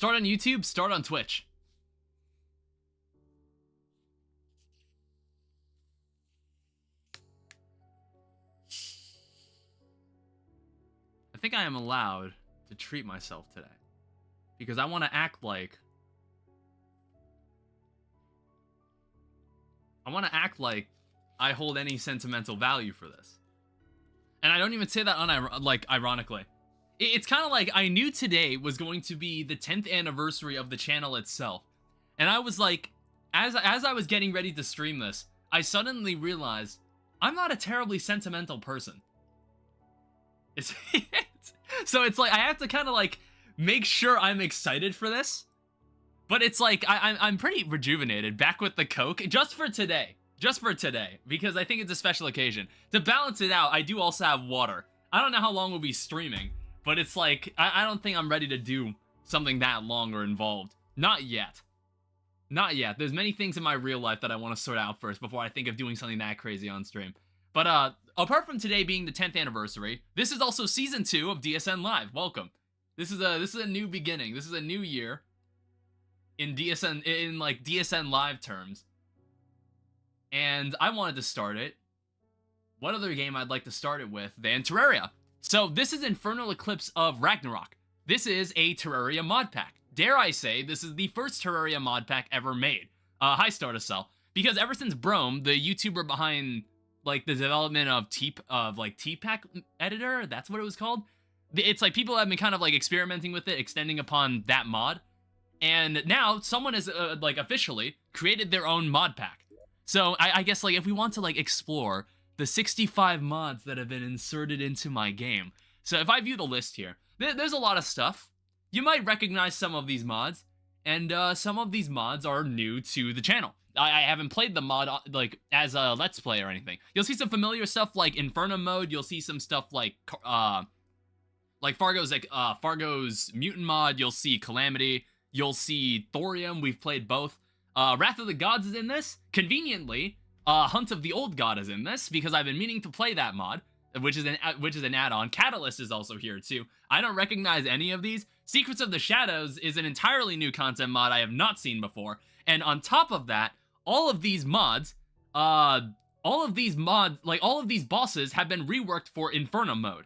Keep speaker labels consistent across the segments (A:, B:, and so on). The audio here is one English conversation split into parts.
A: Start on YouTube, start on Twitch. I think I am allowed to treat myself today. Because I want to act like... I hold any sentimental value for this. And I don't even say that ironically. It's kind of like I knew today was going to be the 10th anniversary of the channel itself. And I was like, as I was getting ready to stream this, I suddenly realized I'm not a terribly sentimental person. So it's like I have to kind of like make sure I'm excited for this. But it's like I'm pretty rejuvenated, back with the Coke, just for today. Just for today, because I think it's a special occasion. To balance it out, I do also have water. I don't know how long we'll be streaming, but it's like, I don't think I'm ready to do something that long or involved. Not yet. Not yet. There's many things in my real life that I want to sort out first before I think of doing something that crazy on stream. But apart from today being the 10th anniversary, this is also Season 2 of DSN Live. Welcome. This is a new beginning. This is a new year in DSN Live terms. And I wanted to start it. What other game I'd like to start it with than Terraria? So this is Infernal Eclipse of Ragnorok. This is a Terraria mod pack. Dare I say, this is the first Terraria mod pack ever made. Hi, Startacell. Because ever since Brome, the YouTuber behind like the development of T-Pack editor, that's what it was called. It's like people have been kind of like experimenting with it, extending upon that mod. And now someone has like officially created their own mod pack. So I guess like if we want to like explore the 65 mods that have been inserted into my game. So if I view the list here, there's a lot of stuff. You might recognize some of these mods, and some of these mods are new to the channel. I haven't played the mod like as a Let's Play or anything. You'll see some familiar stuff like Inferno mode. You'll see some stuff like Fargo's mutant mod. You'll see Calamity. You'll see Thorium. We've played both. Wrath of the Gods is in this. Conveniently, Hunt of the Old God is in this because I've been meaning to play that mod, which is an add-on. Catalyst is also here too. I don't recognize any of these. Secrets of the Shadows is an entirely new content mod I have not seen before. And on top of that, all of these bosses have been reworked for Inferno mode.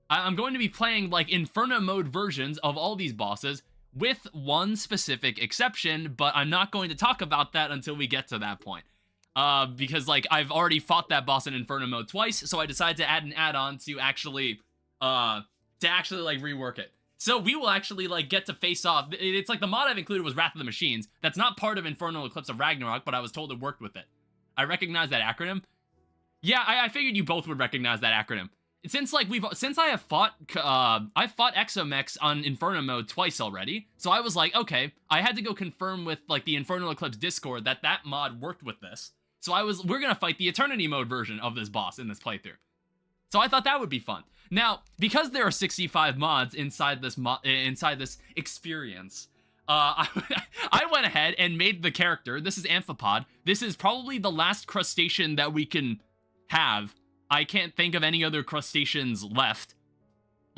A: I'm going to be playing like Inferno mode versions of all these bosses, with one specific exception, but I'm not going to talk about that until we get to that point. Because, like, I've already fought that boss in Inferno mode twice, so I decided to add an add-on to actually rework it. So we will actually, like, get to face off. It's like the mod I've included was Wrath of the Machines. That's not part of Infernal Eclipse of Ragnorok, but I was told it worked with it. I recognize that acronym. Yeah, I figured you both would recognize that acronym. Since I have fought Exomex on Inferno mode twice already, so I was like, okay, I had to go confirm with like the Infernal Eclipse Discord that mod worked with this. So we're gonna fight the Eternity mode version of this boss in this playthrough. So I thought that would be fun. Now, because there are 65 mods inside this experience, I went ahead and made the character. This is Amphipod. This is probably the last crustacean that we can have. I can't think of any other crustaceans left.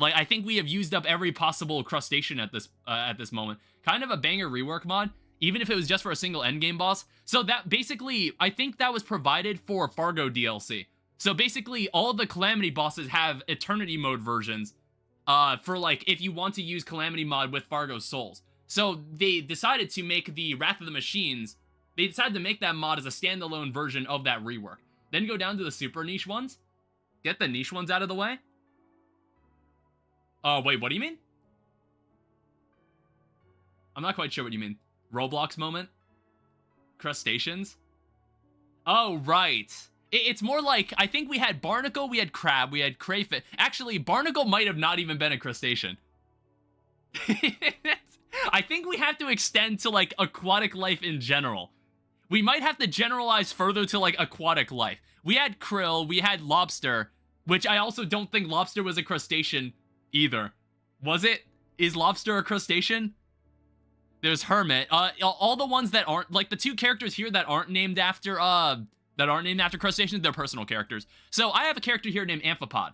A: Like, I think we have used up every possible crustacean at this moment. Kind of a banger rework mod, even if it was just for a single endgame boss. So that basically, I think that was provided for Fargo DLC. So basically, all of the Calamity bosses have Eternity mode versions for like, if you want to use Calamity mod with Fargo's souls. So they decided to make the Wrath of the Machines, they decided to make that mod as a standalone version of that rework. Then go down to the super niche ones. Get the niche ones out of the way. Wait, what do you mean? I'm not quite sure what you mean. Roblox moment? Crustaceans? Oh, right. It's more like, I think we had barnacle, we had crab, we had crayfish. Actually, barnacle might have not even been a crustacean. I think we have to extend to, like, aquatic life in general. We might have to generalize further to, like, aquatic life. We had krill, we had lobster, which I also don't think lobster was a crustacean either. Was it? Is lobster a crustacean? There's hermit. All the ones that aren't, like, the two characters here that aren't named after crustaceans, they're personal characters. So I have a character here named Amphipod.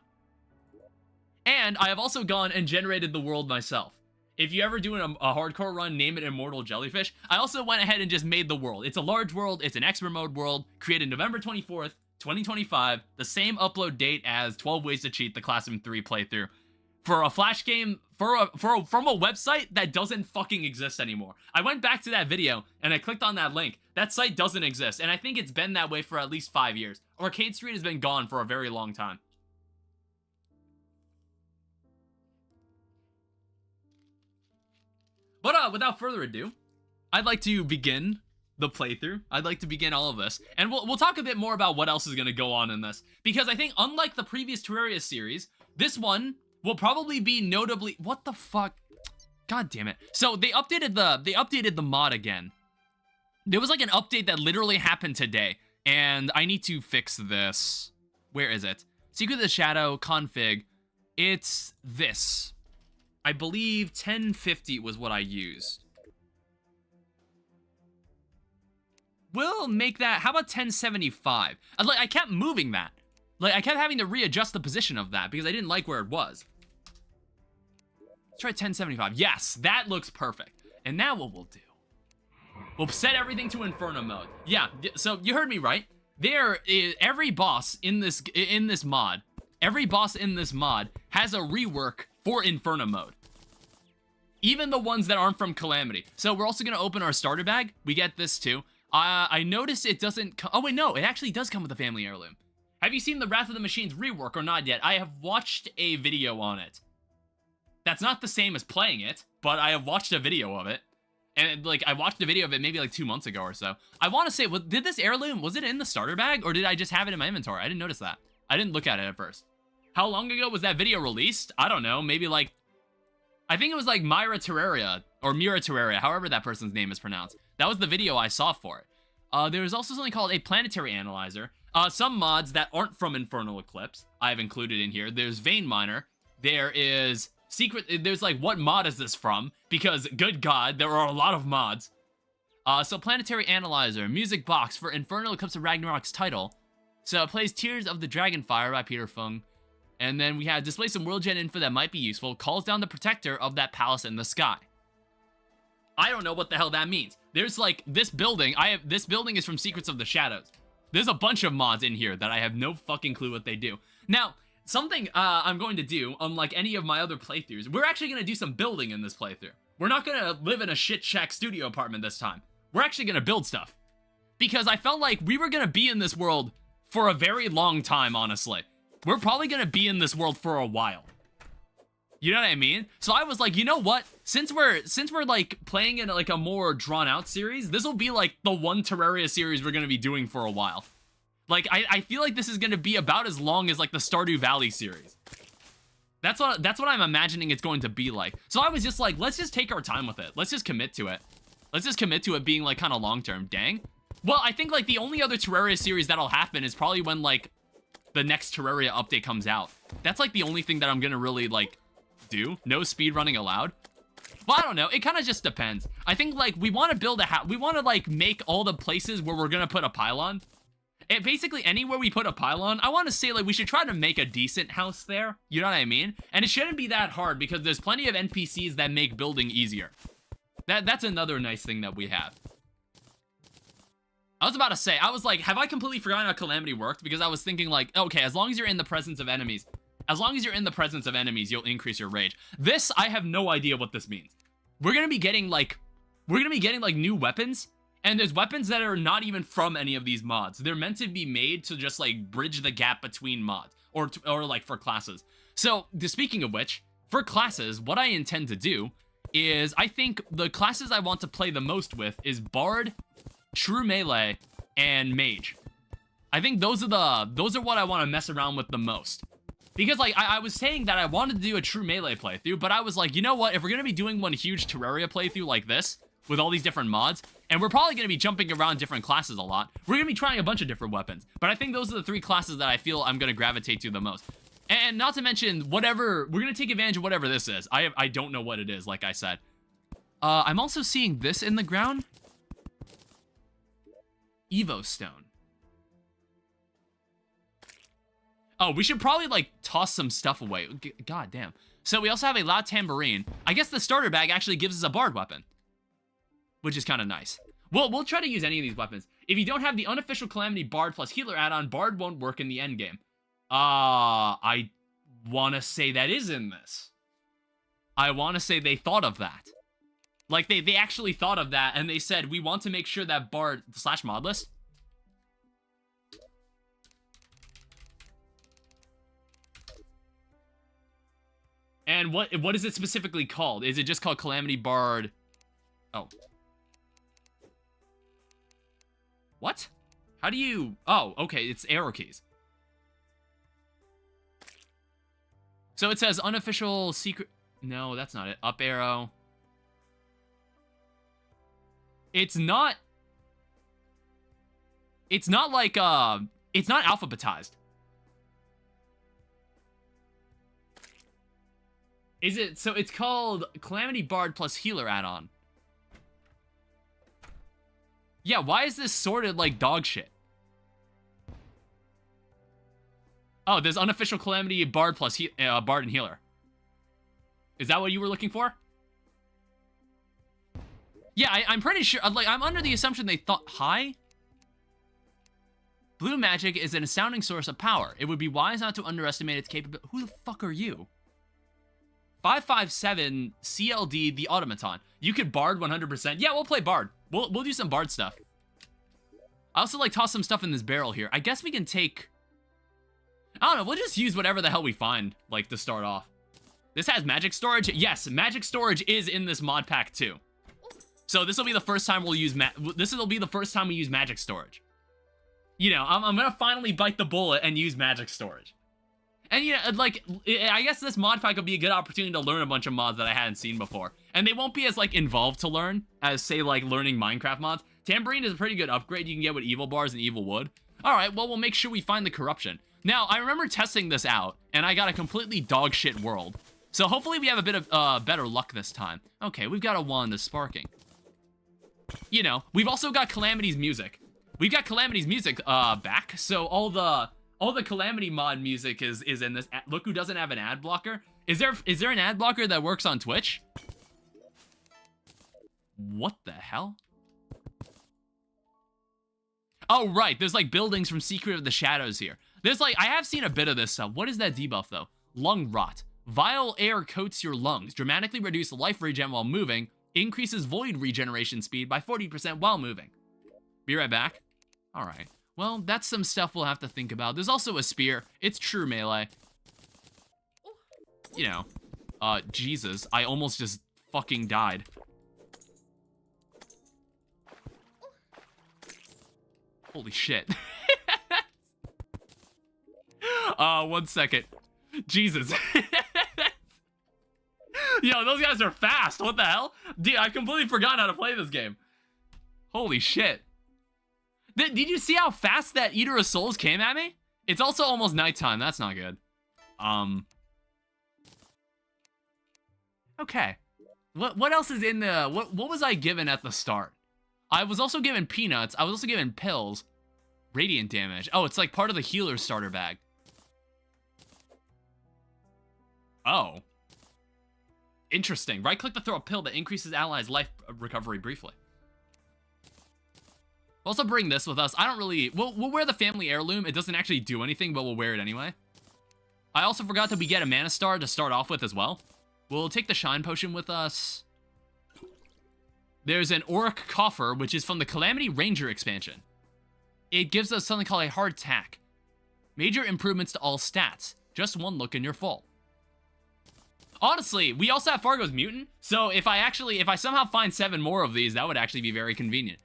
A: And I have also gone and generated the world myself. If you ever do a hardcore run, name it Immortal Jellyfish. I also went ahead and just made the world. It's a large world. It's an expert mode world, created November 24th, 2025, the same upload date as 12 Ways to Cheat, the Class M3 playthrough. For a Flash game, from a website that doesn't fucking exist anymore. I went back to that video, and I clicked on that link. That site doesn't exist, and I think it's been that way for at least 5 years. Arcade Street has been gone for a very long time. But without further ado, I'd like to begin the playthrough. I'd like to begin all of this, and we'll talk a bit more about what else is going to go on in this, because I think unlike the previous Terraria series, this one will probably be notably... What the fuck? God damn it. So they updated the mod again. There was like an update that literally happened today, and I need to fix this. Where is it? Secret of the Shadow config. It's this. I believe 1050 was what I used. We'll make that... How about 1075? I kept moving that. Like, I kept having to readjust the position of that because I didn't like where it was. Let's try 1075. Yes, that looks perfect. And now what we'll do, we'll set everything to Inferno mode. Yeah, so you heard me right. There is every boss in this mod. Every boss in this mod has a rework for Inferno mode. Even the ones that aren't from Calamity. So we're also going to open our starter bag. We get this too. I noticed it doesn't... Oh wait, no, it actually does come with a family heirloom. Have you seen the Wrath of the Machines rework or not yet? I have watched a video on it. That's not the same as playing it, but I have watched a video of it. And like, I watched a video of it maybe like 2 months ago or so. I want to say, did this heirloom, was it in the starter bag or did I just have it in my inventory? I didn't notice that. I didn't look at it at first. How long ago was that video released? I don't know, maybe like... I think it was like Myra Terraria, or Mira Terraria, however that person's name is pronounced. That was the video I saw for it. There was also something called a planetary analyzer. Some mods that aren't from Infernal Eclipse, I've included in here. There's Vein Miner. There is there's like, what mod is this from? Because, good God, there are a lot of mods. So planetary analyzer, music box for Infernal Eclipse of Ragnarok's title. So it plays Tears of the Dragonfire by Peter Fung. And then we have display some world gen info that might be useful. Calls down the protector of that palace in the sky. I don't know what the hell that means. There's like this building. This building is from Secrets of the Shadows. There's a bunch of mods in here that I have no fucking clue what they do. Now, something I'm going to do, unlike any of my other playthroughs, we're actually going to do some building in this playthrough. We're not going to live in a shit shack studio apartment this time. We're actually going to build stuff. Because I felt like we were going to be in this world for a very long time, honestly. We're probably going to be in this world for a while. You know what I mean? So I was like, you know what? Since we're like playing in like a more drawn out series, this will be like the one Terraria series we're going to be doing for a while. Like, I feel like this is going to be about as long as like the Stardew Valley series. That's what I'm imagining it's going to be like. So I was just like, let's just take our time with it. Let's just commit to it. Let's just commit to it being like kind of long term. Dang. Well, I think like the only other Terraria series that'll happen is probably when like the next Terraria update comes out. That's like the only thing that I'm going to really like do. No speedrunning allowed. Well, I don't know. It kind of just depends. I think like we want to build a house. We want to like make all the places where we're going to put a pylon. And basically anywhere we put a pylon, I want to say like we should try to make a decent house there. You know what I mean? And it shouldn't be that hard because there's plenty of NPCs that make building easier. That's another nice thing that we have. I was about to say, I was like, have I completely forgotten how Calamity worked? Because I was thinking like, okay, as long as you're in the presence of enemies, you'll increase your rage. This, I have no idea what this means. We're gonna be getting like new weapons, and there's weapons that are not even from any of these mods. They're meant to be made to just like bridge the gap between mods, or like for classes. So, speaking of which, for classes, what I intend to do is, I think the classes I want to play the most with is Bard, True Melee, and Mage. I think those are what I want to mess around with the most. Because, like, I was saying that I wanted to do a True Melee playthrough, but I was like, you know what? If we're going to be doing one huge Terraria playthrough like this, with all these different mods, and we're probably going to be jumping around different classes a lot, we're going to be trying a bunch of different weapons. But I think those are the 3 classes that I feel I'm going to gravitate to the most. And not to mention, whatever, we're going to take advantage of whatever this is. I don't know what it is, like I said. I'm also seeing this in the ground. Evo Stone. Oh, we should probably, like, toss some stuff away. God damn. So we also have a loud tambourine. I guess the starter bag actually gives us a bard weapon, which is kind of nice. We'll try to use any of these weapons. If you don't have the unofficial Calamity Bard plus Healer add-on, Bard won't work in the endgame. I want to say that is in this. I want to say they thought of that. Like, they actually thought of that, and they said, we want to make sure that Bard / mod list. And what is it specifically called? Is it just called Calamity Bard? Oh. What? How do you... Oh, okay, it's arrow keys. So it says unofficial secret... No, that's not it. Up arrow. It's not... It's not like, it's not alphabetized. Is it... So it's called Calamity Bard plus Healer add-on. Yeah, why is this sorted like dog shit? Oh, there's unofficial Calamity Bard plus Bard and Healer. Is that what you were looking for? Yeah, I'm pretty sure. Like, I'm under the assumption they thought. Hi? Blue magic is an astounding source of power. It would be wise not to underestimate its capability. Who the fuck are you? 557 CLD the Automaton. You could Bard 100%. Yeah, we'll play Bard. We'll do some Bard stuff. I also, like, toss some stuff in this barrel here. I guess we can take... I don't know, we'll just use whatever the hell we find, like, to start off. This has magic storage. Yes, magic storage is in this mod pack, too. So this will be the first time we'll use this will be the first time we use magic storage. You know, I'm gonna finally bite the bullet and use magic storage. And, you know, like, I guess this mod pack will be a good opportunity to learn a bunch of mods that I hadn't seen before. And they won't be as, like, involved to learn as, say, like, learning Minecraft mods. Tambourine is a pretty good upgrade you can get with evil bars and evil wood. Alright, well, we'll make sure we find the corruption. Now, I remember testing this out, and I got a completely dog shit world. So hopefully we have a bit of better luck this time. Okay, we've got a wand of sparking. You know, we've also got Calamity's music. We've got Calamity's music back, so all the Calamity mod music is in this. Look who doesn't have an ad blocker. Is there an ad blocker that works on Twitch? What the hell? Oh, right, there's like buildings from Secret of the Shadows here. There's like, I have seen a bit of this stuff. What is that debuff though? Lung rot. Vile air coats your lungs, dramatically reduce life regen while moving, increases void regeneration speed by 40% while moving. Be right back. All right. Well, that's some stuff we'll have to think about. There's also a spear. It's true melee. You know, Jesus, I almost just fucking died. Holy shit. 1 second. Jesus. Yo, those guys are fast. What the hell? Dude, I completely forgot how to play this game. Holy shit. Did you see how fast that Eater of Souls came at me? It's also almost nighttime. That's not good. Okay. What else is in the... What was I given at the start? I was also given peanuts. I was also given pills. Radiant damage. Oh, it's like part of the healer starter bag. Oh. Interesting. Right-click to throw a pill that increases allies' life recovery briefly. We'll also bring this with us. I don't really... We'll wear the family heirloom. It doesn't actually do anything, but we'll wear it anyway. I also forgot that we get a mana star to start off with as well. We'll take the shine potion with us. There's an Auric Coffer, which is from the Calamity Ranger expansion. It gives us something called a hard tack. Major improvements to all stats. Just one look and you're full. Honestly, we also have Fargo's Mutant, so if I somehow find 7 more of these, that would actually be very convenient.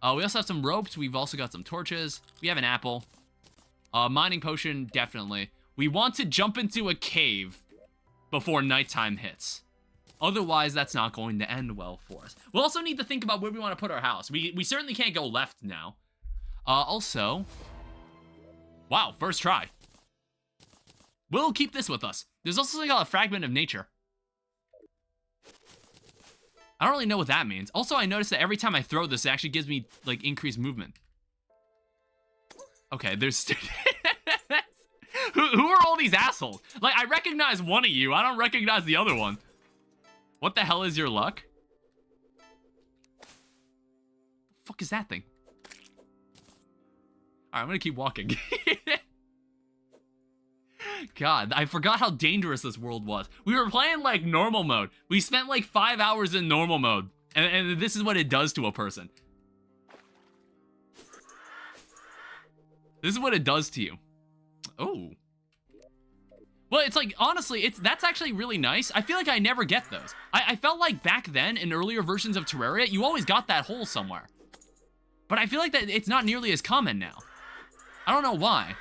A: We also have some ropes. We've also got some torches. We have an apple. Mining potion, definitely. We want to jump into a cave before nighttime hits. Otherwise, that's not going to end well for us. We'll also need to think about where we want to put our house. We certainly can't go left now. Also... Wow, first try. We'll keep this with us. There's also something called a Fragment of Nature. I don't really know what that means. Also, I noticed that every time I throw this, it actually gives me, like, increased movement. Okay, there's... Who are all these assholes? Like, I recognize one of you. I don't recognize the other one. What the hell is your luck? The fuck is that thing? Alright, I'm gonna keep walking. God, I forgot how dangerous this world was. We were playing, like, normal mode. We spent, like, 5 hours in normal mode. And this is what it does to a person. This is what it does to you. Oh. Well, it's like, honestly, that's actually really nice. I feel like I never get those. I felt like back then, in earlier versions of Terraria, you always got that hole somewhere. But I feel like that it's not nearly as common now. I don't know why.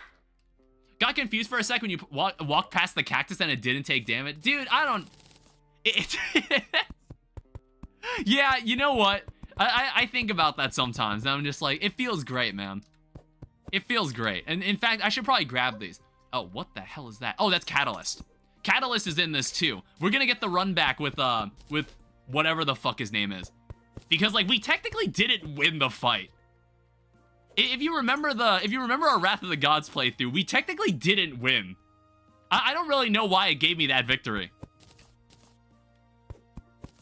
A: Got confused for a sec when you walked past the cactus and it didn't take damage. Dude, I don't... Yeah, you know what? I think about that sometimes, and I'm just like, it feels great, man. It feels great. And in fact, I should probably grab these. Oh, what the hell is that? Oh, that's Catalyst. Catalyst is in this too. We're gonna get the run back with whatever the fuck his name is. Because, like, we technically didn't win the fight. If you remember our Wrath of the Gods playthrough, we technically didn't win. I don't really know why it gave me that victory.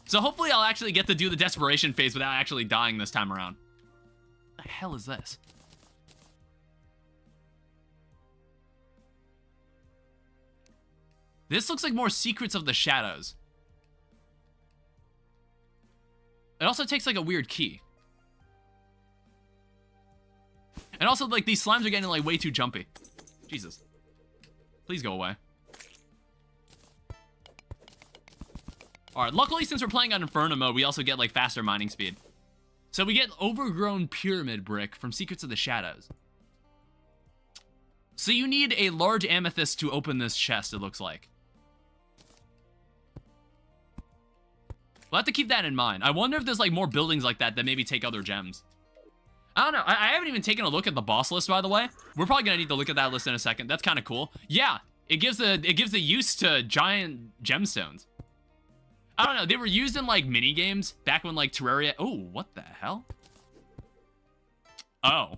A: So hopefully I'll actually get to do the desperation phase without actually dying this time around. What the hell is this? This looks like more Secrets of the Shadows. It also takes, like, a weird key. And also, like, these slimes are getting, like, way too jumpy. Jesus. Please go away. Alright, luckily, since we're playing on Inferno mode, we also get, like, faster mining speed. So we get Overgrown Pyramid Brick from Secrets of the Shadows. So you need a large amethyst to open this chest, it looks like. We'll have to keep that in mind. I wonder if there's, like, more buildings like that maybe take other gems. I don't know. I haven't even taken a look at the boss list, by the way. We're probably gonna need to look at that list in a second. That's kind of cool. Yeah, it gives the use to giant gemstones. I don't know. They were used in, like, mini games back when, like, Terraria. Oh, what the hell? Oh,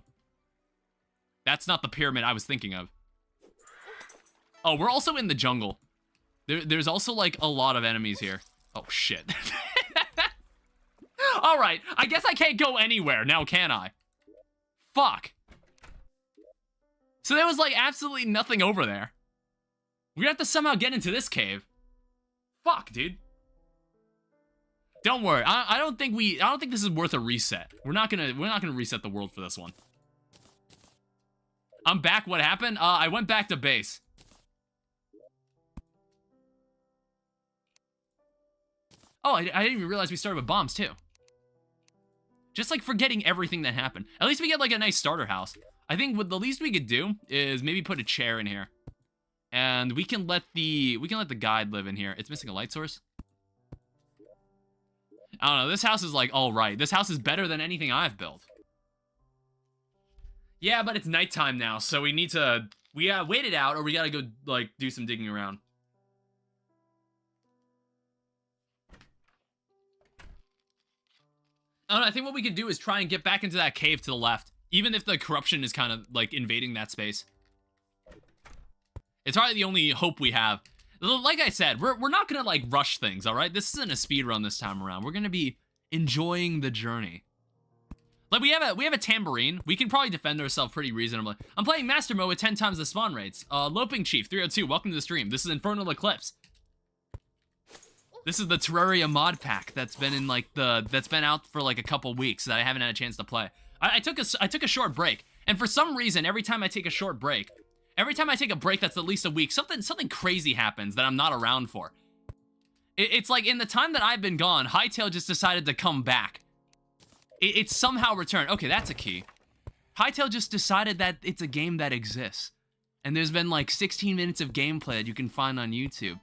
A: that's not the pyramid I was thinking of. Oh, we're also in the jungle. There's also, like, a lot of enemies here. Oh shit. All right, I guess I can't go anywhere now, can I? Fuck. So there was, like, absolutely nothing over there. We're gonna have to somehow get into this cave. Fuck, dude. Don't worry. I don't think this is worth a reset. We're not gonna reset the world for this one. I'm back. What happened? I went back to base. Oh, I didn't even realize we started with bombs too. Just, like, forgetting everything that happened. At least we get, like, a nice starter house. I think what the least we could do is maybe put a chair in here. And we can let the guide live in here. It's missing a light source. I don't know. This house is, like, all right. This house is better than anything I've built. Yeah, but it's nighttime now, so we need to... We gotta wait it out, or we gotta go, like, do some digging around. I don't know, I think what we could do is try and get back into that cave to the left. Even if the corruption is kind of, like, invading that space. It's probably the only hope we have. Like I said, we're not gonna, like, rush things, alright? This isn't a speed run this time around. We're gonna be enjoying the journey. Like, we have a tambourine. We can probably defend ourselves pretty reasonably. I'm playing Master Mode with 10 times the spawn rates. Loping Chief, 302, welcome to the stream. This is Infernal Eclipse. This is the Terraria mod pack that's been in, like, that's been out for, like, a couple weeks that I haven't had a chance to play. I took a short break, and for some reason, every time I take a short break, every time I take a break that's at least a week, something crazy happens that I'm not around for. It's like, in the time that I've been gone, Hytale just decided to come back. It's somehow returned. Okay, that's a key. Hytale just decided that it's a game that exists. And there's been, like, 16 minutes of gameplay that you can find on YouTube.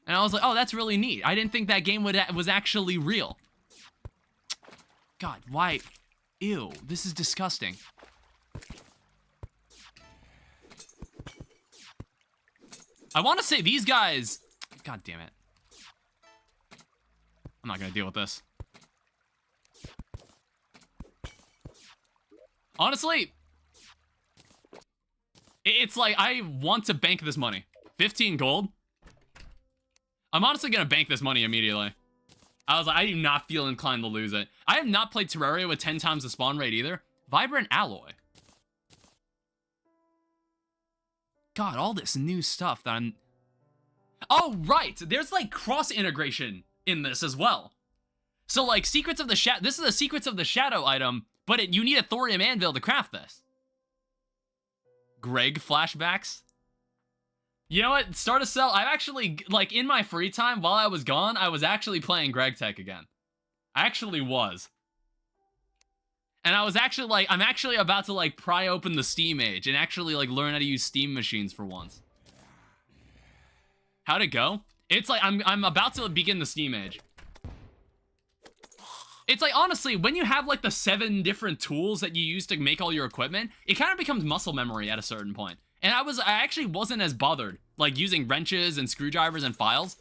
A: And I was like, oh, that's really neat. I didn't think that game was actually real. God, why? Ew, this is disgusting. I want to say these guys... God damn it. I'm not going to deal with this. Honestly, It's like, I want to bank this money. 15 gold? I'm honestly gonna bank this money immediately. I was like, I do not feel inclined to lose it. I have not played Terraria with 10 times the spawn rate either. Vibrant Alloy. God, all this new stuff that I'm... Oh, right! There's, like, cross-integration in this as well. So, like, Secrets of the Shadow... This is a Secrets of the Shadow item, but you need a thorium anvil to craft this. Greg flashbacks. You know what? Start a sell. I've actually, like, in my free time, while I was gone, I was actually playing Greg Tech again. I actually was. And I was actually, like, I'm actually about to, like, pry open the Steam Age and actually, like, learn how to use Steam machines for once. How'd it go? It's like, I'm about to begin the Steam Age. It's like, honestly, when you have, like, the 7 different tools that you use to make all your equipment, it kind of becomes muscle memory at a certain point. And I actually wasn't as bothered, like, using wrenches and screwdrivers and files.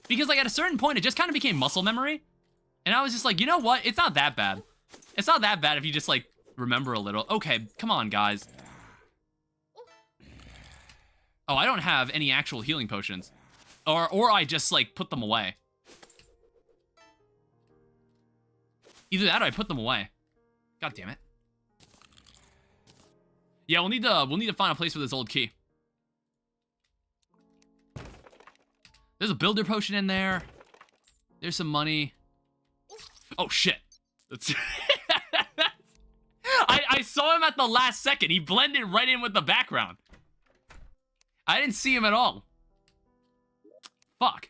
A: Because, like, at a certain point, it just kind of became muscle memory. And I was just like, you know what? It's not that bad. It's not that bad if you just, like, remember a little. Okay, come on, guys. Oh, I don't have any actual healing potions. Or I just, like, put them away. Either that or I put them away. God damn it. Yeah, we'll need to find a place for this old key. There's a builder potion in there. There's some money. Oh shit. That's I saw him at the last second. He blended right in with the background. I didn't see him at all. Fuck.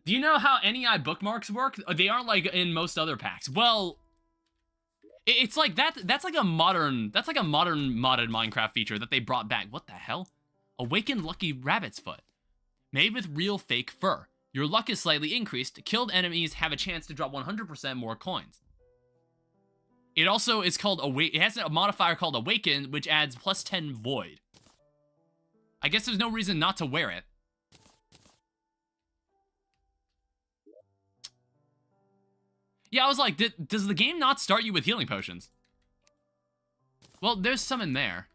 A: Do you know how NEI bookmarks work? They aren't like in most other packs. Well, it's like that's like a modern modded Minecraft feature that they brought back. What the hell? Awakened Lucky Rabbit's Foot. Made with real fake fur. Your luck is slightly increased. Killed enemies have a chance to drop 100% more coins. It also is called it has a modifier called Awaken, which adds plus 10 Void. I guess there's no reason not to wear it. Yeah, I was like, does the game not start you with healing potions? Well, there's some in there.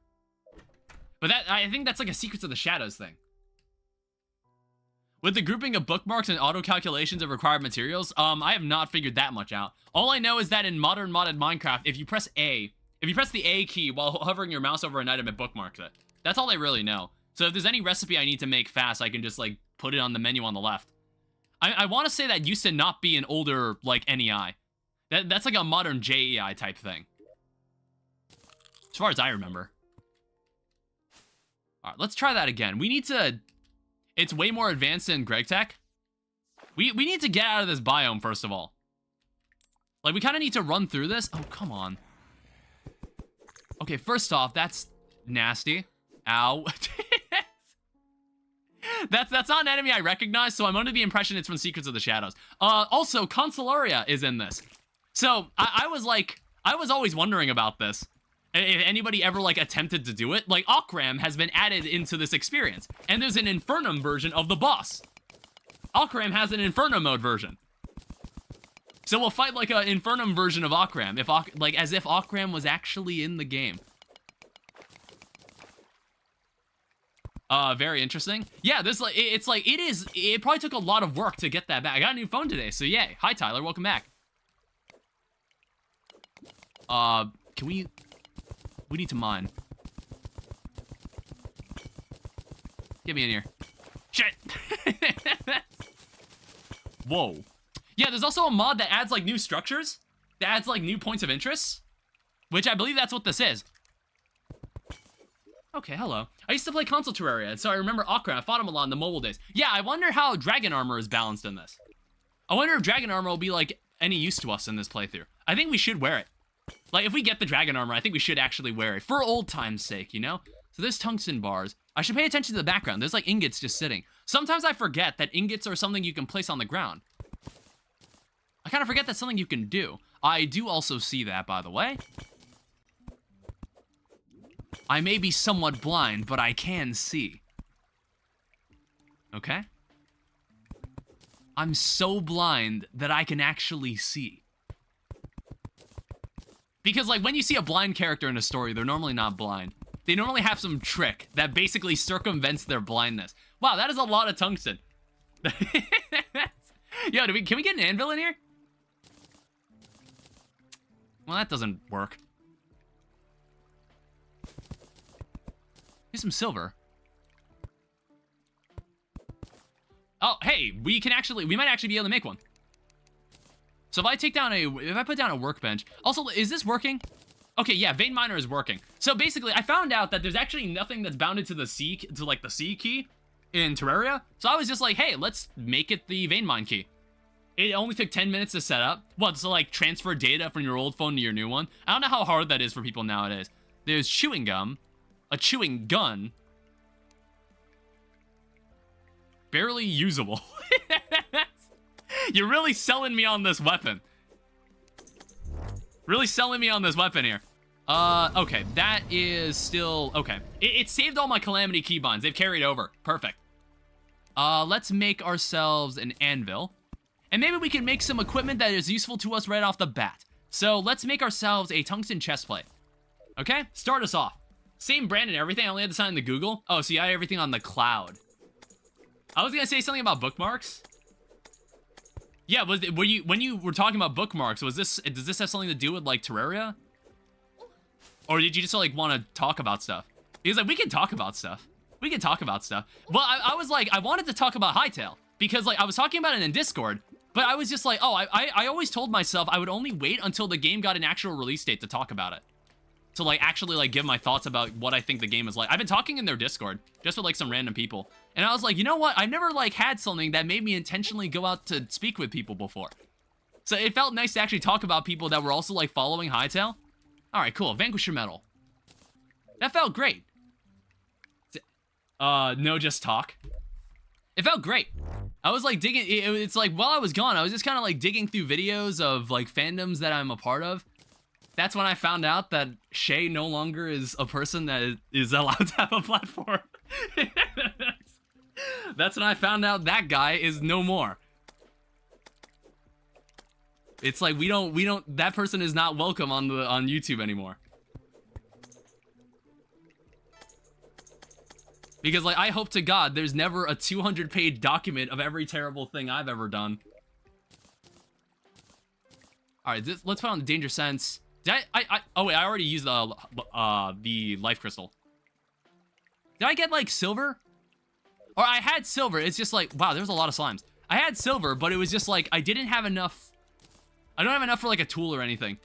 A: But I think that's like a Secrets of the Shadows thing. With the grouping of bookmarks and auto calculations of required materials, I have not figured that much out. All I know is that in modern modded Minecraft, if you press the A key while hovering your mouse over an item, it bookmarks it. That's all I really know. So if there's any recipe I need to make fast, I can just like put it on the menu on the left. I want to say that used to not be an older, like, NEI. That's like a modern JEI type thing. As far as I remember. Alright, let's try that again. We need to... It's way more advanced than Greg Tech. We need to get out of this biome, first of all. Like, we kind of need to run through this. Oh, come on. Okay, first off, that's nasty. Ow. That's not an enemy I recognize, so I'm under the impression it's from Secrets of the Shadows. Also, Consolaria is in this. So, I was always wondering about this. If anybody ever, like, attempted to do it. Like, Okram has been added into this experience. And there's an Infernum version of the boss. Okram has an Inferno mode version. So we'll fight, like, an Infernum version of Okram. As if Okram was actually in the game. Very interesting. Yeah, this, like, it probably took a lot of work to get that back. I got a new phone today, so yay. Hi, Tyler, welcome back. We need to mine. Get me in here. Shit! Whoa. Yeah, there's also a mod that adds, like, new structures. That adds, like, new points of interest. Which I believe that's what this is. Okay, hello. I used to play console Terraria, and so I remember Okra. I fought him a lot in the mobile days. Yeah, I wonder how Dragon Armor is balanced in this. I wonder if Dragon Armor will be, like, any use to us in this playthrough. I think we should wear it. Like, if we get the Dragon Armor, I think we should actually wear it. For old time's sake, you know? So there's tungsten bars. I should pay attention to the background. There's, like, ingots just sitting. Sometimes I forget that ingots are something you can place on the ground. I kind of forget that's something you can do. I do also see that, by the way. I may be somewhat blind, but I can see. Okay? I'm so blind that I can actually see. Because, like, when you see a blind character in a story, they're normally not blind. They normally have some trick that basically circumvents their blindness. Wow, that is a lot of tungsten. Yo, can we get an anvil in here? Well, that doesn't work. Here's some silver. Oh, hey, we might actually be able to make one. So if I put down a workbench. Also, is this working? Okay, yeah, vein miner is working. So basically, I found out that there's actually nothing that's bounded to the C, like the C key in Terraria. So I was just like, hey, let's make it the vein mine key. It only took 10 minutes to set up. What, to like transfer data from your old phone to your new one? I don't know how hard that is for people nowadays. There's chewing gum, a chewing gun, barely usable. You're really selling me on this weapon. Really selling me on this weapon here. Okay, that is still, okay. It saved all my Calamity keybinds. They've carried over. Perfect. Let's make ourselves an anvil. And maybe we can make some equipment that is useful to us right off the bat. So let's make ourselves a tungsten chestplate. Okay, start us off. Same brand and everything, I only had to sign the Google. Oh, so you had everything on the cloud. I was gonna say something about bookmarks. Yeah, when you were talking about bookmarks, does this have something to do with like Terraria? Or did you just like want to talk about stuff? Because like we can talk about stuff. We can talk about stuff. Well, I was like, I wanted to talk about Hytale because like I was talking about it in Discord, but I was just like, oh, I always told myself I would only wait until the game got an actual release date to talk about it. To like actually like give my thoughts about what I think the game is like. I've been talking in their Discord just with like some random people. And I was like, you know what? I've never like had something that made me intentionally go out to speak with people before. So it felt nice to actually talk about people that were also like following Hytale. All right, cool. Vanquisher medal. That felt great. No, just talk. It felt great. I was like digging, it's like while I was gone, I was just kind of like digging through videos of like fandoms that I'm a part of. That's when I found out that Shay no longer is a person that is allowed to have a platform. That's when I found out that guy is no more. It's like we don't that person is not welcome on YouTube anymore. Because like I hope to God there's never a 200-page document of every terrible thing I've ever done. All right, let's put on the danger sense. Did oh wait, I already used the life crystal. Did I get like silver? Or I had silver, it's just like, wow, there's a lot of slimes. I had silver, but it was just like, I didn't have enough. I don't have enough for like a tool or anything.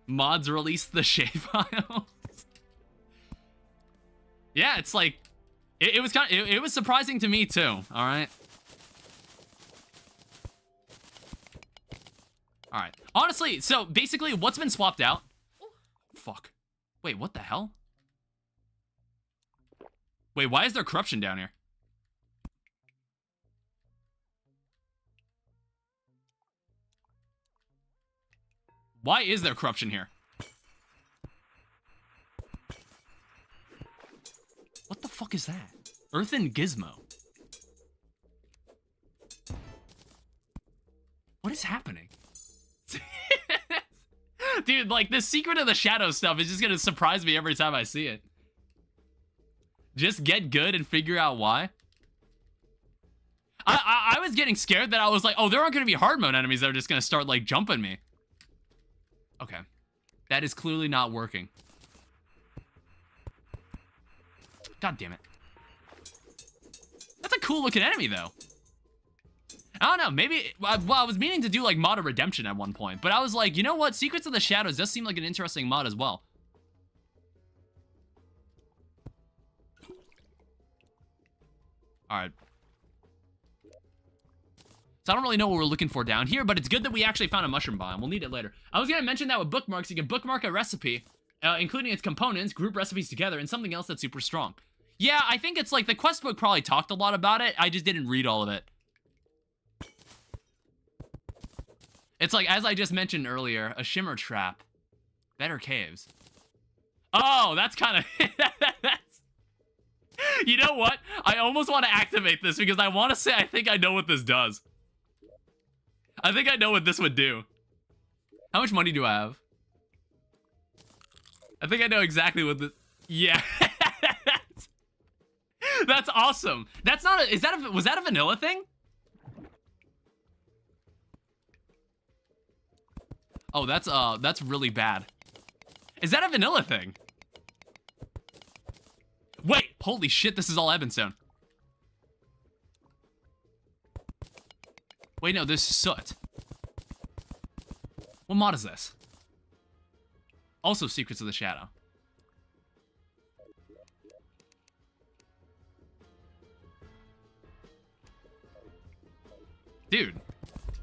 A: Mods released the Shay files. Yeah, it's like, it was kind of, it was surprising to me too, all right? All right, honestly, so basically what's been swapped out? Fuck. Wait, what the hell? Wait, why is there corruption down here? Why is there corruption here? What the fuck is that? Earthen Gizmo. What is happening? Dude, like, the secret of the shadow stuff is just gonna surprise me every time I see it. Just get good and figure out why. I was getting scared that I was like, oh, there aren't gonna be hard mode enemies that are just gonna start, like, jumping me. Okay. That is clearly not working. God damn it. That's a cool looking enemy, though. I don't know, maybe, well, I was meaning to do, like, Mod of Redemption at one point, but I was like, you know what? Secrets of the Shadows does seem like an interesting mod as well. Alright. So I don't really know what we're looking for down here, but it's good that we actually found a mushroom biome. We'll need it later. I was going to mention that with bookmarks, you can bookmark a recipe, including its components, group recipes together, and something else that's super strong. Yeah, I think it's like the quest book probably talked a lot about it. I just didn't read all of it. It's like, as I just mentioned earlier, a shimmer trap. Better caves. Oh, that's kind of... You know what? I almost want to activate this because I want to say I think I know what this does. I think I know what this would do. How much money do I have? I think I know exactly what the... Yeah. That's awesome. That's not a... Is that a... Was that a vanilla thing? Oh, that's really bad. Is that a vanilla thing? Wait, holy shit, this is all Ebonstone. Wait, no, this is soot. What mod is this? Also Secrets of the Shadow. Dude,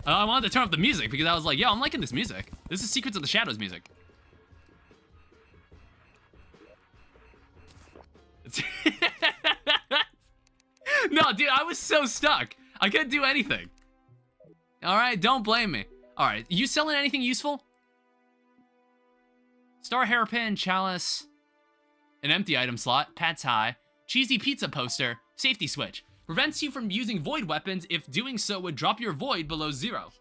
A: I wanted to turn up the music because I was like, yo, I'm liking this music. This is Secrets of the Shadows music. No, dude, I was so stuck. I couldn't do anything. All right, don't blame me. All right, you selling anything useful? Star hairpin, chalice, an empty item slot, Pat's High, cheesy pizza poster, safety switch. Prevents you from using void weapons if doing so would drop your void below 0.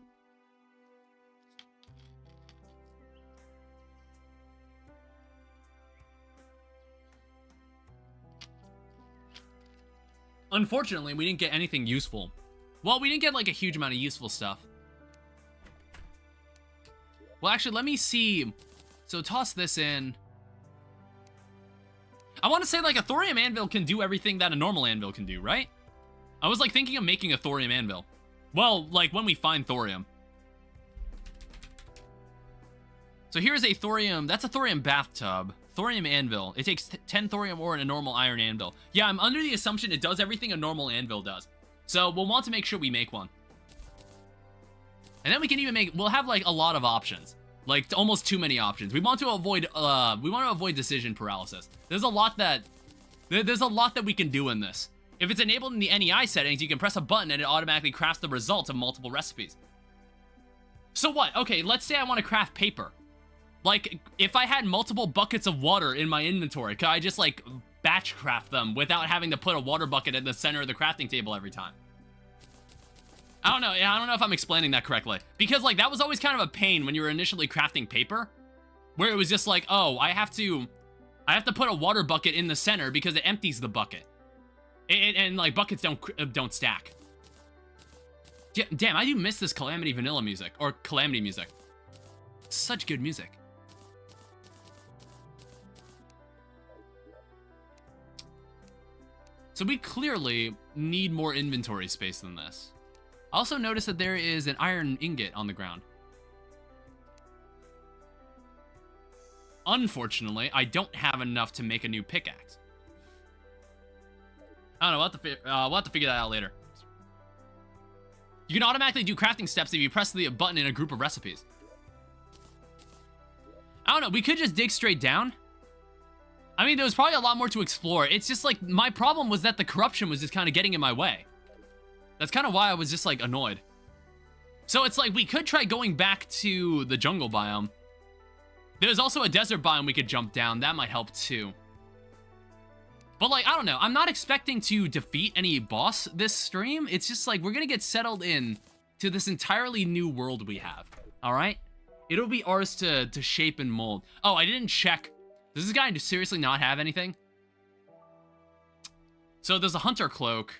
A: Unfortunately, we didn't get anything useful. Well, we didn't get like a huge amount of useful stuff. Well, actually, let me see. So toss this in. I want to say like a thorium anvil can do everything that a normal anvil can do, right? I was like thinking of making a thorium anvil. Well, like when we find thorium. So here's a thorium, that's a thorium bathtub. Thorium anvil. It takes 10 thorium ore and a normal iron anvil. Yeah, I'm under the assumption it does everything a normal anvil does. So we'll want to make sure we make one. And then we can even make, we'll have like a lot of options. Like almost too many options. We want to avoid decision paralysis. There's a lot that we can do in this. If it's enabled in the NEI settings, you can press a button and it automatically crafts the results of multiple recipes. So what? Okay, let's say I want to craft paper. Like, if I had multiple buckets of water in my inventory, could I just, like, batch craft them without having to put a water bucket at the center of the crafting table every time? I don't know. Yeah, I don't know if I'm explaining that correctly. Because, like, that was always kind of a pain when you were initially crafting paper. Where it was just like, oh, I have to put a water bucket in the center because it empties the bucket. And like, buckets don't stack. Damn, I do miss this Calamity vanilla music. Or Calamity music. Such good music. So we clearly need more inventory space than this. I also noticed that there is an iron ingot on the ground. Unfortunately, I don't have enough to make a new pickaxe. I don't know, we'll have to figure that out later. You can automatically do crafting steps if you press the button in a group of recipes. I don't know, we could just dig straight down. I mean, there was probably a lot more to explore. It's just like, my problem was that the corruption was just kind of getting in my way. That's kind of why I was just like annoyed. So it's like, we could try going back to the jungle biome. There's also a desert biome we could jump down. That might help too. But like, I don't know. I'm not expecting to defeat any boss this stream. It's just like, we're gonna get settled in to this entirely new world we have. All right? It'll be ours to shape and mold. Oh, I didn't check. Does this guy seriously not have anything? So there's a hunter cloak.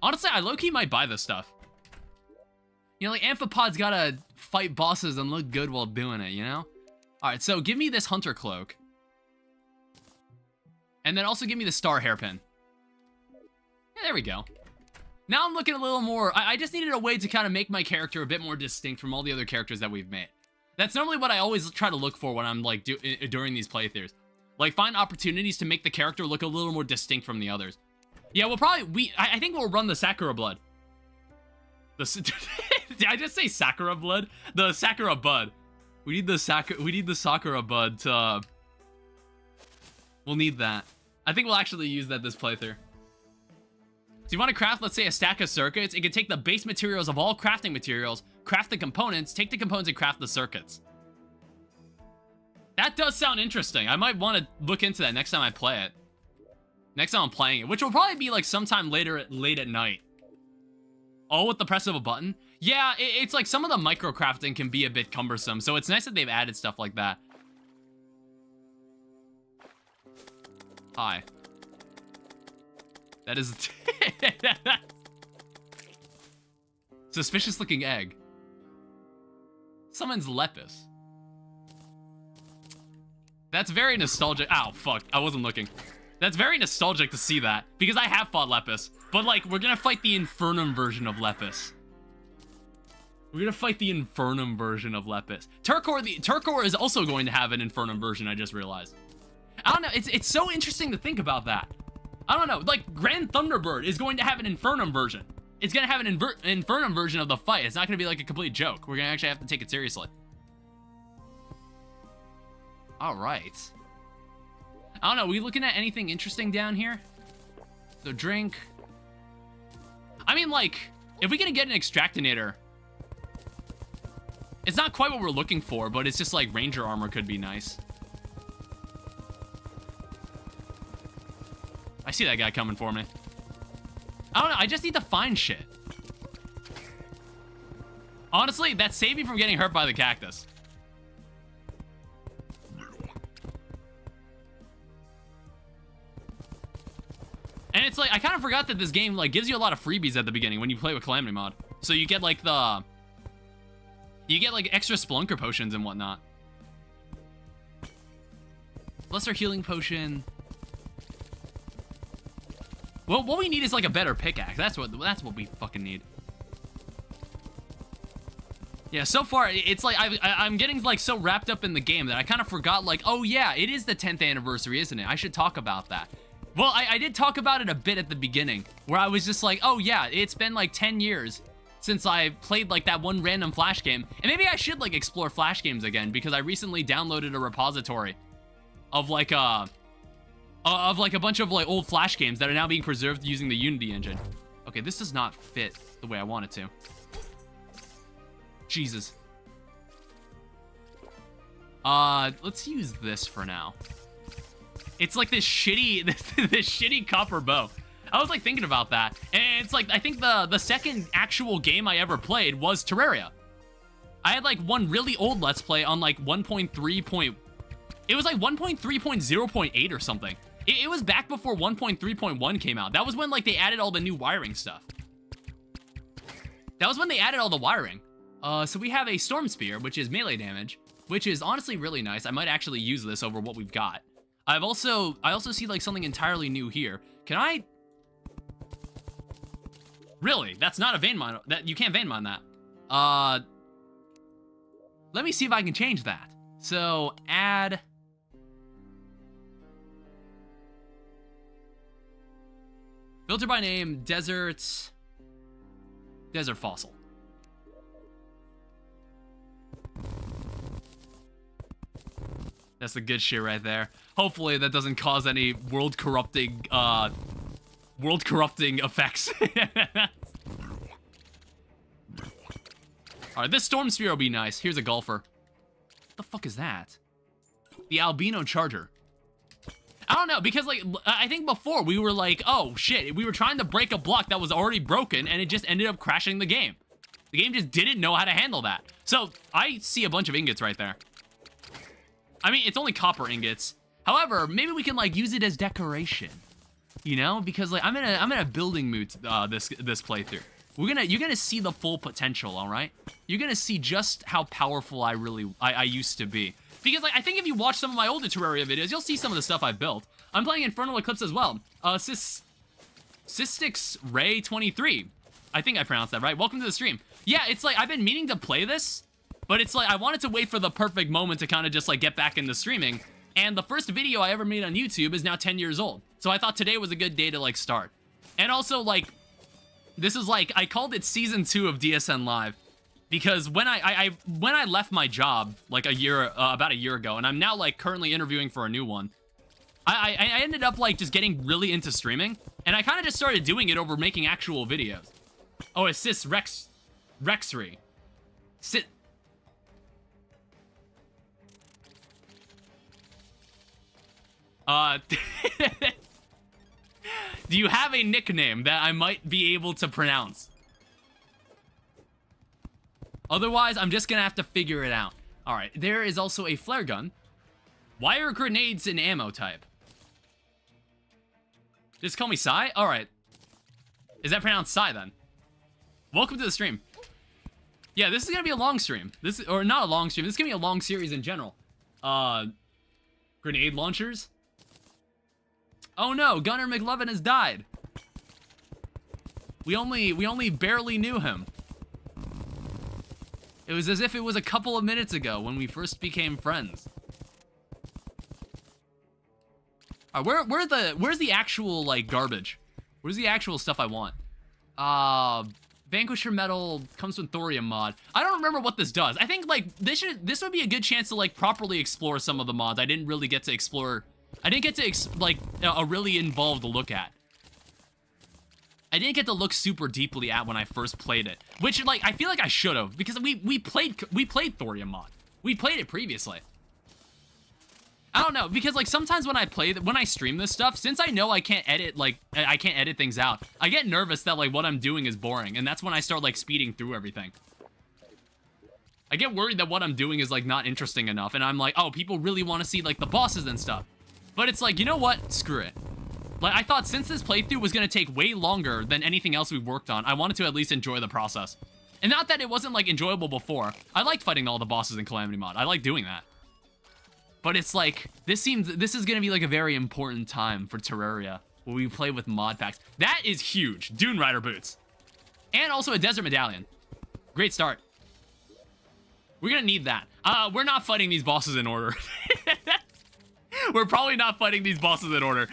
A: Honestly, I low-key might buy this stuff. You know, like, amphipod's gotta fight bosses and look good while doing it, you know? Alright, so give me this hunter cloak. And then also give me the star hairpin. Yeah, there we go. Now I'm looking a little more... I just needed a way to kind of make my character a bit more distinct from all the other characters that we've made. That's normally what I always try to look for when I'm, like, during these playthroughs. Like, find opportunities to make the character look a little more distinct from the others. Yeah, we'll probably... I think we'll run the Sakura blood. Did I just say Sakura blood? The Sakura bud. We need the Sakura bud to... We'll need that. I think we'll actually use that this playthrough. So you want to craft, let's say, a stack of circuits. It can take the base materials of all crafting materials, craft the components, take the components, and craft the circuits. That does sound interesting. I might want to look into that next time I play it. Next time I'm playing it, which will probably be like sometime late at night. All with the press of a button. Yeah, it's like some of the microcrafting can be a bit cumbersome, so it's nice that they've added stuff like that. Hi. That is... Suspicious looking egg. Summons Lepus. That's very nostalgic. Ow, fuck. I wasn't looking. That's very nostalgic to see that, because I have fought Lepus. But, like, we're gonna fight the Infernum version of Lepus. We're gonna fight the Infernum version of Lepus. Turkor is also going to have an Infernum version, I just realized. I don't know, it's so interesting to think about that. I don't know, like, Grand Thunderbird is going to have an Infernum version. It's gonna have an Infernum version of the fight. It's not gonna be like a complete joke. We're gonna actually have to take it seriously. Alright. I don't know, are we looking at anything interesting down here? So drink. I mean, like, if we're gonna get an Extractinator, it's not quite what we're looking for, but it's just like Ranger armor could be nice. I see that guy coming for me. I don't know, I just need to find shit. Honestly, that saved me from getting hurt by the cactus. And it's like, I kind of forgot that this game, like, gives you a lot of freebies at the beginning when you play with Calamity Mod. So you get, like, extra Spelunker potions and whatnot. Lesser healing potion. Well, what we need is, like, a better pickaxe. That's what we fucking need. Yeah, so far, it's like, I'm getting, like, so wrapped up in the game that I kind of forgot, like, oh, yeah, it is the 10th anniversary, isn't it? I should talk about that. Well, I did talk about it a bit at the beginning, where I was just like, oh yeah, it's been like 10 years since I played like that one random Flash game, and maybe I should like explore Flash games again, because I recently downloaded a repository of like a bunch of like old Flash games that are now being preserved using the Unity engine. Okay, this does not fit the way I want it to. Jesus. Let's use this for now. It's like this shitty, this shitty copper bow. I was like thinking about that, and it's like, I think the second actual game I ever played was Terraria. I had like one really old Let's Play on like 1.3. It was like 1.3.0.8 or something. It was back before 1.3.1 came out. That was when like they added all the new wiring stuff. That was when they added all the wiring. So we have a Storm Spear, which is melee damage, which is honestly really nice. I might actually use this over what we've got. I also see like something entirely new here. Can I? Really? That's not a vein mine. That you can't vein mine that. Let me see if I can change that. So add. Filter by name, desert fossil. That's the good shit right there. Hopefully that doesn't cause any world-corrupting effects. Alright, this Storm Sphere will be nice. Here's a golfer. What the fuck is that? The Albino Charger. I don't know, because, like, I think before we were like, oh, shit, we were trying to break a block that was already broken, and it just ended up crashing the game. The game just didn't know how to handle that. So, I see a bunch of ingots right there. I mean, it's only copper ingots. However, maybe we can like use it as decoration, you know? Because like I'm in a building mood this playthrough. You're gonna see the full potential, all right? You're gonna see just how powerful I used to be. Because like I think if you watch some of my older Terraria videos, you'll see some of the stuff I've built. I'm playing Infernal Eclipse as well. Cystix Ray 23. I think I pronounced that right. Welcome to the stream. Yeah, it's like I've been meaning to play this. But it's like, I wanted to wait for the perfect moment to kind of just like get back into streaming. And the first video I ever made on YouTube is now 10 years old. So I thought today was a good day to like start. And also like, this is like, I called it season 2 of DSN Live. Because when I left my job like about a year ago, and I'm now like currently interviewing for a new one. I ended up like just getting really into streaming. And I kind of just started doing it over making actual videos. Oh, assist Rexry. Do you have a nickname that I might be able to pronounce? Otherwise, I'm just gonna have to figure it out. All right, there is also a flare gun. Why are grenades an ammo type? Just call me Psy? All right. Is that pronounced Psy then? Welcome to the stream. Yeah, this is gonna be a long stream. Or not a long stream. This is gonna be a long series in general. Grenade launchers. Oh no, Gunnar McLovin has died. We only barely knew him. It was as if it was a couple of minutes ago when we first became friends. Where's the actual, like, garbage? Where's the actual stuff I want? Vanquisher Metal comes with Thorium mod. I don't remember what this does. I think, like, this would be a good chance to, like, properly explore some of the mods I didn't really get to explore. I didn't get to, like, a really involved look at. I didn't get to look super deeply at when I first played it. Which, like, I feel like I should have, because we played Thorium mod. We played it previously. I don't know, because, like, sometimes when I stream this stuff, since I know I can't edit, like, I can't edit things out, I get nervous that, like, what I'm doing is boring, and that's when I start, like, speeding through everything. I get worried that what I'm doing is, like, not interesting enough, and I'm like, oh, people really want to see, like, the bosses and stuff. But it's like, you know what? Screw it. Like, I thought since this playthrough was gonna take way longer than anything else we worked on, I wanted to at least enjoy the process. And not that it wasn't, like, enjoyable before. I liked fighting all the bosses in Calamity mod. I like doing that. But it's like, this is gonna be like a very important time for Terraria, where we play with mod packs. That is huge. Dune Rider boots. And also a Desert Medallion. Great start. We're gonna need that. We're not fighting these bosses in order. We're probably not fighting these bosses in order.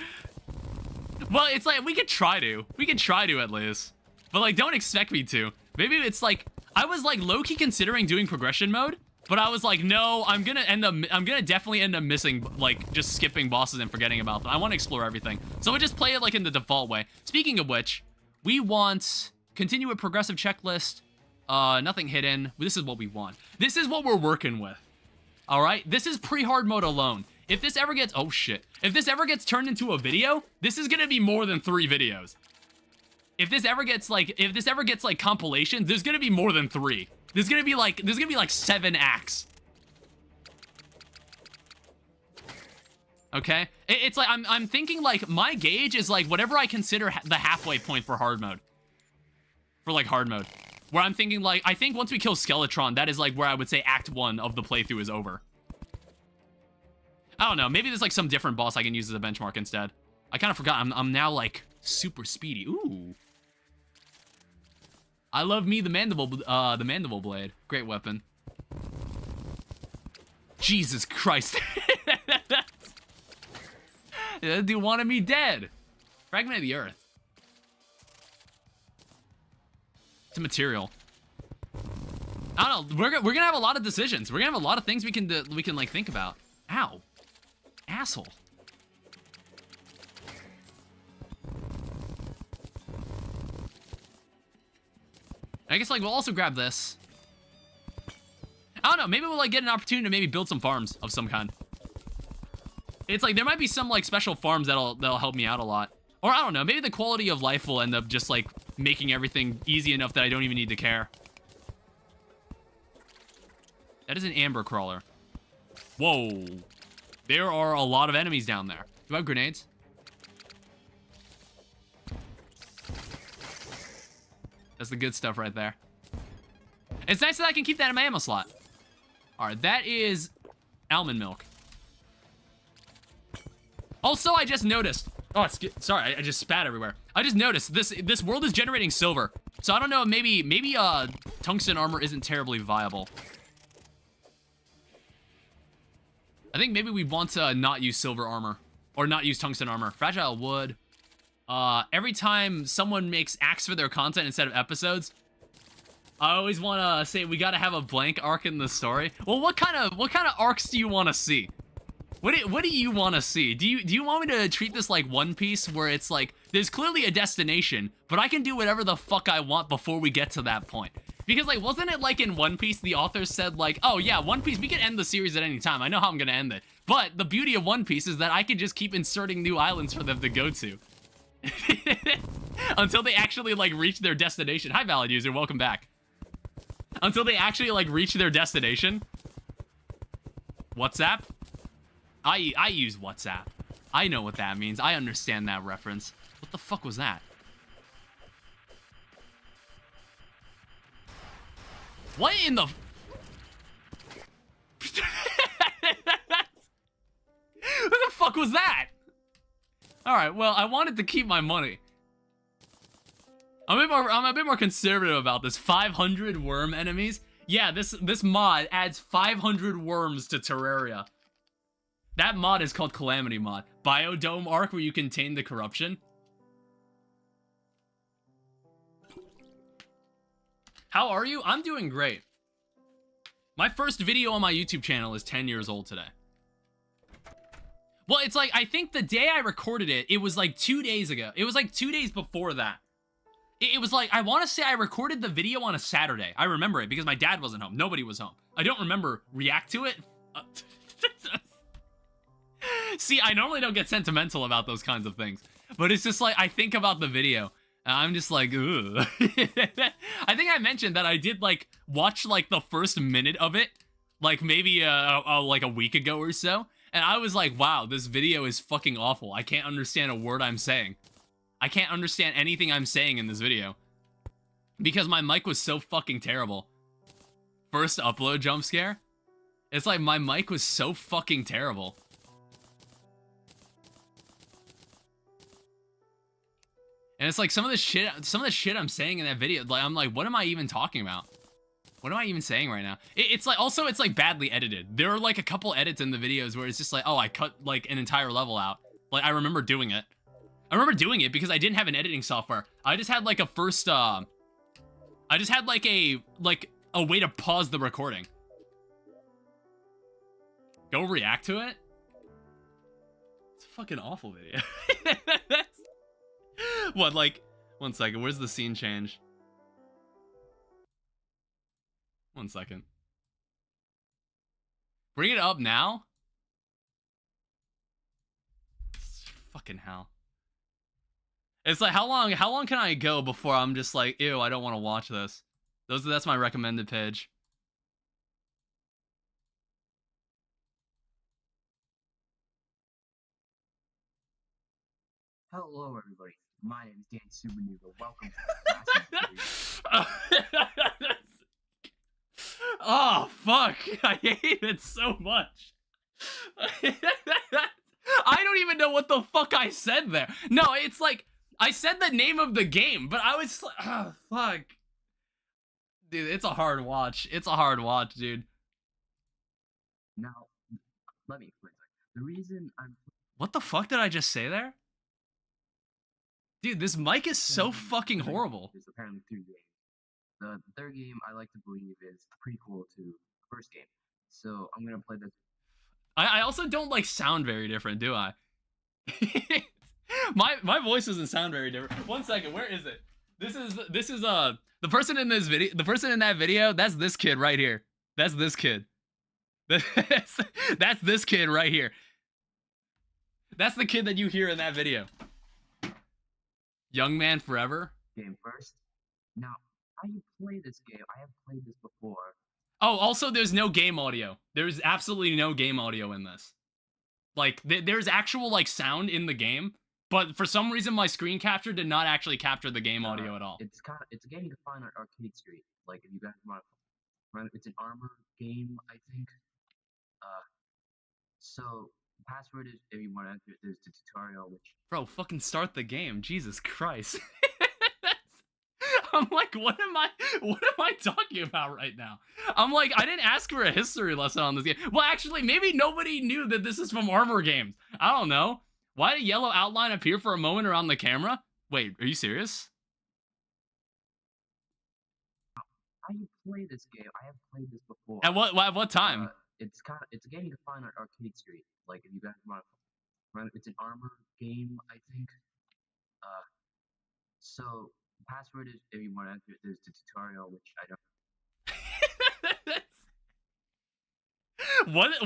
A: Well, it's like, we could try to. We could try to, at least. But, like, don't expect me to. Maybe it's like, I was, like, low-key considering doing progression mode. But I was like, no, I'm gonna definitely end up missing, like, just skipping bosses and forgetting about them. I want to explore everything. So we'll just play it, like, in the default way. Speaking of which, we want continue a progressive checklist, nothing hidden. This is what we want. This is what we're working with. All right? This is pre-hard mode alone. If this ever gets, oh shit. If this ever gets turned into a video, this is gonna be more than 3 videos. If this ever gets, like, compilations, there's gonna be more than 3. There's gonna be like 7 acts. Okay? It's like, I'm thinking, like, my gauge is, like, whatever I consider the halfway point for hard mode. For, like, hard mode. Where I'm thinking, like, I think once we kill Skeletron, that is, like, where I would say Act 1 of the playthrough is over. I don't know, maybe there's, like, some different boss I can use as a benchmark instead. I kind of forgot, I'm now, like, super speedy. Ooh. I love me the mandible blade. Great weapon. Jesus Christ. That dude wanted me dead. Fragment of the Earth. It's a material. I don't know. We're gonna have a lot of decisions. We're gonna have a lot of things we can like think about. Ow, asshole. I guess, like, we'll also grab this. I don't know, maybe we'll, like, get an opportunity to maybe build some farms of some kind. It's like, there might be some, like, special farms that'll help me out a lot. Or, I don't know, maybe the quality of life will end up just, like, making everything easy enough that I don't even need to care. That is an amber crawler. Whoa. There are a lot of enemies down there. Do I have grenades? That's the good stuff right there. It's nice that I can keep that in my ammo slot. All right, that is almond milk. Also, I just noticed. Oh, sorry, I just spat everywhere. I just noticed this world is generating silver. So I don't know, maybe tungsten armor isn't terribly viable. I think maybe we want to not use silver armor or not use tungsten armor. Fragile wood. Every time someone makes acts for their content instead of episodes, I always want to say we got to have a blank arc in the story. Well, what kind of arcs do you want to see? What do you want to see? Do you want me to treat this like One Piece, where it's like there's clearly a destination, but I can do whatever the fuck I want before we get to that point? Because, like, wasn't it like in One Piece the author said, like, oh yeah, One Piece, we can end the series at any time. I know how I'm gonna end it. But the beauty of One Piece is that I can just keep inserting new islands for them to go to. Until they actually, like, reach their destination. Hi, Valid User, welcome back. Until they actually, like, reach their destination. WhatsApp? I use WhatsApp. I know what that means. I understand that reference. What the fuck was that? What in the... What the fuck was that? Alright, well, I wanted to keep my money. I'm a bit more conservative about this. 500 worm enemies? Yeah, this mod adds 500 worms to Terraria. That mod is called Calamity Mod. Biodome arc where you contain the corruption. How are you? I'm doing great. My first video on my YouTube channel is 10 years old today. Well, it's like, I think the day I recorded it, it was like 2 days ago. It was like 2 days before that. It was like, I want to say I recorded the video on a Saturday. I remember it because my dad wasn't home. Nobody was home. I don't remember react to it. See, I normally don't get sentimental about those kinds of things. But it's just like, I think about the video. I'm just like, ugh. I think I mentioned that I did, like, watch, like, the first minute of it. Like, maybe, like, a week ago or so. And I was like, wow, this video is fucking awful. I can't understand a word I'm saying. I can't understand anything I'm saying in this video. Because my mic was so fucking terrible. First upload jump scare? It's like my mic was so fucking terrible. And it's like some of the shit I'm saying in that video, like I'm like, what am I even talking about? What am I even saying right now? It's like, also, it's like badly edited. There are like a couple edits in the videos where it's just like, oh, I cut like an entire level out. Like, I remember doing it. I remember doing it because I didn't have an editing software. I just had like a first, I just had like a way to pause the recording. Go react to it? It's a fucking awful video. What, like, one second, where's the scene change? 1 second. Bring it up now? Fucking hell. It's like, how long can I go before I'm just like, ew, I don't want to watch this? That's my recommended page.
B: Hello, everybody. My name is Dan Super Noob. Welcome to the
A: Oh, fuck. I hate it so much. I don't even know what the fuck I said there. No, it's like, I said the name of the game, but I was like, oh, fuck. Dude, it's a hard watch. It's a hard watch, dude.
B: Now, let me explain. The reason I'm...
A: What the fuck did I just say there? Dude, this mic is so fucking horrible.
B: There's apparently 3 games. The third game, I like to believe, is prequel to the first game. So, I'm gonna play this.
A: I also don't, like, sound very different, do I? my voice doesn't sound very different. 1 second, where is it? This is the person in this video, the person in that video, that's this kid right here. That's this kid. That's this kid right here. That's the kid that you hear in that video. Young Man Forever.
B: Game first. Now, how you play this game? I have played this before.
A: Oh, also, there's no game audio. There's absolutely no game audio in this. Like, there's actual, like, sound in the game, but for some reason, my screen capture did not actually capture the game audio at all.
B: It's a game you can find on Arcade Street. Like, if you guys want to run, it's an armor game, I think. So, the password is, if you want to enter it, is the tutorial, which...
A: Bro, fucking start the game. Jesus Christ. I'm like, what am I talking about right now? I'm like, I didn't ask for a history lesson on this game. Well, actually, maybe nobody knew that this is from Armor Games. I don't know. Why did a yellow outline appear for a moment around the camera? Wait, are you serious?
B: How you play this game? I have played this before.
A: At what time?
B: It's a game you can find on Arcade Street. Like, if you guys want to run, it's an armor game, I think. So, the password is, if you want to enter it, is the tutorial, which I
A: don't...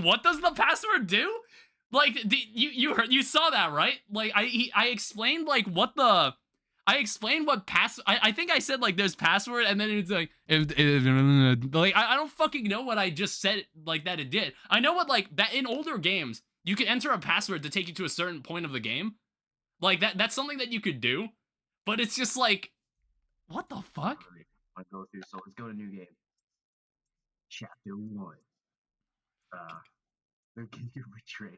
A: What does the password do? Like, you saw that, right? Like, I explained, like, what the... I explained what I think I said like there's password, and then it's like I don't fucking know what I just said like that it did. I know what like that in older games you could enter a password to take you to a certain point of the game. Like that's something that you could do, but it's just like, what the fuck?
B: I go through, so let's go to new game. Chapter 1. The King of Betrayal.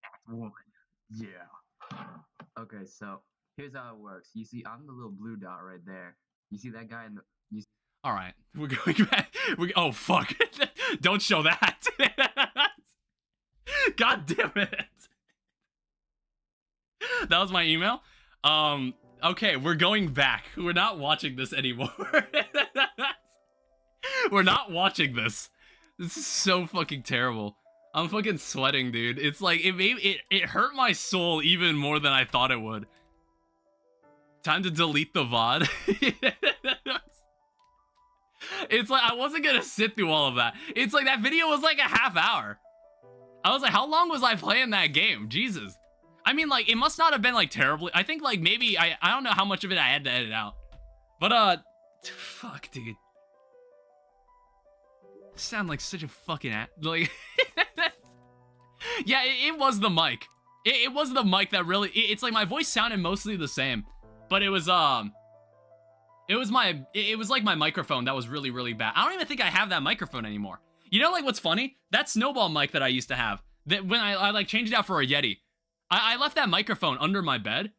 B: Act 1. Yeah. Okay, so here's how it works. You see, I'm the little blue dot right there. You see that guy in the...
A: All right, we're going back. Oh, fuck. Don't show that. God damn it. That was my email. Okay, we're going back. We're not watching this anymore. We're not watching this. This is so fucking terrible. I'm fucking sweating, dude. It's like, it hurt my soul even more than I thought it would. Time to delete the VOD. It's like, I wasn't gonna sit through all of that. It's like, that video was like a half hour. I was like, how long was I playing that game? Jesus. I mean, like, it must not have been, like, terribly... I think, like, maybe... I don't know how much of it I had to edit out. But, fuck, dude. Sound like such a fucking... Like... Yeah, it was the mic. It was the mic that really... It's like, my voice sounded mostly the same. But it was, It was like my microphone that was really, really bad. I don't even think I have that microphone anymore. You know, like, what's funny? That snowball mic that I used to have, that when I like, changed it out for a Yeti, I left that microphone under my bed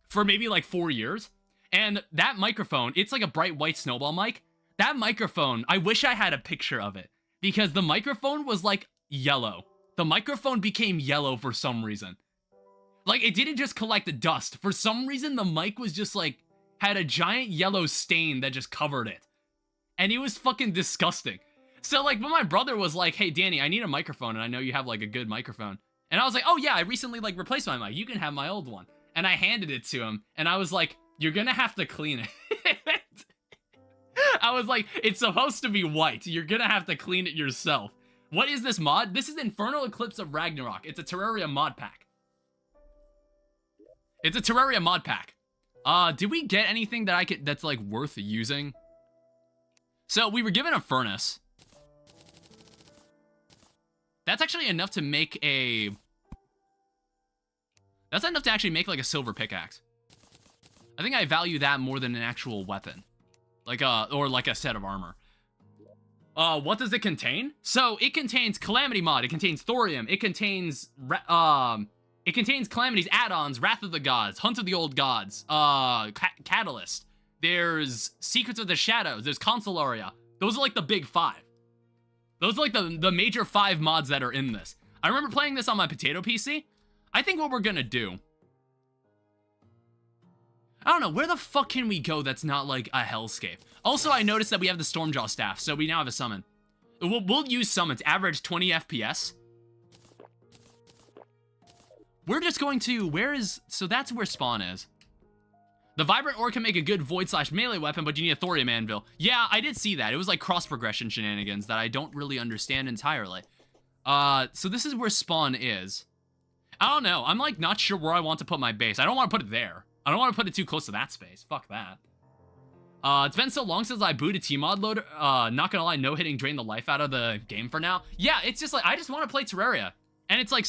A: for maybe, like, 4 years. And that microphone, it's like a bright white snowball mic. That microphone, I wish I had a picture of it. Because the microphone was, like, yellow. The microphone became yellow for some reason. Like, it didn't just collect the dust. For some reason, the mic was just, like, had a giant yellow stain that just covered it. And it was fucking disgusting. So, like, when my brother was like, hey, Danny, I need a microphone, and I know you have, like, a good microphone. And I was like, oh, yeah, I recently, like, replaced my mic. You can have my old one. And I handed it to him, and I was like, you're gonna have to clean it. I was like, it's supposed to be white. You're gonna have to clean it yourself. What is this mod? This is Infernal Eclipse of Ragnorok. It's a Terraria mod pack. It's a Terraria mod pack. Did we get anything that that's, like, worth using? So, we were given a furnace. That's actually enough to make a... That's enough to actually make, like, a silver pickaxe. I think I value that more than an actual weapon. Like, or like a set of armor. What does it contain? So, it contains Calamity mod, it contains Thorium, it contains, Calamity's add-ons, Wrath of the Gods, Hunt of the Old Gods, Catalyst. There's Secrets of the Shadows, there's Consolaria. Those are, like, the big 5. Those are, like, the major 5 mods that are in this. I remember playing this on my potato PC. I think what we're gonna do... I don't know, where the fuck can we go that's not, like, a hellscape? Also, I noticed that we have the Stormjaw staff, so we now have a summon. We'll use summons, average 20 FPS. We're just going to... Where is... So that's where spawn is. The Vibrant Ore can make a good void/melee weapon, but you need a Thorium Anvil. Yeah, I did see that. It was like cross-progression shenanigans that I don't really understand entirely. So this is where spawn is. I don't know. I'm, like, not sure where I want to put my base. I don't want to put it there. I don't want to put it too close to that space. Fuck that. It's been so long since I booted T-Mod loader. Not gonna lie, no-hitting drained the life out of the game for now. Yeah, it's just, like, I just want to play Terraria. And it's, like,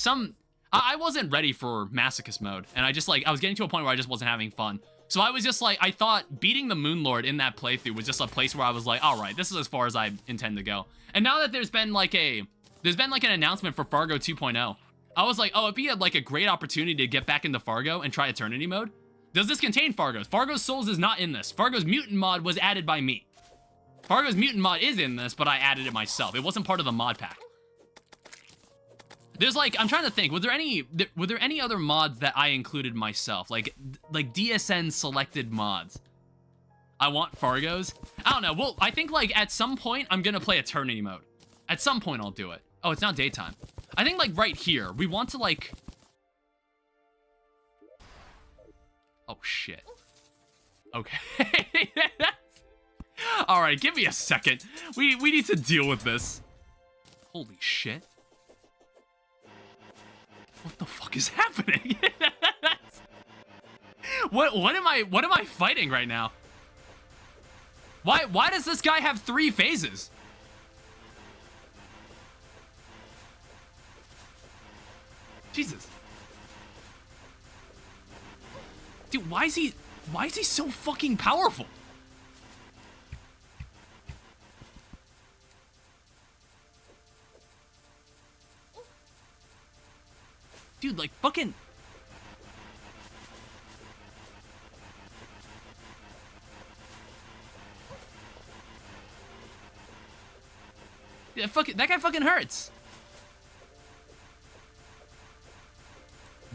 A: I wasn't ready for Masochist mode. And I just, like, I was getting to a point where I just wasn't having fun. So I was just like, I thought beating the Moonlord in that playthrough was just a place where I was like, all right, this is as far as I intend to go. And now that there's been like an announcement for Fargo 2.0, I was like, oh, it'd be like a great opportunity to get back into Fargo and try Eternity mode. Does this contain Fargo's? Fargo's Souls is not in this. Fargo's Mutant mod was added by me. Fargo's Mutant mod is in this, but I added it myself. It wasn't part of the mod pack. There's like, I'm trying to think, were there any other mods that I included myself? Like DSN selected mods. I want Fargo's. I don't know. Well, I think like at some point I'm gonna play Eternity mode. At some point I'll do it. Oh, it's now daytime. I think like right here, we want to like... Oh shit. Okay. All right, give me a second. We need to deal with this. Holy shit. What the fuck is happening? What am I fighting right now? Why does this guy have 3 phases? Jesus. Dude, why is he so fucking powerful? Dude, like fucking... Yeah, that guy fucking hurts.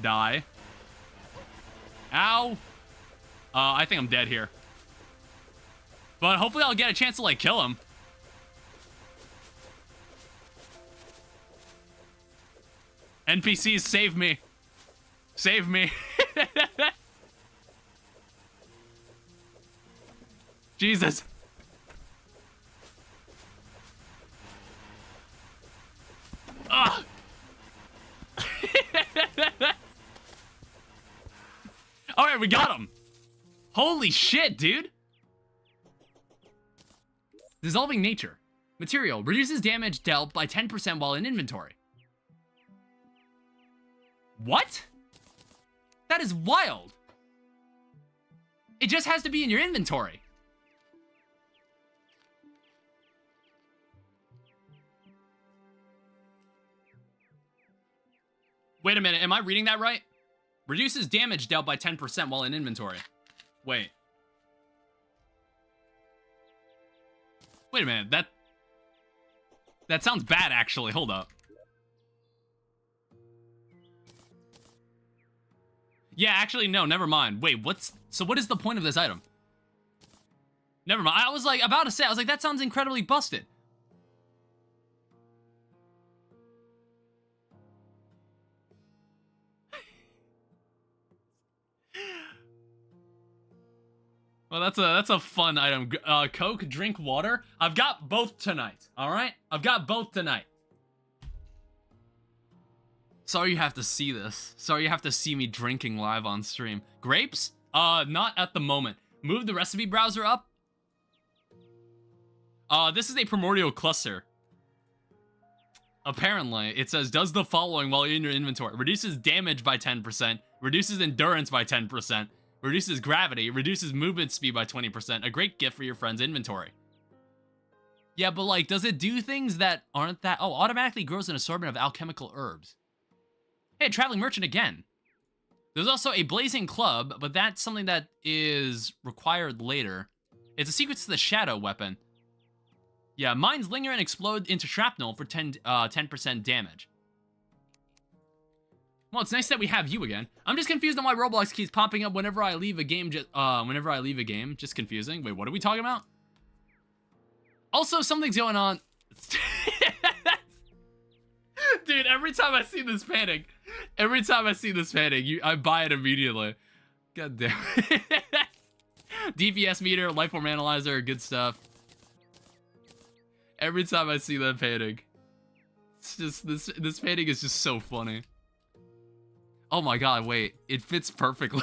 A: Die. Ow. I think I'm dead here. But hopefully I'll get a chance to, like, kill him. NPCs, save me. Save me. Jesus. Ugh. Alright, we got him. Holy shit, dude. Dissolving Nature. Material. Reduces damage dealt by 10% while in inventory. What? That is wild. It just has to be in your inventory. Wait a minute, am I reading that right? Reduces damage dealt by 10% while in inventory. Wait. Wait a minute, that sounds bad, actually. Hold up. Yeah, actually, no, never mind. Wait, so what is the point of this item? Never mind. I was like, about to say, I was like, that sounds incredibly busted. Well, that's a fun item. Coke, drink water. I've got both tonight, all right? I've got both tonight. Sorry you have to see this. Sorry you have to see me drinking live on stream. Grapes? Not at the moment. Move the recipe browser up. This is a primordial cluster. Apparently, it says, does the following while you're in your inventory. Reduces damage by 10%. Reduces endurance by 10%. Reduces gravity. Reduces movement speed by 20%. A great gift for your friend's inventory. Yeah, but like, does it do things that aren't that... Oh, automatically grows an assortment of alchemical herbs. Hey, traveling merchant again. There's also a blazing club, but that's something that is required later. It's a secret to the shadow weapon. Yeah, mines linger and explode into shrapnel for 10% damage. Well, it's nice that we have you again. I'm just confused on why Roblox keeps popping up whenever I leave a game. Just confusing. Wait, what are we talking about? Also, something's going on. Dude, every time I see this painting, I buy it immediately. God damn it. DPS meter, lifeform analyzer, good stuff. Every time I see that painting, it's just this painting is just so funny. Oh my god, wait, it fits perfectly.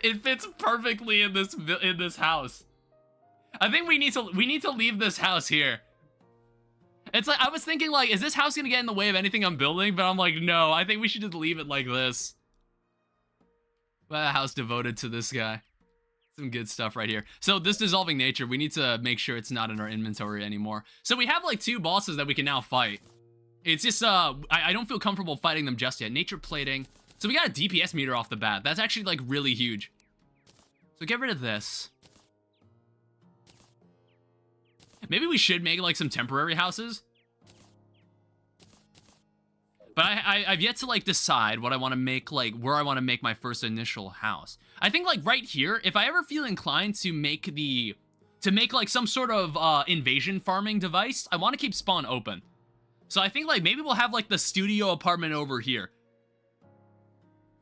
A: It fits perfectly in this house. I think we need to leave this house here. It's like, I was thinking, like, is this house gonna get in the way of anything I'm building? But I'm like, no, I think we should just leave it like this. A house devoted to this guy. Some good stuff right here. So this dissolving nature, we need to make sure it's not in our inventory anymore. So we have like 2 bosses that we can now fight. It's just, I don't feel comfortable fighting them just yet. Nature plating. So we got a DPS meter off the bat. That's actually like really huge. So get rid of this. Maybe we should make like some temporary houses. But I've yet to like decide what I want to make, like where I want to make my first initial house. I think like right here, if I ever feel inclined to make like some sort of invasion farming device, I want to keep spawn open. So I think like maybe we'll have like the studio apartment over here.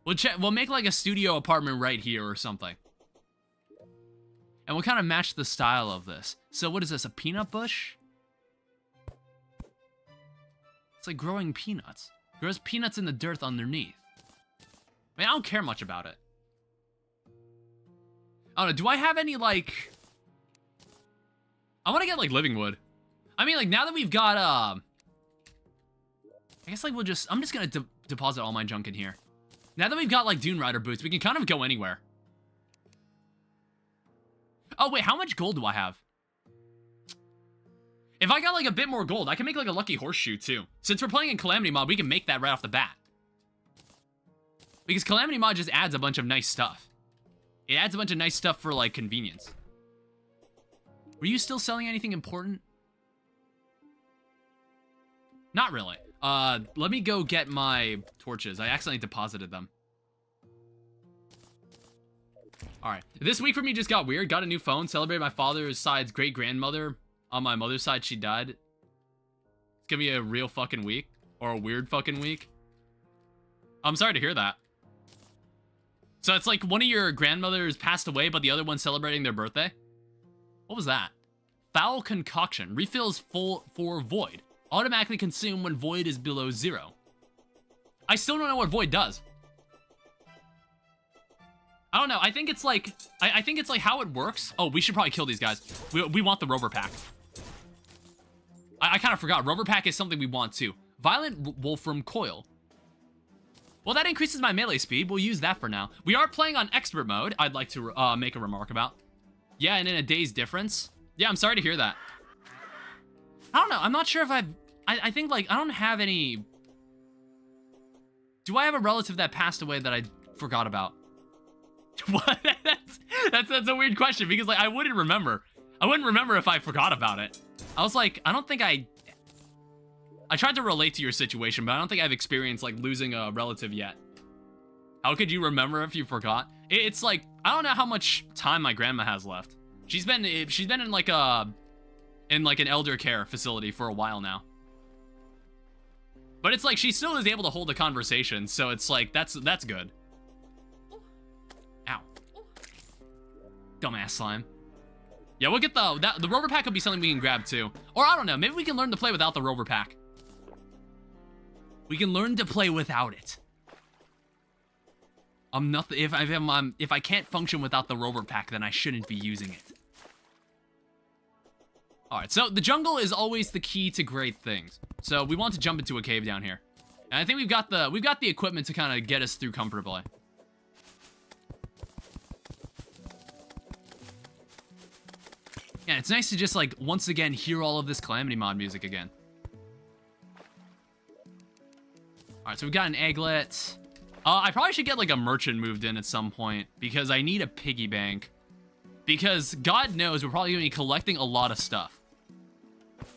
A: We'll make like a studio apartment right here or something. And we'll kind of match the style of this. So what is this, a peanut bush? It's like growing peanuts. Grows peanuts in the dirt underneath. I mean, I don't care much about it. I don't know, do I have any, like... I want to get, like, living wood. I mean, like, now that we've got, I guess, like, I'm just gonna deposit all my junk in here. Now that we've got, like, Dune Rider boots, we can kind of go anywhere. Oh, wait, how much gold do I have? If I got, like, a bit more gold, I can make, like, a lucky horseshoe, too. Since we're playing in Calamity Mod, we can make that right off the bat. Because Calamity Mod just adds a bunch of nice stuff. It adds a bunch of nice stuff for, like, convenience. Were you still selling anything important? Not really. Let me go get my torches. I accidentally deposited them. Alright. This week for me just got weird. Got a new phone. Celebrated my father's side's great-grandmother. On my mother's side, she died. It's gonna be a real fucking week. Or a weird fucking week. I'm sorry to hear that. So it's like one of your grandmothers passed away, but the other one's celebrating their birthday? What was that? Foul concoction. Refills full for void. Automatically consume when void is below 0. I still don't know what void does. I don't know. I think it's like... I think it's like how it works. Oh, we should probably kill these guys. We want the rover pack. I kind of forgot. Rover pack is something we want too. Violent Wolfram Coil. Well, that increases my melee speed. We'll use that for now. We are playing on expert mode. I'd like to make a remark about. Yeah, and in a day's difference. Yeah, I'm sorry to hear that. I don't know. I'm not sure if I think, like, I don't have any... Do I have a relative that passed away that I forgot about? What? That's a weird question, because, like, I wouldn't remember. I wouldn't remember if I forgot about it. I was like, I don't think I tried to relate to your situation, but I don't think I've experienced, like, losing a relative yet. How could you remember if you forgot? It's like, I don't know how much time my grandma has left. She's been in like an elder care facility for a while now. But it's like she still is able to hold a conversation, so it's like that's good. Ow. Dumbass slime. Yeah, we'll get the rover pack will be something we can grab too. Or I don't know, maybe we can learn to play without the rover pack. We can learn to play without it. I'm nothing. If I can't function without the rover pack, then I shouldn't be using it. All right, so the jungle is always the key to great things. So we want to jump into a cave down here, and I think we've got the equipment to kind of get us through comfortably. Yeah, it's nice to just like once again hear all of this Calamity Mod music again. All right, so we've got an egglet. I probably should get like a merchant moved in at some point because I need a piggy bank. Because God knows we're probably going to be collecting a lot of stuff.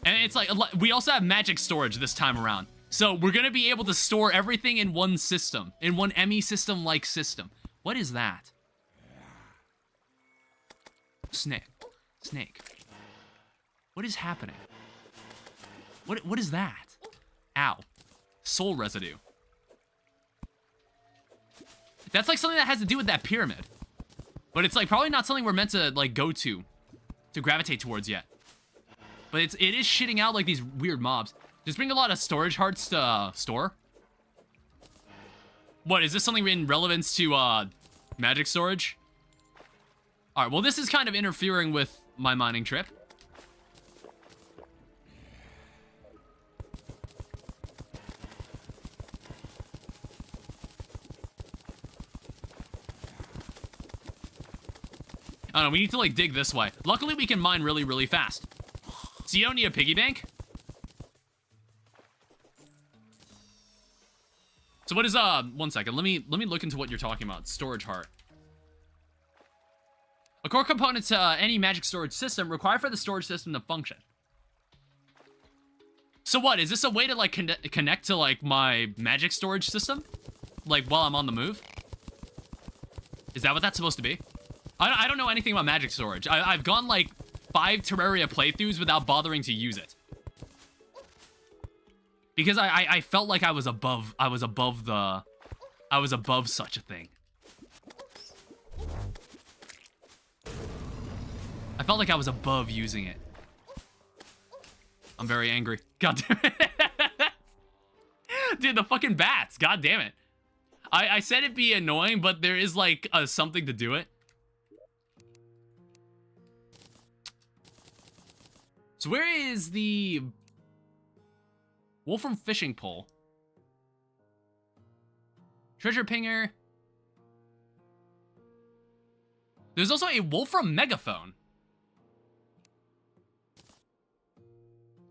A: And it's like, we also have magic storage this time around. So we're going to be able to store everything in one system. In one ME system-like system. What is that? Snake. Snake. What is happening? What is that? Ow. Soul residue. That's like something that has to do with that pyramid. But it's like probably not something we're meant to like go to gravitate towards yet. But it is shitting out like these weird mobs. Just bring a lot of storage hearts to store. What, is this something in relevance to magic storage? Alright, well this is kind of interfering with my mining trip. I don't know, we need to like dig this way. Luckily we can mine really, really fast. So you don't need a piggy bank? So what is, one second, let me look into what you're talking about. Storage heart. A core component to any magic storage system required for the storage system to function. So what, is this a way to like connect to like my magic storage system? Like while I'm on the move? Is that what that's supposed to be? I don't know anything about magic storage. I've gone like 5 Terraria playthroughs without bothering to use it. Because I felt like I was above such a thing. I felt like I was above using it. I'm very angry. God damn it. Dude, the fucking bats. God damn it. I said it'd be annoying, but there is like something to do it. So where is the Wolfram fishing pole? Treasure pinger. There's also a Wolfram megaphone.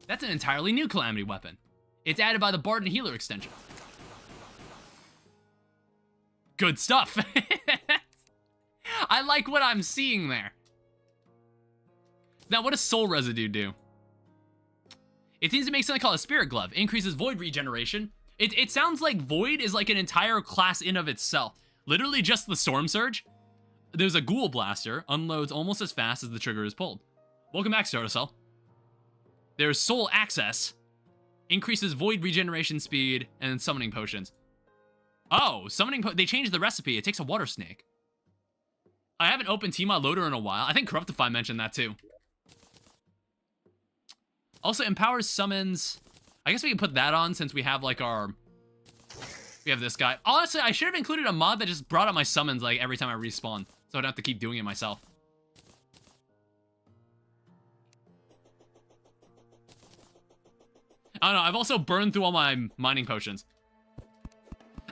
A: That's an entirely new Calamity weapon. It's added by the Bard and Healer extension. Good stuff. I like what I'm seeing there. Now, what does Soul Residue do? It seems to make something called a Spirit Glove. Increases Void regeneration. It sounds like Void is like an entire class in of itself. Literally just the Storm Surge. There's a Ghoul Blaster. Unloads almost as fast as the trigger is pulled. Welcome back, Stardust. There's Soul Access. Increases Void regeneration speed and Summoning Potions. Oh, they changed the recipe. It takes a Water Snake. I haven't opened T-Mod Loader in a while. I think Corruptify mentioned that too. Also empowers summons. I guess we can put that on since we have like we have this guy. Honestly, I should have included a mod that just brought up my summons like every time I respawn, so I don't have to keep doing it myself. I don't know, I've also burned through all my mining potions.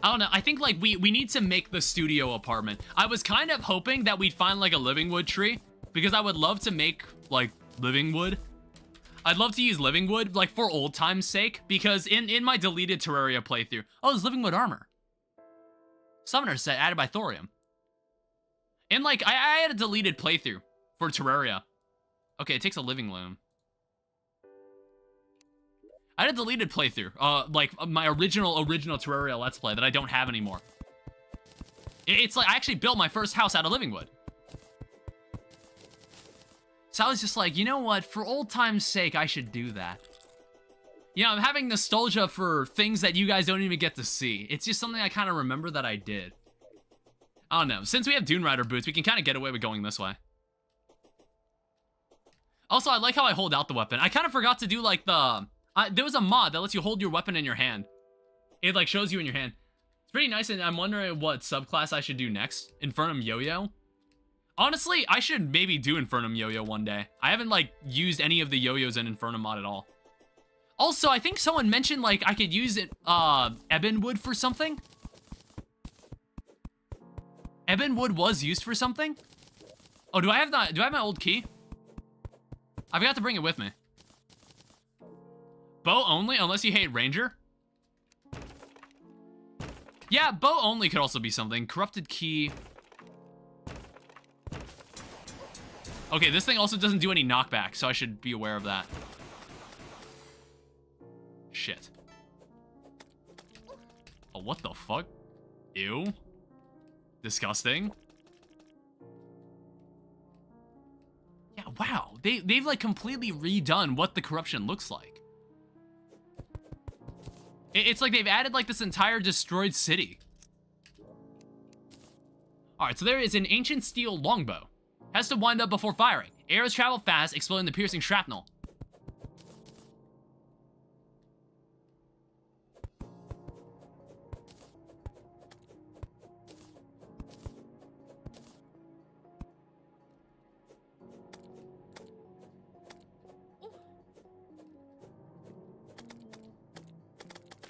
A: I don't know, I think like we need to make the studio apartment. I was kind of hoping that we'd find like a living wood tree, because I would love to make like living wood. I'd love to use living wood, like for old time's sake, because in my deleted Terraria playthrough, oh, there's living wood armor. Summoner set added by Thorium. And like, I had a deleted playthrough for Terraria. Okay, it takes a living loom. I had a deleted playthrough, like my original Terraria Let's Play that I don't have anymore. It's like, I actually built my first house out of living wood. So I was just like, you know what, for old time's sake, I should do that. You know, I'm having nostalgia for things that you guys don't even get to see. It's just something I kind of remember that I did. I don't know, since we have Dune Rider boots, we can kind of get away with going this way. Also, I like how I hold out the weapon. I kind of forgot to do like there was a mod that lets you hold your weapon in your hand. It like shows you in your hand. It's pretty nice, and I'm wondering what subclass I should do next. Infernum Yo-Yo? Honestly, I should maybe do Infernum Yo-Yo one day. I haven't, like, used any of the yo-yos in Infernum mod at all. Also, I think someone mentioned, like, I could use it, Ebonwood for something? Ebonwood was used for something? Oh, do I have my old key? I forgot to bring it with me. Bow only, unless you hate Ranger? Yeah, bow only could also be something. Corrupted key. Okay, this thing also doesn't do any knockback, so I should be aware of that. Shit. Oh, what the fuck? Ew. Disgusting. Yeah, wow. They've like completely redone what the corruption looks like. It's like they've added like this entire destroyed city. Alright, so there is an ancient steel longbow. Has to wind up before firing. Arrows travel fast, exploding the piercing shrapnel.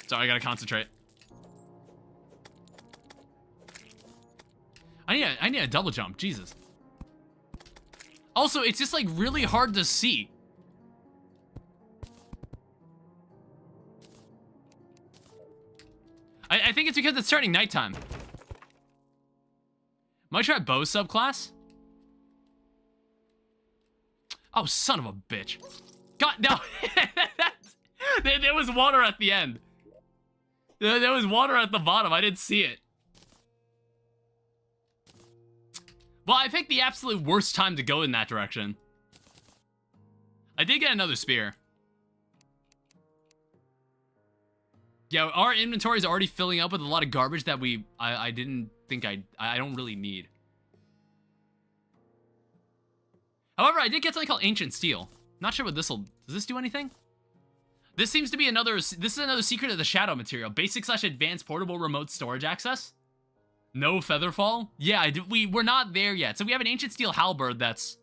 A: Sorry, I gotta concentrate. I need a double jump, Jesus. Also, it's just like really hard to see. I think it's because it's starting nighttime. Might try bow subclass. Oh, son of a bitch. God, no. There was water at the end. There was water at the bottom. I didn't see it. Well, I picked the absolute worst time to go in that direction. I did get another spear. Yeah, our inventory is already filling up with a lot of garbage that I didn't think I don't really need. However, I did get something called Ancient Steel. Not sure what does this do anything? This seems to be this is another secret of the Shadow material. Basic / advanced portable remote storage access. No Featherfall? Yeah, we're not there yet. So we have an Ancient Steel Halberd that's...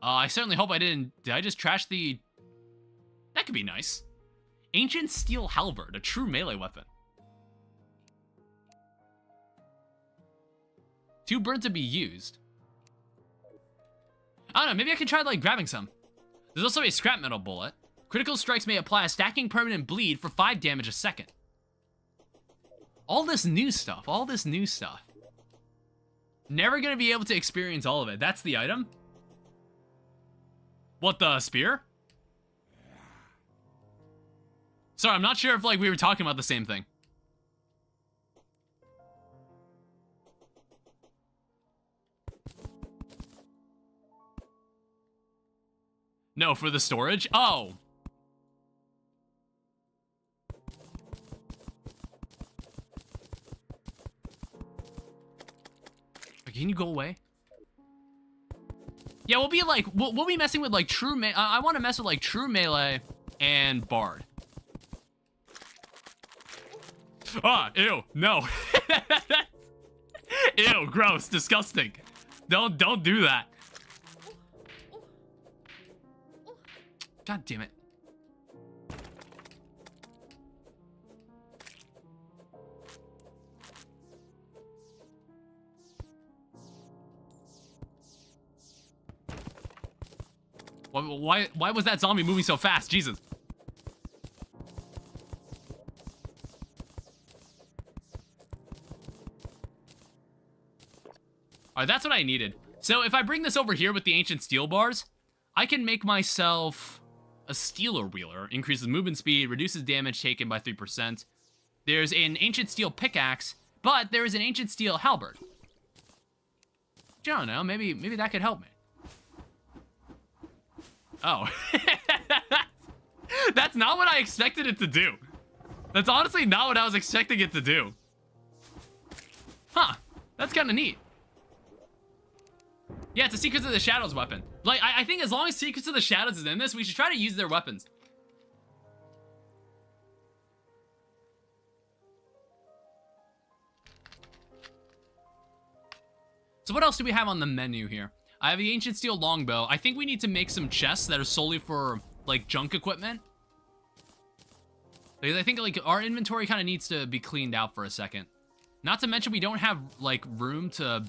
A: I certainly hope I didn't... Did I just trash the... That could be nice. Ancient Steel Halberd, a true melee weapon. 2 burnt to be used. I don't know, maybe I can try, like, grabbing some. There's also a scrap metal bullet. Critical strikes may apply a stacking permanent bleed for 5 damage a second. All this new stuff, all this new stuff. Never gonna be able to experience all of it. That's the item? What, the spear? Sorry, I'm not sure if, like, we were talking about the same thing. No, for the storage? Oh! Can you go away? Yeah, we'll be like, we'll be messing with like true I want to mess with like true melee and bard. Ah, ew, no. Ew, gross, disgusting. Don't do that. God damn it. Why was that zombie moving so fast? Jesus. Alright, that's what I needed. So if I bring this over here with the ancient steel bars, I can make myself a stealer wheeler. Increases movement speed, reduces damage taken by 3%. There's an ancient steel pickaxe, but there is an ancient steel halberd. I don't know, maybe that could help me. Oh. That's not what I expected it to do. That's honestly not what I was expecting it to do. Huh. That's kind of neat. Yeah, it's a Secrets of the Shadows weapon. Like, I think as long as Secrets of the Shadows is in this, we should try to use their weapons. So what else do we have on the menu here? I have the Ancient Steel Longbow. I think we need to make some chests that are solely for, like, junk equipment. Because I think, like, our inventory kind of needs to be cleaned out for a second. Not to mention we don't have, like, room to...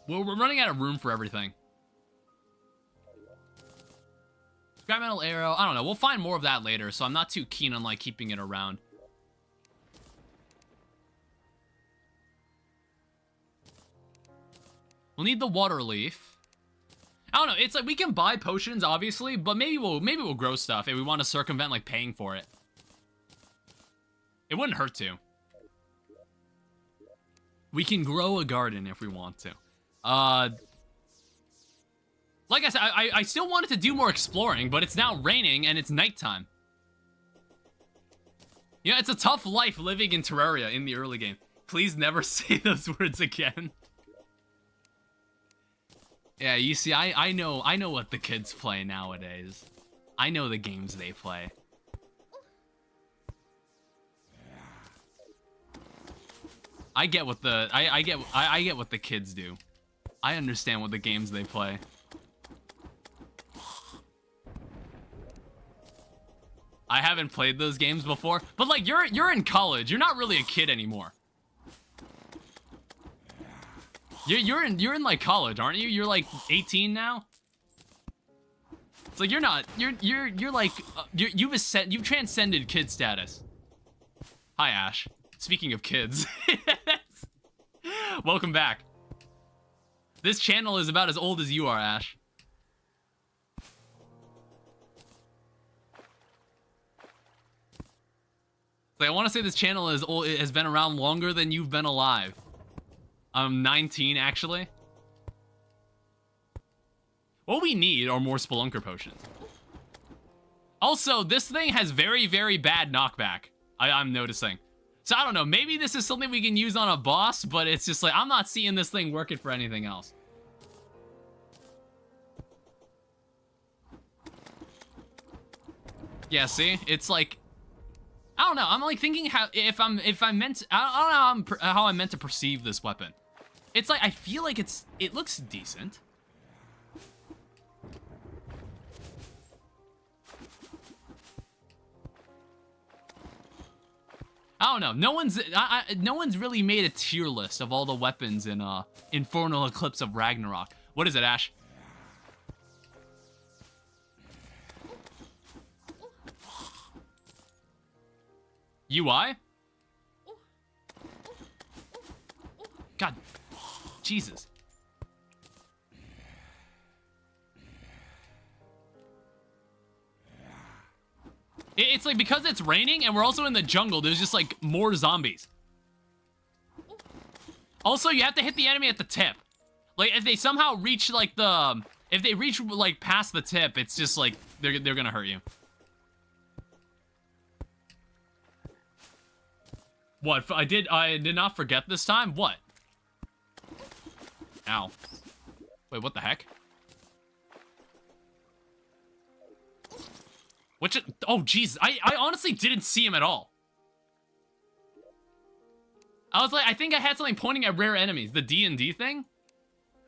A: Well, we're running out of room for everything. Scrap metal arrow. I don't know. We'll find more of that later, so I'm not too keen on, like, keeping it around. We'll need the water leaf. I don't know. It's like we can buy potions, obviously, but maybe we'll grow stuff if we want to circumvent like paying for it. It wouldn't hurt to. We can grow a garden if we want to. Like I said, I still wanted to do more exploring, but it's now raining and it's nighttime. Yeah, it's a tough life living in Terraria in the early game. Please never say those words again. Yeah, you see, I know what the kids play nowadays. I know the games they play. I get what the I get what the kids do. I understand what the games they play. I haven't played those games before, but like you're in college. You're not really a kid anymore. You're in like college, aren't you? You're like 18 now. It's like you're not. You're like you've transcended kid status. Hi Ash. Speaking of kids, welcome back. This channel is about as old as you are, Ash. Like, I want to say this channel is old. It has been around longer than you've been alive. I'm 19, actually. What we need are more Spelunker potions. Also, this thing has very, very bad knockback. I'm noticing. So, I don't know. Maybe this is something we can use on a boss, but it's just like, I'm not seeing this thing working for anything else. Yeah, see? It's like... I don't know. I'm like thinking how if I'm meant to, I don't know how I'm meant to perceive this weapon. It's like I feel like it looks decent. I don't know. No one's really made a tier list of all the weapons in Infernal Eclipse of Ragnorok. What is it, Ash? UI? God, Jesus. It's like because it's raining and we're also in the jungle, there's just like more zombies. Also, you have to hit the enemy at the tip. Like if they somehow reach like if they reach like past the tip, it's just like they're gonna hurt you. What? I did not forget this time? What? Ow. Wait, what the heck? Which, oh jeez, I honestly didn't see him at all. I was like, I think I had something pointing at rare enemies, the D&D thing.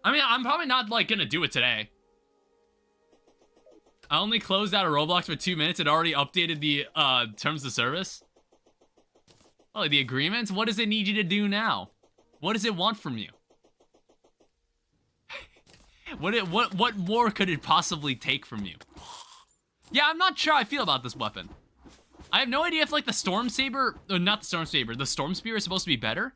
A: I mean, I'm probably not like gonna do it today. I only closed out of Roblox for 2 minutes. It already updated the terms of service. Oh, the agreements? What does it need you to do now? What does it want from you? What more could it possibly take from you? Yeah, I'm not sure how I feel about this weapon. I have no idea if like the Storm Saber, or not the Storm Saber, the Storm Spear is supposed to be better.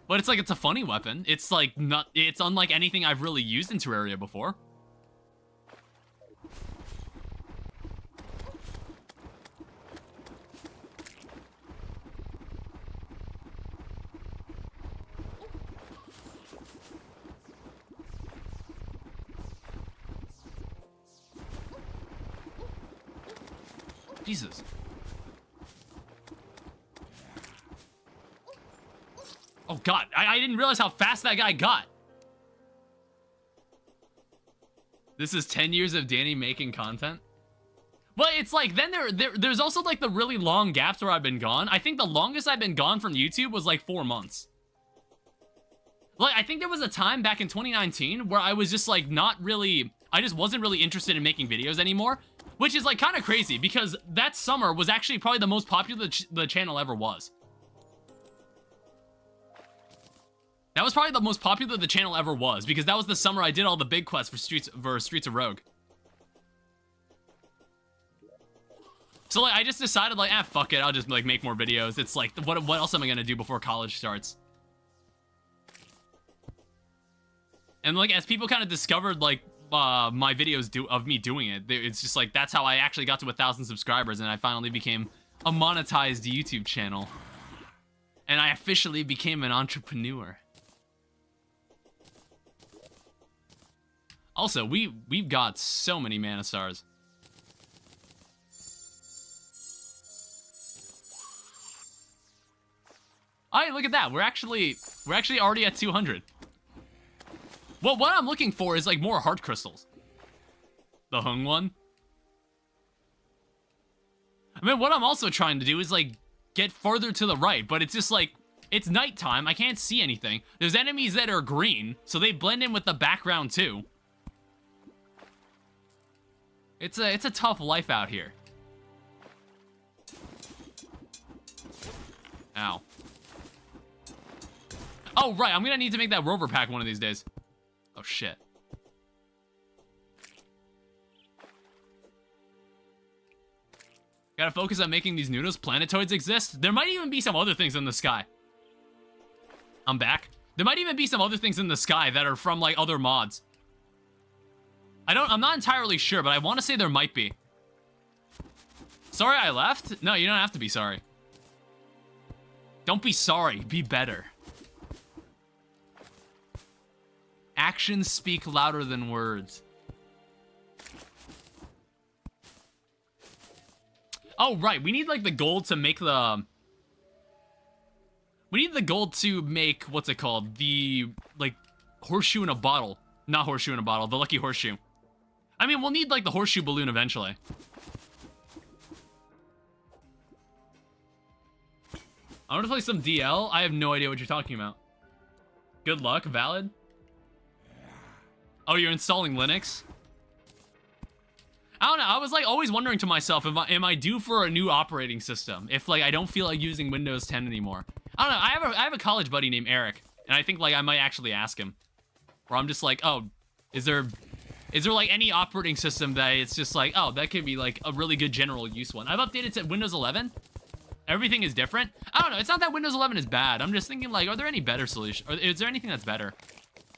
A: But it's like, it's a funny weapon. It's like it's unlike anything I've really used in Terraria before. Jesus. Oh god, I didn't realize how fast that guy got. This is 10 years of Danny making content? Well, it's like, then there's also like the really long gaps where I've been gone. I think the longest I've been gone from YouTube was like 4 months. Like, I think there was a time back in 2019 where I was just like I just wasn't really interested in making videos anymore. Which is like kind of crazy because that summer was actually probably the most popular the channel ever was. That was probably the most popular the channel ever was because that was the summer I did all the big quests for Streets of Rogue. So like I just decided like, fuck it, I'll just like make more videos. It's like, what else am I gonna do before college starts? And like as people kind of discovered like my videos of me doing it, it's just like that's how I actually got to 1,000 subscribers and I finally became a monetized YouTube channel. And I officially became an entrepreneur. Also, we've got so many mana stars. Alright, look at that. We're actually already at 200. Well, what I'm looking for is, like, more heart crystals. The hung one. I mean, what I'm also trying to do is, like, get further to the right, but it's just, like, it's nighttime. I can't see anything. There's enemies that are green, so they blend in with the background, too. It's a tough life out here. Ow. Oh, right. I'm gonna need to make that rover pack one of these days. Oh, shit. Gotta focus on making these noodles. Planetoids exist. There might even be some other things in the sky. I'm back. There might even be some other things in the sky that are from, like, other mods. I'm not entirely sure, but I want to say there might be. Sorry I left? No, you don't have to be sorry. Don't be sorry. Be better. Actions speak louder than words. Oh, right. We need, like, the gold to make the... We need the gold to make, what's it called? The, like, horseshoe in a bottle. Not horseshoe in a bottle. The lucky horseshoe. I mean, we'll need, like, the horseshoe balloon eventually. I want to play some DL. I have no idea what you're talking about. Good luck, valid. Oh, you're installing Linux? I don't know. I was like always wondering to myself, am I due for a new operating system? If like I don't feel like using Windows 10 anymore. I don't know. I have a college buddy named Eric, and I think like I might actually ask him. Where I'm just like, oh, is there like any operating system that it's just like, oh, that could be like a really good general use one? I've updated to Windows 11. Everything is different. I don't know. It's not that Windows 11 is bad. I'm just thinking like, are there any better solutions? Or is there anything that's better?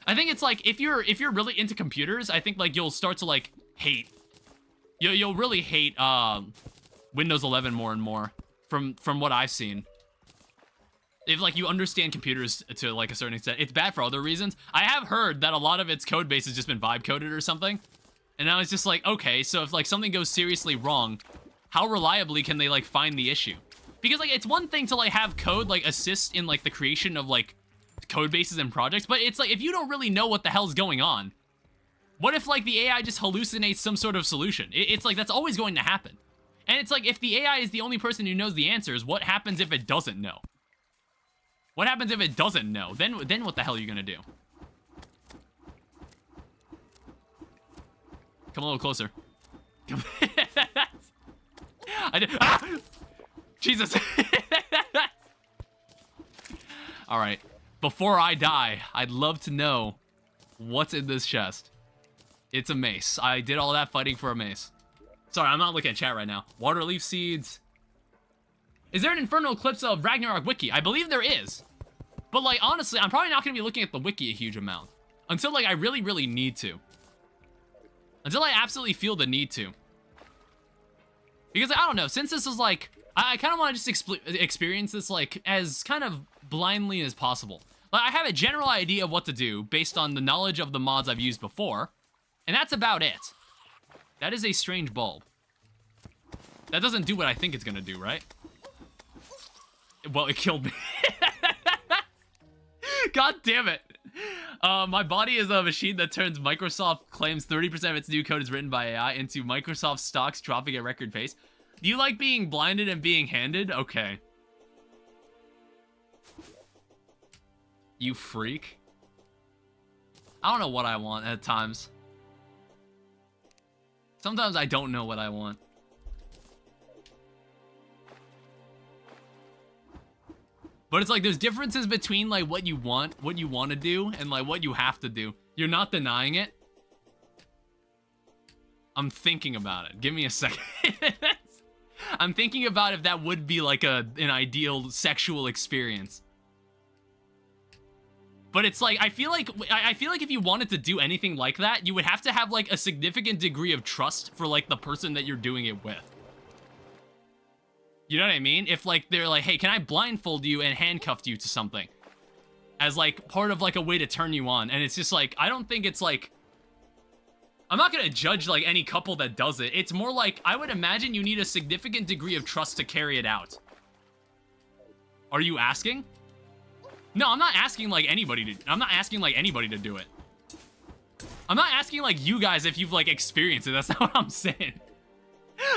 A: I think it's like if you're really into computers, I think like you'll start to like hate. You'll really hate Windows 11 more and more from what I've seen. If like you understand computers to like a certain extent, it's bad for other reasons. I have heard that a lot of its code base has just been vibe coded or something. And I was just like, okay, so if like something goes seriously wrong, how reliably can they like find the issue? Because like it's one thing to like have code like assist in like the creation of like code bases and projects, but it's like if you don't really know what the hell's going on, what if like the AI just hallucinates some sort of solution? It's like that's always going to happen. And it's like if the AI is the only person who knows the answers, what happens if it doesn't know? What happens if it doesn't know? Then what the hell are you gonna do? Come a little closer. Come. I did. Ah! Jesus. All right. Before I die, I'd love to know what's in this chest. It's a mace. I did all that fighting for a mace. Sorry, I'm not looking at chat right now. Waterleaf seeds. Is there an Infernal Eclipse of Ragnorok wiki? I believe there is. But like, honestly, I'm probably not going to be looking at the wiki a huge amount. Until like I really, really need to. Until I absolutely feel the need to. Because I don't know, since this is like, I kind of want to just experience this like as kind of blindly as possible. Like, I have a general idea of what to do based on the knowledge of the mods I've used before. And that's about it. That is a strange bulb. That doesn't do what I think it's going to do, right? Well, it killed me. God damn it. My body is a machine that turns Microsoft claims 30% of its new code is written by AI into Microsoft stocks dropping at record pace. Do you like being blinded and being handed? Okay. You freak. I don't know what I want at times. Sometimes I don't know what I want. But it's like there's differences between like what you want to do and like what you have to do. You're not denying it. I'm thinking about it. Give me a second. I'm thinking about if that would be like an ideal sexual experience. But it's like I feel like if you wanted to do anything like that, you would have to have like a significant degree of trust for like the person that you're doing it with. You know what I mean? If like they're like, hey, can I blindfold you and handcuff you to something? As like part of like a way to turn you on. And it's just like, I don't think it's like, I'm not gonna judge like any couple that does it. It's more like, I would imagine you need a significant degree of trust to carry it out. Are you asking? No, I'm not asking like anybody to, I'm not asking like anybody to do it. I'm not asking like you guys if you've like experienced it. That's not what I'm saying.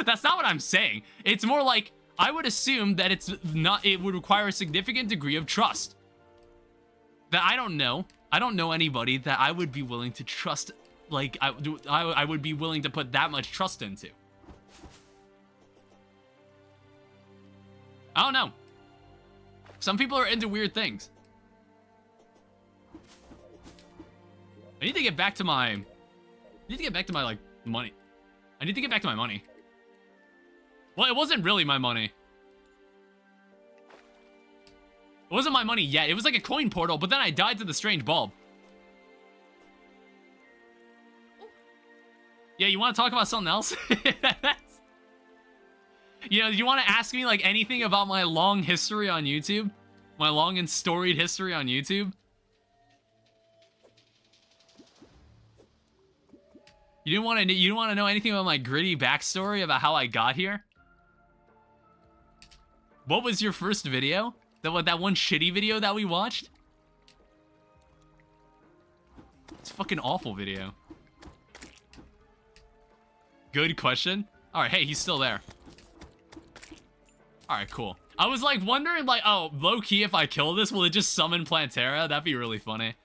A: That's not what I'm saying. It's more like, I would assume that it would require a significant degree of trust. That I don't know anybody that I would be willing to trust, like, I would be willing to put that much trust into. I don't know. Some people are into weird things. I need to get back to my, like, money. I need to get back to my money. Well, it wasn't really my money. It wasn't my money yet. It was like a coin portal, but then I died to the strange bulb. Yeah, you want to talk about something else? You know, you want to ask me like anything about my long history on YouTube? My long and storied history on YouTube? You didn't want to know anything about my gritty backstory about how I got here? What was your first video? That one shitty video that we watched? It's a fucking awful video. Good question. Alright, hey, he's still there. Alright, cool. I was like wondering, like, oh, low key, if I kill this, will it just summon Plantera? That'd be really funny.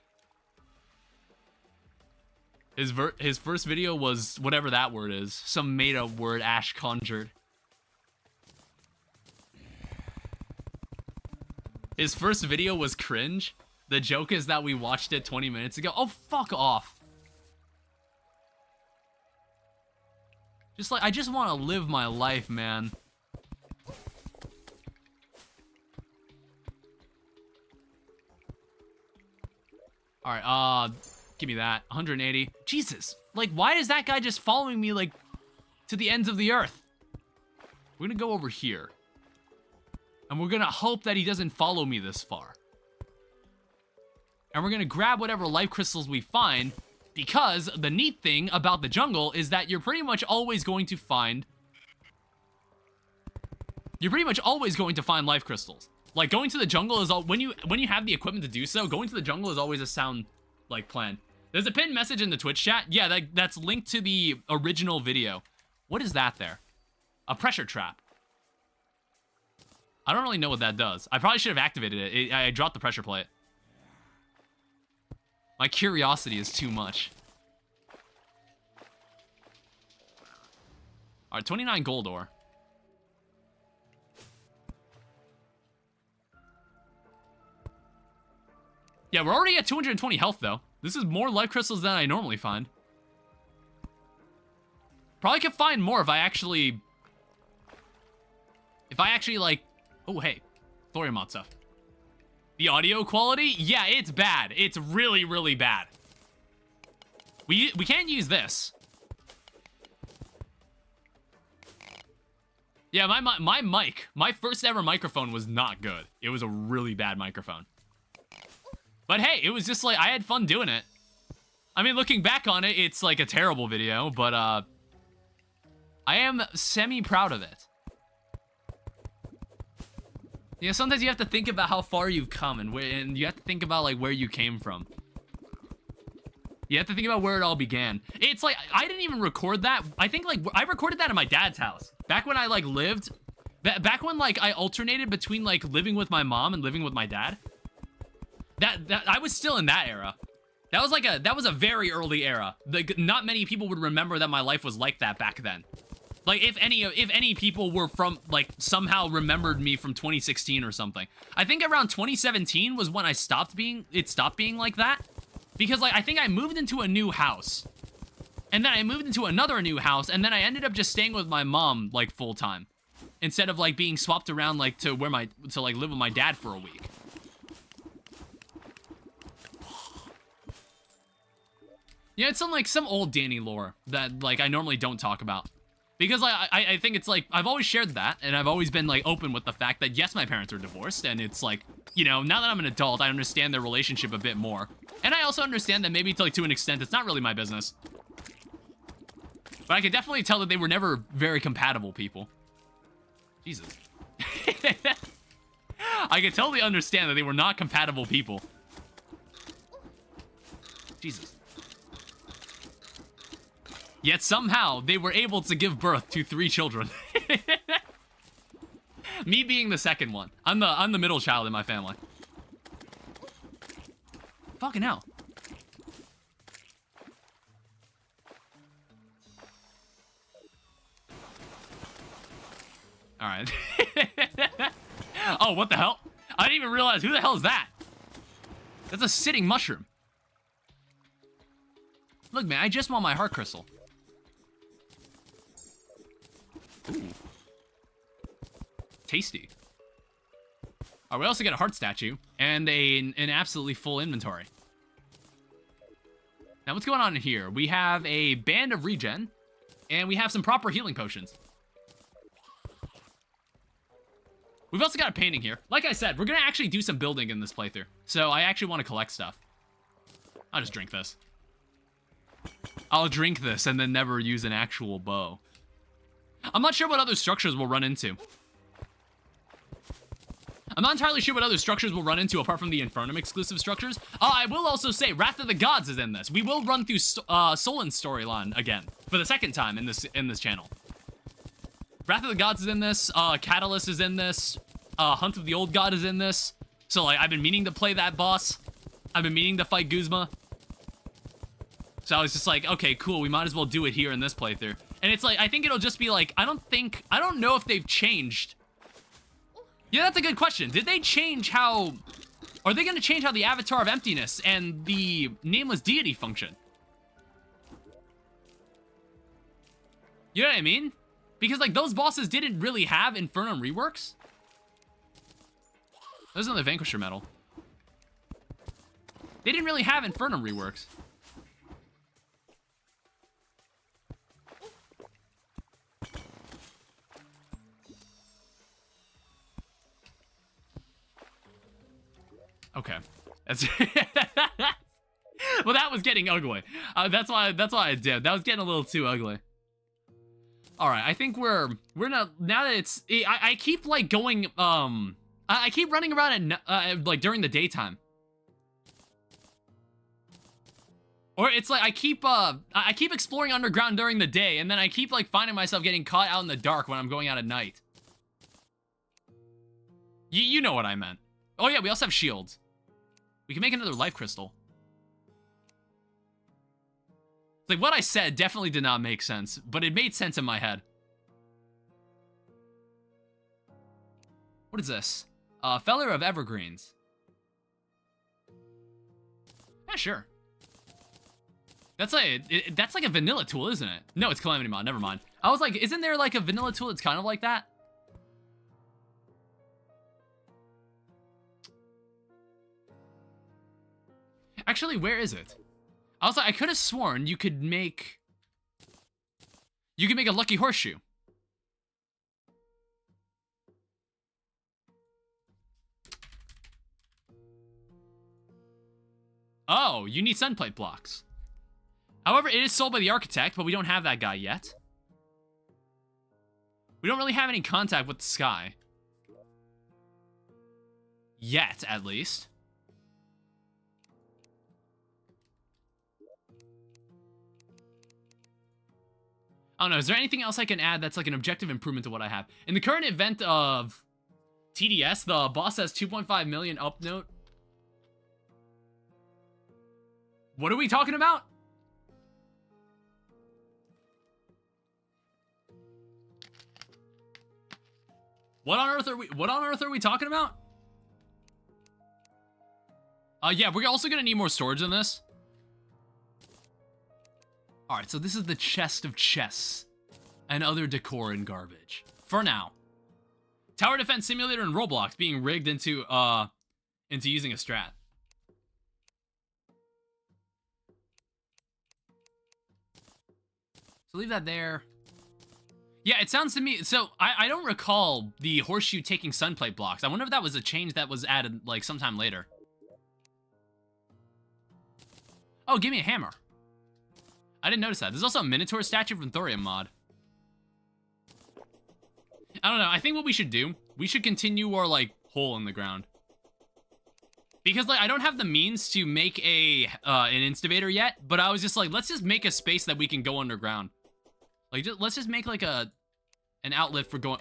A: His first video was whatever that word is, some made-up word Ash conjured. His first video was cringe. The joke is that we watched it 20 minutes ago. Oh, fuck off. Just like, I just want to live my life, man. Alright, give me that. 180. Jesus. Like, why is that guy just following me, like, to the ends of the earth? We're gonna go over here. And we're gonna hope that he doesn't follow me this far. And we're gonna grab whatever life crystals we find, because the neat thing about the jungle is that you're pretty much always going to find... You're pretty much always going to find life crystals. Like, going to the jungle is all... When you have the equipment to do so, going to the jungle is always a sound, like, plan. There's a pinned message in the Twitch chat. Yeah, that's linked to the original video. What is that there? A pressure trap. I don't really know what that does. I probably should have activated it. I dropped the pressure plate. My curiosity is too much. Alright, 29 gold ore. Yeah, we're already at 220 health, though. This is more life crystals than I normally find. Probably could find more if I actually... like... Oh, hey. Thorium mod stuff. The audio quality? Yeah, it's bad. It's really, really bad. We can't use this. Yeah, my mic, my first ever microphone was not good. It was a really bad microphone. But hey, it was just like, I had fun doing it. I mean, looking back on it, it's like a terrible video, but I am semi-proud of it. Yeah, sometimes you have to think about how far you've come, and you have to think about, like, where you came from. You have to think about where it all began. It's like, I didn't even record that. I think, like, I recorded that at my dad's house. Back when I, like, lived... Back when, like, I alternated between, like, living with my mom and living with my dad. I was still in that era. That was a very early era. Like, not many people would remember that my life was like that back then. Like, if any people were from, like, somehow remembered me from 2016 or something. I think around 2017 was when it stopped being like that. Because, like, I think I moved into a new house. And then I moved into another new house, and then I ended up just staying with my mom, like, full time. Instead of, like, being swapped around, like, to live with my dad for a week. Yeah, it's some old Danny lore that, like, I normally don't talk about. Because, like, I think it's, like, I've always shared that, and I've always been, like, open with the fact that, yes, my parents are divorced, and it's, like, you know, now that I'm an adult, I understand their relationship a bit more. And I also understand that maybe, to an extent, it's not really my business. But I can definitely tell that they were never very compatible people. Jesus. I can totally understand that they were not compatible people. Jesus. Yet somehow, they were able to give birth to 3 children. Me being the second one. I'm the middle child in my family. Fucking hell. Alright. Oh, what the hell? I didn't even realize, who the hell is that? That's a sitting mushroom. Look, man, I just want my heart crystal. Ooh. Tasty. Alright, we also get a heart statue and an absolutely full inventory. Now, what's going on in here? We have a band of regen, and we have some proper healing potions. We've also got a painting here. Like I said, we're gonna actually do some building in this playthrough. So I actually want to collect stuff. I'll just drink this. I'll drink this and then never use an actual bow. I'm not sure what other structures we'll run into. I'm not entirely sure what other structures we'll run into apart from the Infernum exclusive structures. I will also say Wrath of the Gods is in this. We will run through Solin's storyline again for the second time in this channel. Wrath of the Gods is in this. Catalyst is in this. Hunt of the Old God is in this. So, like, I've been meaning to play that boss. I've been meaning to fight Guzma. So I was just like, okay, cool, we might as well do it here in this playthrough. And it's like, I think it'll just be like, I don't know if they've changed. Yeah, that's a good question. Did they change how, are they gonna change how the Avatar of Emptiness and the Nameless Deity function? You know what I mean? Because, like, those bosses didn't really have Infernal reworks. There's another Vanquisher medal. They didn't really have Infernal reworks. Okay. That's well, that was getting ugly. That's why I did. That was getting a little too ugly. All right, I think we're not, now that it's, I keep like going, I keep running around at, like during the daytime. Or it's like I keep exploring underground during the day, and then I keep like finding myself getting caught out in the dark when I'm going out at night. You know what I meant. Oh yeah, we also have shields. We can make another life crystal. It's like what I said definitely did not make sense, but it made sense in my head. What is this? Feller of Evergreens. Yeah, sure. That's like a vanilla tool, isn't it? No, it's Calamity Mod, never mind. I was like, isn't there like a vanilla tool that's kind of like that? Actually, where is it? I was like, I could have sworn you could make a lucky horseshoe. Oh, you need sunplate blocks. However, it is sold by the architect, but we don't have that guy yet. We don't really have any contact with the sky. Yet, at least. I don't know, is there anything else I can add that's like an objective improvement to what I have? In the current event of TDS, the boss has 2.5 million up note. What are we talking about? What on earth are we talking about? Yeah, we're also gonna need more storage than this. Alright, so this is the chest of chests and other decor and garbage. For now. Tower Defense Simulator and Roblox being rigged into using a strat. So leave that there. Yeah, it sounds to me, so I don't recall the horseshoe taking sunplate blocks. I wonder if that was a change that was added like sometime later. Oh, give me a hammer. I didn't notice that. There's also a Minotaur statue from Thorium mod. I don't know. I think what we should do, we should continue our, like, hole in the ground. Because, like, I don't have the means to make an instivator yet, but I was just like, let's just make a space that we can go underground. Like, let's just make, like, an outlet for going...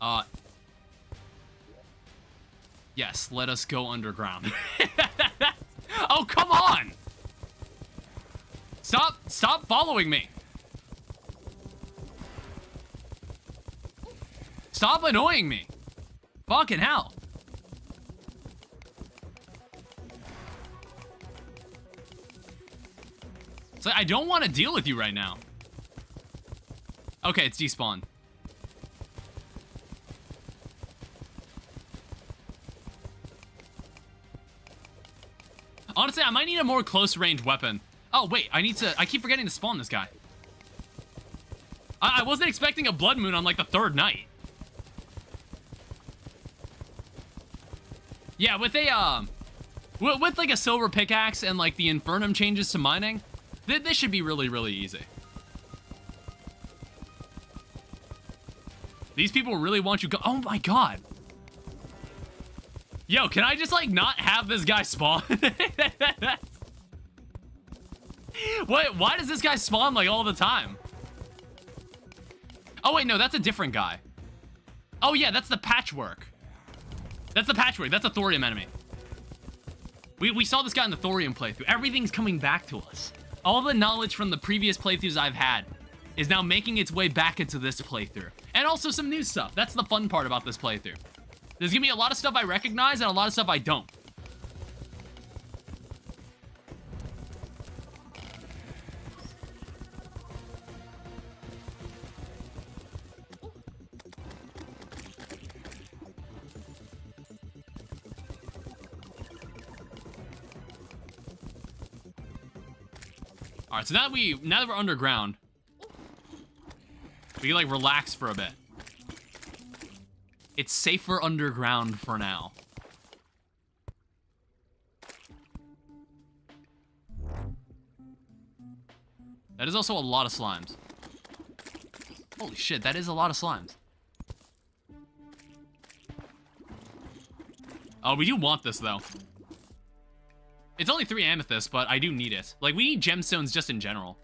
A: Oh. Yes, let us go underground. Oh, come on! Stop following me. Stop annoying me. Fucking hell. It's like, I don't want to deal with you right now. Okay, it's despawned. Honestly, I might need a more close-range weapon. Oh, wait, I keep forgetting to spawn this guy. I wasn't expecting a blood moon on, like, the third night. Yeah, with with like, a silver pickaxe and, like, the Infernum changes to mining, this should be really, really easy. These people really want you go- Oh, my God. Yo, can I just, like, not have this guy spawn? What? Why does this guy spawn, like, all the time? Oh, wait, no, that's a different guy. Oh yeah, that's the patchwork. That's the patchwork. That's a thorium enemy. We saw this guy in the thorium playthrough. Everything's coming back to us. All the knowledge from the previous playthroughs I've had is now making its way back into this playthrough. And also some new stuff. That's the fun part about this playthrough. There's gonna be a lot of stuff I recognize and a lot of stuff I don't. All right, so now that we're underground, we can like relax for a bit. It's safer underground for now. That is also a lot of slimes. Holy shit, that is a lot of slimes. Oh, we do want this though. It's only 3 amethysts, but I do need it. Like, we need gemstones just in general.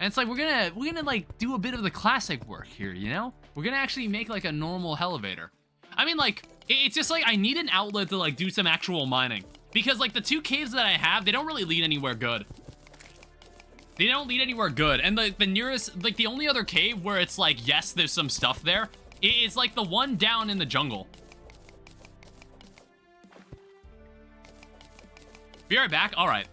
A: And it's like, we're gonna like do a bit of the classic work here, you know? We're gonna actually make like a normal elevator. I mean, like, it's just like, I need an outlet to like do some actual mining. Because, like, the 2 caves that I have, they don't really lead anywhere good. They don't lead anywhere good. And the nearest, like, the only other cave where it's like, yes, there's some stuff there, is like the one down in the jungle. Be right back? Alright.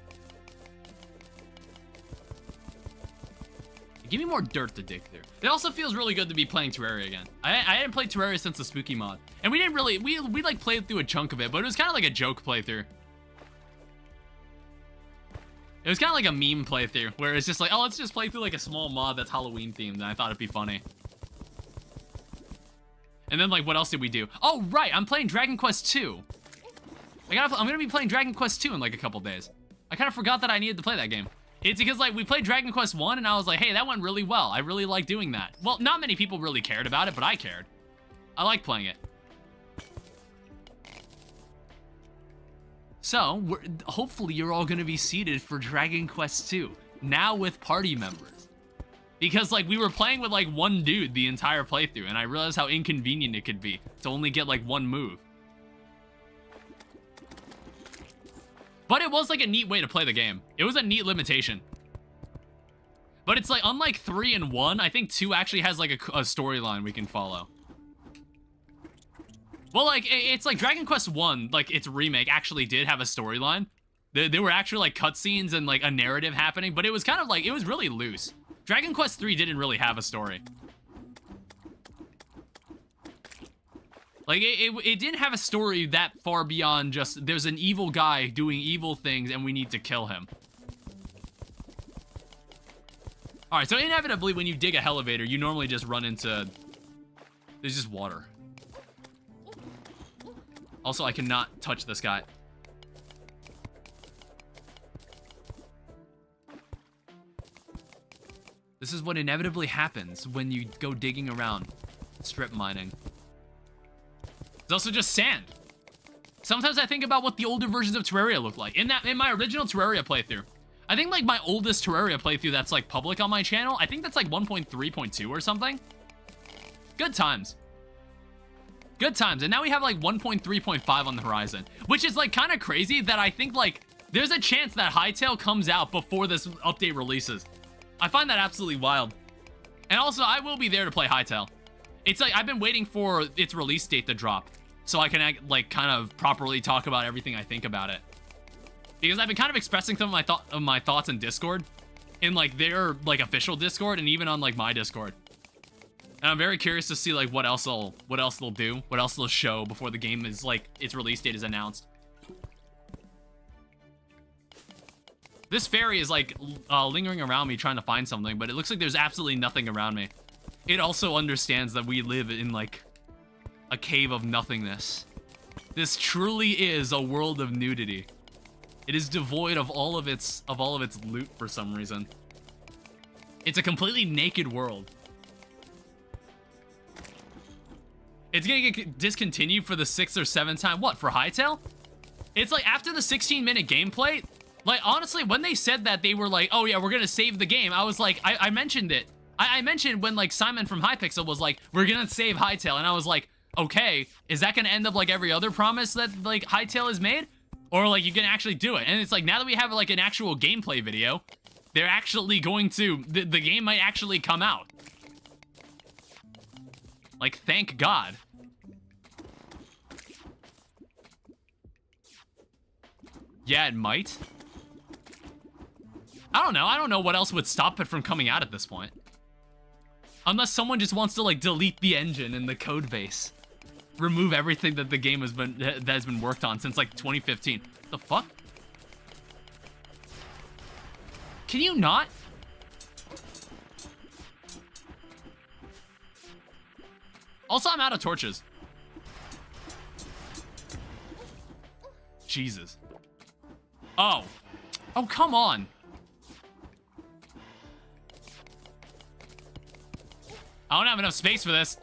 A: Give me more dirt to dig through. It also feels really good to be playing Terraria again. I hadn't played Terraria since the Spooky mod. And we didn't really, we like played through a chunk of it, but it was kind of like a joke playthrough. It was kind of like a meme playthrough, where it's just like, oh, let's just play through like a small mod that's Halloween themed, and I thought it'd be funny. And then, like, what else did we do? Oh, right, I'm playing Dragon Quest II. I'm gonna be playing Dragon Quest II in like a couple days. I kind of forgot that I needed to play that game. It's because, like, we played Dragon Quest 1, and I was like, hey, that went really well. I really like doing that. Well, not many people really cared about it, but I cared. I like playing it. So, hopefully you're all gonna be seated for Dragon Quest 2, now with party members. Because, like, we were playing with, like, one dude the entire playthrough, and I realized how inconvenient it could be to only get, like, one move. But it was, like, a neat way to play the game. It was a neat limitation. But it's, like, unlike 3 and 1, I think 2 actually has, like, a storyline we can follow. Well, like, it's like Dragon Quest 1, like, its remake actually did have a storyline. There were actually, like, cutscenes and, like, a narrative happening, but it was kind of, like, it was really loose. Dragon Quest 3 didn't really have a story. Like, it didn't have a story that far beyond just, there's an evil guy doing evil things and we need to kill him. Alright, so inevitably when you dig a elevator, you normally just run into, there's just water. Also, I cannot touch this guy. This is what inevitably happens when you go digging around, strip mining. It's also just sand. Sometimes I think about what the older versions of Terraria look like. In my original Terraria playthrough, I think like my oldest Terraria playthrough that's like public on my channel, I think that's like 1.3.2 or something. Good times. Good times. And now we have like 1.3.5 on the horizon, which is like kind of crazy that I think like there's a chance that Hytale comes out before this update releases. I find that absolutely wild. And also, I will be there to play Hytale. It's like I've been waiting for its release date to drop so I can like kind of properly talk about everything I think about it. Because I've been kind of expressing some of my thoughts in Discord, in like their like official Discord, and even on like my Discord. And I'm very curious to see like what else they'll do, what else they'll show before the game is like its release date is announced. This fairy is like lingering around me trying to find something, but it looks like there's absolutely nothing around me. It also understands that we live in like a cave of nothingness. This truly is a world of nudity. It is devoid of all of its loot for some reason. It's a completely naked world. It's gonna get discontinued for the 6th or 7th time. What, for Hytale? It's like, after the 16-minute gameplay, like, honestly, when they said that, they were like, oh yeah, we're gonna save the game, I was like, I mentioned it. I mentioned when, like, Simon from Hypixel was like, we're gonna save Hytale, and I was like, okay, is that gonna end up like every other promise that, like, Hytale has made? Or, like, you can actually do it? And it's like, now that we have, like, an actual gameplay video, they're actually going to, the game might actually come out. Like, thank God. Yeah, it might. I don't know what else would stop it from coming out at this point. Unless someone just wants to, like, delete the engine and the code base. Remove everything that the game has been worked on since, like, 2015. The fuck? Can you not? Also, I'm out of torches. Jesus. Oh. Oh, come on. I don't have enough space for this.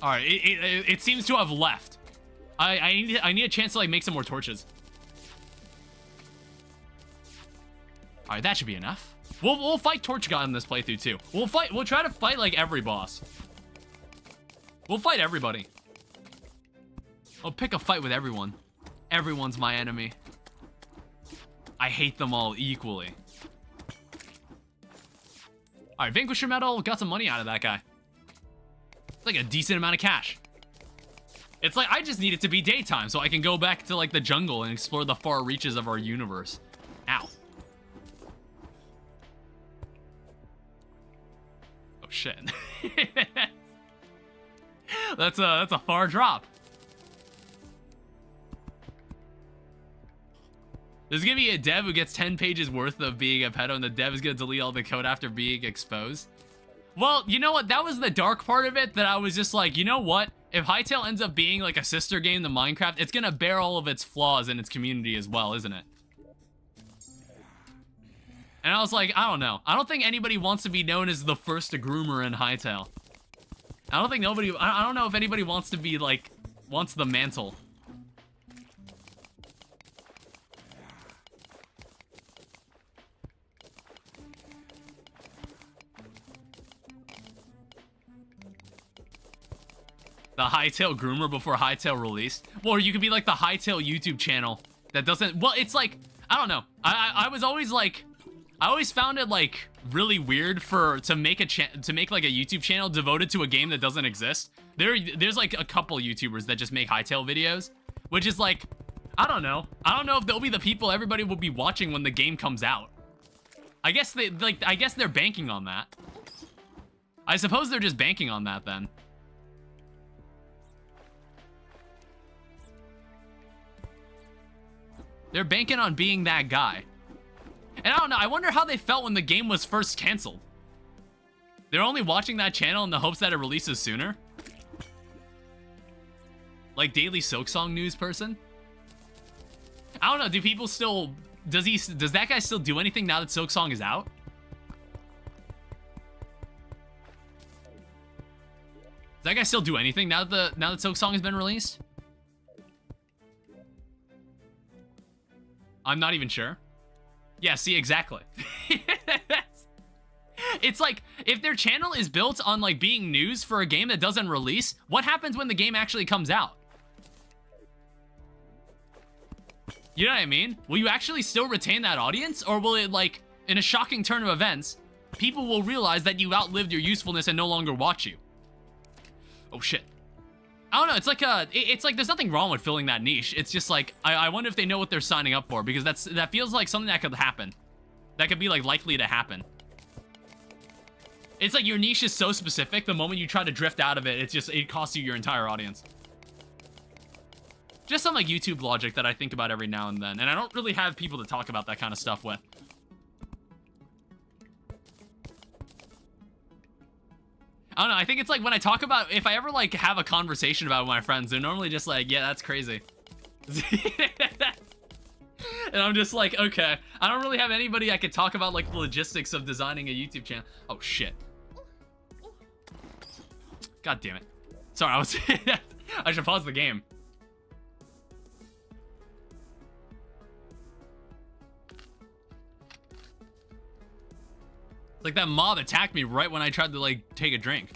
A: All right, it seems to have left. I need a chance to, like, make some more torches. All right, that should be enough. We'll fight Torch God in this playthrough too. We'll try to fight, like, every boss. We'll fight everybody. I'll pick a fight with everyone. Everyone's my enemy. I hate them all equally. All right, Vanquisher Medal, got some money out of that guy. It's like a decent amount of cash. It's like, I just need it to be daytime so I can go back to, like, the jungle and explore the far reaches of our universe. Ow. Oh, shit. That's a far drop. There's gonna be a dev who gets 10 pages worth of being a pedo, and the dev is gonna delete all the code after being exposed. Well, you know what? That was the dark part of it, that I was just like, you know what? If Hytale ends up being like a sister game to Minecraft, it's gonna bear all of its flaws in its community as well, isn't it? And I was like, I don't know. I don't think anybody wants to be known as the first groomer in Hytale. I don't know if anybody wants to be, like, wants the mantle. The Hytale groomer before Hytale released. Well, or you could be like the Hytale YouTube channel that doesn't, well, it's like, I don't know. I was always like, I always found it, like, really weird to make like a YouTube channel devoted to a game that doesn't exist. There's like a couple YouTubers that just make Hytale videos, which is like, I don't know. I don't know if they'll be the people everybody will be watching when the game comes out. I guess they're banking on that. I suppose they're just banking on that then. They're banking on being that guy. And I don't know, I wonder how they felt when the game was first canceled. They're only watching that channel in the hopes that it releases sooner? Like Daily Silksong news person? I don't know, do people still... Does that guy still do anything now that Silksong is out? Does that guy still do anything now that Silksong has been released? I'm not even sure. Yeah, see, exactly. It's like, if their channel is built on, like, being news for a game that doesn't release, what happens when the game actually comes out? You know what I mean? Will you actually still retain that audience? Or will it, like, in a shocking turn of events, people will realize that you outlived your usefulness and no longer watch you? Oh, shit. I don't know, it's like there's nothing wrong with filling that niche. It's just like, I wonder if they know what they're signing up for, because that feels like something that could happen. That could be, like, likely to happen. It's like your niche is so specific, the moment you try to drift out of it, it costs you your entire audience. Just some, like, YouTube logic that I think about every now and then, and I don't really have people to talk about that kind of stuff with. I don't know, I think it's like when I talk about, if I ever like have a conversation about it with my friends, they're normally just like, yeah, that's crazy. And I'm just like, okay. I don't really have anybody I could talk about like the logistics of designing a YouTube channel. Oh shit. God damn it. Sorry, I should pause the game. It's like that mob attacked me right when I tried to like take a drink.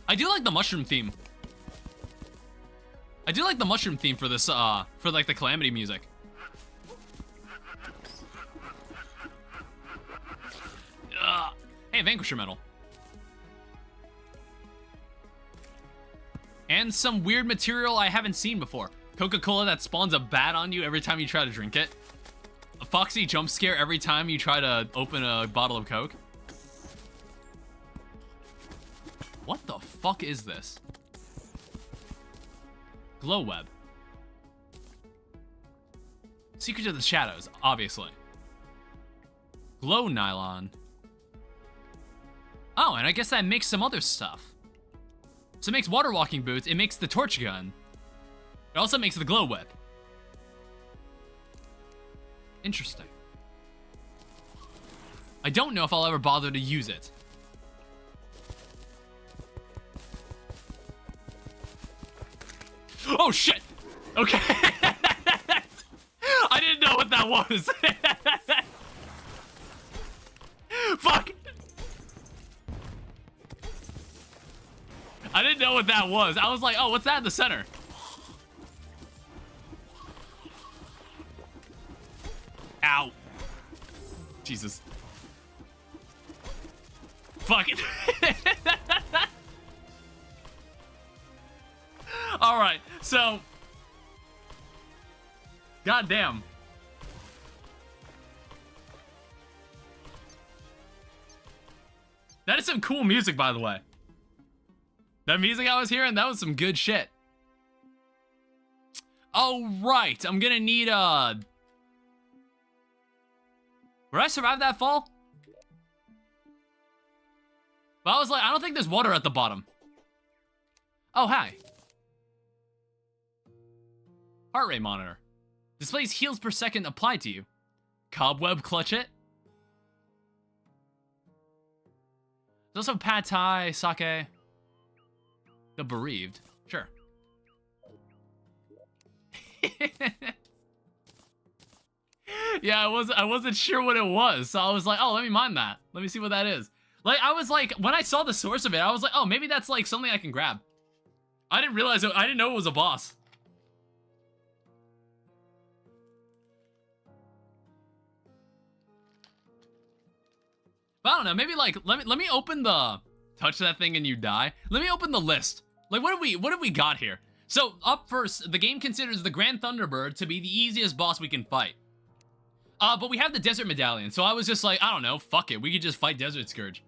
A: I do like the mushroom theme. I do like the mushroom theme for this, for like the Calamity music. Hey, Vanquisher Medal. And some weird material I haven't seen before. Coca-Cola that spawns a bat on you every time you try to drink it. A Foxy jump scare every time you try to open a bottle of Coke. What the fuck is this? Glow web. Secret of the Shadows, obviously. Glow nylon. Oh, and I guess that makes some other stuff. So it makes water walking boots, it makes the torch gun. It also makes the glow web. Interesting. I don't know if I'll ever bother to use it. Oh shit! Okay. I didn't know what that was. Fuck! I didn't know what that was. I was like, oh, what's that in the center? Ow. Jesus. Fuck it. Alright, so... Goddamn. That is some cool music, by the way. That music I was hearing, that was some good shit. Oh, right. I'm gonna need a... Would I survive that fall? But I was like, I don't think there's water at the bottom. Oh, hi. Heart rate monitor. Displays heals per second applied to you. Cobweb clutch it. There's also pad thai, sake. The bereaved. Sure. Yeah, I wasn't sure what it was, so I was like, oh, let me mine that. Let me see what that is. Like, I was like, when I saw the source of it, I was like, oh, maybe that's like something I can grab. I didn't realize I didn't know it was a boss. But I don't know, maybe like, let me open the, touch that thing and you die. Let me open the list. Like, what have we got here? So, up first, the game considers the Grand Thunderbird to be the easiest boss we can fight. But we have the Desert Medallion, so I was just like, I don't know, fuck it, we could just fight Desert Scourge.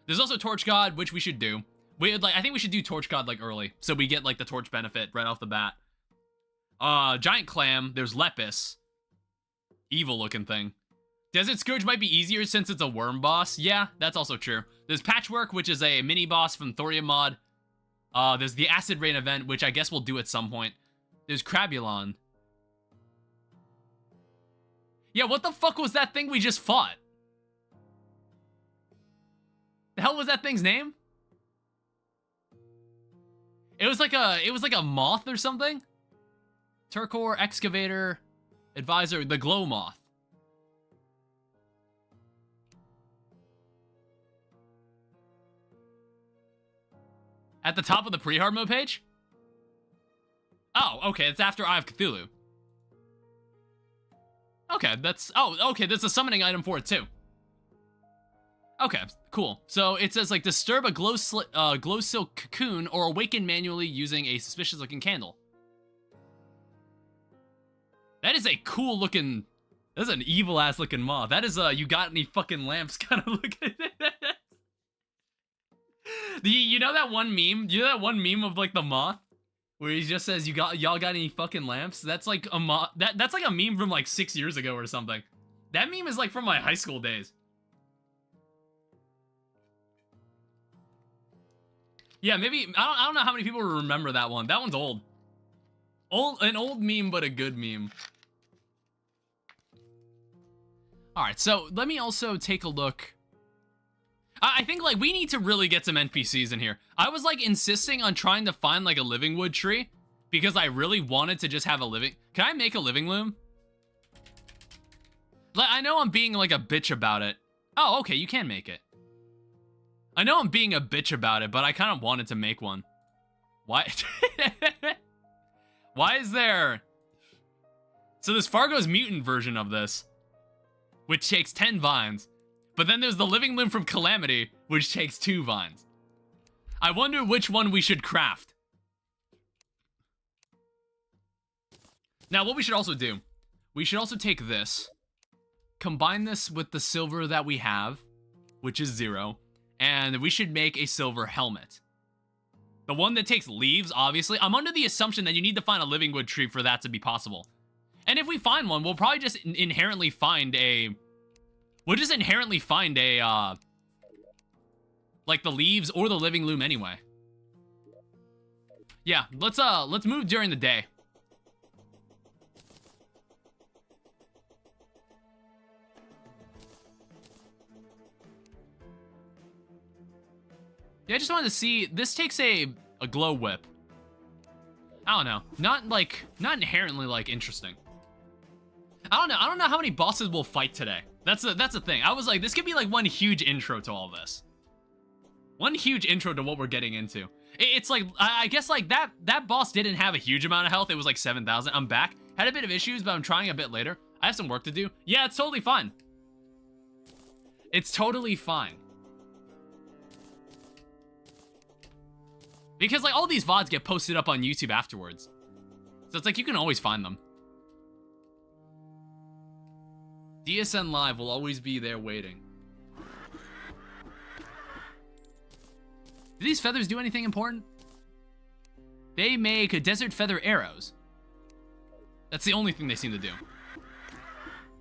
A: There's also Torch God, which we should do. I think we should do Torch God, like, early, so we get, like, the torch benefit right off the bat. Giant Clam, there's Lepus. Evil-looking thing. Desert Scourge might be easier since it's a worm boss. Yeah, that's also true. There's Patchwork, which is a mini-boss from Thorium mod. There's the Acid Rain event, which I guess we'll do at some point. There's Crabulon. Yeah, what the fuck was that thing we just fought? The hell was that thing's name? It was like a moth or something? Turkor, Excavator, Advisor, the Glow Moth. At the top of the pre-hard mode page? Oh, okay, it's after Eye of Cthulhu. Okay, that's... Oh, okay, there's a summoning item for it, too. Okay, cool. So it says, like, disturb a glow silk cocoon or awaken manually using a suspicious-looking candle. That is a cool-looking... That's an evil-ass-looking moth. That is you got any fucking lamps kind of looking... You know that one meme? You know that one meme of, like, the moth? Where he just says, y'all got any fucking lamps? That's like a that's like a meme from like 6 years ago or something. That meme is like from my high school days. Yeah, maybe, I don't know how many people remember that one. That one's old. An old meme, but a good meme. Alright, so let me also take a look. I think, like, we need to really get some NPCs in here. I was, like, insisting on trying to find, like, a living wood tree because I really wanted to just have a living... Can I make a living loom? Like, I know I'm being, like, a bitch about it. Oh, okay, you can make it. I know I'm being a bitch about it, but I kind of wanted to make one. Why? Why is there... So there's Fargo's mutant version of this, which takes 10 vines. But then there's the living loom from Calamity, which takes 2 vines. I wonder which one we should craft. Now, what we should also do, we should also take this, combine this with the silver that we have, which is 0, and we should make a silver helmet. The one that takes leaves, obviously. I'm under the assumption that you need to find a living wood tree for that to be possible. And if we find one, we'll probably just inherently find a... We'll just inherently find a, like the leaves or the living loom anyway. Yeah, let's move during the day. Yeah, I just wanted to see, this takes a glow whip. I don't know, not inherently, like, interesting. I don't know how many bosses we'll fight today. That's the thing. I was like, this could be like one huge intro to all this. One huge intro to what we're getting into. It's like, I guess like that boss didn't have a huge amount of health. It was like 7,000. I'm back. Had a bit of issues, but I'm trying a bit later. I have some work to do. Yeah, it's totally fine. It's totally fine. Because like all these VODs get posted up on YouTube afterwards. So it's like you can always find them. DSN Live will always be there waiting. Do these feathers do anything important? They make desert feather arrows. That's the only thing they seem to do.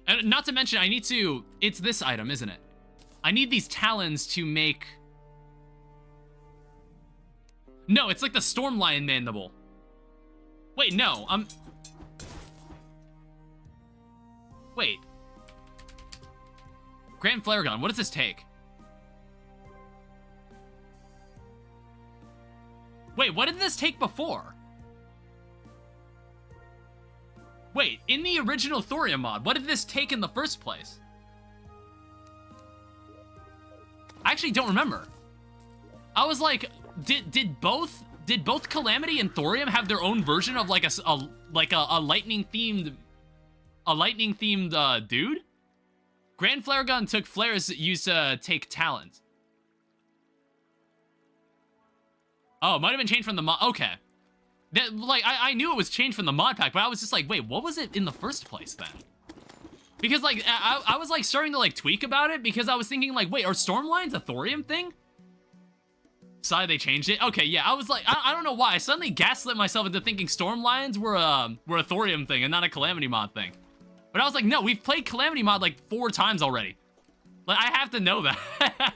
A: And not to mention, I need to... It's this item, isn't it? I need these talons to make... No, it's like the Storm Lion Mandible. Wait, no, Wait. Grand Flare Gun, what does this take? Wait, what did this take before? Wait, in the original Thorium mod, what did this take in the first place? I actually don't remember. I was like, did both Calamity and Thorium have their own version of like a lightning themed dude? Grand Flare Gun took flares that used to take talent. Oh, it might have been changed from the mod. Okay. That, like, I knew it was changed from the mod pack, but I was just like, wait, what was it in the first place then? Because, like, I was, like, starting to, like, tweak about it because I was thinking, like, wait, are Stormlines a Thorium thing? Sorry, they changed it? Okay, yeah, I was like, I don't know why. I suddenly gaslit myself into thinking Stormlines were a Thorium thing and not a Calamity mod thing. But I was like, no, we've played Calamity mod like 4 times already. Like, I have to know that.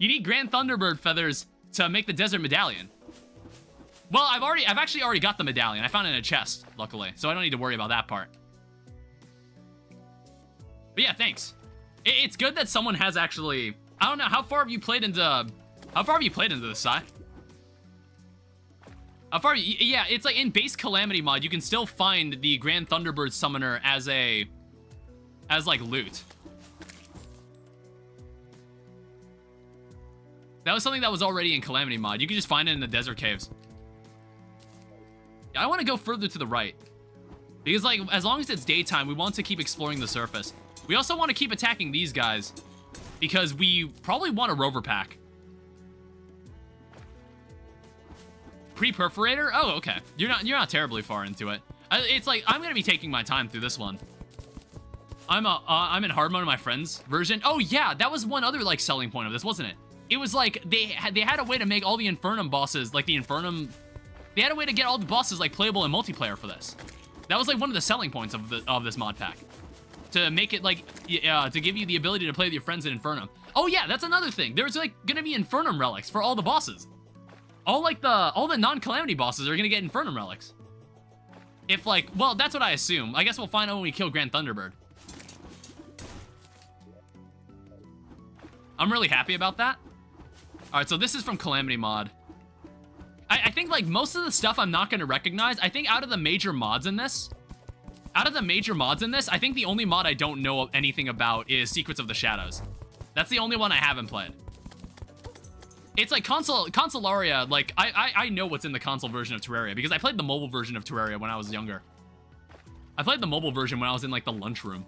A: You need Grand Thunderbird feathers to make the Desert Medallion. Well, I've actually already got the medallion. I found it in a chest, luckily, so I don't need to worry about that part. But yeah, thanks. It's good that someone has actually... I don't know, how far have you played into this, Sai? How far? Yeah, it's like in base Calamity mod, you can still find the Grand Thunderbird Summoner as like loot. That was something that was already in Calamity mod. You can just find it in the desert caves. I want to go further to the right. Because like, as long as it's daytime, we want to keep exploring the surface. We also want to keep attacking these guys because we probably want a rover pack. Pre-perforator? Oh, okay. You're not terribly far into it. It's like, I'm gonna be taking my time through this one. I'm in hard mode in my friend's version. Oh yeah, that was one other like selling point of this, wasn't it? It was like they had a way to make all the Infernum bosses, like the Infernum. They had a way to get all the bosses like playable in multiplayer for this. That was like one of the selling points of this mod pack. to make it like to give you the ability to play with your friends in Infernum. Oh yeah, that's another thing. There's like gonna be Infernum relics for all the bosses. All the non-Calamity bosses are gonna get Infernum relics. If like, well, that's what I assume. I guess we'll find out when we kill Grand Thunderbird. I'm really happy about that. All right, so this is from Calamity Mod. I think like most of the stuff I'm not gonna recognize. I think out of the major mods in this, I think the only mod I don't know anything about is Secrets of the Shadows. That's the only one I haven't played. It's like Consolaria, like, I know what's in the console version of Terraria, because I played the mobile version of Terraria when I was younger. I played the mobile version when I was in, like, the lunchroom.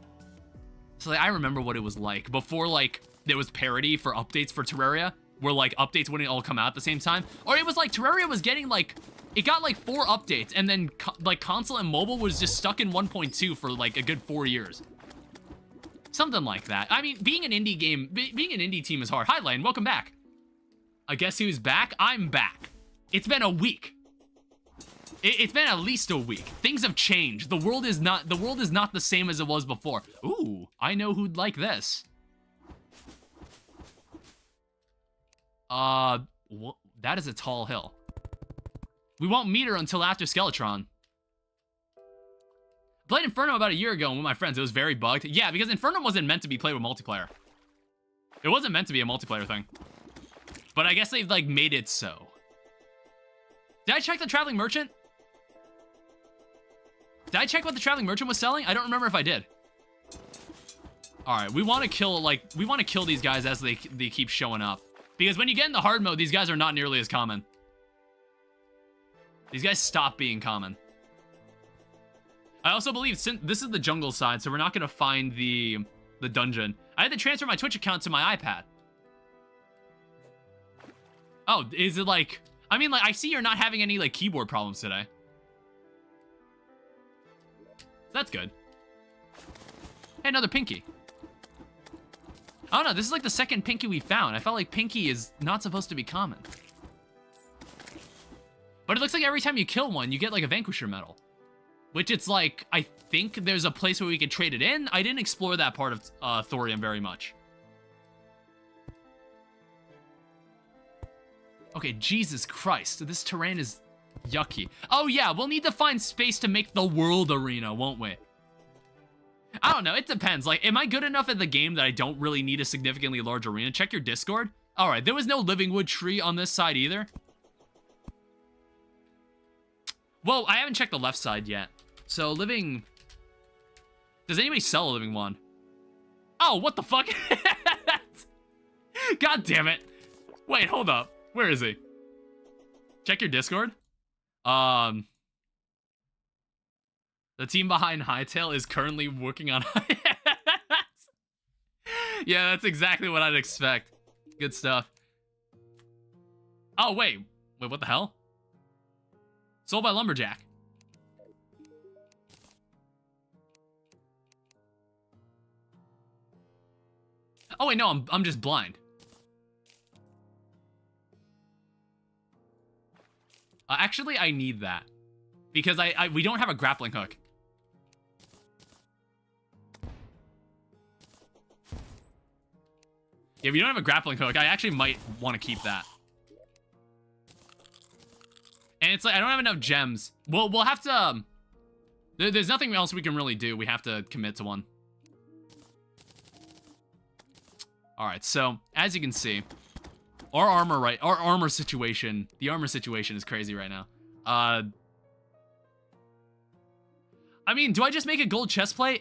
A: So, like, I remember what it was like before, like, there was parity for updates for Terraria, where, like, updates wouldn't all come out at the same time. Or it was like Terraria was getting, like, it got, like, 4 updates, and then, like, console and mobile was just stuck in 1.2 for, like, a good 4 years. Something like that. I mean, being an indie team is hard. Hi, Lane, welcome back. I guess who's back? I'm back. It's been a week. It's been at least a week. Things have changed. The world is not the same as it was before. Ooh, I know who'd like this. That is a tall hill. We won't meet her until after Skeletron. Played Infernum about a year ago with my friends. It was very bugged. Yeah, because Infernum wasn't meant to be played with multiplayer. It wasn't meant to be a multiplayer thing. But I guess they've, like, made it so. Did I check the Traveling Merchant? Did I check what the Traveling Merchant was selling? I don't remember if I did. Alright, we want to kill these guys as they keep showing up. Because when you get in the hard mode, these guys are not nearly as common. These guys stop being common. I also believe, since this is the jungle side, so we're not going to find the dungeon. I had to transfer my Twitch account to my iPad. Oh, is it like... I mean, like, I see you're not having any, like, keyboard problems today. That's good. Hey, another Pinky. I don't know, this is like the second Pinky we found. I felt like Pinky is not supposed to be common. But it looks like every time you kill one, you get, like, a Vanquisher medal. Which it's like, I think there's a place where we could trade it in. I didn't explore that part of Thorium very much. Okay, Jesus Christ, this terrain is yucky. Oh yeah, we'll need to find space to make the world arena, won't we? I don't know, it depends. Like, am I good enough at the game that I don't really need a significantly large arena? Check your Discord. Alright, there was no living wood tree on this side either. Well, I haven't checked the left side yet. So, living... Does anybody sell a living wand? Oh, what the fuck? God damn it. Wait, hold up. Where is he? Check your Discord. The team behind Hytale is currently working on Yeah, that's exactly what I'd expect. Good stuff. Oh, wait. Wait, what the hell? Sold by Lumberjack. Oh, wait, no, I'm just blind. Actually, I need that. Because we don't have a grappling hook. Yeah, if you don't have a grappling hook, I actually might want to keep that. And it's like, I don't have enough gems. We'll have to... there's nothing else we can really do. We have to commit to one. Alright, so, as you can see... Our armor situation, the armor situation is crazy right now. I mean, do I just make a gold chestplate?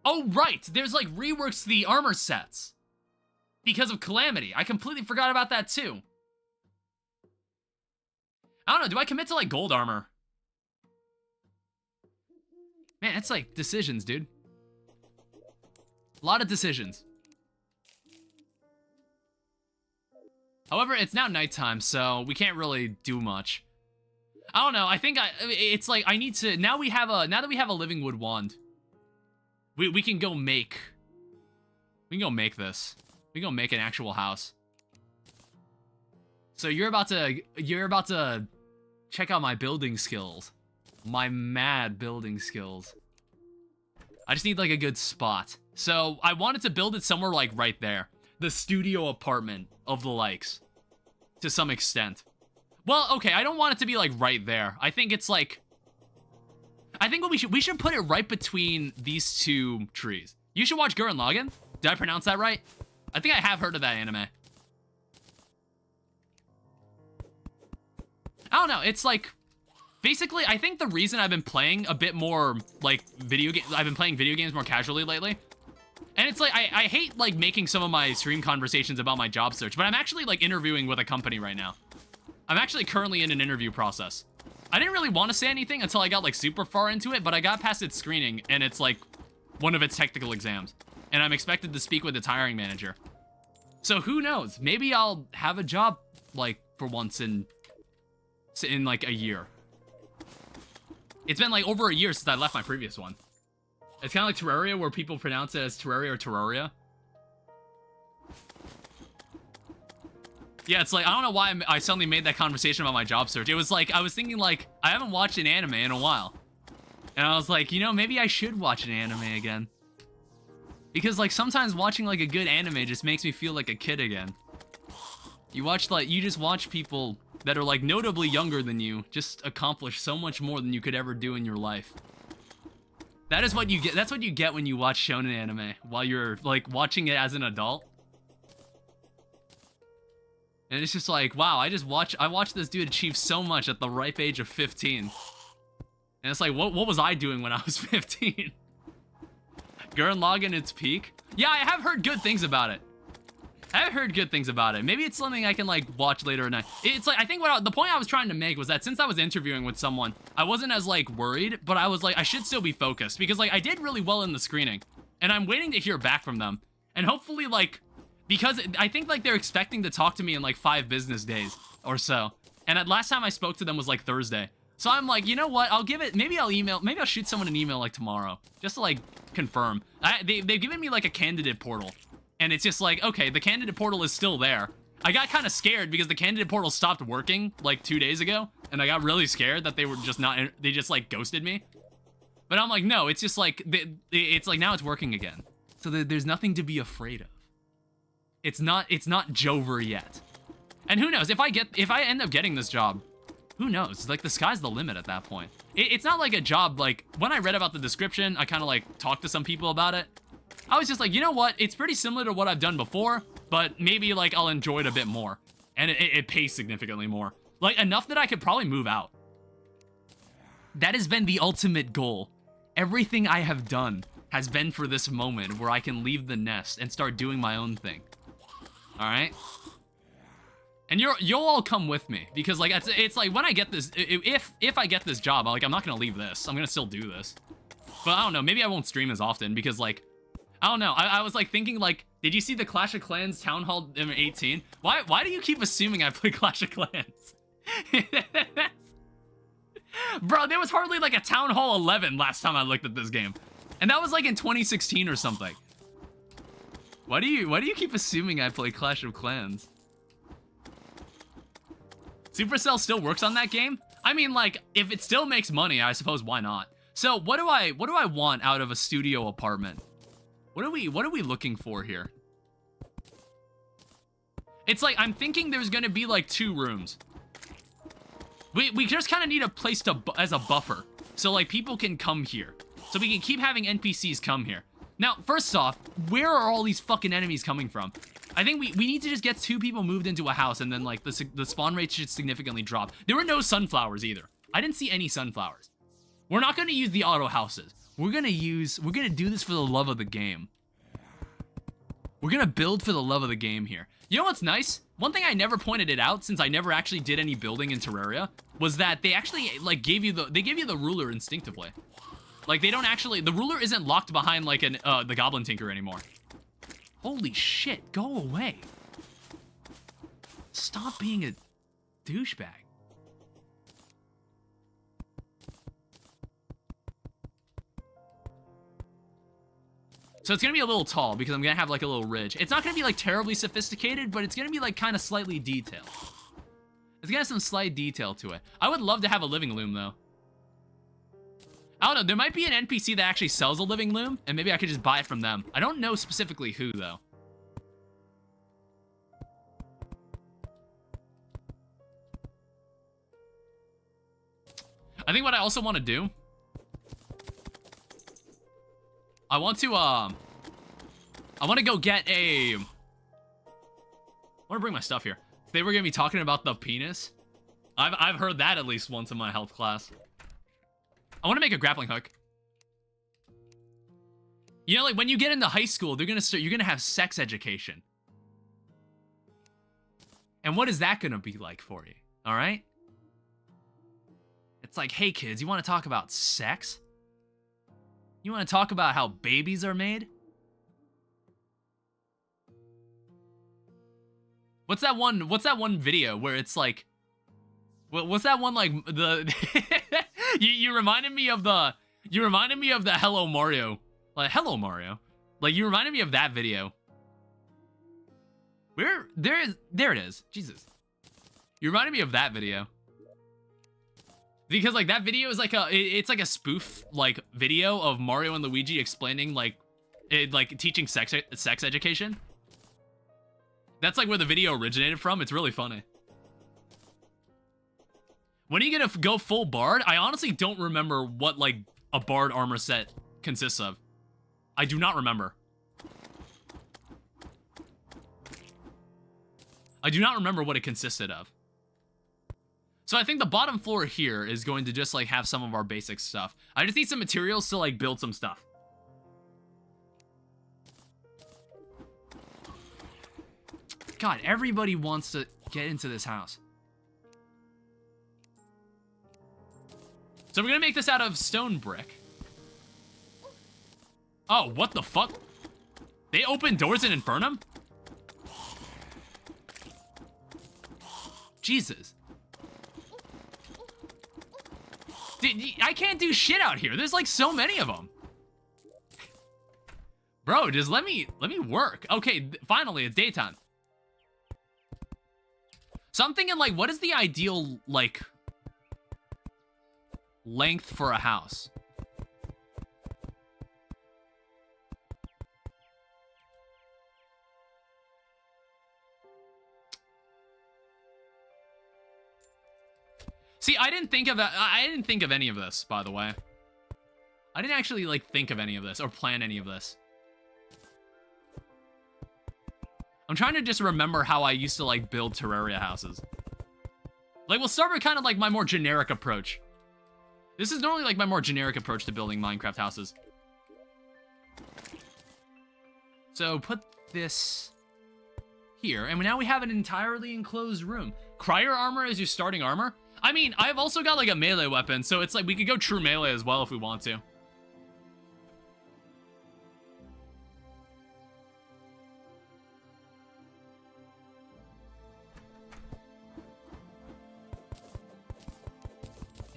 A: Oh, right, there's like reworks to the armor sets. Because of Calamity. I completely forgot about that too. I don't know, do I commit to like gold armor? Man, it's like decisions, dude. A lot of decisions. However, it's now nighttime, so we can't really do much. I don't know. I think it's like I need to now that we have a living wood wand. We can go make. We can go make this. We can go make an actual house. So you're about to check out my building skills. My mad building skills. I just need like a good spot. So I wanted to build it somewhere like right there. The studio apartment of the likes. To some extent. Well, okay, I don't want it to be like right there. I think it's like... I think what we should put it right between these two trees. You should watch Gurren Lagann. Did I pronounce that right? I think I have heard of that anime. I don't know, it's like... Basically, I think the reason I've been playing a bit more, like, I've been playing video games more casually lately. And it's like, I hate, like, making some of my stream conversations about my job search, but I'm actually, like, interviewing with a company right now. I'm actually currently in an interview process. I didn't really want to say anything until I got, like, super far into it, but I got past its screening, and it's, like, one of its technical exams. And I'm expected to speak with its hiring manager. So who knows? Maybe I'll have a job, like, for once in like, a year. It's been like over a year since I left my previous one. It's kind of like Terraria, where people pronounce it as Terraria or Terraria. Yeah, it's like, I don't know why I suddenly made that conversation about my job search. It was like, I was thinking like, I haven't watched an anime in a while. And I was like, you know, maybe I should watch an anime again. Because like, sometimes watching like a good anime just makes me feel like a kid again. You just watch people that are like notably younger than you just accomplish so much more than you could ever do in your life. That is what you get. That's what you get when you watch shonen anime while you're like watching it as an adult. And it's just like, wow, I watched this dude achieve so much at the ripe age of 15. And it's like, what was I doing when I was 15? Gurren Lagann its peak? Yeah, I have heard good things about it. I've heard good things about it. Maybe it's something I can like watch later at night. It's like, I think the point I was trying to make was that since I was interviewing with someone, I wasn't as like worried, but I was like, I should still be focused because like I did really well in the screening and I'm waiting to hear back from them. And hopefully like, because I think like they're expecting to talk to me in like 5 business days or so. And last time I spoke to them was like Thursday. So I'm like, you know what? I'll give it, maybe I'll shoot someone an email like tomorrow just to like confirm. They've given me like a candidate portal. And it's just like, okay, the candidate portal is still there. I got kind of scared because the candidate portal stopped working like 2 days ago. And I got really scared that they were just not, they just like ghosted me. But I'm like, no, it's just like, it's like now it's working again. So there's nothing to be afraid of. It's not Jover yet. And who knows, if I end up getting this job, who knows? It's like the sky's the limit at that point. It's not like a job, like when I read about the description, I kind of like talked to some people about it. I was just like, you know what? It's pretty similar to what I've done before, but maybe like I'll enjoy it a bit more. And it pays significantly more. Like enough that I could probably move out. That has been the ultimate goal. Everything I have done has been for this moment where I can leave the nest and start doing my own thing. All right? And you'll all come with me because like it's like when I get this, if I get this job, I'm not gonna leave this. I'm gonna still do this. But I don't know, maybe I won't stream as often because like, I don't know. I was like thinking like, did you see the Clash of Clans Town Hall 18? Why do you keep assuming I play Clash of Clans? Bro, there was hardly like a Town Hall 11 last time I looked at this game. And that was like in 2016 or something. Why do you keep assuming I play Clash of Clans? Supercell still works on that game? I mean like, if it still makes money, I suppose why not? So what do I want out of a studio apartment? What are we looking for here? It's like, I'm thinking there's gonna be like 2 rooms. We just kind of need a place as a buffer. So like people can come here. So we can keep having NPCs come here. Now, first off, where are all these fucking enemies coming from? I think we need to just get 2 people moved into a house and then like the spawn rate should significantly drop. There were no sunflowers either. I didn't see any sunflowers. We're not gonna use the auto houses. We're gonna do this for the love of the game. We're gonna build for the love of the game here. You know what's nice? One thing I never pointed it out since I never actually did any building in Terraria was that they actually like gave you the ruler instinctively. Like they don't actually, the ruler isn't locked behind like the Goblin Tinker anymore. Holy shit, go away. Stop being a douchebag. So it's gonna be a little tall because I'm gonna have like a little ridge. It's not gonna be like terribly sophisticated, but it's gonna be like kind of slightly detailed. It's gonna have some slight detail to it. I would love to have a living loom though. I don't know, there might be an NPC that actually sells a living loom, and maybe I could just buy it from them. I don't know specifically who, though. I think what I also want to do, I want to go get a, I want to bring my stuff here. They were going to be talking about the penis. I've heard that at least once in my health class. I want to make a grappling hook. You know, like when you get into high school, you're going to have sex education. And what is that going to be like for you? All right? It's like, hey kids, you want to talk about sex? You want to talk about how babies are made? What's that one video where it's like, what's that one, like, the you reminded me of the Hello Mario. Like, Hello Mario. Like, you reminded me of that video. There it is. Jesus. You reminded me of that video. Because, like, that video is like it's like a spoof, like, video of Mario and Luigi explaining, like, teaching sex education. That's, like, where the video originated from. It's really funny. When are you gonna go full Bard? I honestly don't remember what, like, a Bard armor set consists of. I do not remember. I do not remember what it consisted of. So I think the bottom floor here is going to just, like, have some of our basic stuff. I just need some materials to, like, build some stuff. God, everybody wants to get into this house. So we're gonna make this out of stone brick. Oh, what the fuck? They open doors in Infernum? Jesus. I can't do shit out here. There's like so many of them. Bro, just let me work. Okay, finally, it's daytime. So I'm thinking, like, what is the ideal, like, length for a house? See, I didn't think of that. I didn't think of any of this, by the way. I didn't actually, like, think of any of this or plan any of this. I'm trying to just remember how I used to, like, build Terraria houses. Like, we'll start with kind of, like, my more generic approach. This is normally, like, my more generic approach to building Minecraft houses. So, put this here, and now we have an entirely enclosed room. Crier armor is your starting armor? I mean, I've also got, like, a melee weapon, so it's like we could go true melee as well if we want to.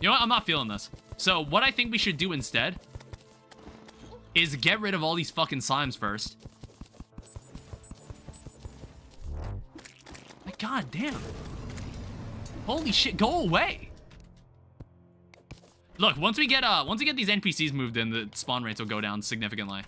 A: You know what? I'm not feeling this. So what I think we should do instead is get rid of all these fucking slimes first. My god damn. Holy shit, go away. Look, once we get these NPCs moved in, the spawn rates will go down significantly.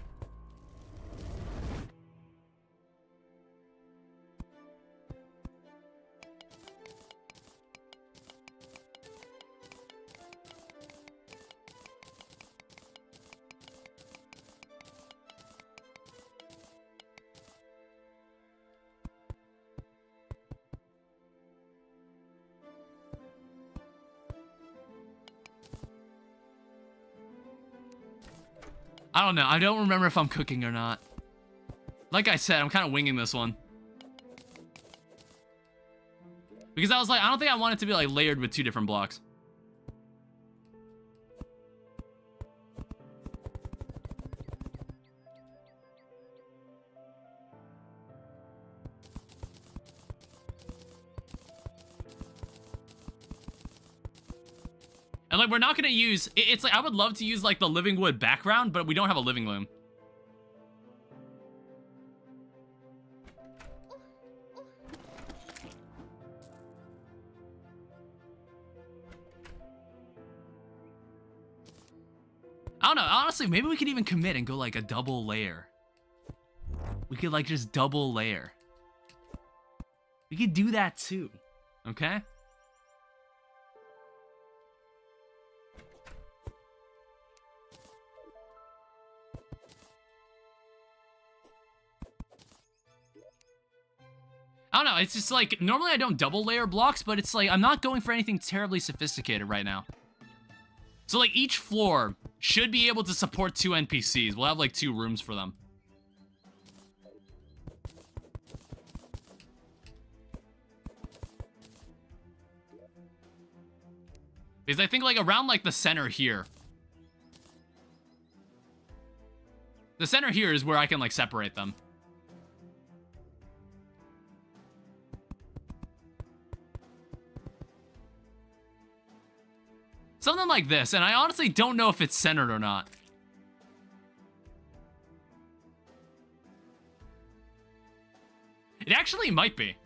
A: I don't know. I don't remember if I'm cooking or not. Like I said, I'm kind of winging this one. Because I was like, I don't think I want it to be, like, layered with 2 different blocks. And, like, we're not gonna use... It's like, I would love to use, like, the living wood background, but we don't have a living loom. I don't know. Honestly, maybe we could even commit and go like a double layer. We could like just double layer. We could do that too. Okay? I don't know, it's just like, normally I don't double layer blocks, but it's like, I'm not going for anything terribly sophisticated right now. So like, each floor should be able to support 2 NPCs. We'll have like 2 rooms for them. Because I think like around like the center here. The center here is where I can like separate them. Something like this, and I honestly don't know if it's centered or not. It actually might be.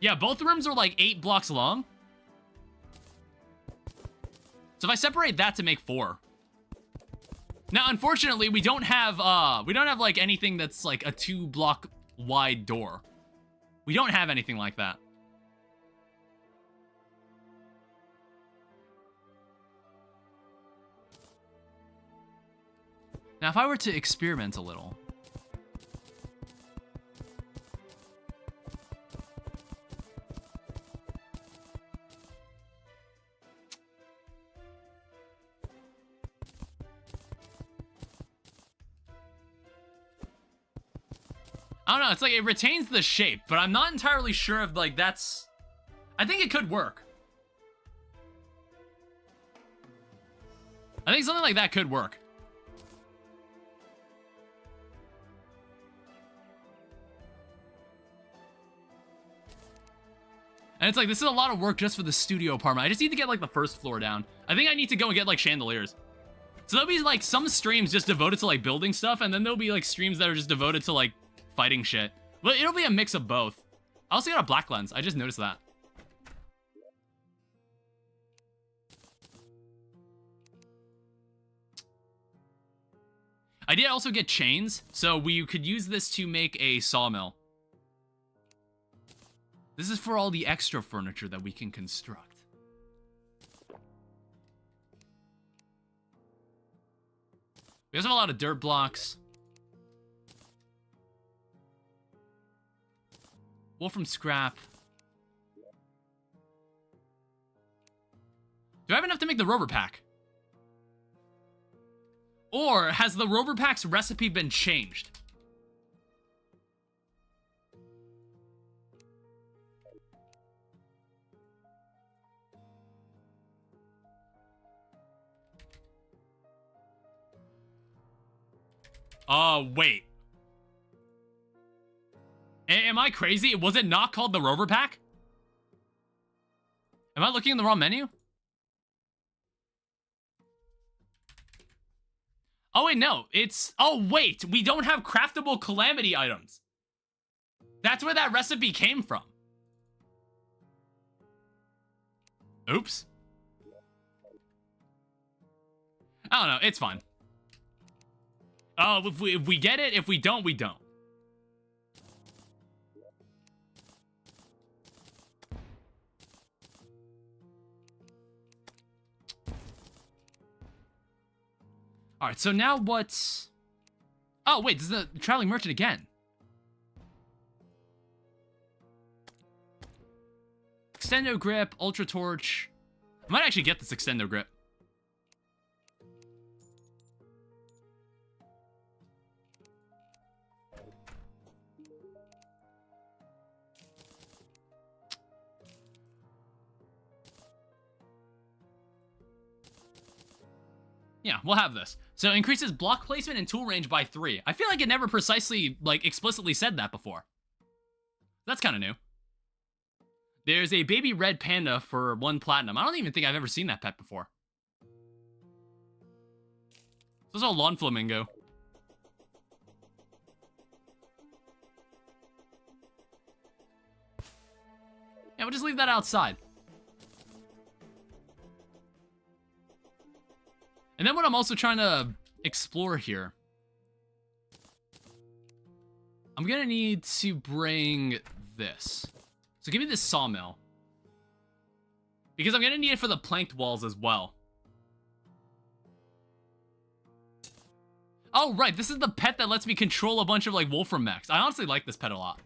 A: Yeah, both rooms are like 8 blocks long. So if I separate that to make 4. Now, unfortunately, we don't have like anything that's like a 2 block wide door. We don't have anything like that. Now, if I were to experiment a little. I don't know, it's like it retains the shape, but I'm not entirely sure if like that's... I think it could work. I think something like that could work. And it's like, this is a lot of work just for the studio apartment. I just need to get, like, the first floor down. I think I need to go and get, like, chandeliers. So there'll be, like, some streams just devoted to, like, building stuff, and then there'll be, like, streams that are just devoted to, like, fighting shit. But it'll be a mix of both. I also got a black lens. I just noticed that. I did also get chains, so we could use this to make a sawmill. This is for all the extra furniture that we can construct. We also have a lot of dirt blocks. Wool from scrap. Do I have enough to make the rover pack? Or has the rover pack's recipe been changed? Wait. Am I crazy? Was it not called the rover pack? Am I looking in the wrong menu? Oh, wait, no. It's... Oh, wait. We don't have craftable Calamity items. That's where that recipe came from. Oops. I don't know. It's fine. Oh, if we get it. If we don't, we don't. All right, so now what's... Oh, wait, this is the traveling merchant again. Extendo grip, ultra torch. I might actually get this extendo grip. Yeah, we'll have this. So increases block placement and tool range by 3. I feel like it never precisely, like, explicitly said that before. That's kind of new. There's a baby red panda for 1 platinum. I don't even think I've ever seen that pet before. There's a lawn flamingo. Yeah, we'll just leave that outside. And then what I'm also trying to explore here, I'm gonna need to bring this. So give me this sawmill. Because I'm gonna need it for the planked walls as well. Oh, right, this is the pet that lets me control a bunch of, like, Wolfram mechs. I honestly like this pet a lot.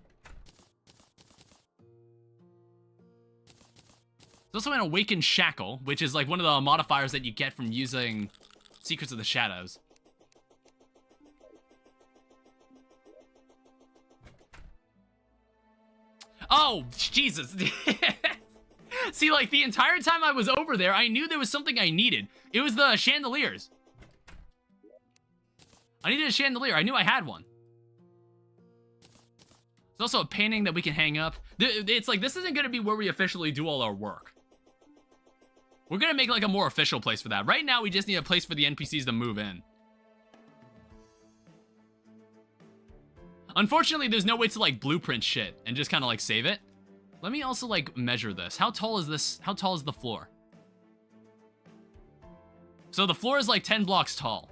A: There's also an Awakened Shackle, which is, like, one of the modifiers that you get from using Secrets of the Shadows. Oh, Jesus. See, like, the entire time I was over there, I knew there was something I needed. It was the chandeliers. I needed a chandelier. I knew I had one. There's also a painting that we can hang up. It's like, this isn't going to be where we officially do all our work. We're going to make, like, a more official place for that. Right now, we just need a place for the NPCs to move in. Unfortunately, there's no way to, like, blueprint shit and just kind of, like, save it. Let me also, like, measure this. How tall is this? How tall is the floor? So the floor is, like, 10 blocks tall.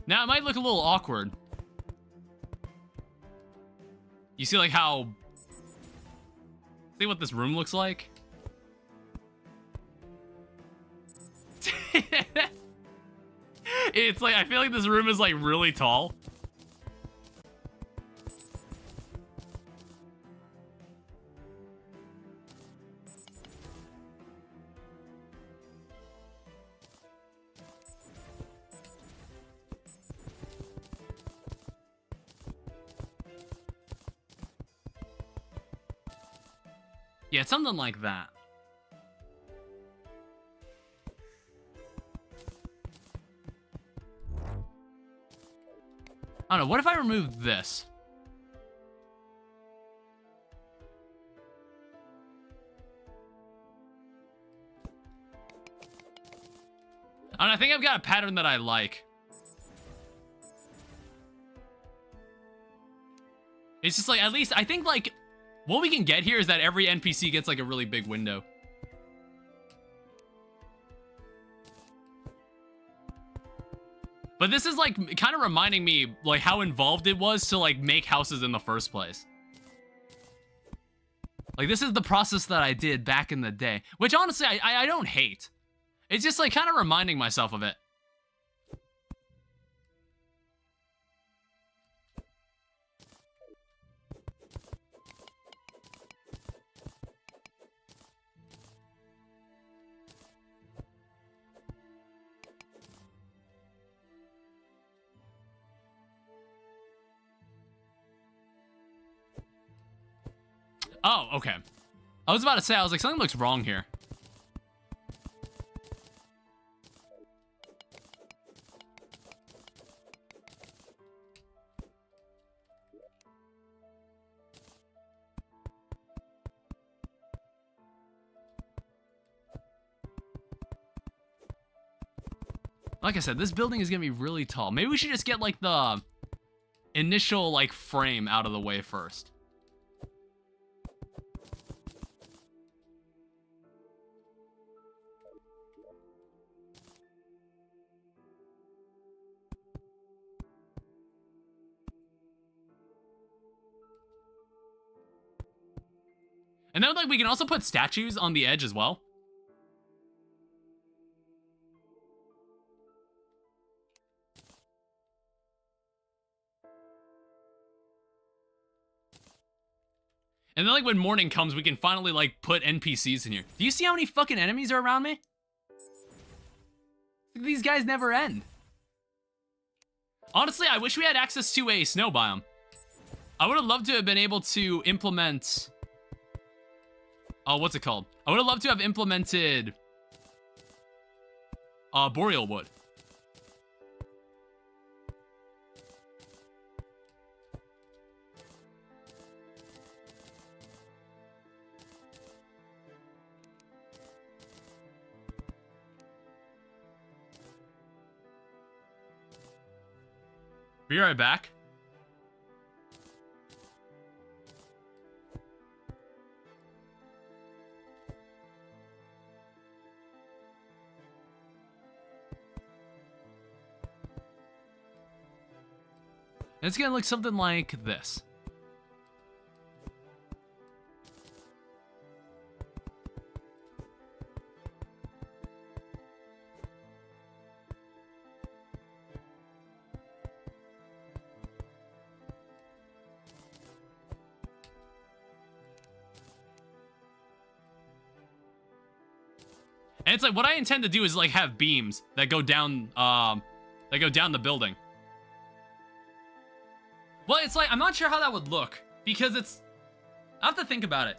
A: Now, it might look a little awkward. You see, like, how... See what this room looks like? It's like, I feel like this room is, like, really tall. Yeah, something like that. I don't know, what if I remove this? I don't know, I think I've got a pattern that I like. It's just like, at least, I think, like, what we can get here is that every NPC gets, like, a really big window. But this is, like, kind of reminding me, like, how involved it was to, like, make houses in the first place. Like, this is the process that I did back in the day. Which, honestly, I don't hate. It's just, like, kind of reminding myself of it. Oh, okay. I was about to say, I was like, something looks wrong here. Like I said, this building is gonna be really tall. Maybe we should just get, like, the initial, like, frame out of the way first. And then, like, we can also put statues on the edge as well. And then, like, when morning comes, we can finally, like, put NPCs in here. Do you see how many fucking enemies are around me? These guys never end. Honestly, I wish we had access to a snow biome. I would have loved to have been able to implement... Oh, what's it called? I would have loved to have implemented... Boreal wood. Be right back. And it's gonna look something like this. And it's like, what I intend to do is like have beams that go down the building. Well, it's like, I'm not sure how that would look, because it's, I have to think about it.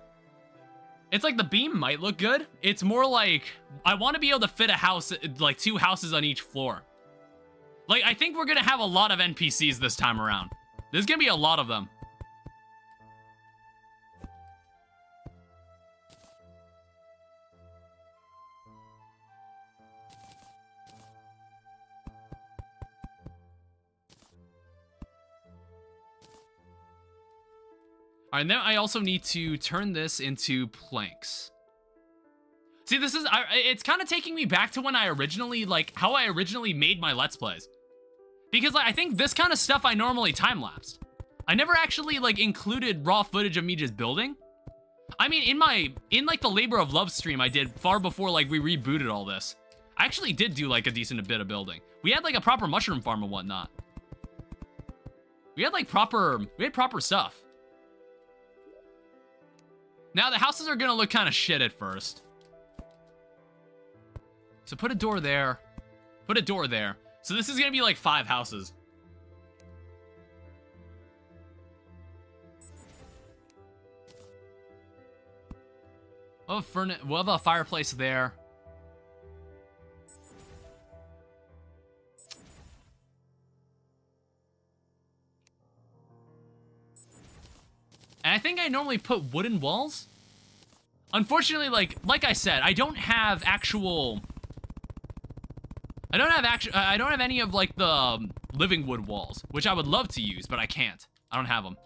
A: It's like the beam might look good. It's more like, I want to be able to fit a house, like 2 houses on each floor. Like, I think we're gonna have a lot of NPCs this time around. There's gonna be a lot of them. All right, and then I also need to turn this into planks. See, this is, it's kind of taking me back to when I originally, like, how I originally made my Let's Plays. Because like, I think this kind of stuff I normally time-lapsed. I never actually, like, included raw footage of me just building. I mean, in like, the Labor of Love stream I did far before, like, we rebooted all this, I actually did do, like, a decent bit of building. We had, like, a proper mushroom farm and whatnot. We had, like, proper stuff. Now, the houses are gonna look kind of shit at first. So put a door there. Put a door there. So this is gonna be like 5 houses. We'll have a fireplace there. And I think I normally put wooden walls. Unfortunately, like I said, I don't have any of like the living wood walls, which I would love to use, but I can't. I don't have them.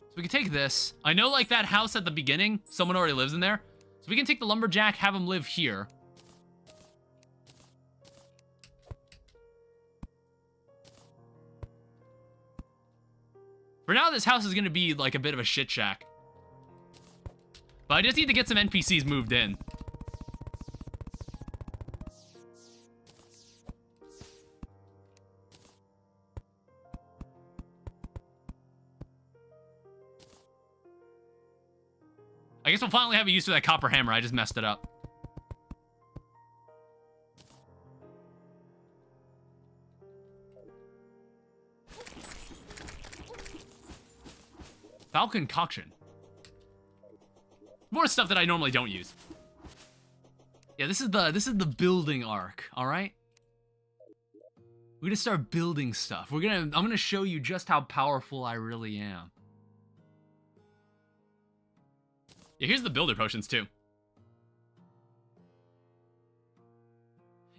A: So we can take this. I know, like, that house at the beginning, someone already lives in there. So we can take the lumberjack, have him live here. For now, this house is going to be, like, a bit of a shit shack. But I just need to get some NPCs moved in. I guess we'll finally have a use for that copper hammer. I just messed it up. Foul concoction. More stuff that I normally don't use. Yeah, this is the building arc, all right? We're gonna start building stuff. I'm gonna show you just how powerful I really am. Yeah, here's the builder potions, too.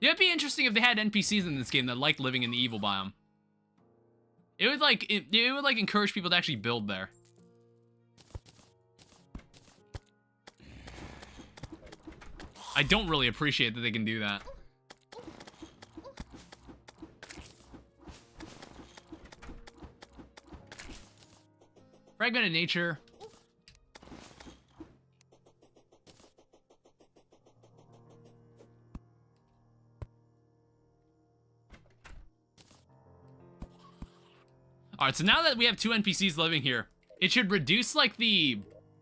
A: Yeah, it'd be interesting if they had NPCs in this game that liked living in the evil biome. It would, like, encourage people to actually build there. I don't really appreciate that they can do that. Fragmented nature. Alright, so now that we have 2 NPCs living here, it should reduce, like, the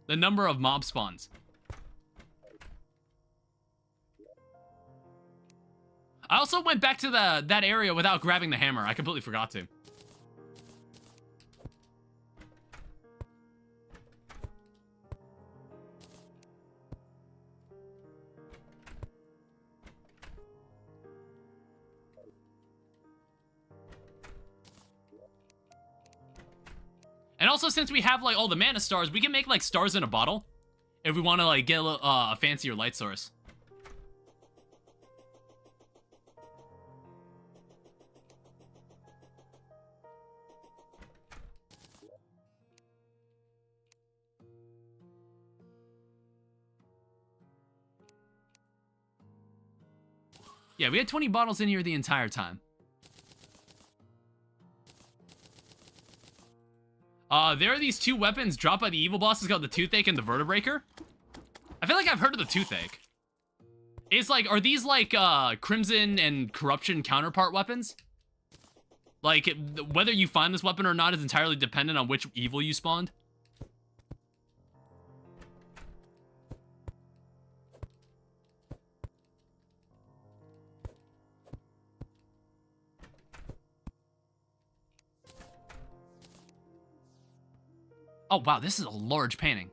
A: number of mob spawns. I also went back to that area without grabbing the hammer. I completely forgot to. also, since we have, like, all the mana stars, we can make, like, stars in a bottle. If we want to, like, get a, little, a fancier light source. Yeah, we had 20 bottles in here the entire time. There are these two weapons dropped by the evil bosses called the Toothache and the Vertebreaker. I feel like I've heard of the Toothache. It's like, are these like, Crimson and Corruption counterpart weapons? Like, whether you find this weapon or not is entirely dependent on which evil you spawned. Oh, wow, this is a large painting.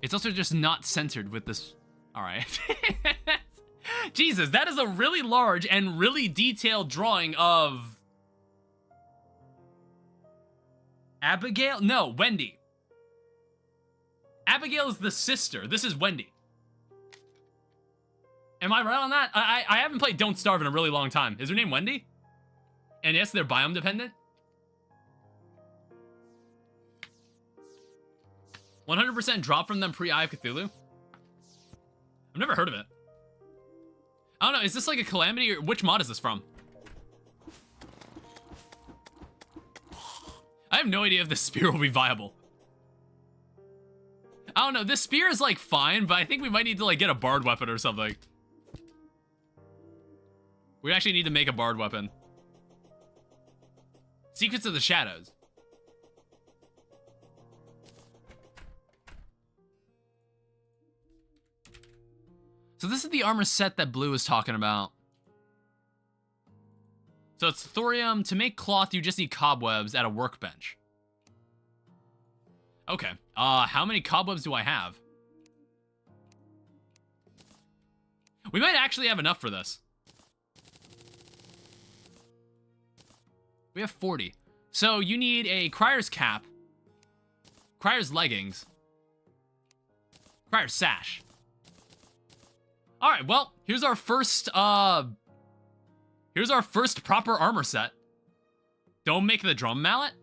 A: It's also just not centered with this. All right. Jesus, that is a really large and really detailed drawing of Abigail? No, Wendy. Abigail is the sister. This is Wendy. Am I right on that? I haven't played Don't Starve in a really long time. Is her name Wendy? And yes, they're biome dependent. 100% drop from them pre-Eye of Cthulhu? I've never heard of it. I don't know, is this like a Calamity or which mod is this from? I have no idea if this spear will be viable. I don't know, this spear is like fine, but I think we might need to like get a bard weapon or something. We actually need to make a bard weapon. Secrets of the Shadows. So this is the armor set that Blue is talking about. So it's thorium. To make cloth, you just need cobwebs at a workbench. Okay. How many cobwebs do I have? We might actually have enough for this. We have 40. So you need a Crier's cap, Crier's leggings, Crier's sash. All right, well, here's our first proper armor set. Don't make the drum mallet.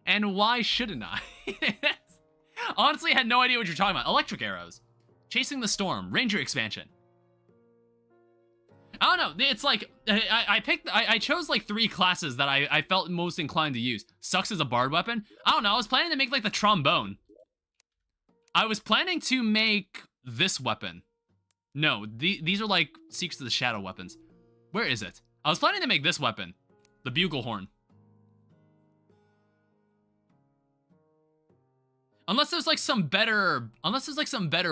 A: And why shouldn't I? Honestly, I had no idea what you're talking about. Electric arrows. Chasing the Storm. Ranger expansion. I don't know. It's like, I chose like 3 classes that I felt most inclined to use. Sucks as a bard weapon. I don't know. I was planning to make like the trombone. I was planning to make this weapon. No, these are like Secrets of the Shadow weapons. Where is it? I was planning to make this weapon. The buglehorn. Unless there's like some better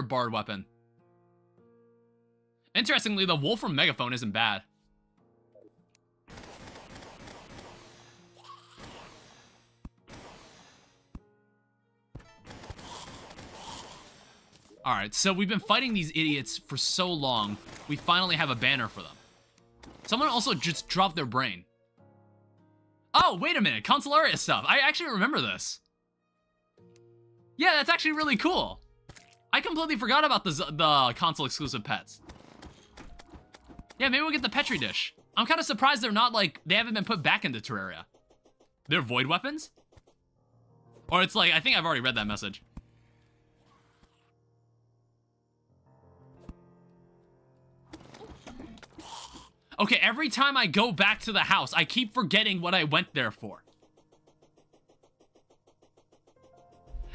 A: bard weapon. Interestingly, the Wolfram Megaphone isn't bad. Alright, so we've been fighting these idiots for so long, we finally have a banner for them. Someone also just dropped their brain. Oh, wait a minute, Consolaria stuff. I actually remember this. Yeah, that's actually really cool. I completely forgot about the console exclusive pets. Yeah, maybe we'll get the Petri dish. I'm kind of surprised they're not like, they haven't been put back into Terraria. They're void weapons? Or it's like, I think I've already read that message. Okay, every time I go back to the house, I keep forgetting what I went there for.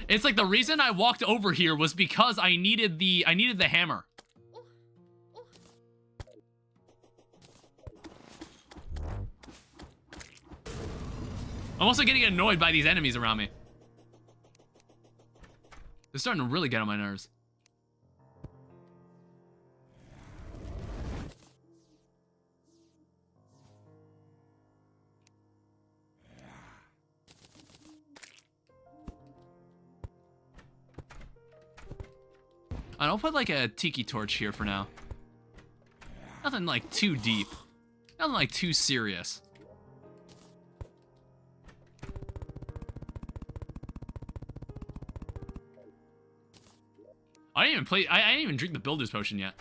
A: It's like the reason I walked over here was because I needed the hammer. I'm also getting annoyed by these enemies around me. They're starting to really get on my nerves. I'll put like a tiki torch here for now. Nothing like too deep. Nothing like too serious. I didn't even drink the builder's potion yet.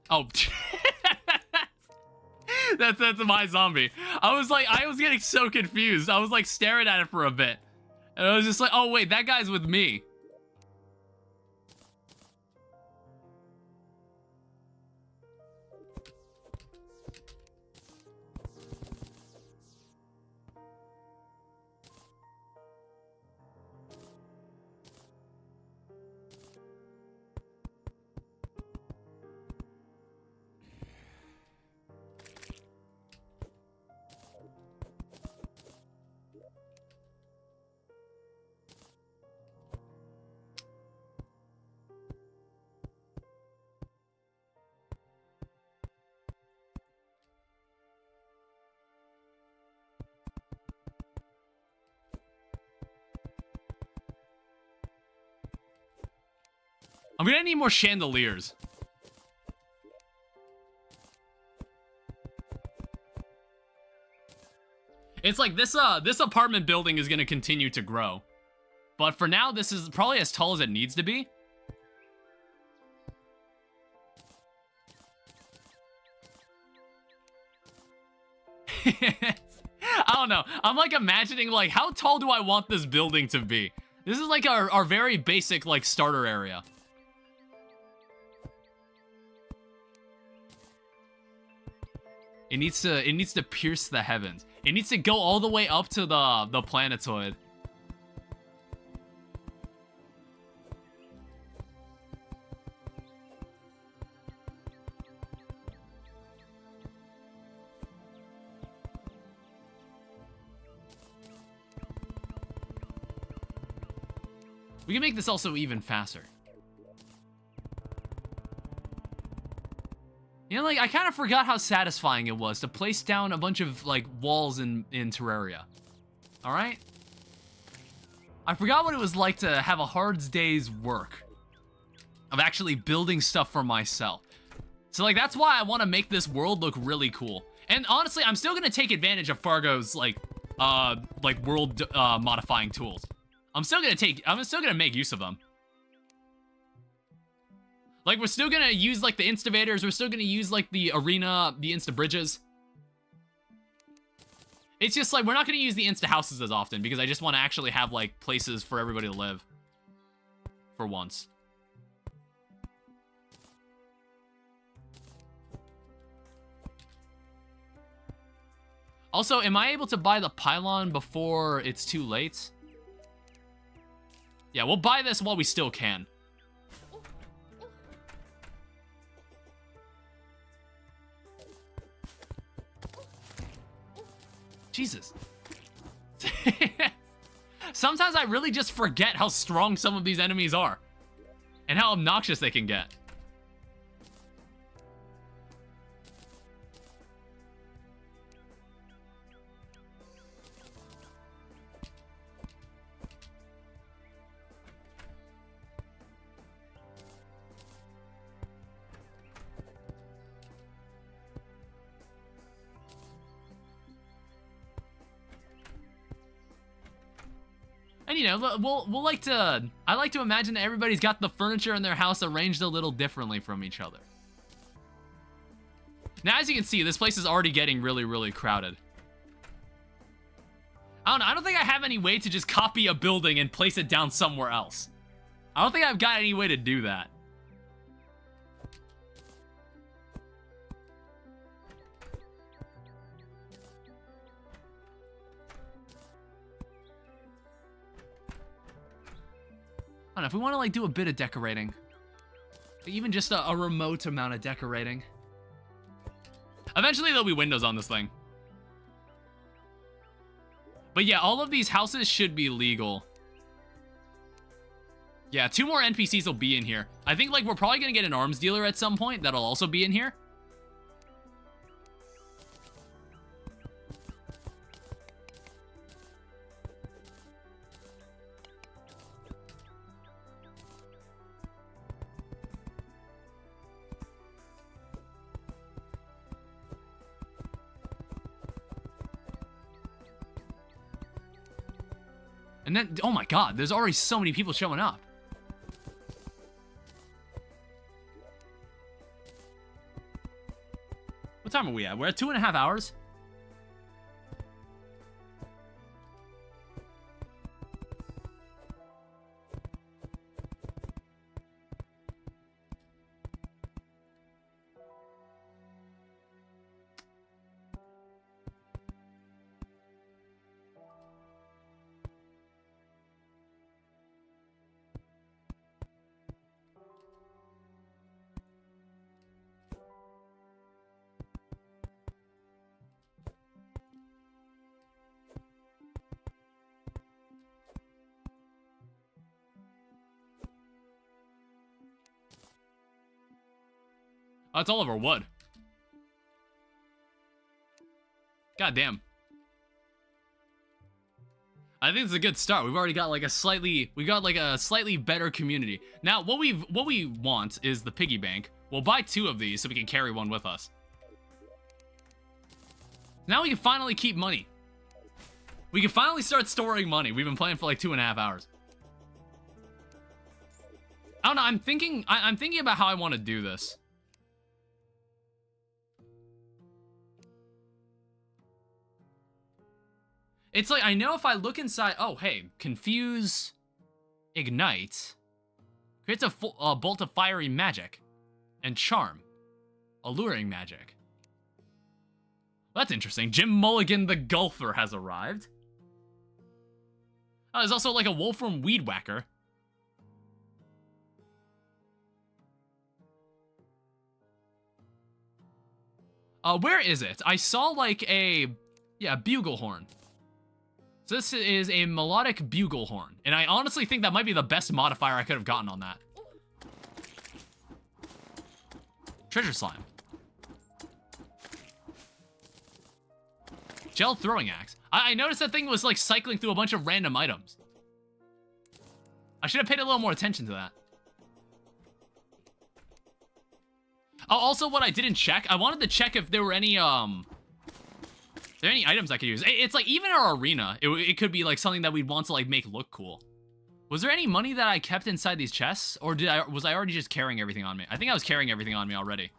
A: Oh, that's my zombie. I was getting so confused. I was like staring at it for a bit. And I was just like, oh wait, that guy's with me. I'm gonna need more chandeliers. It's like this apartment building is gonna continue to grow. But for now, this is probably as tall as it needs to be. I don't know. I'm like imagining like how tall do I want this building to be? This is like our very basic like starter area. It needs to pierce the heavens. It needs to go all the way up to the planetoid. We can make this also even faster. You know, like, I kind of forgot how satisfying it was to place down a bunch of, like, walls in Terraria. Alright? I forgot what it was like to have a hard day's work of actually building stuff for myself. So, like, that's why I want to make this world look really cool. And honestly, I'm still going to take advantage of Fargo's, like world modifying tools. I'm still going to make use of them. Like, we're still gonna use, like, the instivators. We're still gonna use, like, the arena, the insta-bridges. It's just, like, we're not gonna use the insta-houses as often because I just want to actually have, like, places for everybody to live. For once. Also, am I able to buy the pylon before it's too late? Yeah, we'll buy this while we still can. Jesus. Sometimes I really just forget how strong some of these enemies are. And how obnoxious they can get. And, you know, we'll like to... I like to imagine that everybody's got the furniture in their house arranged a little differently from each other. Now, as you can see, this place is already getting really, really crowded. I don't know. I don't think I have any way to just copy a building and place it down somewhere else. I don't think I've got any way to do that. I don't know, if we want to, like, do a bit of decorating. Even just a remote amount of decorating. Eventually, there'll be windows on this thing. But yeah, all of these houses should be legal. Yeah, 2 more NPCs will be in here. I think, like, we're probably going to get an arms dealer at some point. That'll also be in here. And then, oh my god, there's already so many people showing up. What time are we at? We're at 2.5 hours. Oh, it's all over wood. God damn. I think it's a good start. We've already got like a slightly better community. Now, what we want is the piggy bank. We'll buy 2 of these so we can carry one with us. Now we can finally keep money. We can finally start storing money. We've been playing for like 2.5 hours. I don't know. I'm thinking about how I want to do this. It's like, I know if I look inside... Oh, hey. Confuse... Ignite. Creates a bolt of fiery magic. And charm. Alluring magic. That's interesting. Jim Mulligan the Golfer has arrived. Oh, there's also like a Wolfram Weed Whacker. Where is it? I saw like a... Yeah, bugle horn. So this is a melodic buglehorn, and I honestly think that might be the best modifier I could have gotten on that. Treasure slime. Gel throwing axe. I noticed that thing was like cycling through a bunch of random items. I should have paid a little more attention to that. Oh, also what I didn't check, I wanted to check if there were any, Are there any items I could use? It's like, even our arena, it could be like something that we'd want to like make look cool. Was there any money that I kept inside these chests? Or was I already just carrying everything on me? I think I was carrying everything on me already.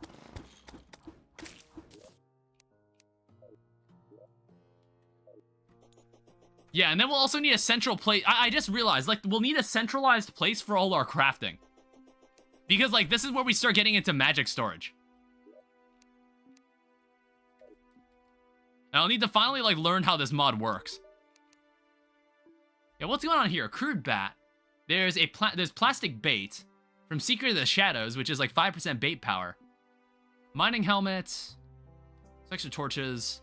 A: Yeah, and then we'll also need a central place. I just realized, like, we'll need a centralized place for all our crafting. Because, like, this is where we start getting into magic storage. And I'll need to finally, like, learn how this mod works. Yeah, what's going on here? Crude bat. There's plastic bait from Secret of the Shadows, which is like 5% bait power. Mining helmets. Extra torches.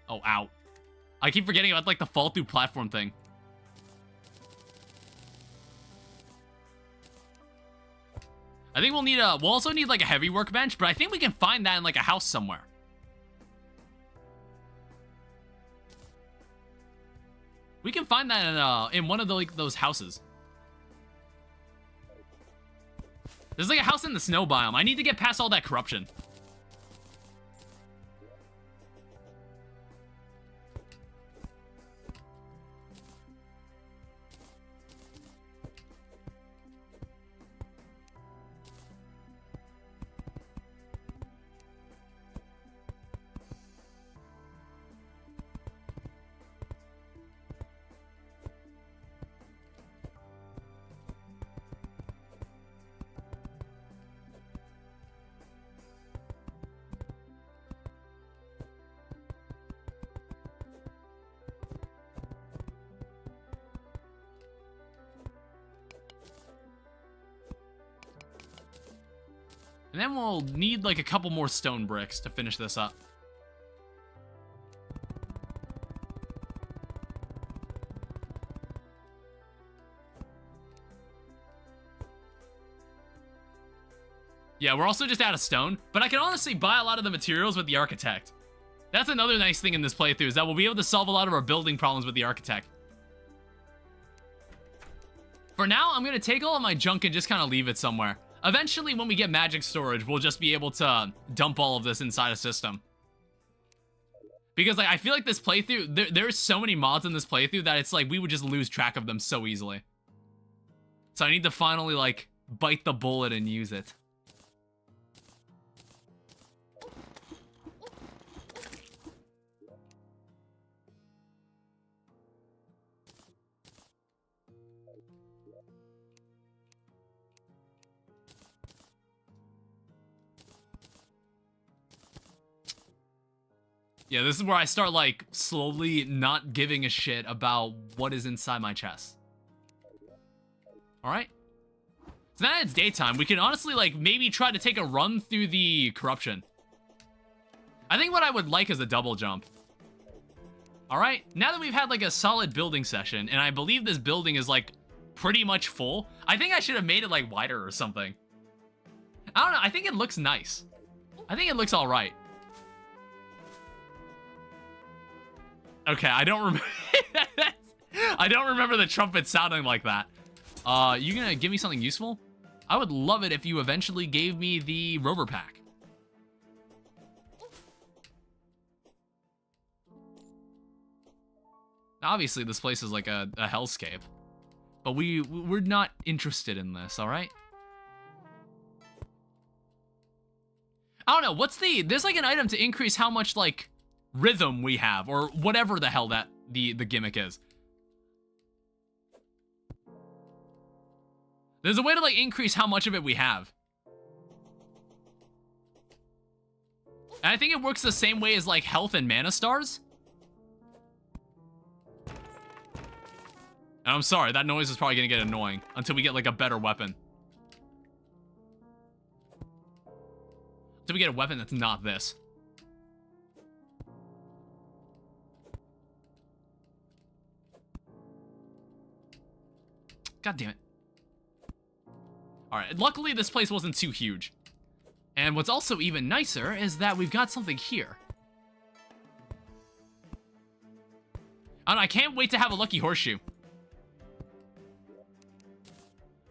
A: Oh, ow. I keep forgetting about, like, the fall through platform thing. I think we'll also need, like, a heavy workbench, but I think we can find that in, like, a house somewhere. We can find that in one of the, like, those houses. There's, like, a house in the snow biome. I need to get past all that corruption. And then we'll need, like, a couple more stone bricks to finish this up. Yeah, we're also just out of stone, but I can honestly buy a lot of the materials with the architect. That's another nice thing in this playthrough, is that we'll be able to solve a lot of our building problems with the architect. For now, I'm gonna take all of my junk and just kind of leave it somewhere. Eventually, when we get magic storage, we'll just be able to dump all of this inside a system. Because, like, I feel like this playthrough, there's so many mods in this playthrough that it's like we would just lose track of them so easily. So I need to finally, like, bite the bullet and use it. Yeah, this is where I start, like, slowly not giving a shit about what is inside my chest. Alright. So now that it's daytime, we can honestly, like, maybe try to take a run through the corruption. I think what I would like is a double jump. Alright, now that we've had, like, a solid building session, and I believe this building is, like, pretty much full, I think I should have made it, like, wider or something. I don't know, I think it looks nice. I think it looks alright. Okay, I don't remember. I don't remember the trumpet sounding like that. You gonna give me something useful? I would love it if you eventually gave me the rover pack. Obviously, this place is like a hellscape, but we're not interested in this. All right. I don't know. What's there's like an item to increase how much like rhythm we have, or whatever the hell that the gimmick is. There's a way to like increase how much of it we have. And I think it works the same way as like health and mana stars. And I'm sorry, that noise is probably gonna get annoying until we get like a better weapon. Until we get a weapon that's not this. God damn it. Alright, luckily this place wasn't too huge. And what's also even nicer is that we've got something here. And I can't wait to have a lucky horseshoe.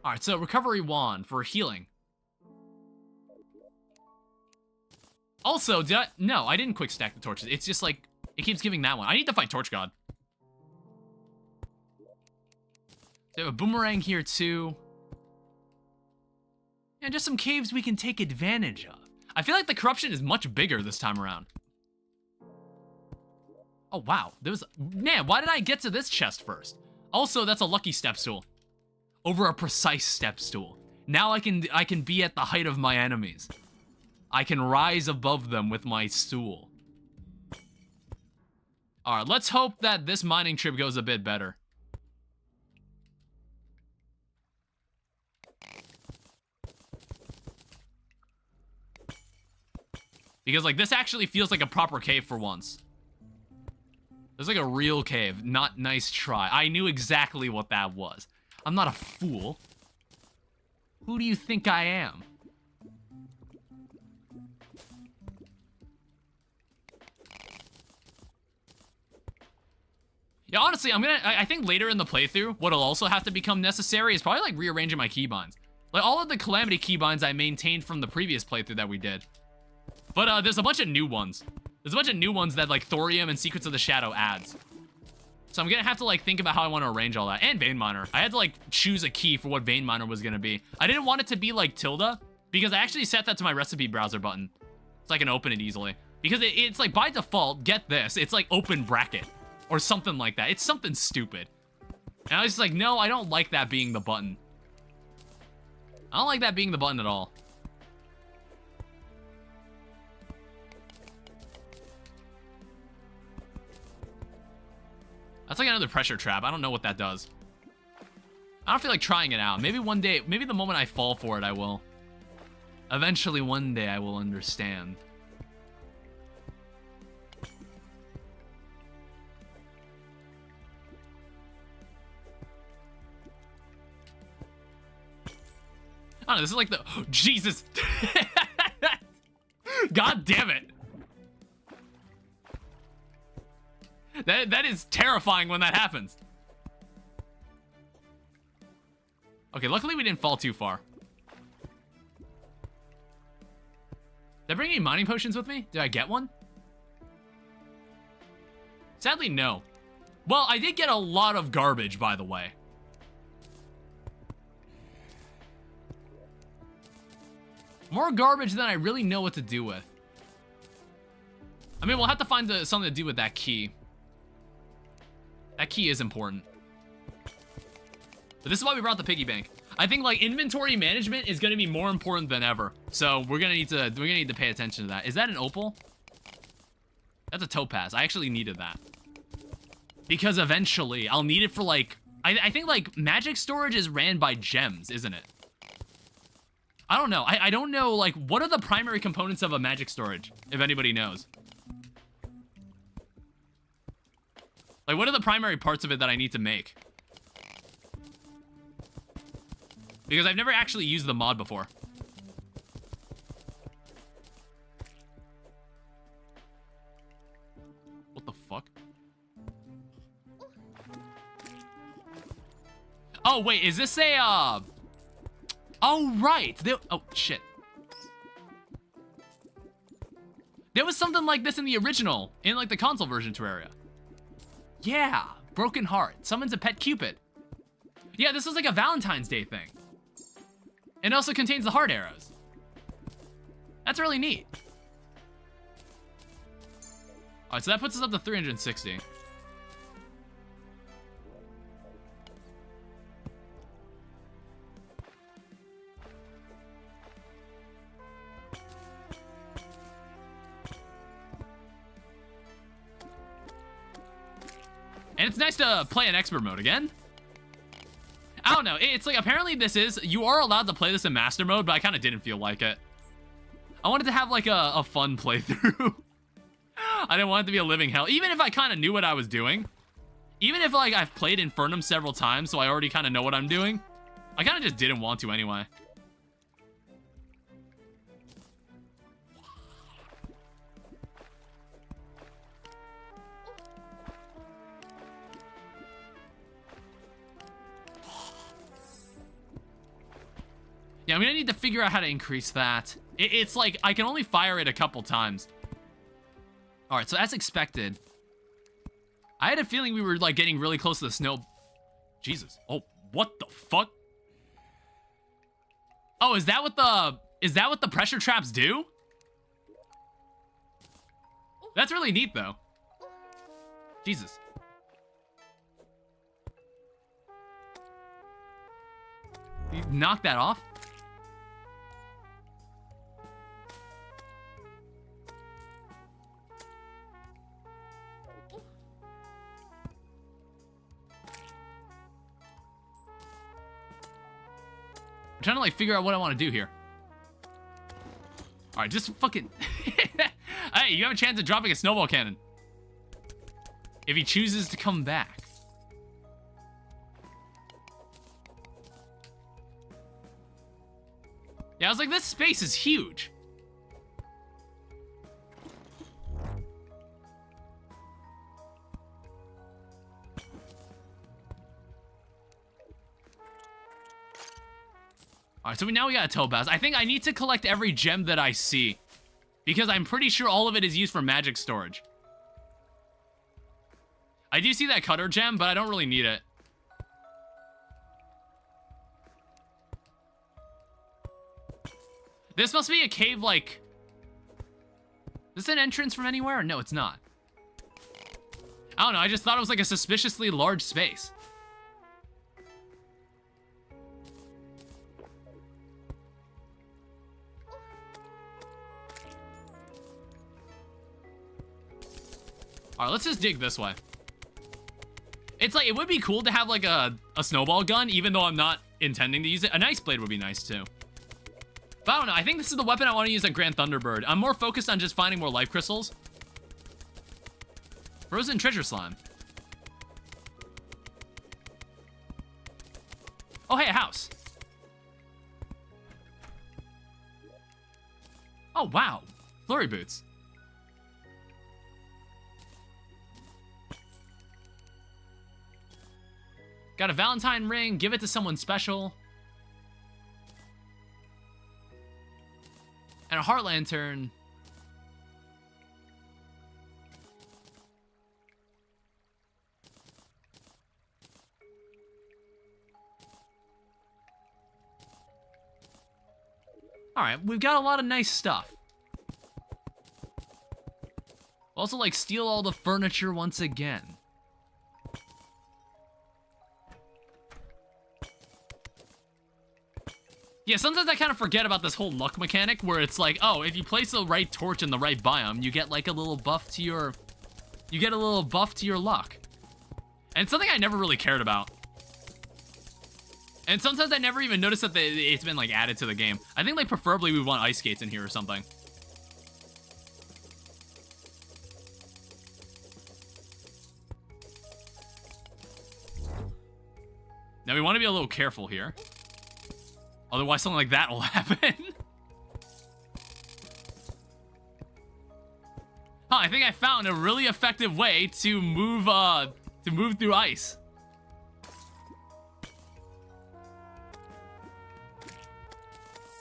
A: Alright, so recovery wand for healing. Also, no, I didn't quick stack the torches. It's just like, it keeps giving that one. I need to fight Torch God. So we have a boomerang here too. And just some caves we can take advantage of. I feel like the corruption is much bigger this time around. Oh wow, man, why did I get to this chest first? Also, that's a lucky step stool. Over a precise step stool. Now I can be at the height of my enemies. I can rise above them with my stool. Alright, let's hope that this mining trip goes a bit better. Because, like, this actually feels like a proper cave for once. It's like a real cave. Not nice try. I knew exactly what that was. I'm not a fool. Who do you think I am? Yeah, honestly, I think later in the playthrough, what'll also have to become necessary is probably, like, rearranging my keybinds. Like, all of the Calamity keybinds I maintained from the previous playthrough that we did. But, there's a bunch of new ones. There's a bunch of new ones that, like, Thorium and Secrets of the Shadow adds. So I'm gonna have to, like, think about how I want to arrange all that. And Vein Miner. I had to, like, choose a key for what Vein Miner was gonna be. I didn't want it to be, like, tilde, because I actually set that to my recipe browser button. So I can open it easily. Because it's, like, by default, get this, it's, like, open bracket. Or something like that. It's something stupid. And I was just like, no, I don't like that being the button. I don't like that being the button at all. That's like another pressure trap. I don't know what that does. I don't feel like trying it out. Maybe one day, maybe the moment I fall for it, I will. Eventually, one day, I will understand. I don't know, this is like the... Oh, Jesus! God damn it! That is terrifying when that happens. Okay, luckily we didn't fall too far. Did I bring any mining potions with me? Did I get one? Sadly, no. Well, I did get a lot of garbage, by the way. More garbage than I really know what to do with. I mean, we'll have to find something to do with that key. That key is important. But this is why we brought the piggy bank. I think like inventory management is going to be more important than ever. So we're gonna need to pay attention to that. Is that an opal? That's a topaz. I actually needed that. Because eventually I'll need it for like, I think like magic storage is ran by gems, isn't it? I don't know. I don't know, like, what are the primary components of a magic storage, if anybody knows? Like, what are the primary parts of it that I need to make? Because I've never actually used the mod before. What the fuck? Oh, wait, is this a, Oh, right. Oh, shit. There was something like this in the original, in like the console version Terraria. Yeah, Broken Heart. Summons a pet Cupid. Yeah, this was like a Valentine's Day thing. It also contains the heart arrows. That's really neat. Alright, so that puts us up to 360. And it's nice to play in expert mode again. I don't know, it's like, apparently you are allowed to play this in master mode, but I kind of didn't feel like it. I wanted to have like a fun playthrough. I didn't want it to be a living hell, even if I kind of knew what I was doing. Even if like I've played Infernum several times, so I already kind of know what I'm doing. I kind of just didn't want to anyway. Yeah, I'm gonna need to figure out how to increase that. It's like, I can only fire it a couple times. Alright, so as expected. I had a feeling we were like getting really close to the snow. Jesus. Oh, what the fuck? Oh, is that what the pressure traps do? That's really neat though. Jesus. You knock that off? I'm trying to like figure out what I want to do here. All right, just fucking. Hey, you have a chance of dropping a snowball cannon if he chooses to come back. Yeah, I was like, this space is huge. Alright, so now we got a topaz. I think I need to collect every gem that I see, because I'm pretty sure all of it is used for magic storage. I do see that cutter gem, but I don't really need it. This must be a cave, like... Is this an entrance from anywhere? No, it's not. I don't know, I just thought it was like a suspiciously large space. Alright, let's just dig this way. It's like, it would be cool to have like a snowball gun, even though I'm not intending to use it. An ice blade would be nice too. But I don't know, I think this is the weapon I want to use at Grand Thunderbird. I'm more focused on just finding more life crystals. Frozen treasure slime. Oh, hey, a house. Oh, wow. Flurry boots. Got a Valentine ring. Give it to someone special. And a heart lantern. Alright, we've got a lot of nice stuff. Also, like, steal all the furniture once again. Yeah, sometimes I kind of forget about this whole luck mechanic where it's like, oh, if you place the right torch in the right biome, you get like a little buff to your... You get a little buff to your luck. And it's something I never really cared about. And sometimes I never even noticed that it's been like added to the game. I think like preferably we want ice skates in here or something. Now we want to be a little careful here. Otherwise something like that will happen. I think I found a really effective way to move through ice.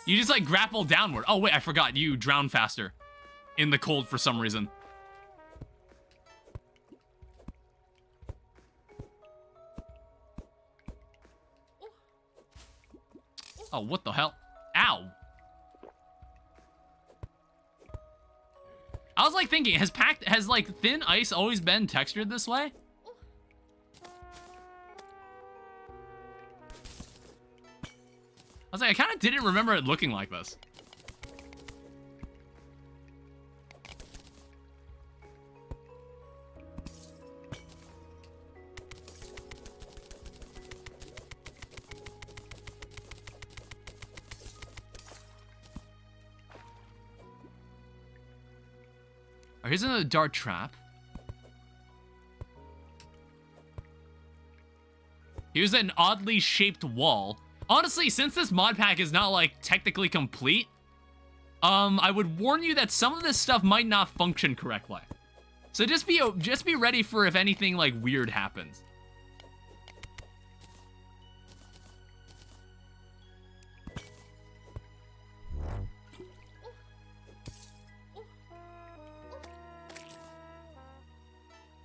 A: You just like grapple downward. Oh wait, I forgot. You drown faster in the cold for some reason. Oh, what the hell? Ow. I was like thinking, has like thin ice always been textured this way? I was like, I kind of didn't remember it looking like this. Oh, here's another dart trap. Here's an oddly shaped wall. Honestly, since this mod pack is not, like, technically complete, I would warn you that some of this stuff might not function correctly. So just be ready for if anything, like, weird happens.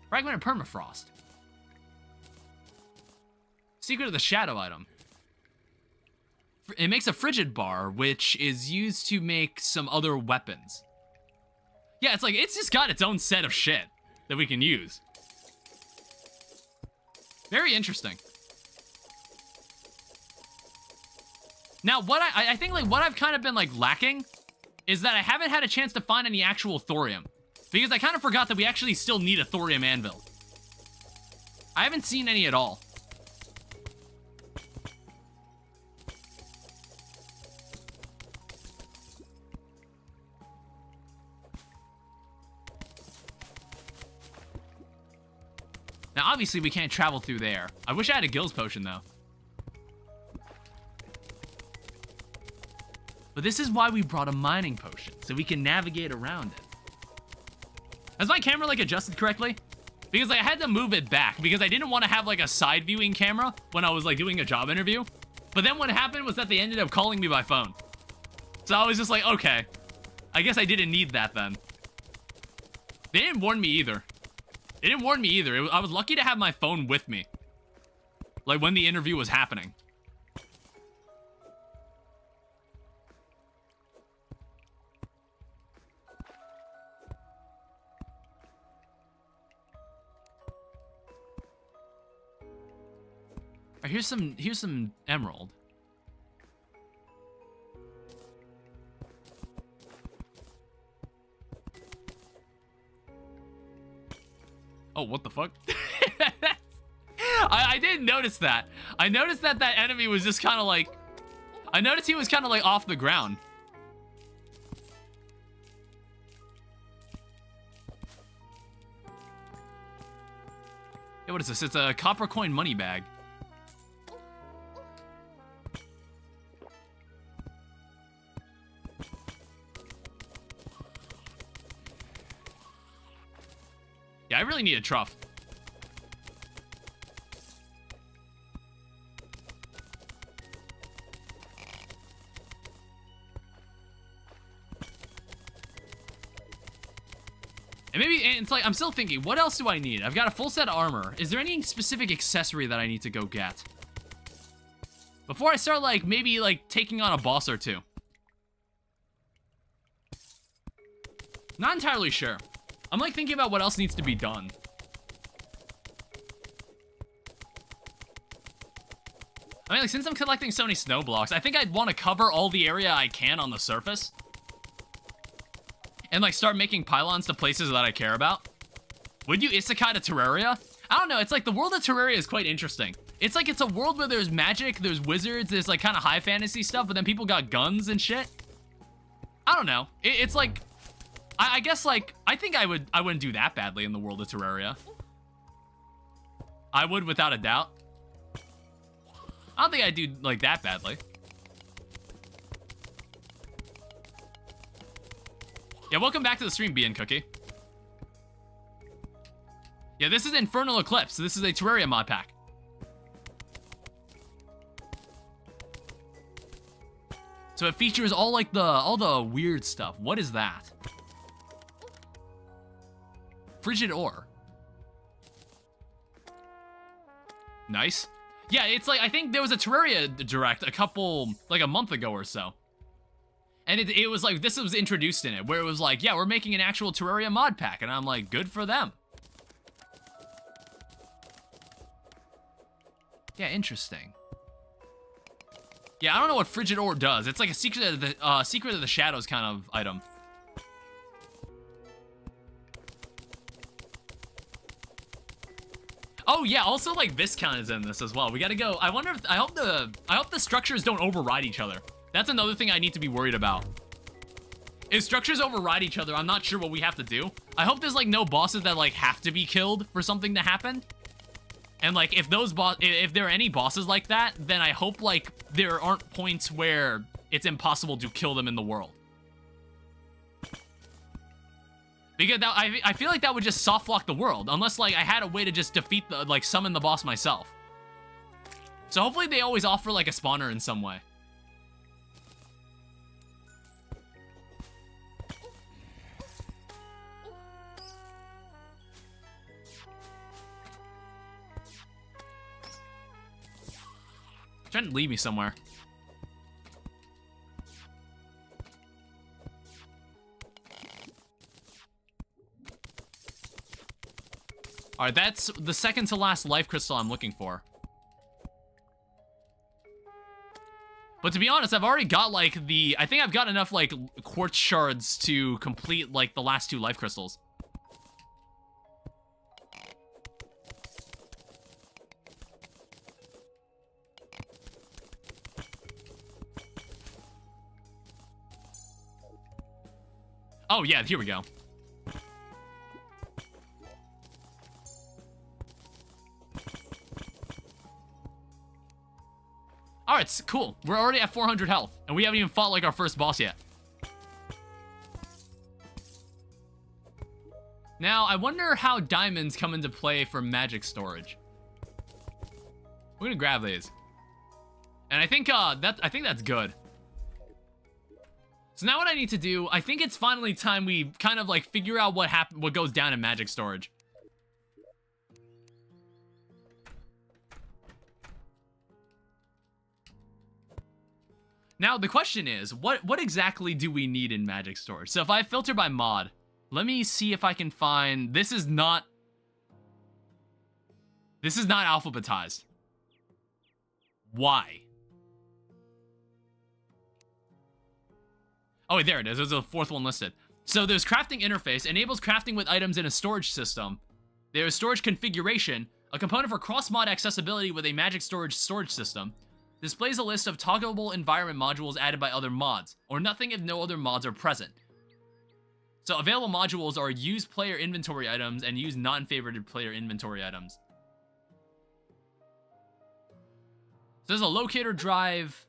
A: Fragment of Permafrost. Secret of the Shadow item. It makes a frigid bar, which is used to make some other weapons. Yeah, it's like, it's just got its own set of shit that we can use. Very interesting. Now, what I think, like, what I've kind of been, like, lacking is that I haven't had a chance to find any actual thorium. Because I kind of forgot that we actually still need a thorium anvil. I haven't seen any at all. Now, obviously, we can't travel through there. I wish I had a Gills potion, though. But this is why we brought a mining potion, so we can navigate around it. Has my camera, like, adjusted correctly? Because, like, I had to move it back, because I didn't want to have, like, a side viewing camera when I was, like, doing a job interview. But then what happened was that they ended up calling me by phone. So I was just like, okay. I guess I didn't need that, then. They didn't warn me either. They didn't warn me either. I was lucky to have my phone with me. Like, when the interview was happening. All right, here's some emerald. Oh, what the fuck? I didn't notice that. I noticed that that enemy was just kind of like... I noticed he was kind of like off the ground. Yeah, what is this? It's a copper coin money bag. Yeah, I really need a trough. maybe, and it's like, I'm still thinking, what else do I need? I've got a full set of armor. Is there any specific accessory that I need to go get? Before I start, like, maybe, like, taking on a boss or two. Not entirely sure. I'm, like, thinking about what else needs to be done. I mean, like, since I'm collecting so many snow blocks, I think I'd want to cover all the area I can on the surface. And, like, start making pylons to places that I care about. Would you isekai to Terraria? I don't know, it's like the world of Terraria is quite interesting. It's like it's a world where there's magic, there's wizards, there's, like, kind of high fantasy stuff, but then people got guns and shit. I don't know. It's like... I guess, like, I think I wouldn't do that badly in the world of Terraria. I would, without a doubt. I don't think I'd do, like, that badly. Yeah, welcome back to the stream, B and Cookie. Yeah, this is Infernal Eclipse. This is a Terraria mod pack. So it features all, like, all the weird stuff. What is that? Frigid ore. Nice. Yeah, it's like, I think there was a Terraria Direct a month ago or so. And it was like, this was introduced in it, where it was like, yeah, we're making an actual Terraria mod pack. And I'm like, good for them. Yeah, interesting. Yeah, I don't know what Frigid ore does. It's like a Secret of the Shadows kind of item. Oh yeah, also like Viscount is in this as well. We gotta go. I wonder if I hope the structures don't override each other. That's another thing I need to be worried about. If structures override each other, I'm not sure what we have to do. I hope there's like no bosses that like have to be killed for something to happen. And like if there are any bosses like that, then I hope like there aren't points where it's impossible to kill them in the world. Because I feel like that would just soft lock the world, unless like I had a way to just defeat summon the boss myself. So hopefully they always offer like a spawner in some way. Trying to lead me somewhere. Alright, that's the second to last life crystal I'm looking for. But to be honest, I've already got like I think I've got enough like quartz shards to complete like the last 2 life crystals. Oh yeah, here we go. Alright, cool. We're already at 400 health, and we haven't even fought like our first boss yet. Now, I wonder how diamonds come into play for magic storage. We're gonna grab these. And I think that's good. So now what I need to do, I think it's finally time we kind of like figure out what goes down in magic storage. Now, the question is, what exactly do we need in magic storage? So if I filter by mod, let me see if I can find... This is not alphabetized. Why? Oh, wait, there it is. There's the 4th one listed. So there's crafting interface, enables crafting with items in a storage system. There's storage configuration, a component for cross-mod accessibility with a magic storage system. Displays a list of toggleable environment modules added by other mods, or nothing if no other mods are present. So available modules are use player inventory items and use non-favorited player inventory items. So there's a locator drive.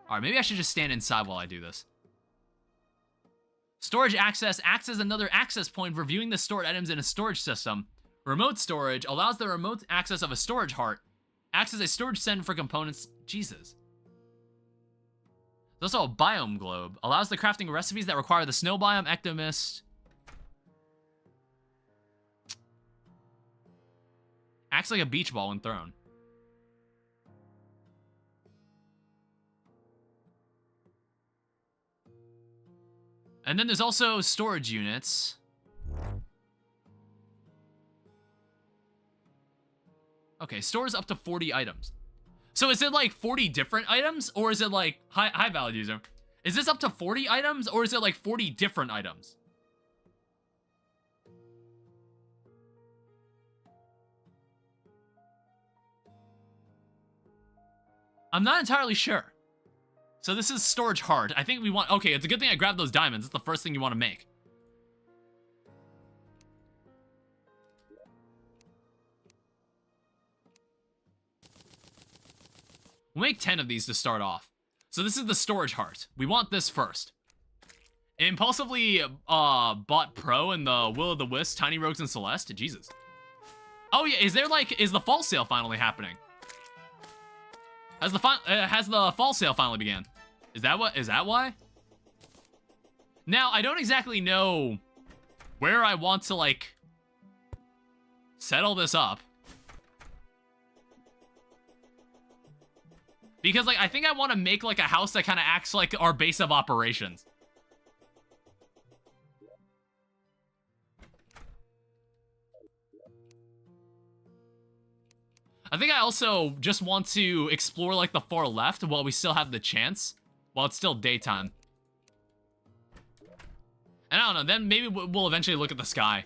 A: Alright, maybe I should just stand inside while I do this. Storage access acts as another access point for viewing the stored items in a storage system. Remote storage allows the remote access of a storage heart. Acts as a storage center for components. Jesus. There's also a biome globe. Allows the crafting of recipes that require the snow biome, ectomist. Acts like a beach ball when thrown. And then there's also storage units. Okay, stores up to 40 items. So is it like 40 different items, or is it like, hi valid user, is this up to 40 items, or is it like 40 different items? I'm not entirely sure. So this is storage hard. I think we want, okay, it's a good thing I grabbed those diamonds. It's the first thing you want to make. We'll make 10 of these to start off. So this is the storage heart. We want this first. Impulsively bought Pro and the Will of the Wisp, Tiny Rogues, and Celeste. Jesus. Oh yeah, is the fall sale finally happening? Has the fall sale finally began? Is that why? Now, I don't exactly know where I want to, like, settle this up. Because, like, I think I want to make, like, a house that kind of acts like our base of operations. I think I also just want to explore, like, the far left while we still have the chance. While it's still daytime. And I don't know, then maybe we'll eventually look at the sky.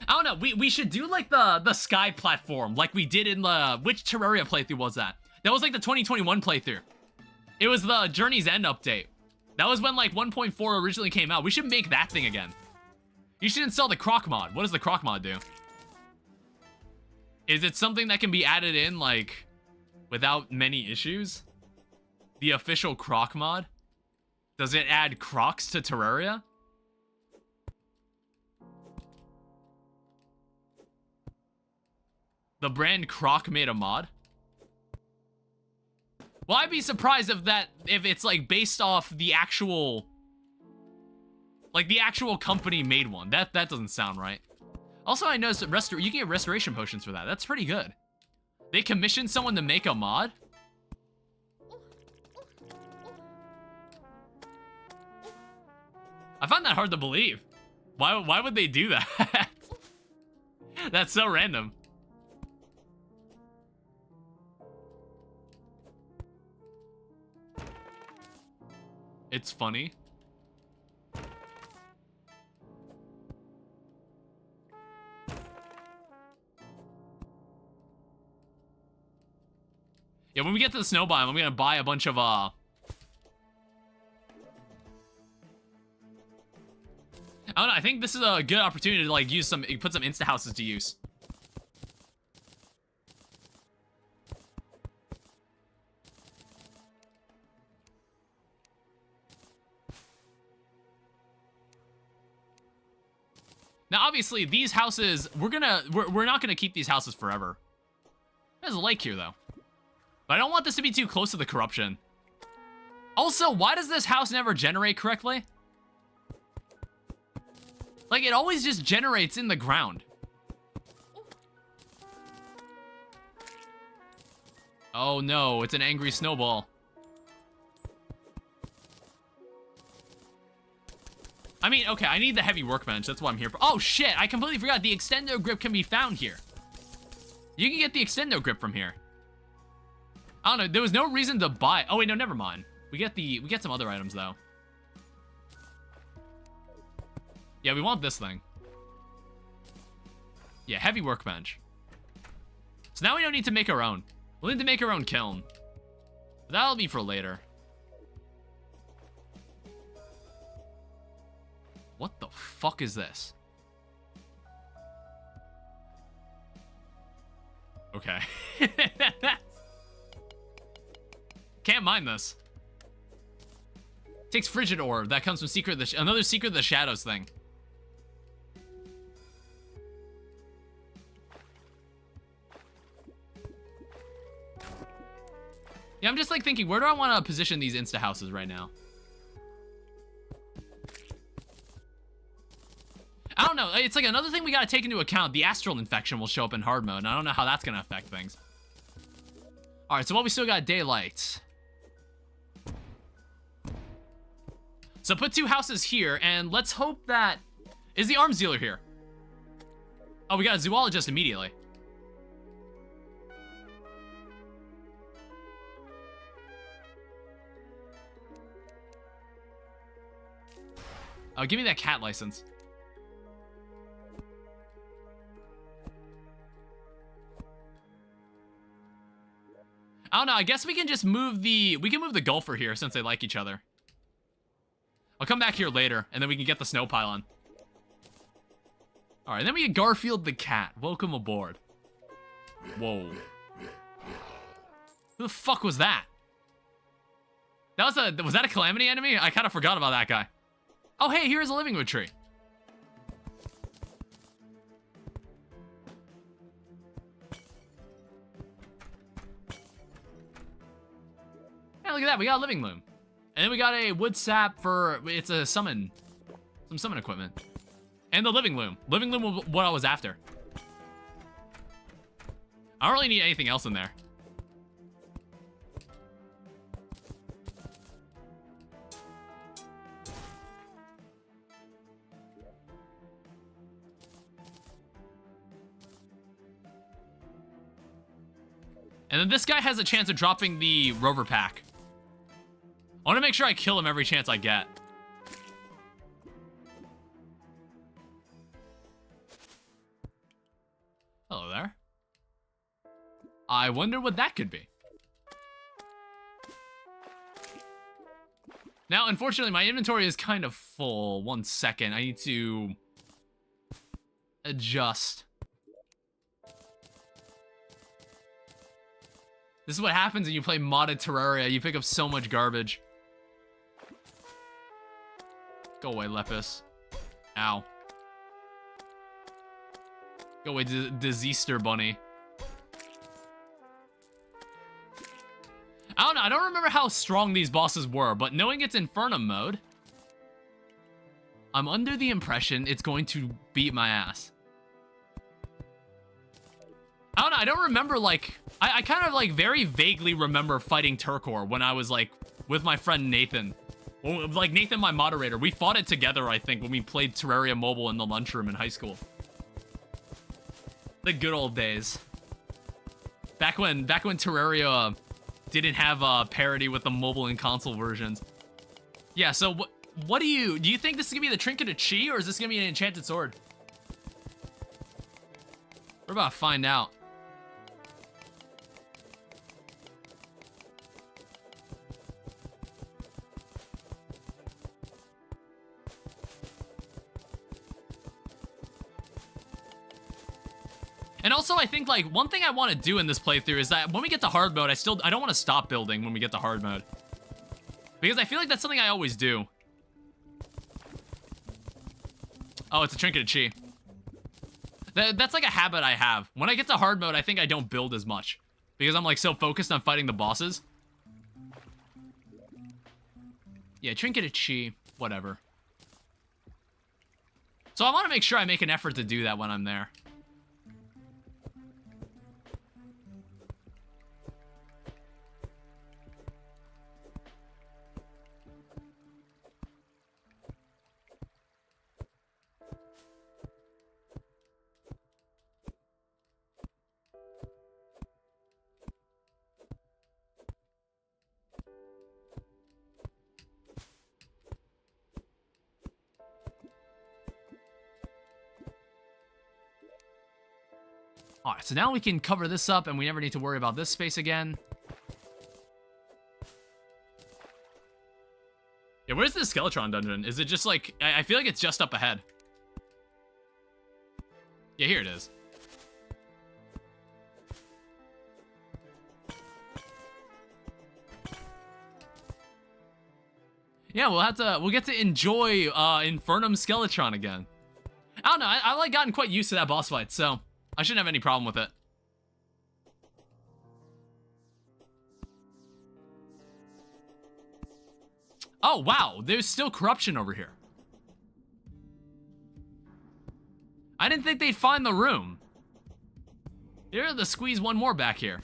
A: I don't know, we should do, like, the sky platform, like we did in the... Which Terraria playthrough was that? That was like the 2021 playthrough. It was the Journey's End update. That was when like 1.4 originally came out. We should make that thing again. You should install the croc mod. What does the croc mod do? Is it something that can be added in like without many issues? The official croc mod? Does it add crocs to Terraria? The brand Croc made a mod? Well, I'd be surprised if it's like based off the actual, like the actual company made one. That doesn't sound right. Also, I noticed that you can get restoration potions for that. That's pretty good. They commissioned someone to make a mod. I find that hard to believe. Why would they do that? That's so random. It's funny. Yeah, when we get to the snow biome, I'm gonna buy a bunch of I don't know, I think this is a good opportunity to like put some insta houses to use. Now, obviously, these houses, we're not gonna keep these houses forever. There's a lake here, though. But I don't want this to be too close to the corruption. Also, why does this house never generate correctly? Like, it always just generates in the ground. Oh no, it's an angry snowball. I mean, okay, I need the heavy workbench. That's what I'm here for. Oh, shit, I completely forgot. The extendo grip can be found here. You can get the extendo grip from here. I don't know. There was no reason to buy. Oh, wait, no, never mind. We get some other items, though. Yeah, we want this thing. Yeah, heavy workbench. So now we don't need to make our own. We'll need to make our own kiln. But that'll be for later. What the fuck is this? Okay. Can't mine this. Takes frigid orb. That comes from another Secret of the Shadows thing. Yeah, I'm just like thinking, where do I want to position these insta houses right now? I don't know. It's like another thing we got to take into account. The astral infection will show up in hard mode, and I don't know how that's going to affect things. All right, so what we still got daylight. So put 2 houses here, and let's hope that... Is the arms dealer here? Oh, we got a zoologist immediately. Oh, give me that cat license. I don't know, I guess we can just move the... We can move the golfer here since they like each other. I'll come back here later, and then we can get the snow pylon. Alright, then we get Garfield the cat. Welcome aboard. Whoa. Who the fuck was that? Was that a Calamity enemy? I kind of forgot about that guy. Oh, hey, here's a living wood tree. Yeah, look at that. We got a living loom. And then we got a wood sap for... It's a summon. Some summon equipment. And the living loom. Living loom was what I was after. I don't really need anything else in there. And then this guy has a chance of dropping the rover pack. I want to make sure I kill him every chance I get. Hello there. I wonder what that could be. Now, unfortunately, my inventory is kind of full. 1 second. I need to adjust. This is what happens when you play modded Terraria. You pick up so much garbage. Go away, Lepus. Ow. Go away, Diseaster Bunny. I don't know. I don't remember how strong these bosses were, but knowing it's Infernal mode, I'm under the impression it's going to beat my ass. I don't know, I don't remember, like... I kind of, like, very vaguely remember fighting Turkor when I was, like, with my friend Nathan. Well, like, Nathan, my moderator. We fought it together, I think, when we played Terraria Mobile in the lunchroom in high school. The good old days. Back when Terraria didn't have parity with the mobile and console versions. Yeah, so what do you think this is gonna be the Trinket of Chi, or is this gonna be an enchanted sword? We're about to find out. And also, I think, like, one thing I want to do in this playthrough is that when we get to hard mode, I don't want to stop building when we get to hard mode. Because I feel like that's something I always do. Oh, it's a Trinket of Chi. That's like a habit I have. When I get to hard mode, I think I don't build as much. Because I'm, like, so focused on fighting the bosses. Yeah, Trinket of Chi. Whatever. So I want to make sure I make an effort to do that when I'm there. Alright, so now we can cover this up and we never need to worry about this space again. Yeah, where's the Skeletron dungeon? Is it just like... I feel like it's just up ahead. Yeah, here it is. Yeah, we'll get to enjoy Infernum Skeletron again. I don't know, I've like gotten quite used to that boss fight, so I shouldn't have any problem with it. Oh, wow. There's still corruption over here. I didn't think they'd find the room. Here, let's squeeze one more back here.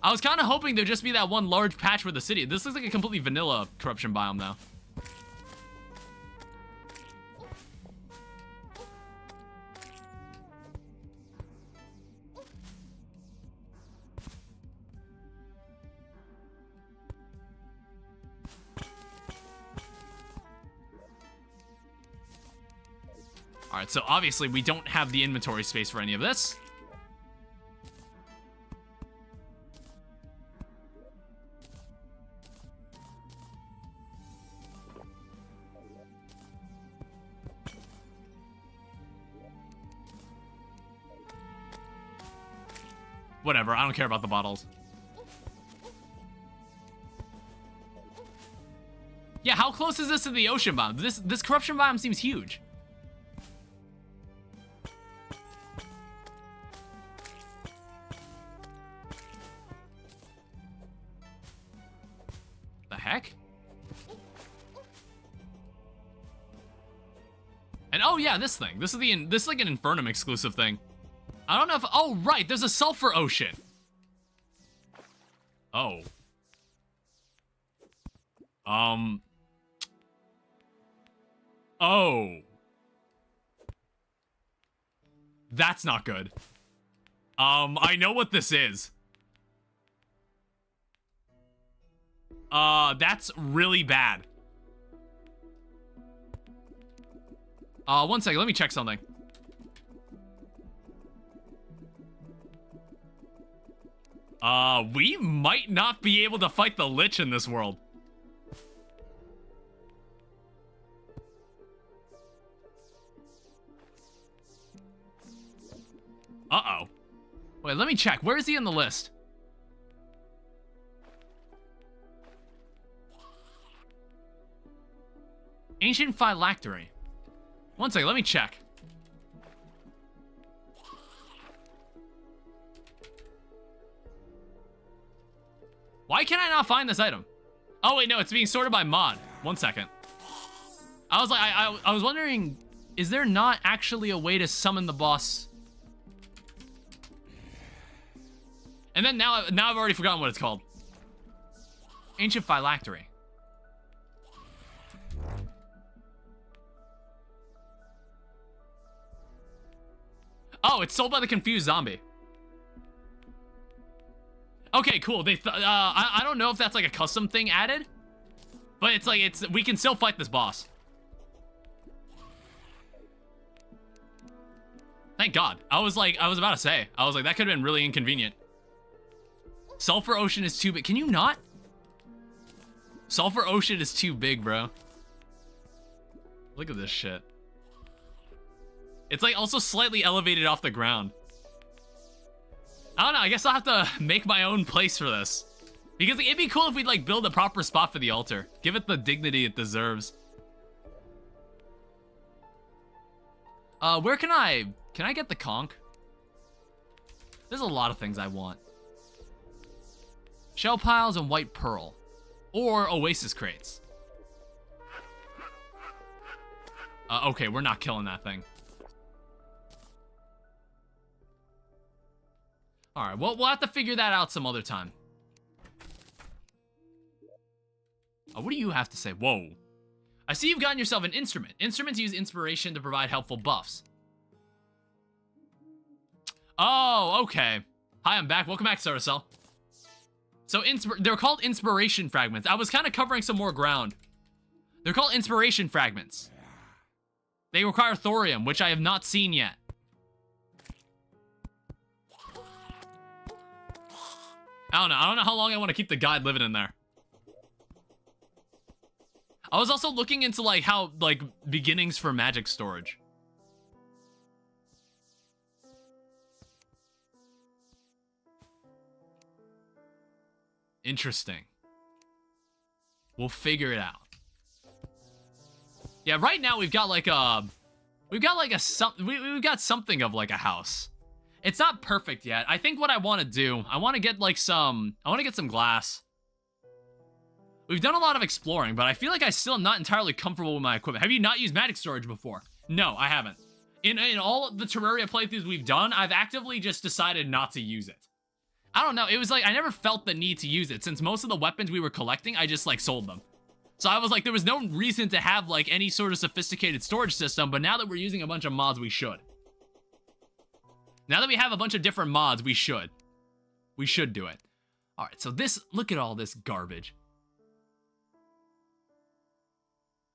A: I was kind of hoping there'd just be that one large patch for the city. This looks like a completely vanilla corruption biome, though. Alright, so obviously we don't have the inventory space for any of this. Whatever, I don't care about the bottles. Yeah, how close is this to the ocean biome? This corruption biome seems huge. The heck? And oh yeah, this thing. This is like an Infernum exclusive thing. I don't know if, oh right, there's a sulfur ocean. Oh. Oh. That's not good. I know what this is. That's really bad. One second, let me check something. We might not be able to fight the Lich in this world. Uh-oh. Wait, let me check. Where is he in the list? Ancient Phylactery. One second, let me check. Why can I not find this item? Oh wait, no, it's being sorted by mod. One second. I was like, I was wondering, is there not actually a way to summon the boss? And then now I've already forgotten what it's called. Ancient Phylactery. Oh, it's sold by the Confused Zombie. Okay, cool. I don't know if that's like a custom thing added, but it's like we can still fight this boss. Thank God. I was about to say, that could have been really inconvenient. Sulfur Ocean is too big. Can you not? Sulfur Ocean is too big, bro. Look at this shit. It's like also slightly elevated off the ground. I don't know, I guess I'll have to make my own place for this. Because like, it'd be cool if we'd like build a proper spot for the altar. Give it the dignity it deserves. Where can I get the conch? There's a lot of things I want. Shell piles and white pearl. Or oasis crates. Okay, we're not killing that thing. Alright, well, we'll have to figure that out some other time. What do you have to say? Whoa. I see you've gotten yourself an instrument. Instruments use inspiration to provide helpful buffs. Oh, okay. Hi, I'm back. Welcome back, Saracel. So, they're called inspiration fragments. I was kind of covering some more ground. They're called inspiration fragments. They require thorium, which I have not seen yet. I don't know how long I want to keep the guide living in there. I was also looking into like how like beginnings for magic storage. Interesting. We'll figure it out. Yeah, right now we've got something of like a house. It's not perfect yet. I think what I want to do, I want to get some glass. We've done a lot of exploring, but I feel like I still am not entirely comfortable with my equipment. Have you not used magic storage before? No, I haven't. In all the Terraria playthroughs we've done, I've actively just decided not to use it. I don't know, it was like, I never felt the need to use it. Since most of the weapons we were collecting, I just like sold them. So I was like, there was no reason to have like any sort of sophisticated storage system, but now that we're using a bunch of mods, we should. Now that we have a bunch of different mods, we should. We should do it. All right, so this, look at all this garbage.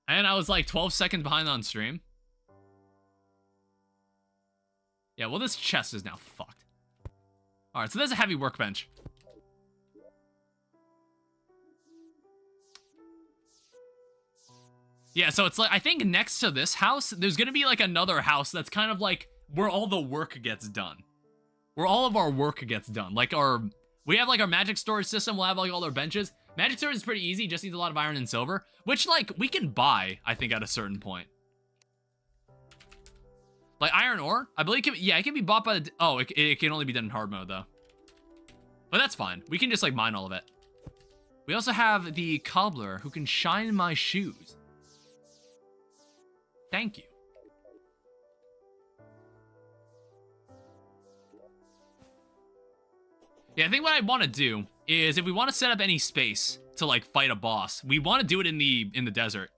A: And I was like 12 seconds behind on stream. Yeah, well, this chest is now fucked. All right, so there's a heavy workbench. Yeah, so it's like, I think next to this house, there's gonna be like another house that's kind of like where all the work gets done. Where all of our work gets done. Like we have like our magic storage system, we'll have like all our benches. Magic storage is pretty easy, just needs a lot of iron and silver, which like we can buy, I think, at a certain point. Like iron ore, I believe, it can be bought by the, oh, it can only be done in hard mode though. But that's fine, we can just like mine all of it. We also have the cobbler who can shine my shoes. Thank you. Yeah, I think what I want to do is if we want to set up any space to like fight a boss, we want to do it in the desert.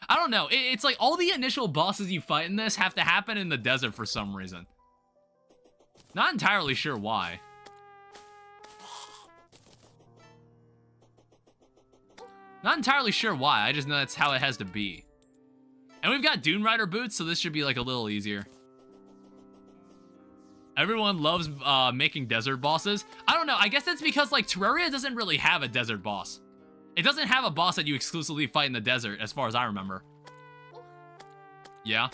A: I don't know. It's like all the initial bosses you fight in this have to happen in the desert for some reason. Not entirely sure why. Not entirely sure why. I just know that's how it has to be. And we've got Dune Rider boots, so this should be like a little easier. Everyone loves making desert bosses. I don't know, I guess that's because like Terraria doesn't really have a desert boss. It doesn't have a boss that you exclusively fight in the desert, as far as I remember. Yeah.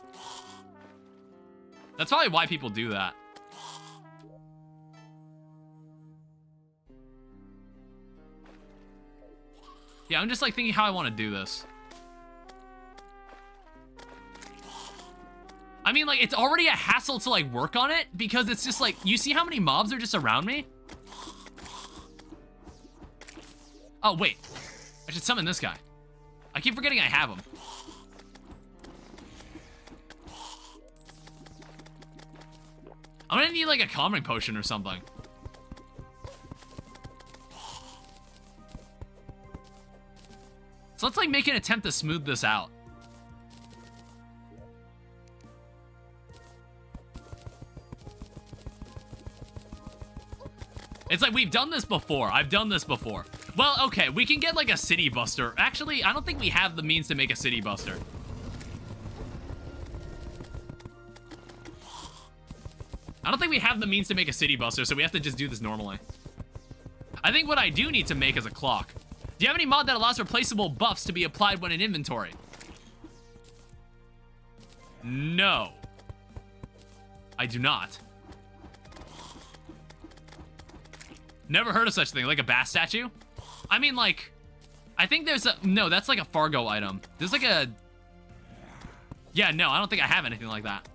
A: That's probably why people do that. Yeah, I'm just like thinking how I want to do this. I mean, like, it's already a hassle to, like, work on it, because it's just, like, you see how many mobs are just around me? Oh, wait. I should summon this guy. I keep forgetting I have him. I'm gonna need, like, a calming potion or something. So let's, like, make an attempt to smooth this out. It's like, we've done this before. I've done this before. Well, okay, we can get like a city buster. Actually, I don't think we have the means to make a city buster. I don't think we have the means to make a city buster, so we have to just do this normally. I think what I do need to make is a clock. Do you have any mod that allows replaceable buffs to be applied when in inventory? No. I do not. Never heard of such a thing, like a bass statue? I mean, like, I think there's a, no, that's like a Fargo item. There's like a, yeah, no, I don't think I have anything like that.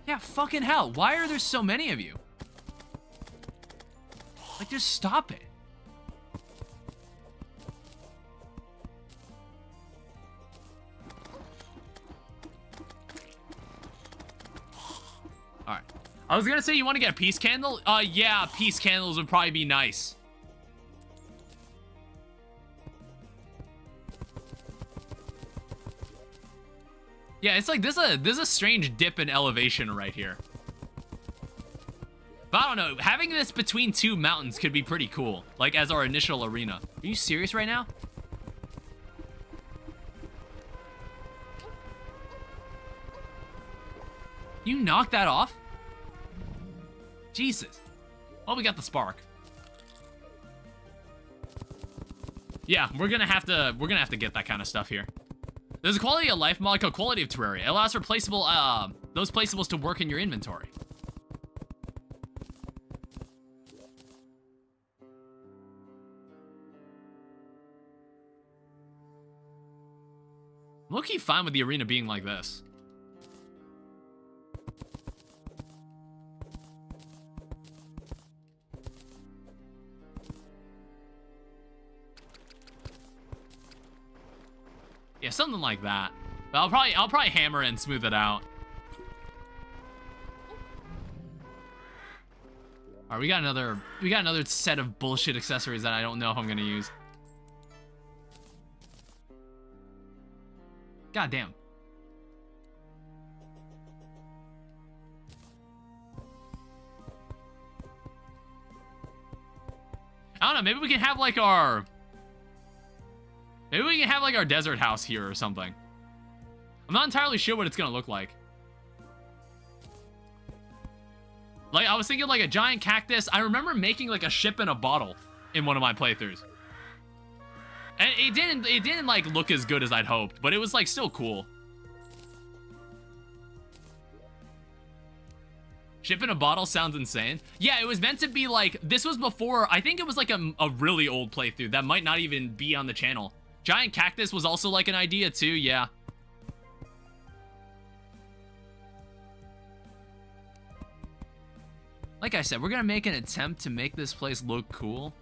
A: Yeah, fucking hell, why are there so many of you? Like, just stop it. All right. I was gonna say, you want to get a peace candle? Yeah, peace candles would probably be nice. Yeah, it's like, there's a strange dip in elevation right here. But I don't know, having this between two mountains could be pretty cool, like as our initial arena. Are you serious right now? You knocked that off? Jesus. Well, we got the spark. Yeah, we're gonna have to get that kind of stuff here. There's a quality of life mod called Quality of Terraria. It allows for placeable, those placeables to work in your inventory. I'm low-key fine with the arena being like this. Yeah, something like that. But I'll probably hammer and smooth it out. All right, we got another set of bullshit accessories that I don't know if I'm gonna use. God damn. I don't know, maybe we can have like our desert house here or something. I'm not entirely sure what it's gonna look like. Like, I was thinking like a giant cactus. I remember making like a ship in a bottle in one of my playthroughs. And it didn't like look as good as I'd hoped, but it was like still cool. Ship in a bottle sounds insane. Yeah, it was meant to be like, this was before, I think it was like a really old playthrough that might not even be on the channel. Giant cactus was also like an idea too, yeah. Like I said, we're gonna make an attempt to make this place look cool.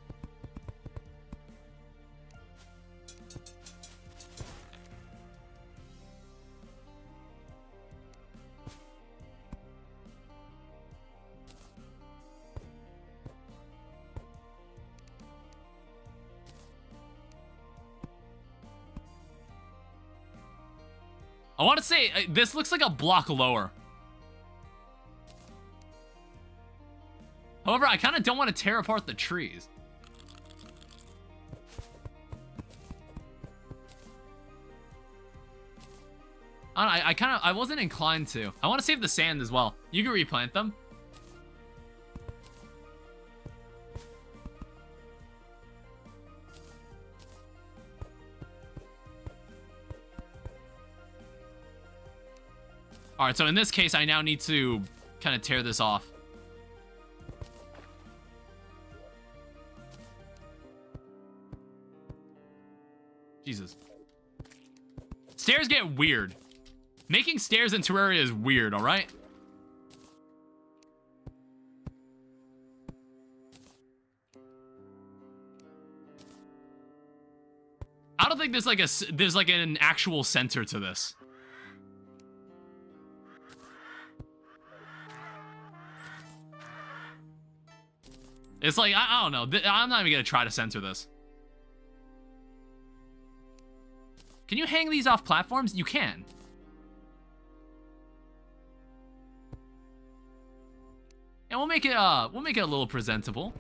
A: I want to say, this looks like a block lower. However, I kind of don't want to tear apart the trees. I wasn't inclined to. I want to save the sand as well. You can replant them. All right, so in this case, I now need to kind of tear this off. Jesus. Stairs get weird. Making stairs in Terraria is weird, all right? I don't think there's like an actual center to this. It's like, I don't know. I'm not even gonna try to center this. Can you hang these off platforms? You can. And we'll make it a little presentable.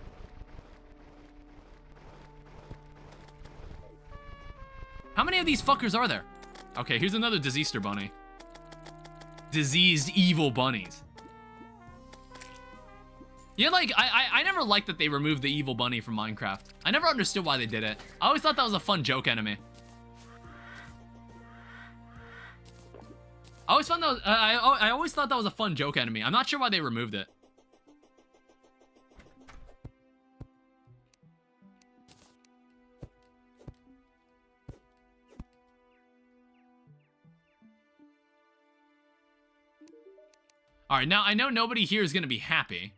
A: How many of these fuckers are there? Okay, here's another diseaster bunny. Diseased evil bunnies. Yeah, like, I never liked that they removed the evil bunny from Minecraft. I never understood why they did it. I always thought that was a fun joke enemy. I always found that I always thought that was a fun joke enemy. I'm not sure why they removed it. All right, now I know nobody here is gonna be happy.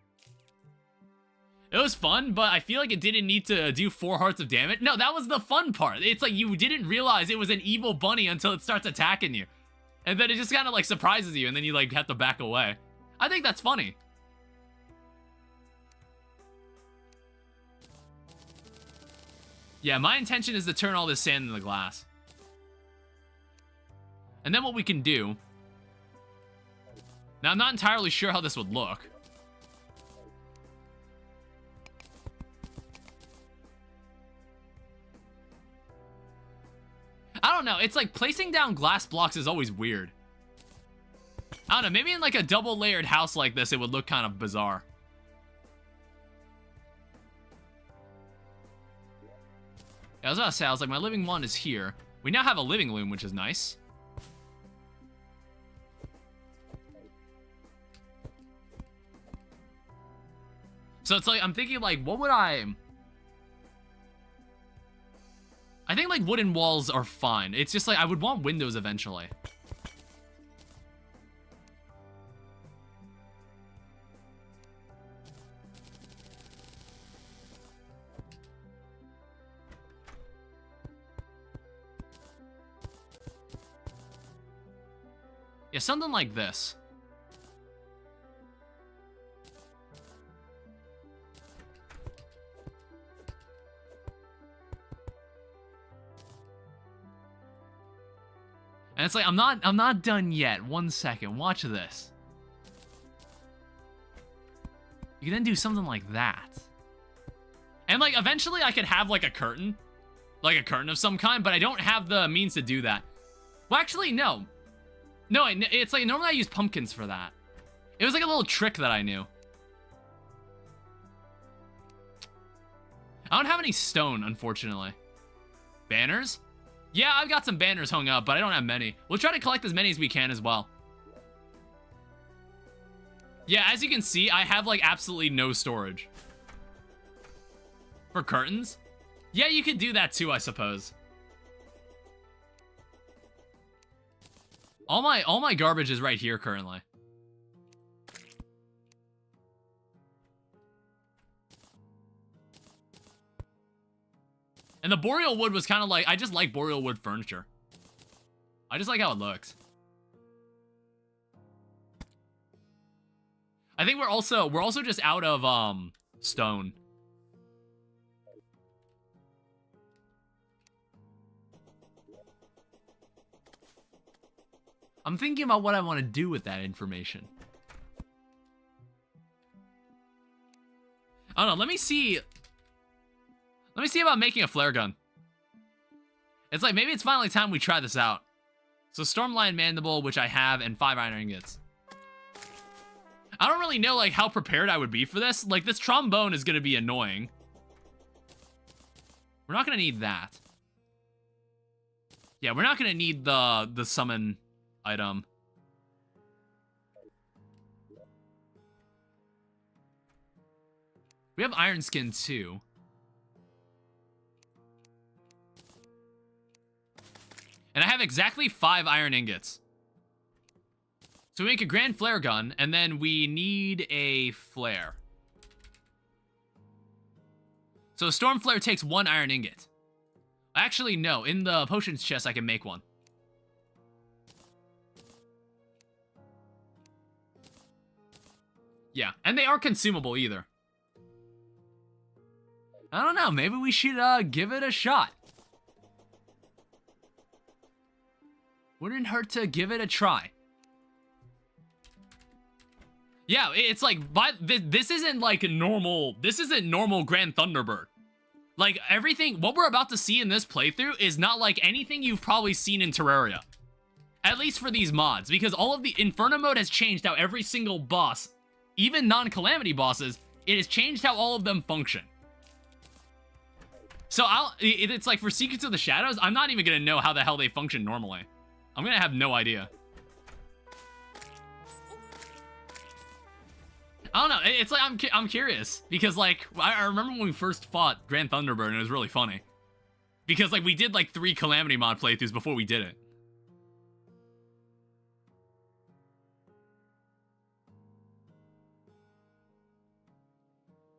A: It was fun, but I feel like it didn't need to do 4 hearts of damage. No, that was the fun part. It's like you didn't realize it was an evil bunny until it starts attacking you. And then it just kind of like surprises you, and then you like have to back away. I think that's funny. Yeah, my intention is to turn all this sand into glass. And then what we can do... Now, I'm not entirely sure how this would look. I don't know. It's like placing down glass blocks is always weird. I don't know. Maybe in like a double layered house like this, it would look kind of bizarre. Yeah, I was about to say, I was like, my living one is here. We now have a living loom, which is nice. So it's like, I'm thinking like, what would I think like wooden walls are fine. It's just like, I would want windows eventually. Yeah, something like this. And it's like, I'm not done yet. 1 second. Watch this. You can then do something like that. And like, eventually I could have like a curtain. Like a curtain of some kind, but I don't have the means to do that. Well, actually, no. No, it's like, normally I use pumpkins for that. It was like a little trick that I knew. I don't have any stone, unfortunately. Banners? Yeah, I've got some banners hung up, but I don't have many. We'll try to collect as many as we can as well. Yeah, as you can see, I have like absolutely no storage. For curtains? Yeah, you could do that too, I suppose. All my garbage is right here currently. And the boreal wood was kind of like, I just like boreal wood furniture. I just like how it looks. I think we're also just out of stone. I'm thinking about what I want to do with that information. I don't know, let me see about making a flare gun. It's like, maybe it's finally time we try this out. So Stormlion Mandible, which I have, and 5 iron ingots. I don't really know like how prepared I would be for this. Like, this trombone is gonna be annoying. We're not gonna need that. Yeah, we're not gonna need the summon item. We have iron skin too. And I have exactly 5 iron ingots. So we make a grand flare gun, and then we need a flare. So a storm flare takes 1 iron ingot. Actually, no. In the potions chest, I can make one. Yeah, and they aren't consumable either. I don't know. Maybe we should give it a shot. Wouldn't hurt to give it a try. Yeah, it's like, this isn't like normal. This isn't normal Grand Thunderbird. Like, everything, what we're about to see in this playthrough is not like anything you've probably seen in Terraria. At least for these mods, because all of the Inferno mode has changed how every single boss, even non-Calamity bosses, it has changed how all of them function. So it's like for Secrets of the Shadows, I'm not even gonna know how the hell they function normally. I'm gonna have no idea. I don't know. It's like I'm curious because like I remember when we first fought Grand Thunderbird and it was really funny because like we did like 3 Calamity mod playthroughs before we did it.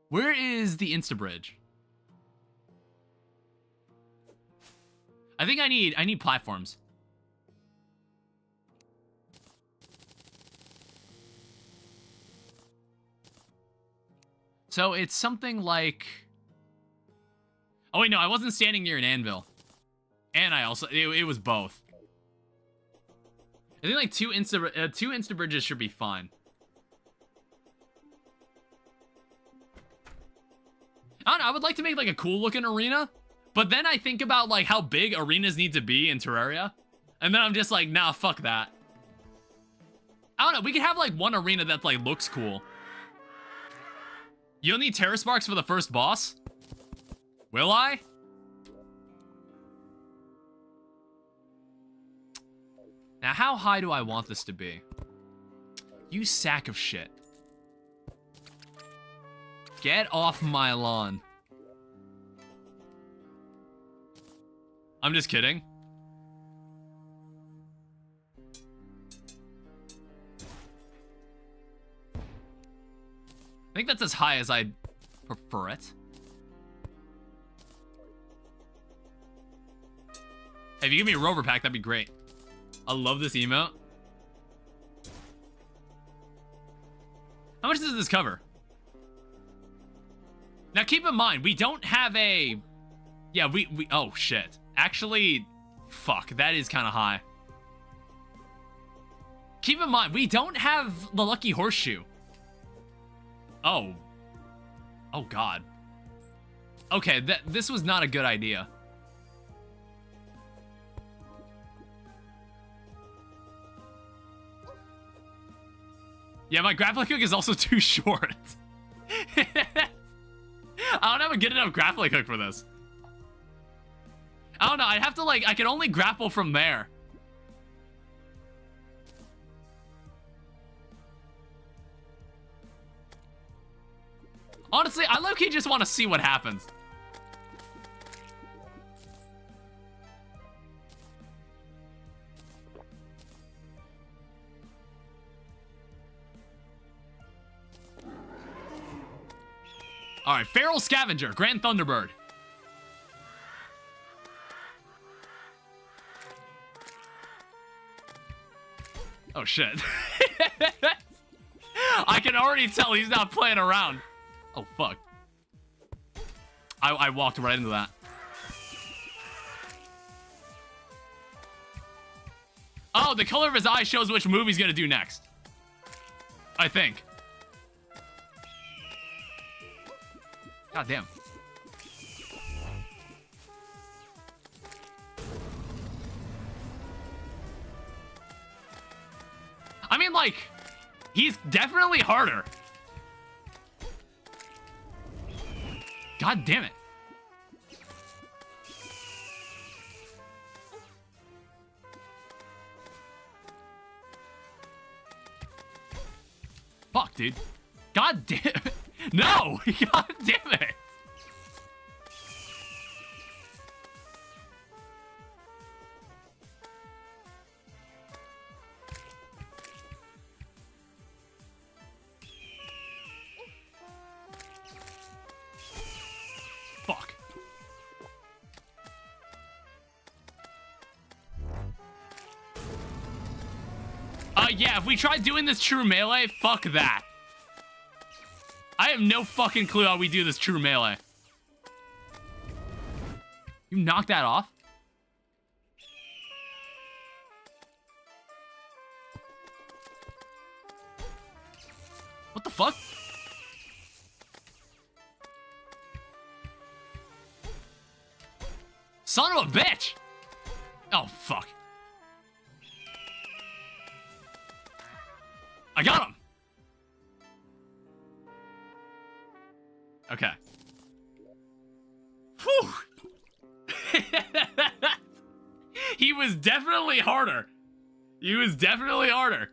A: Where is the Insta Bridge? I think I need platforms. So it's something like... Oh wait, no, I wasn't standing near an anvil. And I also... It was both. I think like two insta bridges should be fine. I don't know, I would like to make like a cool looking arena. But then I think about like how big arenas need to be in Terraria. And then I'm just like, nah, fuck that. I don't know, we could have like one arena that like looks cool. You'll need Terra Sparks for the first boss? Will I? Now, how high do I want this to be? You sack of shit. Get off my lawn. I'm just kidding. I think that's as high as I'd prefer it. Hey, if you give me a rover pack, that'd be great. I love this emote. How much does this cover? Now keep in mind, we don't have a... Yeah, we oh shit. Actually, fuck, that is kind of high. Keep in mind, we don't have the lucky horseshoe. Oh. Oh god. Okay, this was not a good idea. Yeah, my grappling hook is also too short. I don't have a good enough grappling hook for this. I don't know, I'd have to like, I can only grapple from there. Honestly, I low-key just want to see what happens. Alright, Feral Scavenger, Grand Thunderbird. Oh shit. I can already tell he's not playing around. Oh fuck. I walked right into that. Oh, the color of his eye shows which move he's gonna do next. I think. God damn. I mean, like, he's definitely harder. God damn it. Fuck, dude. God damn it. No! God damn it! Fuck. Yeah, if we try doing this true melee, fuck that. I have no fucking clue how we do this true melee. You knocked that off? What the fuck? Son of a bitch! Oh, fuck. I got him! Okay. Whew! He was definitely harder. He was definitely harder.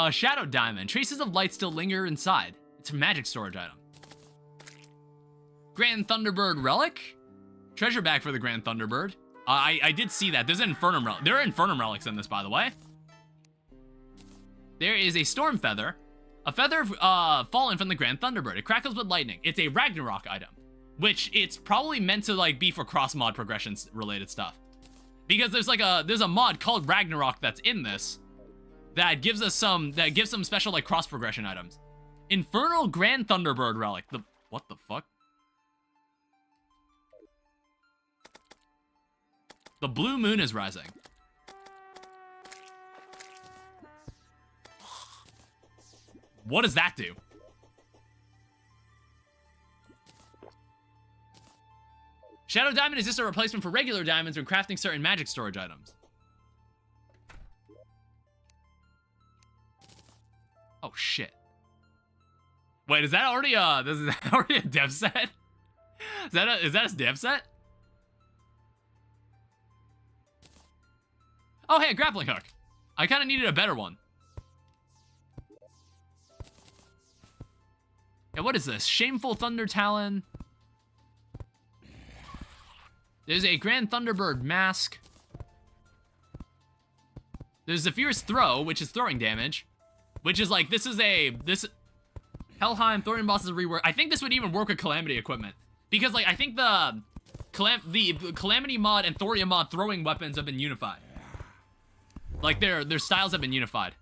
A: Shadow Diamond. Traces of light still linger inside. It's a magic storage item. Grand Thunderbird Relic? Treasure bag for the Grand Thunderbird. I did see that. There's an Infernum Relic. There are Infernum Relics in this, by the way. There is a Storm Feather. A feather fallen from the Grand Thunderbird. It crackles with lightning. It's a Ragnarok item, which it's probably meant to like be for cross-mod progressions related stuff. Because there's a mod called Ragnarok that's in this that gives us some special like cross progression items. Infernal Grand Thunderbird Relic. What the fuck? The blue moon is rising. What does that do? Shadow Diamond is just a replacement for regular diamonds when crafting certain magic storage items. Oh shit. Wait, is that already a dev set? Is that a dev set? Oh hey, a grappling hook. I kind of needed a better one. Yeah, what is this? Shameful Thunder Talon. There's a Grand Thunderbird Mask. There's a Fierce Throw, which is throwing damage. Which is like, this Helheim, Thorium Boss is a rework. I think this would even work with Calamity equipment. Because like, I think the Calamity mod and Thorium mod throwing weapons have been unified. Like, their styles have been unified.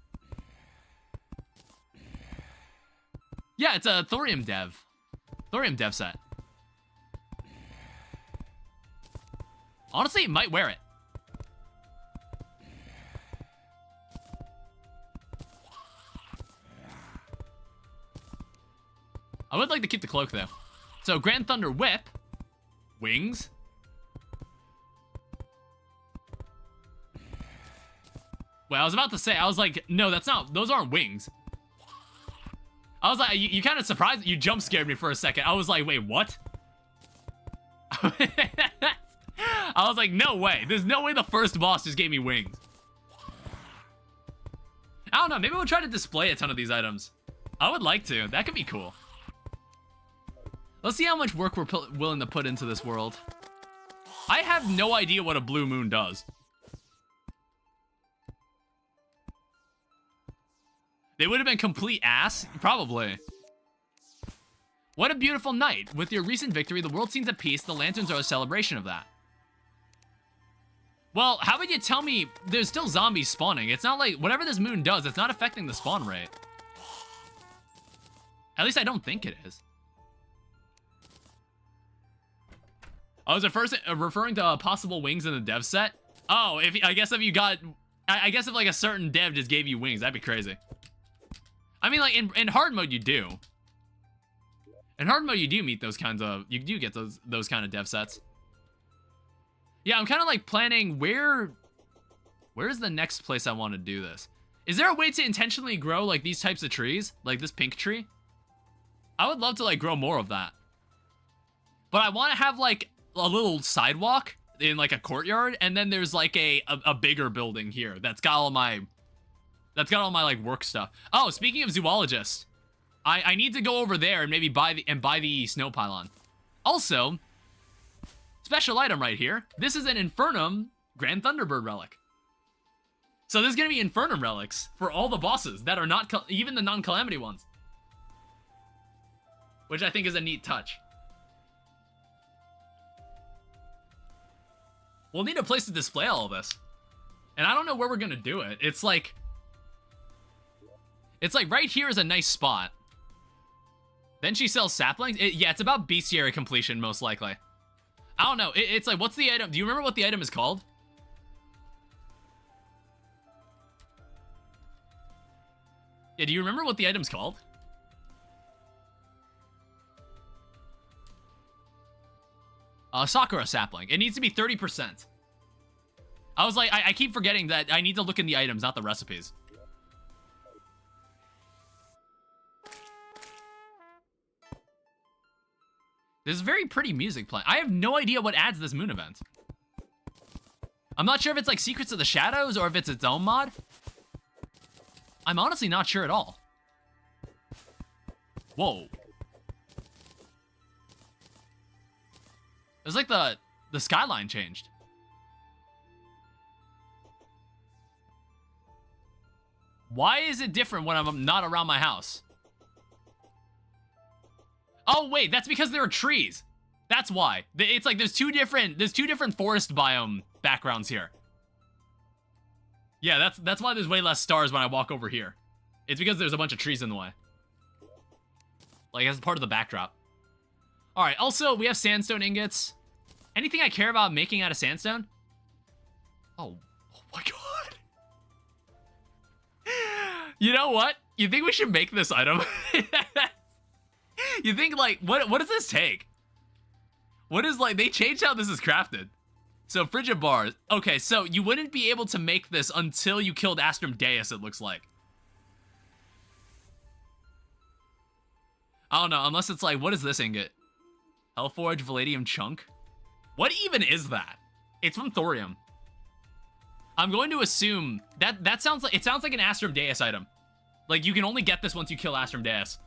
A: Yeah, it's a Thorium dev. Thorium dev set. Honestly, might wear it. I would like to keep the cloak, though. So, Grand Thunder Whip. Wings. Well, I was about to say, I was like, no, that's not, those aren't wings. I was like, you kind of surprised, you jump scared me for a second. I was like, wait, what? I was like, no way. There's no way the first boss just gave me wings. I don't know, maybe we'll try to display a ton of these items. I would like to, that could be cool. Let's see how much work we're willing to put into this world. I have no idea what a blue moon does. They would have been complete ass? Probably. What a beautiful night. With your recent victory, the world seems at peace. The lanterns are a celebration of that. Well, how about you tell me there's still zombies spawning? It's not like, whatever this moon does, it's not affecting the spawn rate. At least I don't think it is. I was referring to possible wings in the dev set. Oh, I guess if you got... I guess if like a certain dev just gave you wings, that'd be crazy. I mean, like, in hard mode, you do. In hard mode, you do meet those kinds of... You do get those kind of dev sets. Yeah, I'm kind of, like, planning where's the next place I want to do this? Is there a way to intentionally grow, like, these types of trees? Like this pink tree? I would love to, like, grow more of that. But I want to have, like, a little sidewalk in, like, a courtyard. And then there's, like, a bigger building here that's got all my... like, work stuff. Oh, speaking of zoologists, I need to go over there and maybe buy the snow pylon. Also, special item right here. This is an Infernum Grand Thunderbird relic. So there's gonna be Infernum relics for all the bosses that are not, even the non-Calamity ones. Which I think is a neat touch. We'll need a place to display all of this. And I don't know where we're gonna do it. It's like right here is a nice spot. Then she sells saplings. Yeah, it's about bestiary completion, most likely. I don't know. It's like, what's the item? Do you remember what the item is called? Yeah, do you remember what the item's called? Sakura sapling. It needs to be 30%. I was like, I keep forgetting that I need to look in the items, not the recipes. There's very pretty music playing. I have no idea what adds this moon event. I'm not sure if it's like Secrets of the Shadows or if it's its own mod. I'm honestly not sure at all. Whoa. It's like the skyline changed. Why is it different when I'm not around my house? Oh wait, that's because there are trees. That's why. It's like there's two different forest biome backgrounds here. Yeah, that's why there's way less stars when I walk over here. It's because there's a bunch of trees in the way. Like, as part of the backdrop. Alright, also, we have sandstone ingots. Anything I care about making out of sandstone? Oh my god. You know what? You think we should make this item? You think, like, what does this take? What is, like, they changed how this is crafted. So, frigid bars. Okay, so you wouldn't be able to make this until you killed Astrum Deus, it looks like. I don't know, unless it's like, what is this ingot? Hellforge Palladium Chunk? What even is that? It's from Thorium. I'm going to assume that sounds like, it sounds like an Astrum Deus item. Like, you can only get this once you kill Astrum Deus.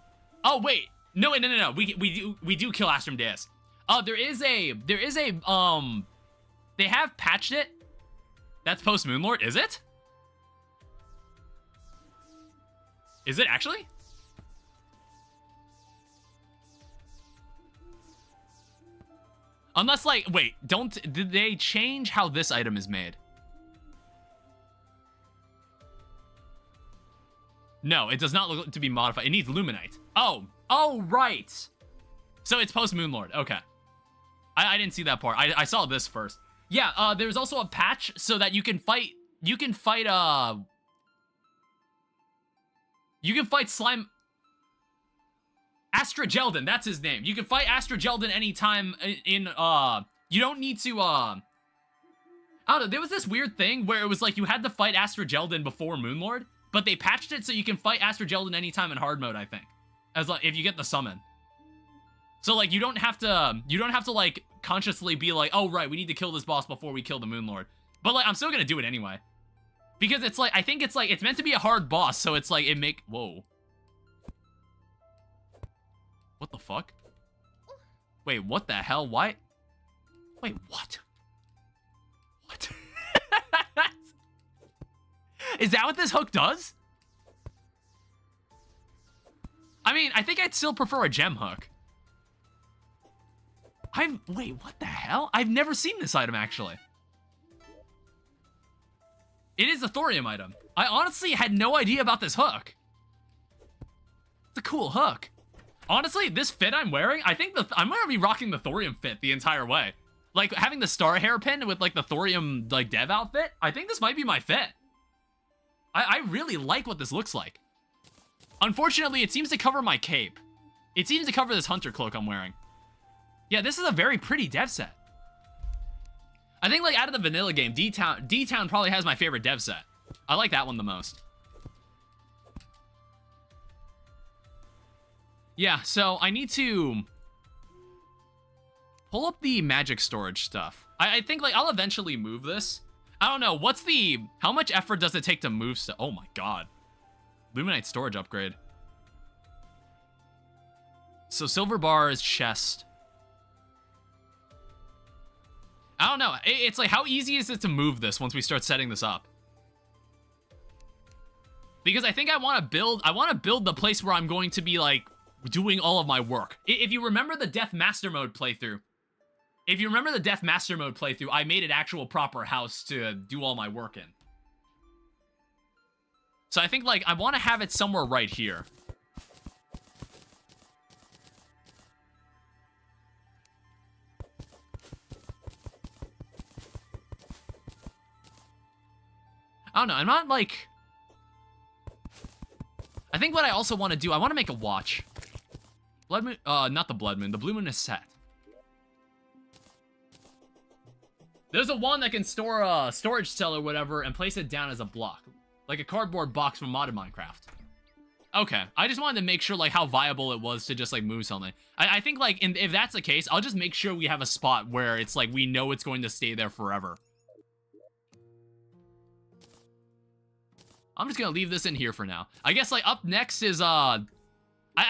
A: Oh, wait. No, we do kill Astrum Deus. Oh, there is a, they have patched it. That's post Moonlord, is it? Is it actually? Unless, like, wait, did they change how this item is made? No, it does not look to be modified. It needs Luminite. Oh, right. So it's post Moonlord. Okay. I didn't see that part. I saw this first. Yeah, there's also a patch so that you can fight Slime... Astra Geldin, that's his name. You can fight Astra Geldin anytime in, you don't need to, I don't know, there was this weird thing where it was like you had to fight Astra Geldin before Moonlord, but they patched it so you can fight Astra Geldin anytime in hard mode, I think. As like, if you get the summon. So, like, you don't have to, like, consciously be like, oh, right, we need to kill this boss before we kill the Moonlord. But, like, I'm still gonna do it anyway. Because it's, like, I think it's, like, it's meant to be a hard boss, so it's, like, whoa. What the fuck? Wait, what the hell? Why? Wait, what? What? Is that what this hook does? I mean, I think I'd still prefer a gem hook. Wait, what the hell? I've never seen this item, actually. It is a thorium item. I honestly had no idea about this hook. It's a cool hook. Honestly, this fit I'm wearing, I think I'm gonna be rocking the thorium fit the entire way. Like, having the star hairpin with, like, the thorium, like, dev outfit, I think this might be my fit. I really like what this looks like. Unfortunately, it seems to cover my cape. It seems to cover this hunter cloak I'm wearing. Yeah, this is a very pretty dev set. I think, like, out of the vanilla game, D-Town probably has my favorite dev set. I like that one the most. Yeah, so I need to pull up the magic storage stuff. I think, like, I'll eventually move this. I don't know, how much effort does it take to move stuff? Oh my god. Luminite storage upgrade. So silver bar is chest. I don't know. It's like, how easy is it to move this once we start setting this up? Because I think I want to build the place where I'm going to be, like, doing all of my work. If you remember the Death Master Mode playthrough, I made an actual proper house to do all my work in. So I think, like, I want to have it somewhere right here. I don't know, I'm not, like... I think what I also want to do, I want to make a watch. Blood Moon, not the Blood Moon, the Blue Moon is set. There's a one that can store a storage cell or whatever and place it down as a block. Like a cardboard box from modded Minecraft. Okay, I just wanted to make sure, like, how viable it was to just, like, move something. I think, like, if that's the case, I'll just make sure we have a spot where it's, like, we know it's going to stay there forever. I'm just gonna leave this in here for now. I guess, like, up next is, I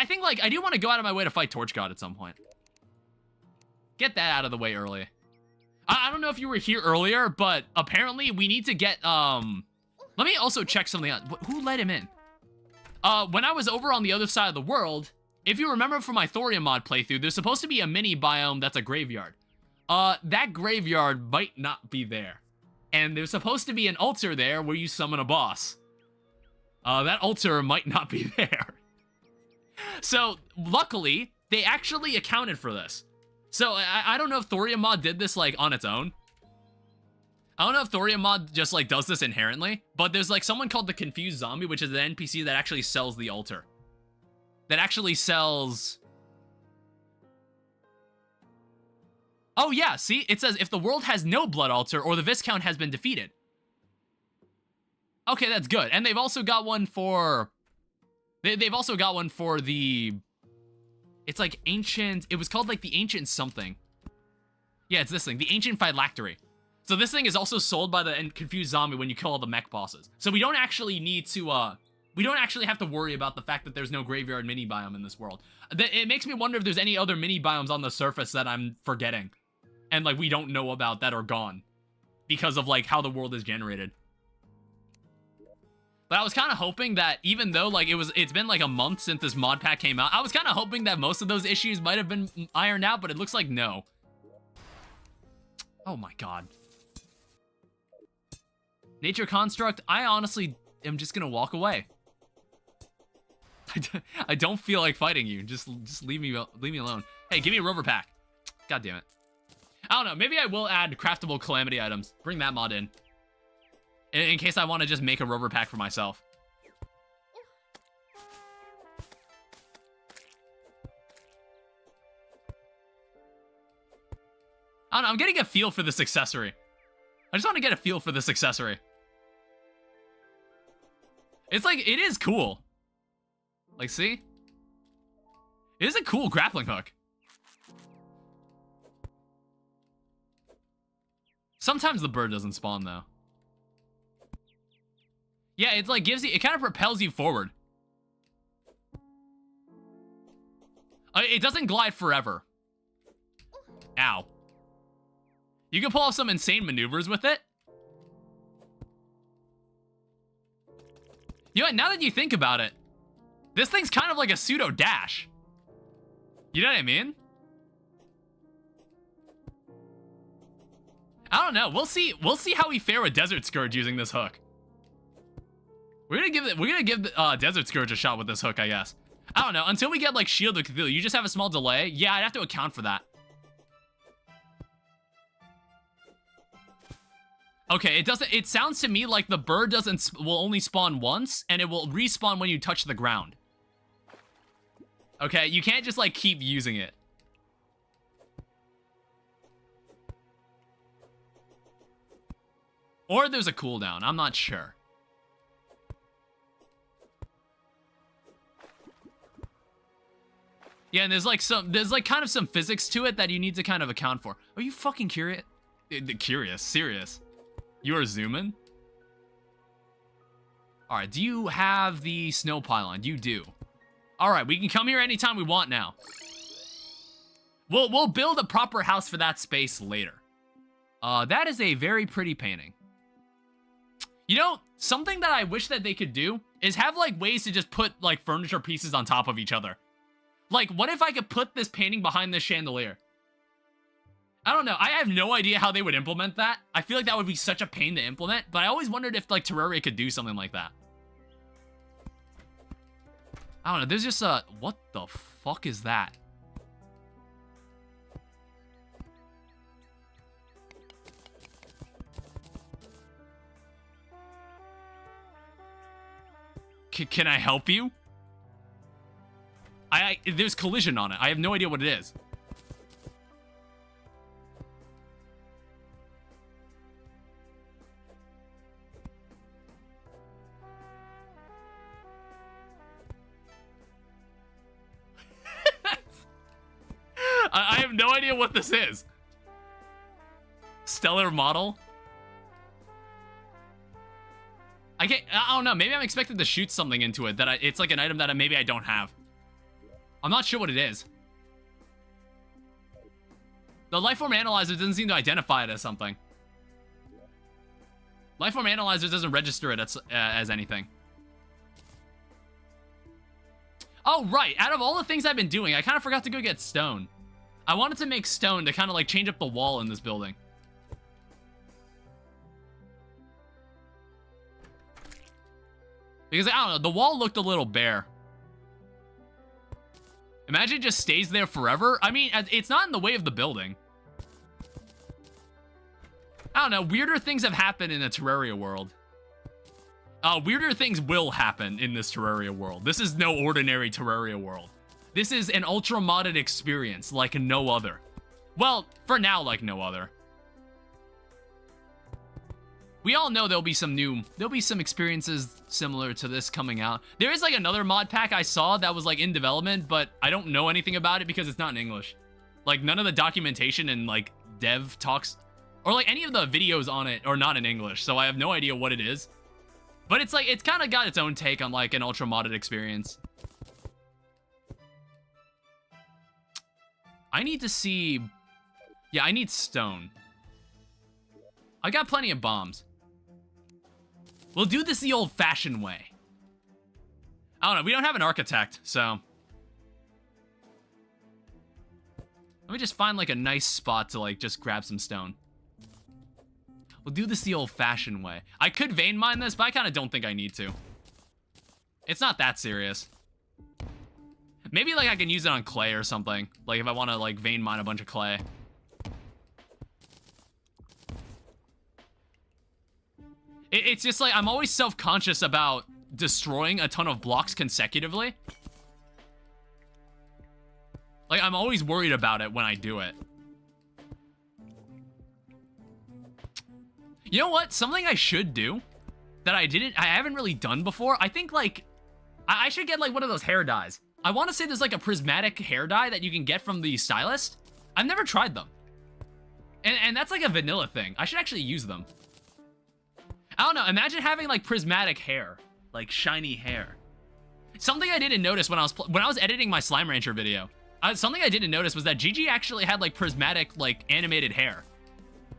A: think, like, I do want to go out of my way to fight Torch God at some point. Get that out of the way early. I don't know if you were here earlier, but apparently we need to get, let me also check something out. Who let him in? When I was over on the other side of the world, if you remember from my Thorium mod playthrough, there's supposed to be a mini biome that's a graveyard. That graveyard might not be there. And there's supposed to be an altar there where you summon a boss. That altar might not be there. So, luckily, they actually accounted for this. So, I don't know if Thorium mod did this, like, on its own. I don't know if Thorium mod just, like, does this inherently, but there's, like, someone called the Confused Zombie, which is an NPC that actually sells the altar. That actually sells... Oh, yeah, see? It says, if the world has no blood altar or the Viscount has been defeated. Okay, that's good. And they've also got one for... They've also got one for the... It's like ancient... It was called, like, the ancient something. Yeah, it's this thing. The ancient phylactery. So this thing is also sold by the Confused Zombie when you kill all the mech bosses. So we don't actually need to, we don't actually have to worry about the fact that there's no graveyard mini biome in this world. It makes me wonder if there's any other mini biomes on the surface that I'm forgetting. And, like, we don't know about that are gone. Because of, like, how the world is generated. But I was kind of hoping that even though, like, it's been, like, a month since this mod pack came out, I was kind of hoping that most of those issues might have been ironed out, but it looks like no. Oh my god. Nature Construct, I honestly am just gonna walk away. I don't feel like fighting you. Just leave me alone. Hey, give me a rover pack. God damn it. I don't know. Maybe I will add craftable calamity items. Bring that mod in case I want to just make a rover pack for myself. I don't know. I'm getting a feel for this accessory. I just want to get a feel for this accessory. It's like, it is cool. Like, see? It is a cool grappling hook. Sometimes the bird doesn't spawn, though. Yeah, it's like gives you, it kind of propels you forward. It doesn't glide forever. Ow. You can pull off some insane maneuvers with it. You know what, now that you think about it, this thing's kind of like a pseudo dash. You know what I mean? I don't know. We'll see how we fare with Desert Scourge using this hook. We're gonna give Desert Scourge a shot with this hook, I guess. I don't know. Until we get like Shield of Cthulhu, you just have a small delay. Yeah, I'd have to account for that. Okay, it sounds to me like the bird will only spawn once, and it will respawn when you touch the ground. Okay, you can't just like keep using it. Or there's a cooldown, I'm not sure. Yeah, and there's like kind of some physics to it that you need to kind of account for. Are you fucking curious? Curious, serious. You are zooming? Alright, do you have the snow pylon? You do. Alright, we can come here anytime we want now. We'll build a proper house for that space later. That is a very pretty painting. You know, something that I wish that they could do is have like ways to just put like furniture pieces on top of each other. Like, what if I could put this painting behind this chandelier? I don't know. I have no idea how they would implement that. I feel like that would be such a pain to implement, but I always wondered if like Terraria could do something like that. I don't know. There's just a... What the fuck is that? Can I help you? There's collision on it. I have no idea what it is. I have no idea what this is. Stellar model? I don't know. Maybe I'm expected to shoot something into it that it's like an item that maybe I don't have. I'm not sure what it is. The Lifeform Analyzer doesn't seem to identify it as something. Lifeform Analyzer doesn't register it as anything. Oh, right. Out of all the things I've been doing, I kind of forgot to go get stone. I wanted to make stone to kind of like change up the wall in this building. Because, I don't know, the wall looked a little bare. Imagine it just stays there forever. I mean, it's not in the way of the building. I don't know, weirder things have happened in the Terraria world. Weirder things will happen in this Terraria world. This is no ordinary Terraria world. This is an ultra modded experience like no other. Well, for now, like no other. We all know there'll be some experiences similar to this coming out. There is like another mod pack I saw that was like in development, but I don't know anything about it because it's not in English. Like none of the documentation and like dev talks or like any of the videos on it are not in English, so I have no idea what it is. But it's like, it's kind of got its own take on like an ultra modded experience. I need to see... Yeah, I need stone. I got plenty of bombs. We'll do this the old-fashioned way. I don't know, we don't have an architect, so... Let me just find like a nice spot to like just grab some stone. We'll do this the old-fashioned way. I could vein mine this, but I kind of don't think I need to. It's not that serious. Maybe like I can use it on clay or something. Like if I want to like vein mine a bunch of clay. It's just like I'm always self-conscious about destroying a ton of blocks consecutively. Like I'm always worried about it when I do it. You know what? Something I should do that I haven't really done before. I think like I should get like one of those hair dyes. I want to say there's like a prismatic hair dye that you can get from the stylist. I've never tried them. And that's like a vanilla thing. I should actually use them. I don't know. Imagine having like prismatic hair, like shiny hair. Something I didn't notice when I was editing my Slime Rancher video. Something I didn't notice was that Gigi actually had like prismatic like animated hair.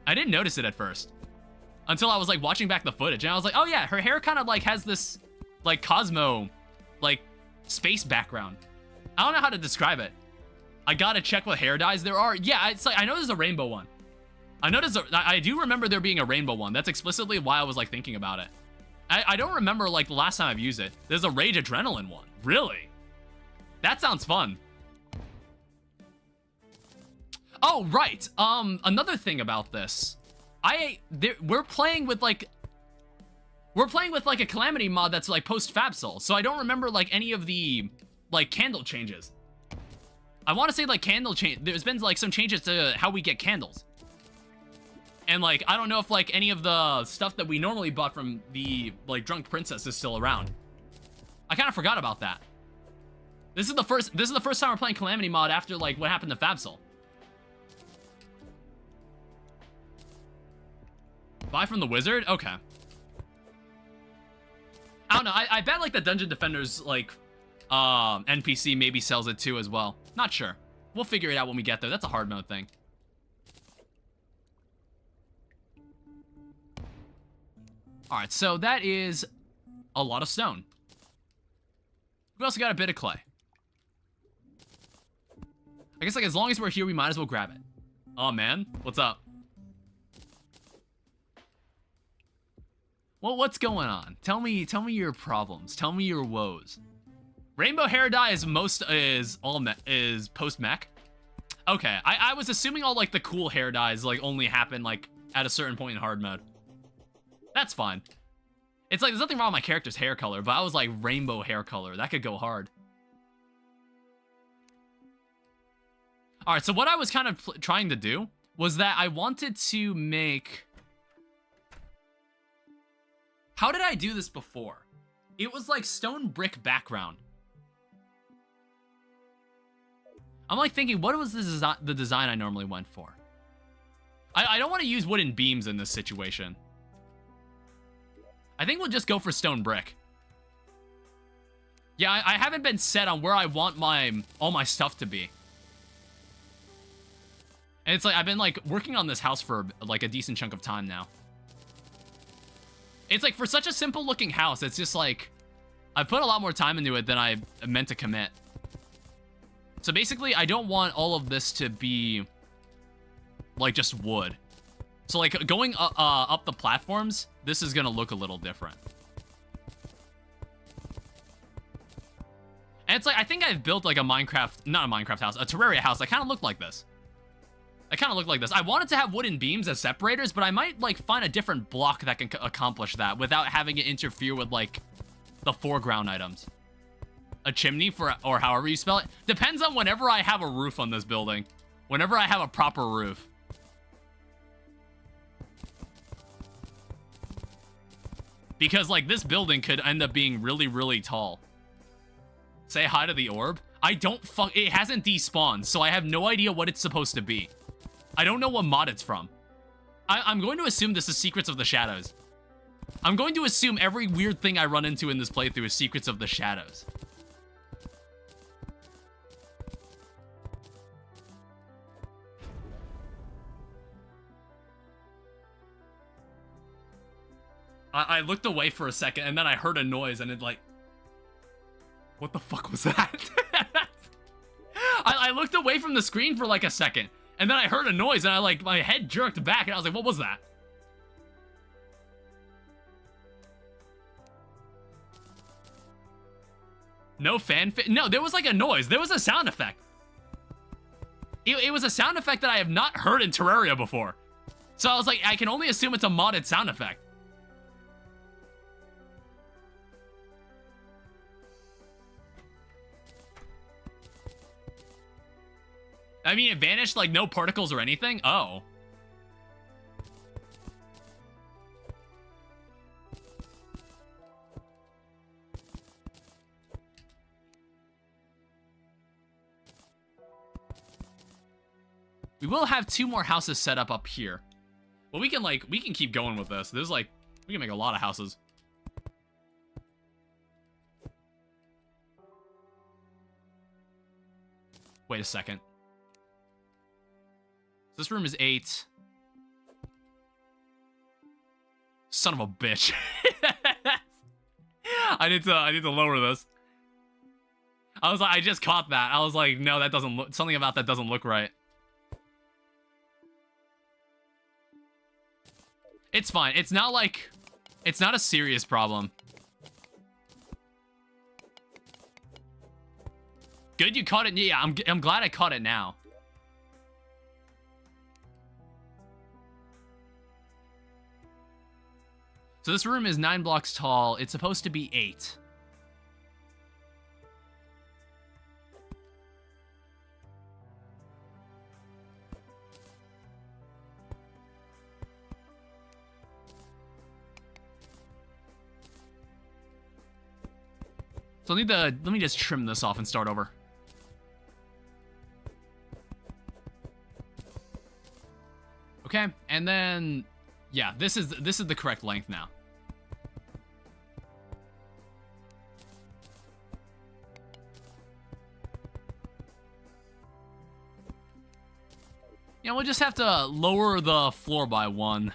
A: I didn't notice it at first until I was like watching back the footage, and I was like, oh yeah, her hair kind of like has this like Cosmo like space background. I don't know how to describe it. I gotta check what hair dyes there are. Yeah, it's like I know there's a rainbow one. I do remember there being a rainbow one. That's explicitly why I was like thinking about it. I don't remember like the last time I've used it. There's a Rage Adrenaline one. Really? That sounds fun. Oh, right. Another thing about this. We're playing with like a Calamity mod that's like post Fabsol. So I don't remember like any of the like candle changes. I want to say like there's been like some changes to how we get candles. And like I don't know if like any of the stuff that we normally bought from the like Drunk Princess is still around. I kind of forgot about that. This is the first time we're playing Calamity mod after like what happened to Fabsol. Buy from the wizard? Okay. I don't know. I bet like the Dungeon Defenders like NPC maybe sells it too as well. Not sure. We'll figure it out when we get there. That's a hard mode thing. All right, so that is a lot of stone. We also got a bit of clay. I guess like as long as we're here, we might as well grab it. Oh man, what's up? Well, what's going on? Tell me your problems. Tell me your woes. Rainbow hair dye is post mech. Okay, I was assuming all like the cool hair dyes like only happen like at a certain point in hard mode. That's fine. It's like there's nothing wrong with my character's hair color, but I was like rainbow hair color. That could go hard. All right, so what I was kind of trying to do was that I wanted to make... How did I do this before? It was like stone brick background. I'm like thinking, what was the design I normally went for? I don't want to use wooden beams in this situation. I think we'll just go for stone brick. Yeah, I haven't been set on where I want all my stuff to be. And it's like, I've been like working on this house for like a decent chunk of time now. It's like for such a simple looking house, it's just like, I put a lot more time into it than I meant to commit. So basically, I don't want all of this to be like just wood. So like going up the platforms, this is gonna look a little different. And it's like, I think I've built like not a Minecraft house, a Terraria house that kind of looked like this. I wanted to have wooden beams as separators, but I might like find a different block that can accomplish that without having it interfere with like the foreground items. A chimney or however you spell it. Depends on whenever I have a roof on this building. Whenever I have a proper roof. Because like this building could end up being really, really tall. Say hi to the orb. It hasn't despawned, so I have no idea what it's supposed to be. I don't know what mod it's from. I'm going to assume this is Secrets of the Shadows. I'm going to assume every weird thing I run into in this playthrough is Secrets of the Shadows. I looked away for a second, and then I heard a noise, and it like... What the fuck was that? I looked away from the screen for like a second, and then I heard a noise, and my head jerked back, and I was like, what was that? No fanfare. No, there was like a noise. There was a sound effect. It was a sound effect that I have not heard in Terraria before. So I was like, I can only assume it's a modded sound effect. I mean, it vanished, like, no particles or anything? Oh. We will have 2 more houses set up here. Well, we can keep going with this. There's, like, we can make a lot of houses. Wait a second. This room is 8. Son of a bitch. I need to lower this. I was like, I just caught that. I was like, no, that doesn't look, something about that doesn't look right. It's fine. It's not like, it's not a serious problem. Good, you caught it. Yeah, I'm glad I caught it now. So this room is 9 blocks tall. It's supposed to be 8. So let me just trim this off and start over. Okay, and then yeah, this is the correct length now. Yeah, we'll just have to lower the floor by 1.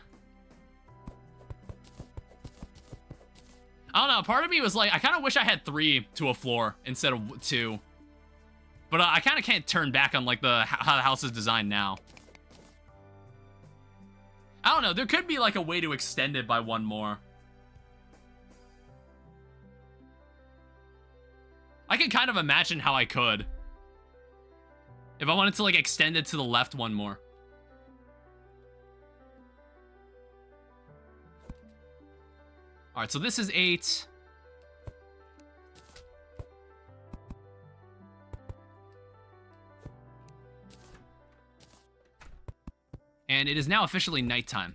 A: I don't know, part of me was like, I kind of wish I had 3 to a floor instead of 2. But I kind of can't turn back on like how the house is designed now. I don't know, there could be like a way to extend it by 1 more. I can kind of imagine how I could. If I wanted to like extend it to the left 1 more. All right, so this is 8. And it is now officially nighttime.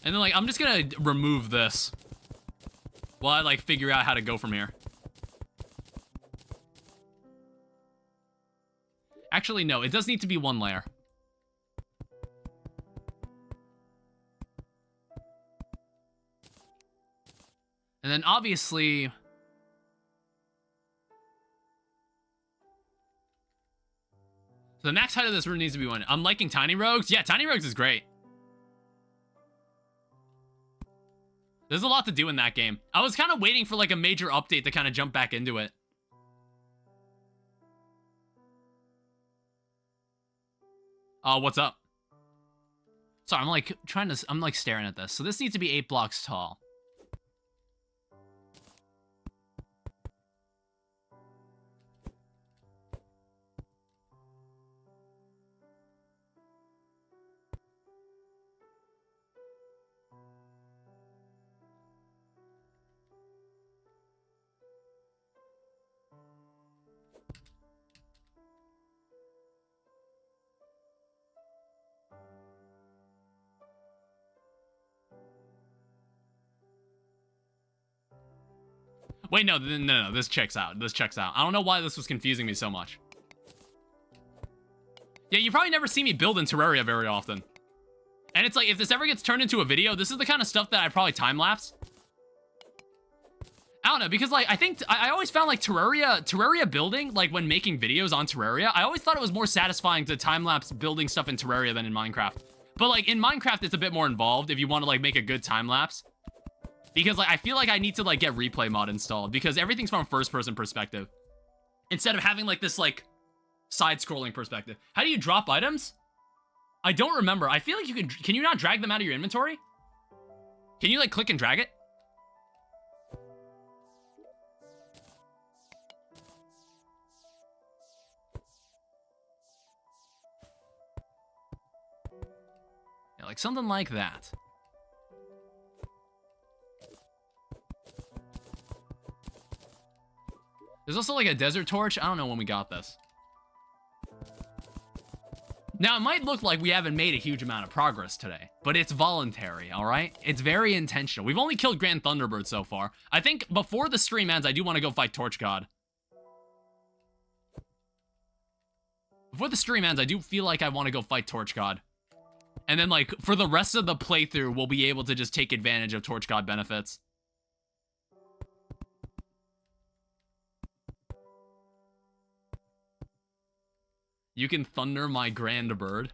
A: And then, like, I'm just gonna remove this while I, like, figure out how to go from here. Actually, no, it does need to be 1 layer. And then, obviously... So the max height of this room needs to be 1. I'm liking Tiny Rogues. Yeah, Tiny Rogues is great. There's a lot to do in that game. I was kind of waiting for, like, a major update to kind of jump back into it. What's up? Sorry, I'm like I'm like staring at this. So this needs to be 8 blocks tall. Wait, no, this checks out. This checks out. I don't know why this was confusing me so much. Yeah, you probably never see me build in Terraria very often. And it's like, if this ever gets turned into a video, this is the kind of stuff that I probably time-lapse. I don't know, because, like, I think, I always found, like, Terraria building, like, when making videos on Terraria, I always thought it was more satisfying to time-lapse building stuff in Terraria than in Minecraft. But, like, in Minecraft, it's a bit more involved if you want to, like, make a good time-lapse. Because, like, I feel like I need to, like, get replay mod installed because everything's from a first-person perspective. Instead of having, like, this, like, side-scrolling perspective. How do you drop items? I don't remember. I feel like you can you not drag them out of your inventory? Can you, like, click and drag it? Yeah, like something like that. There's also like a desert torch. I don't know when we got this. Now, it might look like we haven't made a huge amount of progress today, but it's voluntary, all right? It's very intentional. We've only killed Grand Thunderbird so far. I think before the stream ends, I do want to go fight Torch God. Before the stream ends, I do feel like I want to go fight Torch God. And then, like, for the rest of the playthrough, we'll be able to just take advantage of Torch God benefits. You can thunder my grand bird.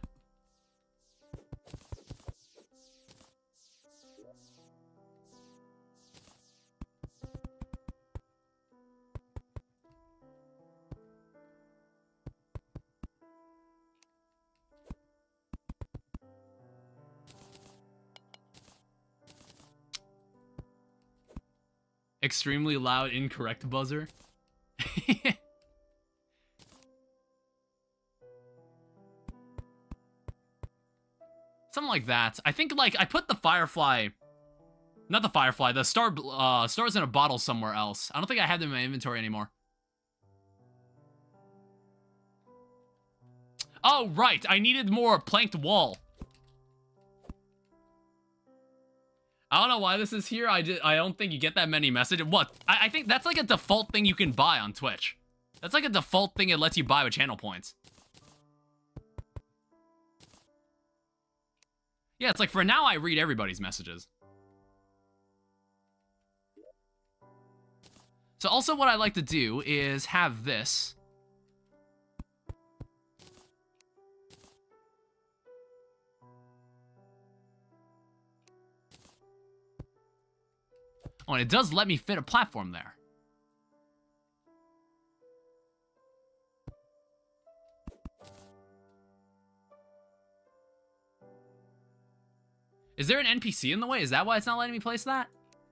A: Extremely loud, incorrect buzzer. Something like that. I think, like, I put the Firefly... Not the Firefly, the stars in a bottle somewhere else. I don't think I have them in my inventory anymore. Oh, right. I needed more planked wall. I don't know why this is here. I don't think you get that many messages. What? I think that's like a default thing you can buy on Twitch. That's like a default thing it lets you buy with channel points. Yeah, it's like for now I read everybody's messages. So also what I like to do is have this. Oh, and it does let me fit a platform there. Is there an NPC in the way? Is that why it's not letting me place that?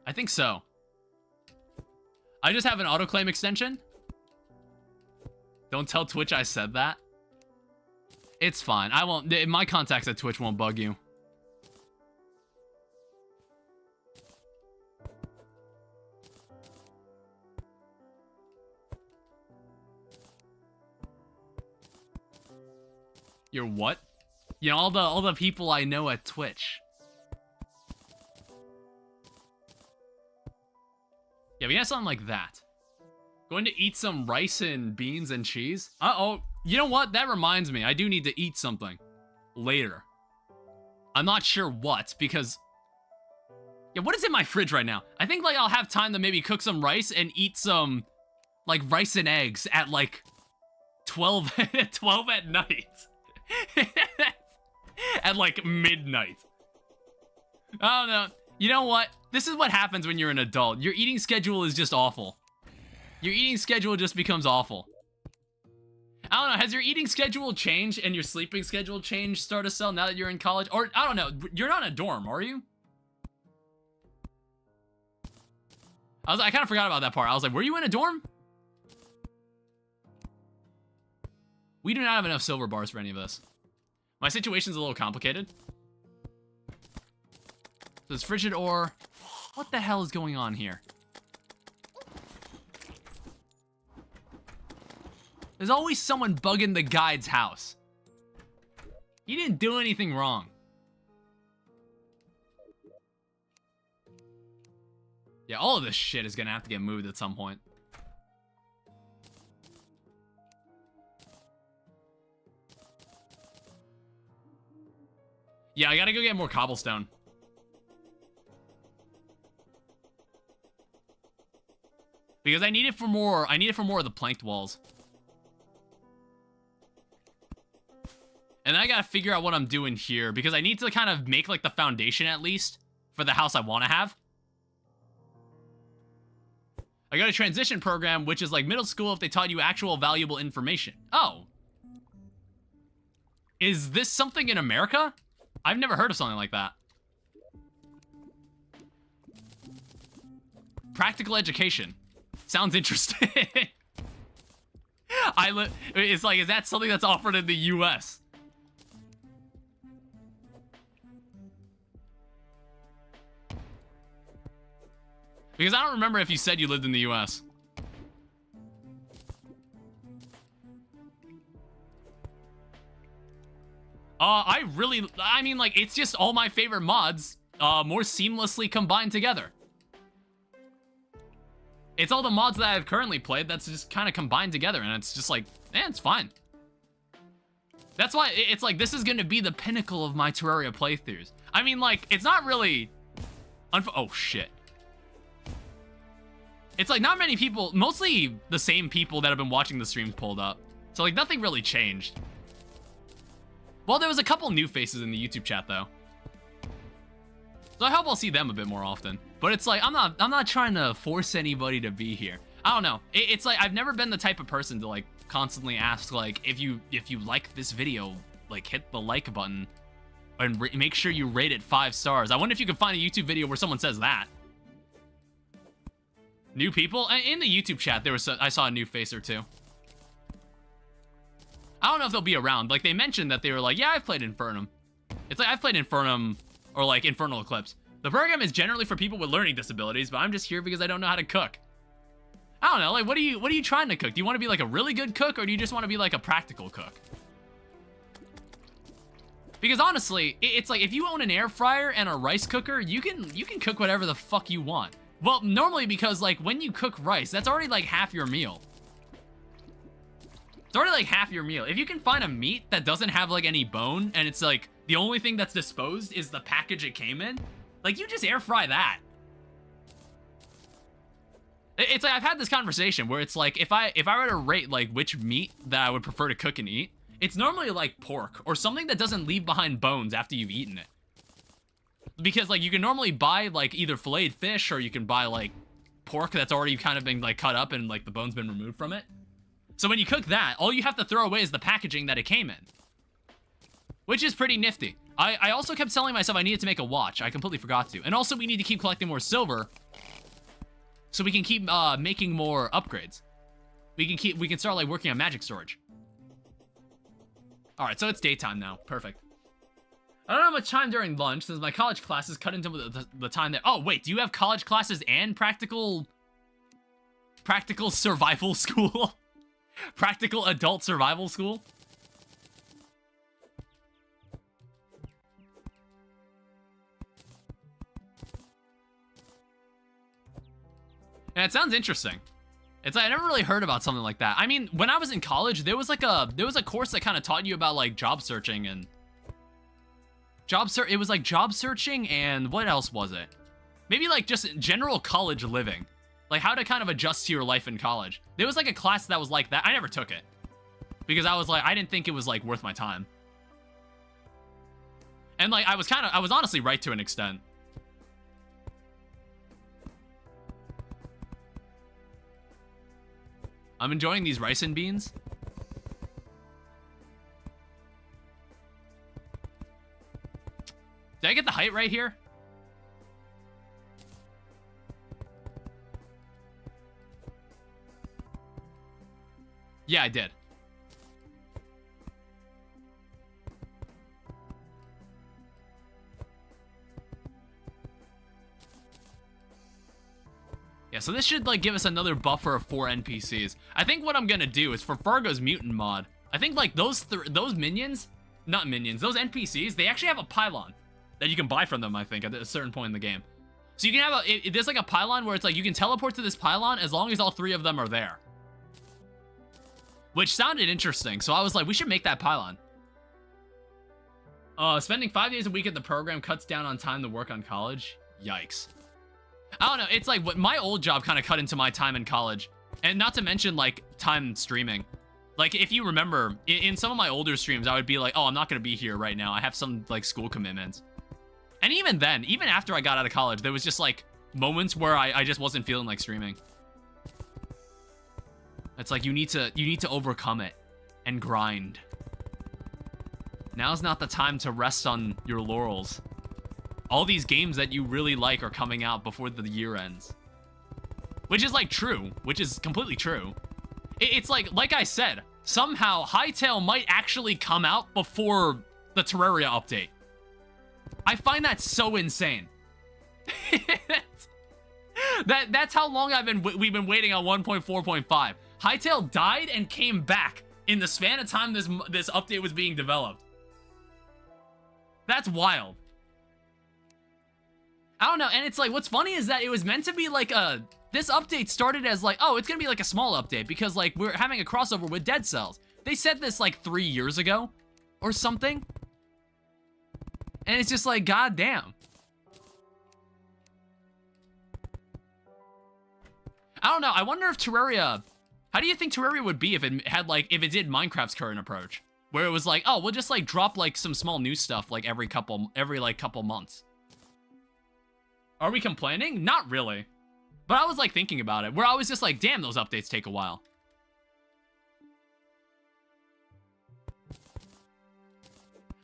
A: I think so. I just have an autoclaim extension. Don't tell Twitch I said that. It's fine. I won't. My contacts at Twitch won't bug you. You're what? You know, all the people I know at Twitch. Yeah, we got something like that. Going to eat some rice and beans and cheese. Uh-oh. You know what? That reminds me. I do need to eat something. Later. I'm not sure what, because... Yeah, what is in my fridge right now? I think, like, I'll have time to maybe cook some rice and eat some, like, rice and eggs at, like, 12 at night. At, like, midnight. I don't know. You know what? This is what happens when you're an adult. Your eating schedule is just awful. Your eating schedule just becomes awful. I don't know, has your eating schedule changed and your sleeping schedule changed, Stardust now that you're in college? Or, I don't know, you're not in a dorm, are you? I kind of forgot about that part. I was like, were you in a dorm? We do not have enough silver bars for any of this. My situation's a little complicated. There's frigid ore. What the hell is going on here? There's always someone bugging the guide's house. He didn't do anything wrong. Yeah, all of this shit is gonna have to get moved at some point. Yeah, I gotta go get more cobblestone. Because I need it for more of the planked walls. And then I gotta figure out what I'm doing here, because I need to kind of make, like, the foundation, at least, for the house I want to have. I got a transition program, which is like middle school if they taught you actual valuable information. Oh. Is this something in America? I've never heard of something like that. Practical education. Sounds interesting. It's like, is that something that's offered in the US? Because I don't remember if you said you lived in the US. I mean, like, it's just all my favorite mods, more seamlessly combined together. It's all the mods that I've currently played that's just kind of combined together, and it's just like, it's fine. That's why it's like, this is gonna be the pinnacle of my Terraria playthroughs. I mean, like, it's not really... Oh, shit. It's like, not many people, mostly the same people that have been watching the streams pulled up. So, like, nothing really changed. Well, there was a couple new faces in the YouTube chat, though. So I hope I'll see them a bit more often. But it's like, I'm not trying to force anybody to be here. I don't know. It's like, I've never been the type of person to, like, constantly ask, like, if you like this video, like, hit the like button and make sure you rate it 5 stars. I wonder if you can find a YouTube video where someone says that. New people? In the YouTube chat, I saw a new face or two. I don't know if they'll be around. Like, they mentioned that they were like, yeah, I've played Infernum. It's like, I've played Infernum, or like Infernal Eclipse. The program is generally for people with learning disabilities, but I'm just here because I don't know how to cook. I don't know, like, what are you trying to cook? Do you want to be like a really good cook, or do you just want to be like a practical cook? Because honestly, it's like, if you own an air fryer and a rice cooker, you can cook whatever the fuck you want. Well, normally, because like, when you cook rice, that's already like half your meal. It's already like half your meal. If you can find a meat that doesn't have like any bone, and it's like, the only thing that's disposed is the package it came in, like, you just air fry that. It's like, I've had this conversation where it's like, if I were to rate like which meat that I would prefer to cook and eat, it's normally like pork or something that doesn't leave behind bones after you've eaten it. Because like, you can normally buy like either filleted fish, or you can buy like pork that's already kind of been like cut up and like the bone's been removed from it. So when you cook that, all you have to throw away is the packaging that it came in, which is pretty nifty. I also kept telling myself I needed to make a watch. I completely forgot to. And also, we need to keep collecting more silver so we can keep making more upgrades. We can start like working on magic storage. All right, so it's daytime now. Perfect. I don't have much time during lunch since my college classes cut into the time that... Oh, wait, do you have college classes and practical survival school? Practical adult survival school? And it sounds interesting. It's like, I never really heard about something like that. I mean, when I was in college, there was a course that kind of taught you about like job searching and it was like job searching, and what else was it? Maybe like just general college living. Like how to kind of adjust to your life in college. There was like a class that was like that. I never took it because I was like, I didn't think it was like worth my time. And like, I was honestly right to an extent. I'm enjoying these rice and beans. Did I get the height right here? Yeah, I did. Yeah, so this should like give us another buffer of 4 NPCs. I think what I'm gonna do is for Fargo's mutant mod, I think like those minions, not minions, those NPCs, they actually have a pylon that you can buy from them, I think, at a certain point in the game. So you can have there's like a pylon where it's like you can teleport to this pylon as long as all 3 of them are there. Which sounded interesting, so I was like, we should make that pylon. Spending 5 days a week at the program cuts down on time to work on college. Yikes. I don't know, it's like what my old job kind of cut into my time in college. And not to mention like time streaming. Like if you remember, in some of my older streams, I would be like, oh, I'm not gonna be here right now. I have some like school commitments. And even then, even after I got out of college, there was just like moments where I just wasn't feeling like streaming. It's like you need to overcome it and grind. Now's not the time to rest on your laurels. All these games that you really like are coming out before the year ends. Which is, like, true. Which is completely true. It's like I said, somehow Hytale might actually come out before the Terraria update. I find that so insane. That's how long we've been waiting on 1.4.5. Hytale died and came back in the span of time this update was being developed. That's wild. I don't know, and it's like, what's funny is that it was meant to be like this update started as like, oh, it's gonna be like a small update because like we're having a crossover with Dead Cells. They said this like 3 years ago or something. And it's just like, god damn. I don't know, I wonder if Terraria, how do you think Terraria would be if it had like, if it did Minecraft's current approach? Where it was like, oh, we'll just like drop like some small new stuff like every couple months. Are we complaining? Not really. But I was like thinking about it, where I was just like, damn, those updates take a while.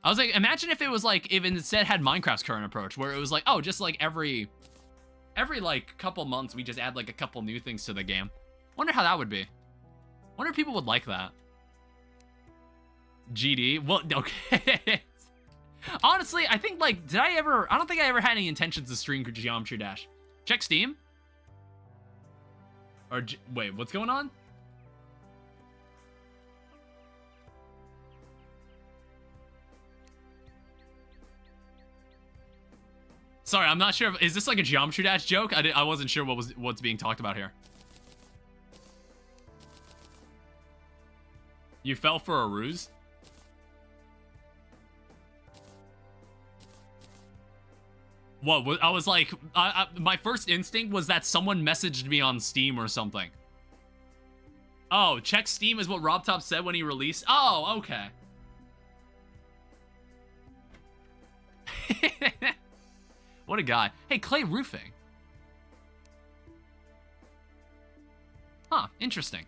A: I was like, imagine if it was like, if it instead had Minecraft's current approach, where it was like, oh, just like every like couple months, we just add like a couple new things to the game. Wonder how that would be. Wonder if people would like that. GD? Well, okay. Honestly, I think, like, I don't think I ever had any intentions to stream Geometry Dash. Check Steam. Or, wait, what's going on? Sorry, I'm not sure if, is this like a Geometry Dash joke? I wasn't sure what's being talked about here. You fell for a ruse? What? I was like, my first instinct was that someone messaged me on Steam or something. Oh, check Steam is what RobTop said when he released. Oh, okay. What a guy. Hey, clay roofing. Huh, interesting.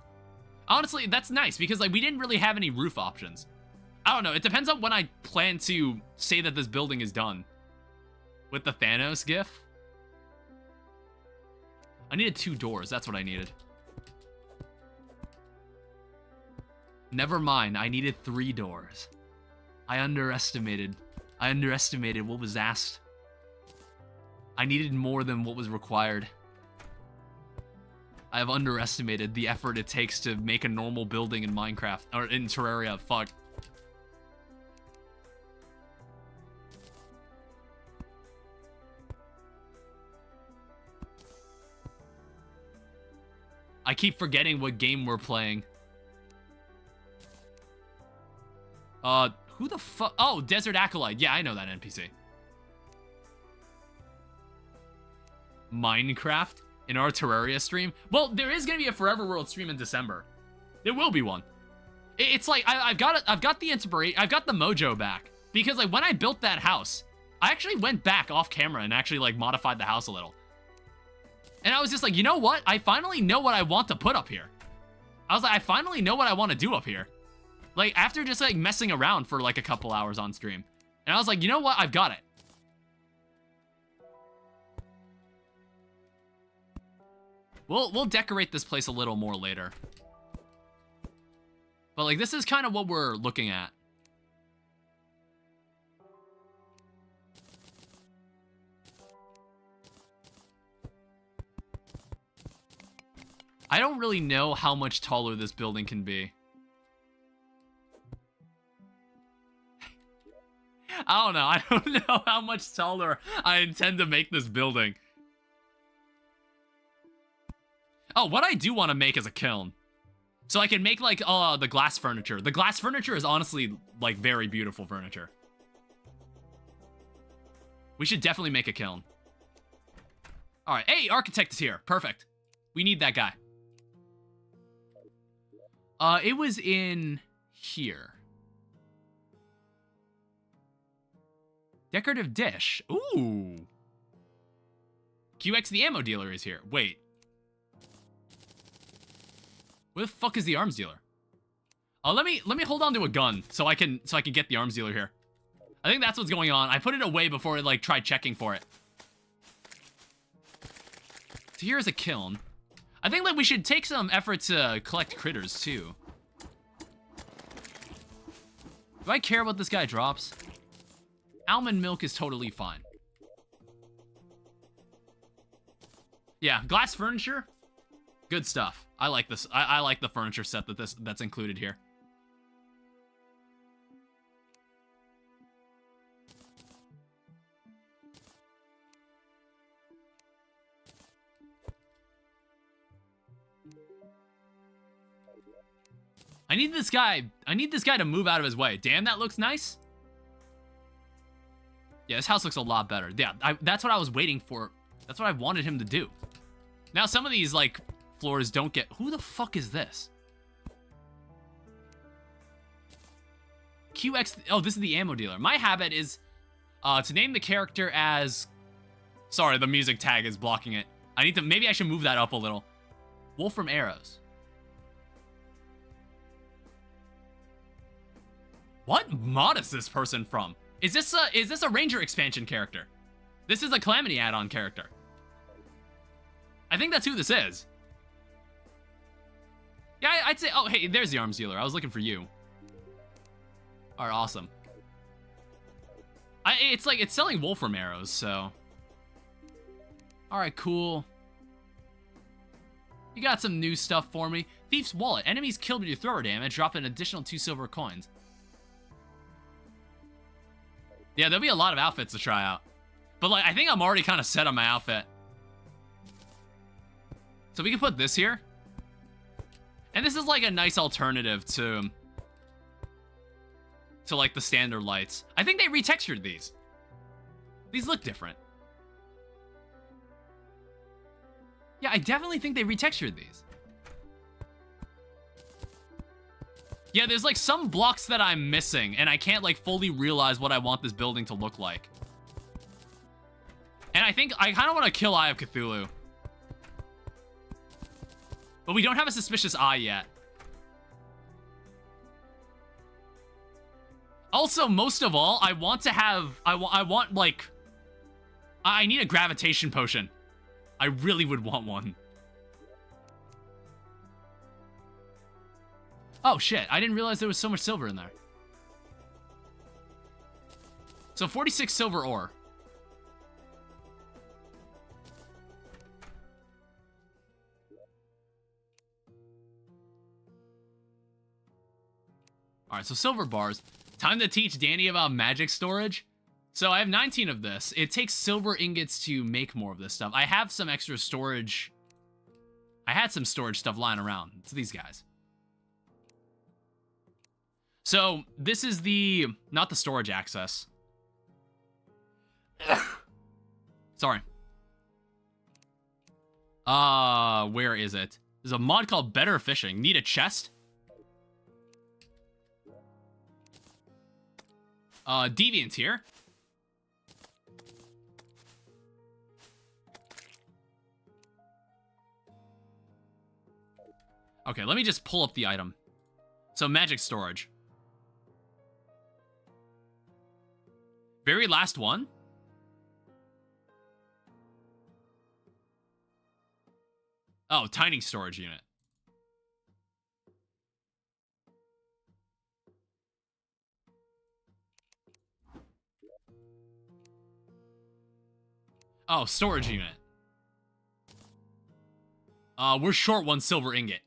A: Honestly, that's nice because like we didn't really have any roof options. I don't know, it depends on when I plan to say that this building is done. With the Thanos gif? I needed 2 doors, that's what I needed. Never mind, I needed 3 doors. I underestimated what was asked. I needed more than what was required. I have underestimated the effort it takes to make a normal building in Minecraft, or in Terraria, fuck. I keep forgetting what game we're playing. Who the fuck? Oh, Desert Acolyte. Yeah, I know that NPC. Minecraft in our Terraria stream? Well, there is gonna be a Forever World stream in December. There will be one. It's like I've got the inspiration, I've got the mojo back because like when I built that house, I actually went back off camera and actually like modified the house a little. And I was just like, you know what? I finally know what I want to put up here. I was like, I finally know what I want to do up here. Like, after just, like, messing around for, like, a couple hours on stream. And I was like, you know what? I've got it. We'll decorate this place a little more later. But, like, this is kind of what we're looking at. I don't really know how much taller this building can be. I don't know. I don't know how much taller I intend to make this building. Oh, what I do want to make is a kiln. So I can make, like, the glass furniture. The glass furniture is honestly, like, very beautiful furniture. We should definitely make a kiln. Alright, hey, architect is here. Perfect. We need that guy. It was in here. Decorative dish. Ooh. QX the ammo dealer is here. Wait. Where the fuck is the arms dealer? Let me hold on to a gun so I can get the arms dealer here. I think that's what's going on. I put it away before I, like, tried checking for it. So here's a kiln. I think, like, we should take some effort to collect critters, too. Do I care what this guy drops? Almond milk is totally fine. Yeah, glass furniture. Good stuff. I like this. I like the furniture set that's included here. I need this guy to move out of his way. Damn, that looks nice. Yeah, this house looks a lot better. Yeah, that's what I was waiting for. That's what I wanted him to do. Now, some of these, like, floors don't get... Who the fuck is this? QX... Oh, this is the ammo dealer. My habit is to name the character as... Sorry, the music tag is blocking it. I need to... Maybe I should move that up a little. Wolfram Arrows. What mod is this person from? Is this a Ranger expansion character? This is a Calamity add-on character. I think that's who this is. Yeah, I'd say... Oh, hey, there's the arms dealer. I was looking for you. All right, awesome. It's like, it's selling Wolfram arrows, so... All right, cool. You got some new stuff for me. Thief's Wallet. Enemies killed with your thrower damage drop an additional 2 silver coins. Yeah, there'll be a lot of outfits to try out. But, like, I think I'm already kind of set on my outfit. So we can put this here. And this is, like, a nice alternative to like, the standard lights. I think they retextured these. These look different. Yeah, I definitely think they retextured these. Yeah, there's, like, some blocks that I'm missing, and I can't, like, fully realize what I want this building to look like. And I think I kind of want to kill Eye of Cthulhu. But we don't have a suspicious eye yet. Also, most of all, I want to have... I want, like... I need a gravitation potion. I really would want one. Oh, shit. I didn't realize there was so much silver in there. So, 46 silver ore. Alright, so silver bars. Time to teach Danny about magic storage. So I have 19 of this. It takes silver ingots to make more of this stuff. I have some extra storage. I had some storage stuff lying around. It's these guys. So this is the... Not the storage access. Sorry. Where is it? There's a mod called Better Fishing. Need a chest? Deviant here. Okay, let me just pull up the item. So, magic storage. Very last one. Oh, tiny storage unit. Oh, storage unit. We're short 1 silver ingot.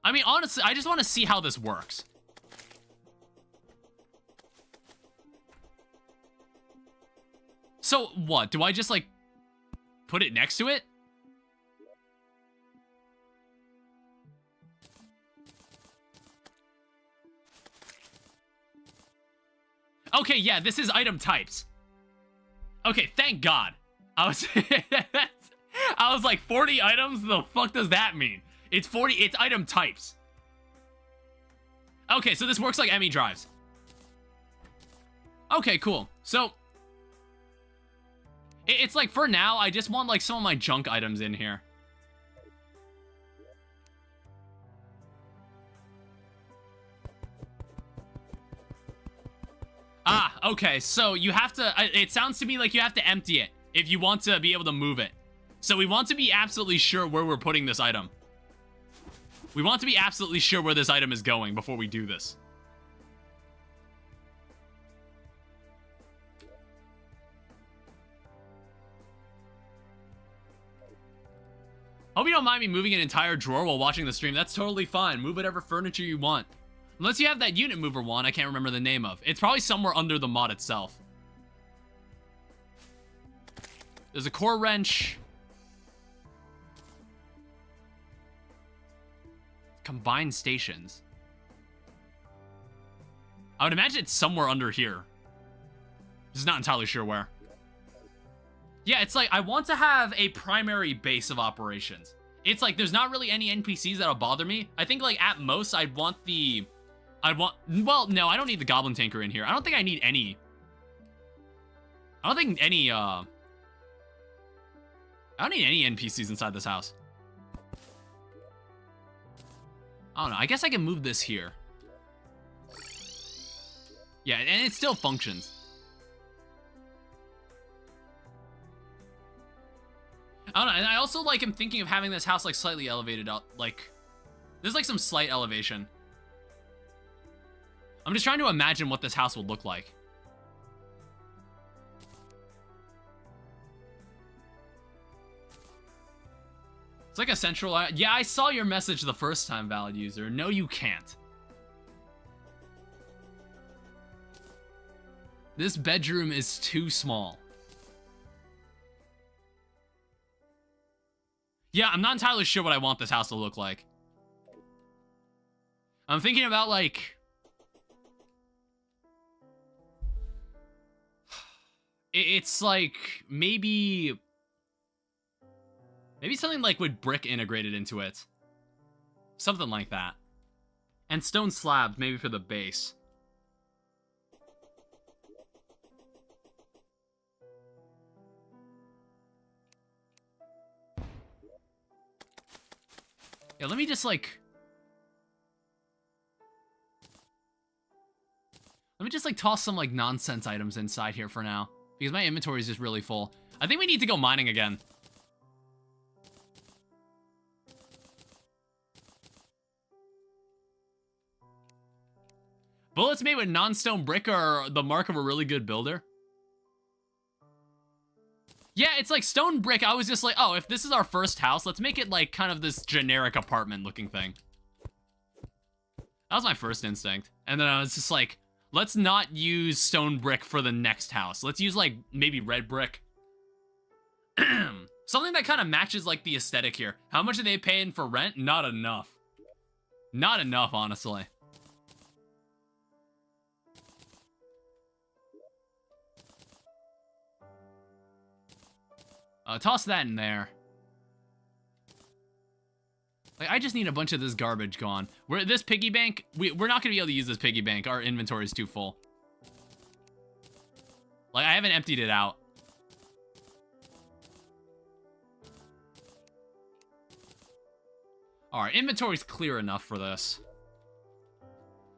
A: I mean, honestly, I just want to see how this works. So, what? Do I just, like, put it next to it? Okay, yeah, this is item types. Okay, thank God. I was like, 40 items? The fuck does that mean? It's 40, it's item types. Okay, so this works like ME drives. Okay, cool. So, it's like, for now, I just want, like, some of my junk items in here. Ah, okay, so you have to, it sounds to me like you have to empty it if you want to be able to move it. So we want to be absolutely sure where we're putting this item. We want to be absolutely sure where this item is going before we do this. Hope you don't mind me moving an entire drawer while watching the stream. That's totally fine. Move whatever furniture you want. Unless you have that unit mover one I can't remember the name of. It's probably somewhere under the mod itself. There's a core wrench. Combined stations. I would imagine it's somewhere under here. Just not entirely sure where. Yeah, it's like, I want to have a primary base of operations. It's like, there's not really any NPCs that'll bother me. I think, like, at most, well, no, I don't need the Goblin Tanker in here. I don't think I need any. I don't need any NPCs inside this house. I don't know, I guess I can move this here. Yeah, and it still functions. I don't know, and I also like am thinking of having this house like slightly elevated up, like there's like some slight elevation. I'm just trying to imagine what this house would look like. It's like a central, yeah, I saw your message the first time, valid user. No, you can't. This bedroom is too small. Yeah, I'm not entirely sure what I want this house to look like. I'm thinking about, like... It's like, maybe something like with brick integrated into it. Something like that. And stone slabs, maybe for the base. Yeah, let me just like toss some like nonsense items inside here for now, because my inventory is just really full. I think we need to go mining again. Bullets made with non-stone brick are the mark of a really good builder. Yeah, it's like stone brick. I was just like, oh, if this is our first house, let's make it like kind of this generic apartment looking thing. That was my first instinct. And then I was just like, let's not use stone brick for the next house. Let's use like maybe red brick. Something that kind of matches like the aesthetic here. How much are they paying for rent? Not enough. Not enough, honestly. Toss that in there. Like, I just need a bunch of this garbage gone. This piggy bank, we're not gonna be able to use this piggy bank. Our inventory is too full. Like, I haven't emptied it out. Alright, inventory's clear enough for this.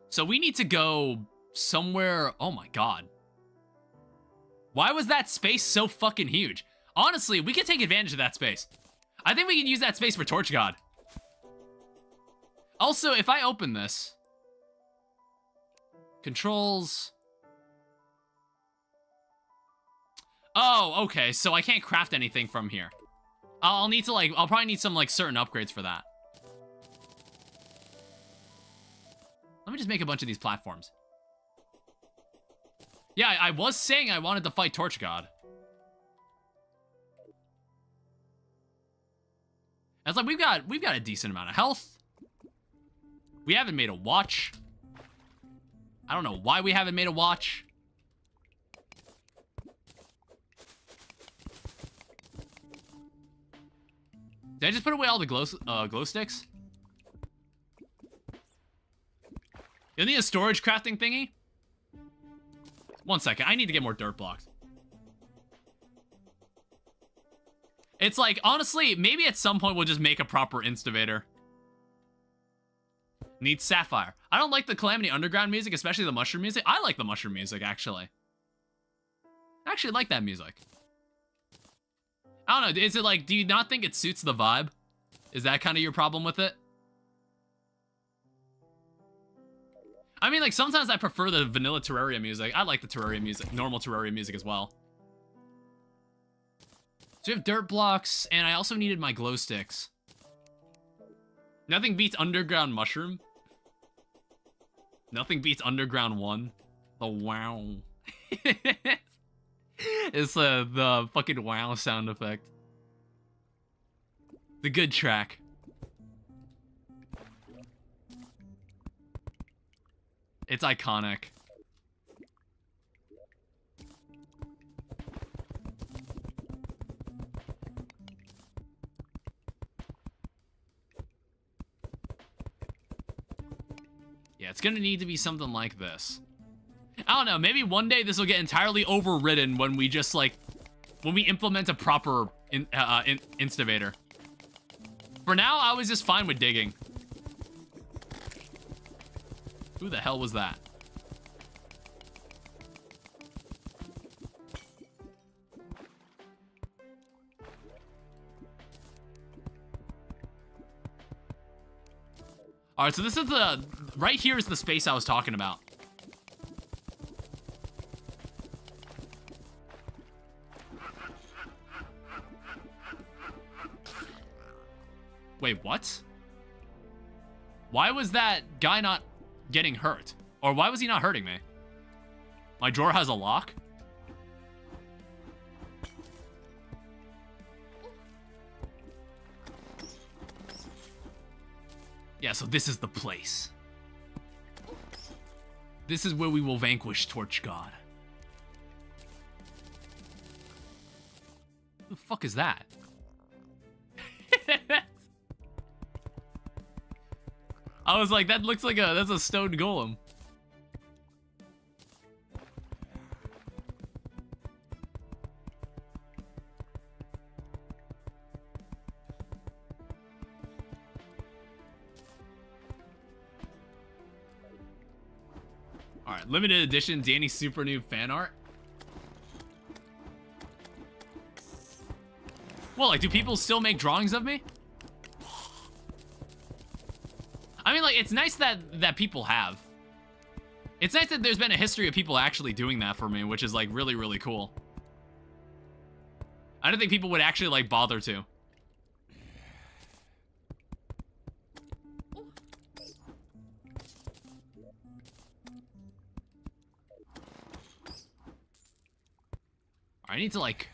A: So we need to go somewhere. Oh my god. Why was that space so fucking huge? Honestly, we can take advantage of that space. I think we can use that space for Torch God. Also, if I open this... Controls... Oh, okay, so I can't craft anything from here. I'll need to, like, I'll probably need some, like, certain upgrades for that. Let me just make a bunch of these platforms. Yeah, I was saying I wanted to fight Torch God. It's like we've got a decent amount of health. We haven't made a watch. I don't know why we haven't made a watch. Did I just put away all the glow sticks? You need a storage crafting thingy? 1 second, I need to get more dirt blocks. It's like, honestly, maybe at some point we'll just make a proper instavator. Needs Sapphire. I don't like the Calamity Underground music, especially the mushroom music. I like the mushroom music, actually. I actually like that music. I don't know, is it like, do you not think it suits the vibe? Is that kind of your problem with it? I mean, like, sometimes I prefer the vanilla Terraria music. I like the Terraria music, normal Terraria music as well. So we have dirt blocks, and I also needed my glow sticks. Nothing beats Underground Mushroom. Nothing beats Underground 1. The wow. It's the fucking wow sound effect. The good track. It's iconic. Yeah, it's gonna need to be something like this. I don't know, maybe one day this will get entirely overridden when we just, like, when we implement a proper instavator. For now, I was just fine with digging. Who the hell was that? All right, so this is the, right here is the space I was talking about. Wait, what? Why was that guy not getting hurt? Or why was he not hurting me? My drawer has a lock? Yeah, so this is the place. This is where we will vanquish Torch God. Who the fuck is that? I was like, that looks like that's a stone golem. All right, limited edition Danny Super Noob fan art. Well, like, do people still make drawings of me? I mean, like, it's nice that people have. It's nice that there's been a history of people actually doing that for me, which is, like, really, really cool. I don't think people would actually, like, bother to. I need to, like...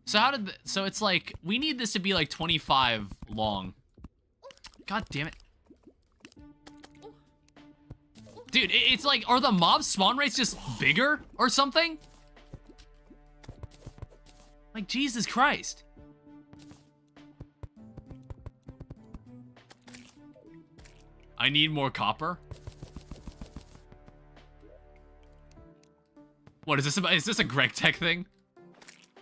A: So how did... So it's like, we need this to be like 25 long. God damn it. Dude, it's like, are the mob spawn rates just bigger or something? Like, Jesus Christ. I need more copper. What is this about? Is this a Greg Tech thing?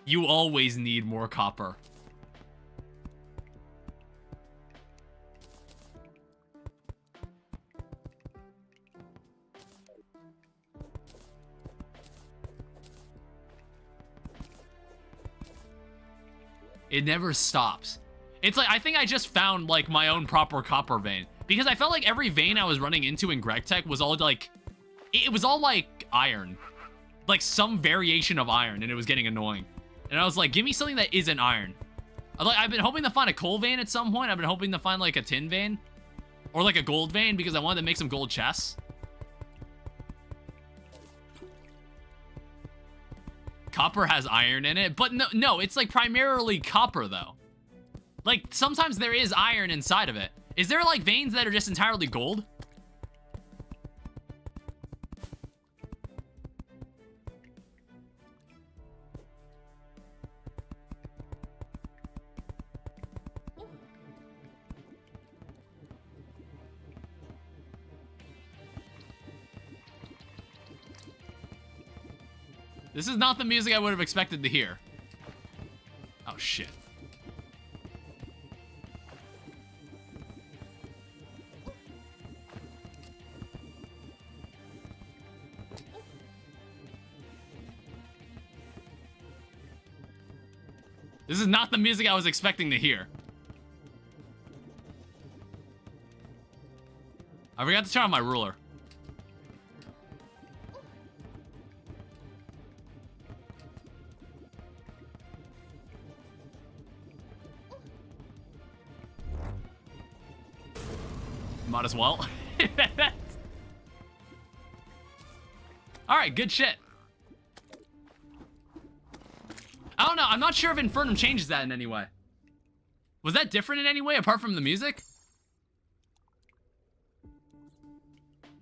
A: You always need more copper. It never stops. It's like, I think I just found, like, my own proper copper vein. Because I felt like every vein I was running into in Greg Tech was all, like... It was all, like, iron. Like, some variation of iron, and it was getting annoying. And I was like, give me something that isn't iron. I've been hoping to find a coal vein at some point. I've been hoping to find, like, a tin vein. Or, like, a gold vein, because I wanted to make some gold chests. Copper has iron in it, but no, it's, like, primarily copper, though. Like, sometimes there is iron inside of it. Is there, like, veins that are just entirely gold? This is not the music I would have expected to hear. Oh, shit. This is not the music I was expecting to hear. I forgot to turn on my ruler. Might as well. Alright, good shit. I don't know, I'm not sure if Infernum changes that in any way. Was that different in any way apart from the music?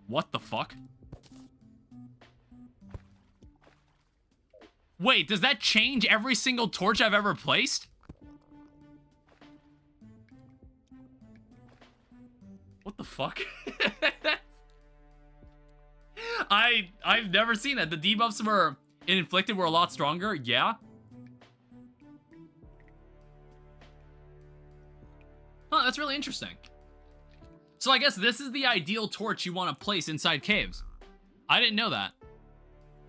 A: What the fuck? Wait, does that change every single torch I've ever placed? What the fuck? I've never seen that. The debuffs were inflicted were a lot stronger. Yeah. Huh, that's really interesting. So I guess this is the ideal torch you want to place inside caves. I didn't know that.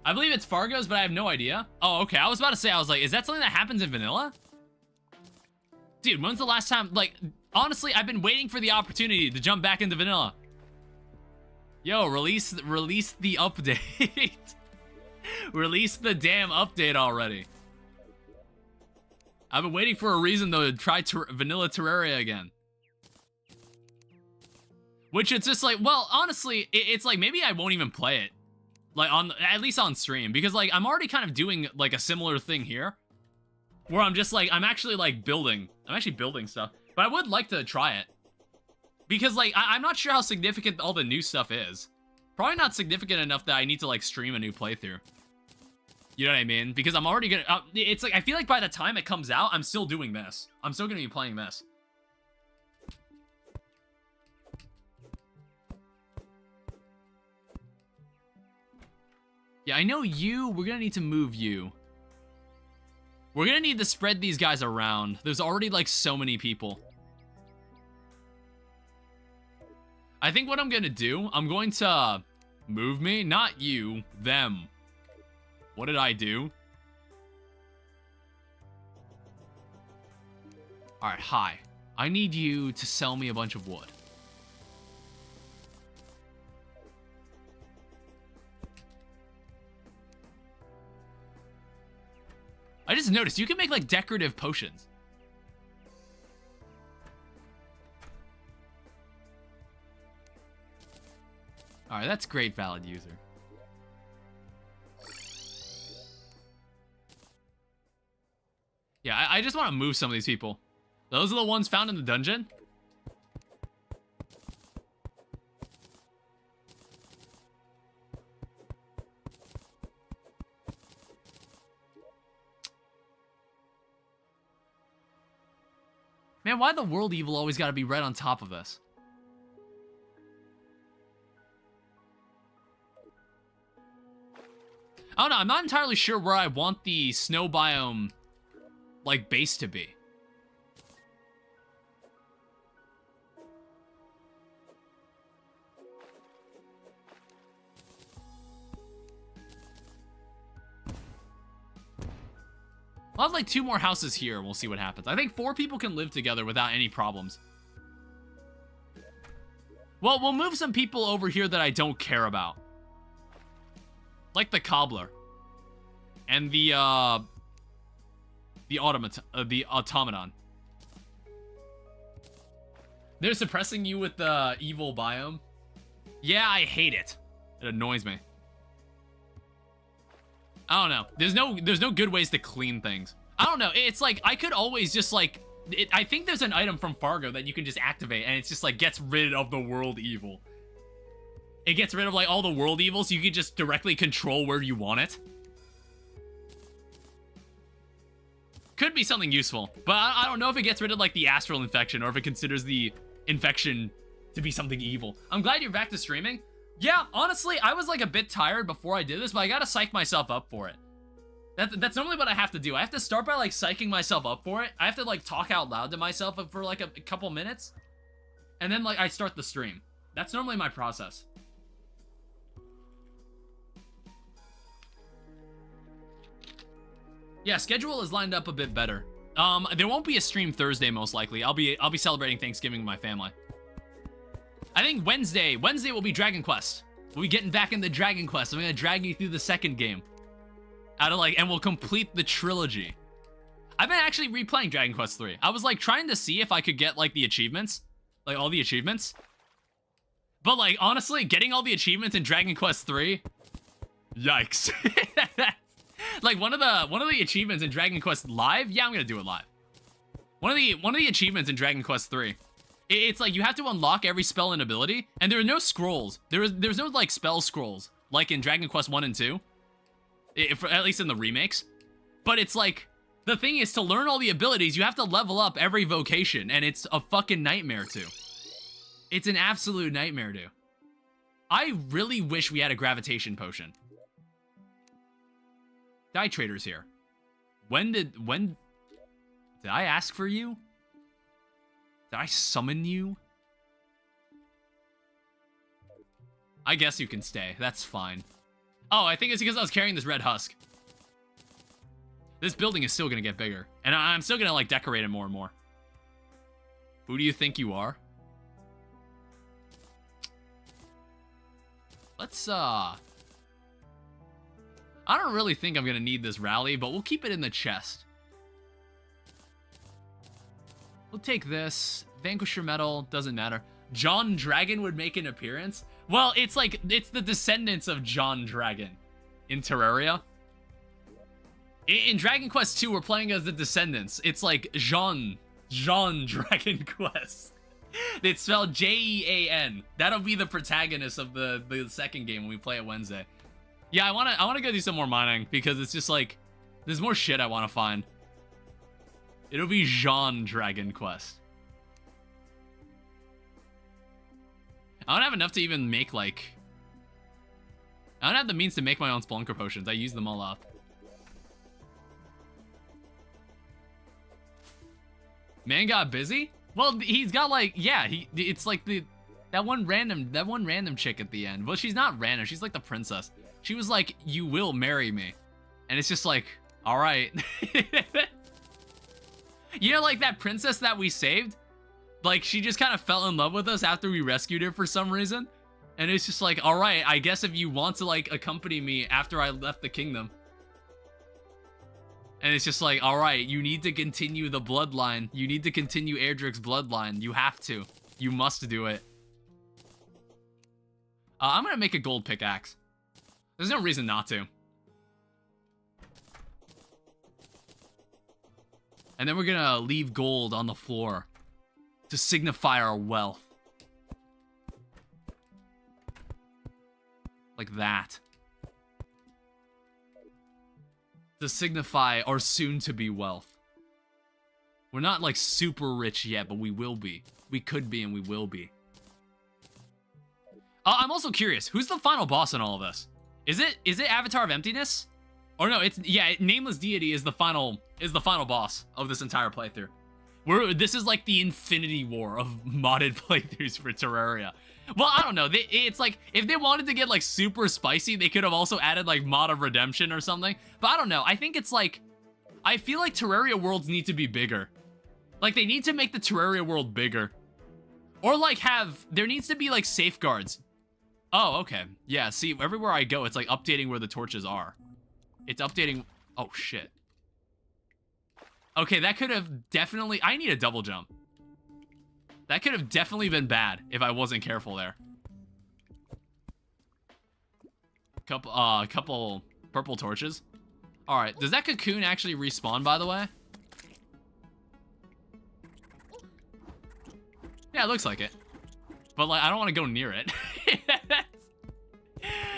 A: I believe it's Fargo's, but I have no idea. Oh, okay. I was about to say, I was like, is that something that happens in vanilla? Dude, when's the last time, like, honestly, I've been waiting for the opportunity to jump back into vanilla. Yo, release the update. Release the damn update already. I've been waiting for a reason though to try vanilla Terraria again. Which it's just like, well, honestly, it's like maybe I won't even play it. Like at least on stream, because like I'm already kind of doing like a similar thing here. Where I'm just like, I'm actually building stuff. But I would like to try it. Because like, I'm not sure how significant all the new stuff is. Probably not significant enough that I need to like stream a new playthrough. You know what I mean? Because I'm already gonna, it's like, I feel like by the time it comes out, I'm still doing this. I'm still gonna be playing this. Yeah, I know you, we're gonna need to move you. We're gonna need to spread these guys around. There's already like so many people. I think what I'm gonna do, I'm going to move me, not you, them. What did I do? Alright, hi. I need you to sell me a bunch of wood. I just noticed you can make like decorative potions. Alright, that's great, valid user. Yeah, I just want to move some of these people. Those are the ones found in the dungeon? Man, why the world evil always gotta be right on top of us? I don't know, I'm not entirely sure where I want the snow biome, like, base to be. I'll have like 2 more houses here, and we'll see what happens. I think 4 people can live together without any problems. Well, we'll move some people over here that I don't care about. Like the cobbler. And the automaton. They're suppressing you with the evil biome? Yeah, I hate it. It annoys me. I don't know. There's no good ways to clean things. I don't know. It's like, I could always just like, I think there's an item from Fargo that you can just activate and it's just like gets rid of the world evil. It gets rid of like all the world evil so you can just directly control where you want it. Could be something useful, but I don't know if it gets rid of like the astral infection or if it considers the infection to be something evil. I'm glad you're back to streaming. Yeah, honestly, I was like a bit tired before I did this, but I gotta psych myself up for it. That's normally what I have to do. I have to start by like psyching myself up for it. I have to like talk out loud to myself for like a couple minutes. And then like I start the stream. That's normally my process. Yeah, schedule is lined up a bit better. There won't be a stream Thursday, most likely. I'll be celebrating Thanksgiving with my family. I think Wednesday will be Dragon Quest. We'll be getting back into Dragon Quest. I'm gonna drag you through the second game. And we'll complete the trilogy. I've been actually replaying Dragon Quest 3. I was like trying to see if I could get like the achievements, like all the achievements. But like honestly, getting all the achievements in Dragon Quest 3, yikes. Like one of the achievements in Dragon Quest Live, yeah, I'm gonna do it live. One of the achievements in Dragon Quest 3, it's like you have to unlock every spell and ability, and there are no scrolls. There's no like spell scrolls like in Dragon Quest 1 and 2. At least in the remakes. But it's like, the thing is, to learn all the abilities, you have to level up every vocation, and it's a fucking nightmare to. It's an absolute nightmare to. I really wish we had a gravitation potion. Die Trader's here. When did I ask for you? Did I summon you? I guess you can stay. That's fine. Oh, I think it's because I was carrying this red husk. This building is still gonna get bigger. And I'm still gonna, like, decorate it more and more. Who do you think you are? Let's, I don't really think I'm gonna need this rally, but we'll keep it in the chest. We'll take this. Vanquisher Medal, doesn't matter. John Dragon would make an appearance? Well, it's like, it's the descendants of John Dragon in Terraria. In Dragon Quest 2, we're playing as the descendants. It's like Jean Dragon Quest. It's spelled Jean. That'll be the protagonist of the second game when we play it Wednesday. Yeah, I wanna go do some more mining because it's just like, there's more shit I wanna find. It'll be Jean Dragon Quest. I don't have enough to even make, like... I don't have the means to make my own Splunker potions. I use them all up. Man got busy? Well, he's got, like... Yeah, it's like that one random chick at the end. Well, she's not random. She's like the princess. She was like, you will marry me. And it's just like, alright. You know, like that princess that we saved? Like, she just kind of fell in love with us after we rescued her for some reason. And it's just like, alright, I guess if you want to, like, accompany me after I left the kingdom. And it's just like, alright, you need to continue the bloodline. You need to continue Erdrick's bloodline. You have to. You must do it. I'm gonna make a gold pickaxe. There's no reason not to. And then we're gonna leave gold on the floor to signify our wealth. Like that. To signify our soon-to-be wealth. We're not, like, super rich yet, but we will be. We could be and we will be. I'm also curious, who's the final boss in all of this? Is it Avatar of Emptiness? Or no, Nameless Deity is the final boss of this entire playthrough. This is like the Infinity War of modded playthroughs for Terraria. Well, I don't know. It's like, if they wanted to get like super spicy, they could have also added like Mod of Redemption or something. But I don't know. I think it's like, I feel like Terraria worlds need to be bigger. Like, they need to make the Terraria world bigger. Or like there needs to be like safeguards. Oh, okay. Yeah, see, everywhere I go, it's like updating where the torches are. It's updating, oh shit. Okay, that could have definitely... I need a double jump. That could have definitely been bad if I wasn't careful there. Couple purple torches. Alright, does that cocoon actually respawn, by the way? Yeah, it looks like it. But, like, I don't want to go near it.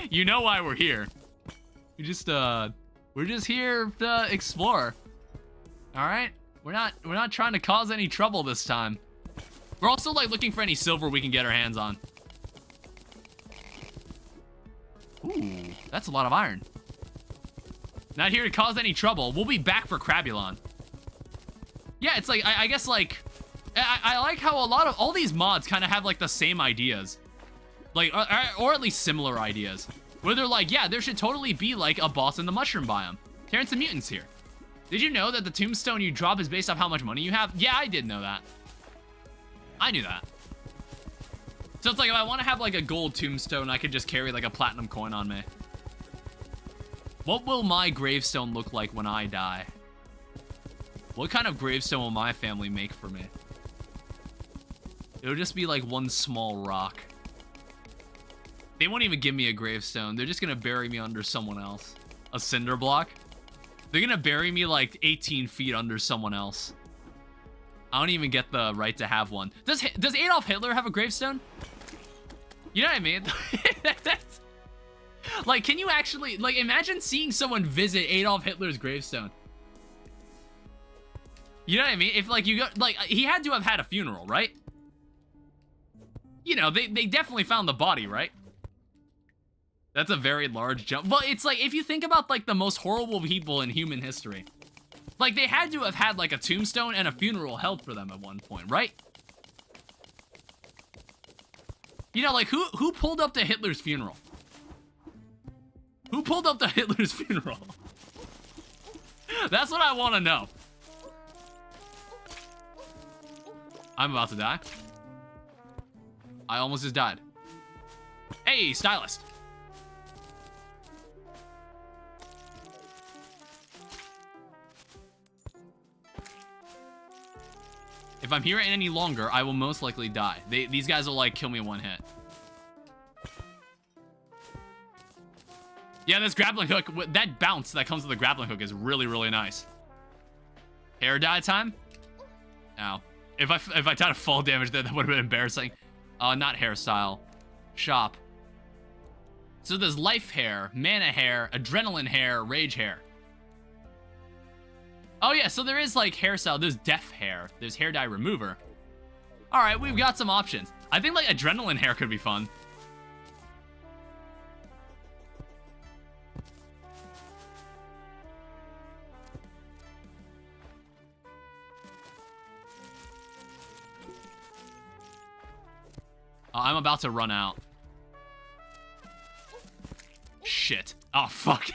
A: You know why we're here. We're just here to explore. Alright? We're not trying to cause any trouble this time. We're also, like, looking for any silver we can get our hands on. Ooh, that's a lot of iron. Not here to cause any trouble. We'll be back for Crabulon. Yeah, it's like, I guess, like... I like how all these mods kind of have, like, the same ideas. Like, or at least similar ideas. Where they're like, yeah, there should totally be, like, a boss in the mushroom biome. Terrence the Mutant's here. Did you know that the tombstone you drop is based off how much money you have? Yeah, I did know that. I knew that. So it's like if I want to have like a gold tombstone, I could just carry like a platinum coin on me. What will my gravestone look like when I die? What kind of gravestone will my family make for me? It'll just be like one small rock. They won't even give me a gravestone. They're just gonna bury me under someone else. A cinder block? They're gonna bury me like 18 feet under someone else. I don't even get the right to have one. Does Adolf Hitler have a gravestone? You know what I mean? Like, can you actually, like, imagine seeing someone visit Adolf Hitler's gravestone. You know what I mean? If, like, you go, like, he had to have had a funeral, right? You know, they definitely found the body, right? That's a very large jump. Well, it's like, if you think about, like, the most horrible people in human history, like, they had to have had, like, a tombstone and a funeral held for them at one point, right? You know, like, who pulled up to Hitler's funeral? Who pulled up to Hitler's funeral? That's what I want to know. I'm about to die. I almost just died. Hey, stylist. If I'm here any longer, I will most likely die. These guys will, like, kill me in one hit. Yeah, this grappling hook, that bounce that comes with the grappling hook is really, really nice. Hair dye time? Ow. If I died of fall damage, that would have been embarrassing. Not hairstyle. Shop. So there's life hair, mana hair, adrenaline hair, rage hair. Oh yeah, so there is like hairstyle. There's death hair. There's hair dye remover. All right, we've got some options. I think like adrenaline hair could be fun. I'm about to run out. Shit. Oh, fuck.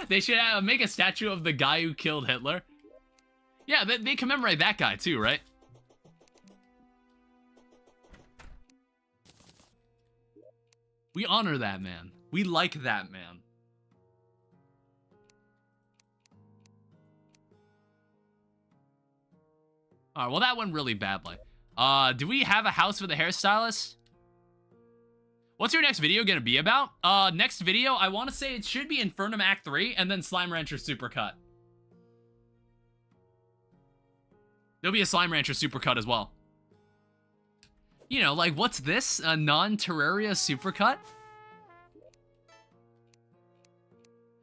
A: They should make a statue of the guy who killed Hitler. Yeah, they commemorate that guy too, right? We honor that man. We like that man. Alright, well that went really badly. Do we have a house for the hairstylist? What's your next video gonna be about? Next video, I want to say it should be Infernum Act 3 and then Slime Rancher Supercut. There'll be a Slime Rancher Supercut as well. You know, like, what's this? A non-Terraria Supercut?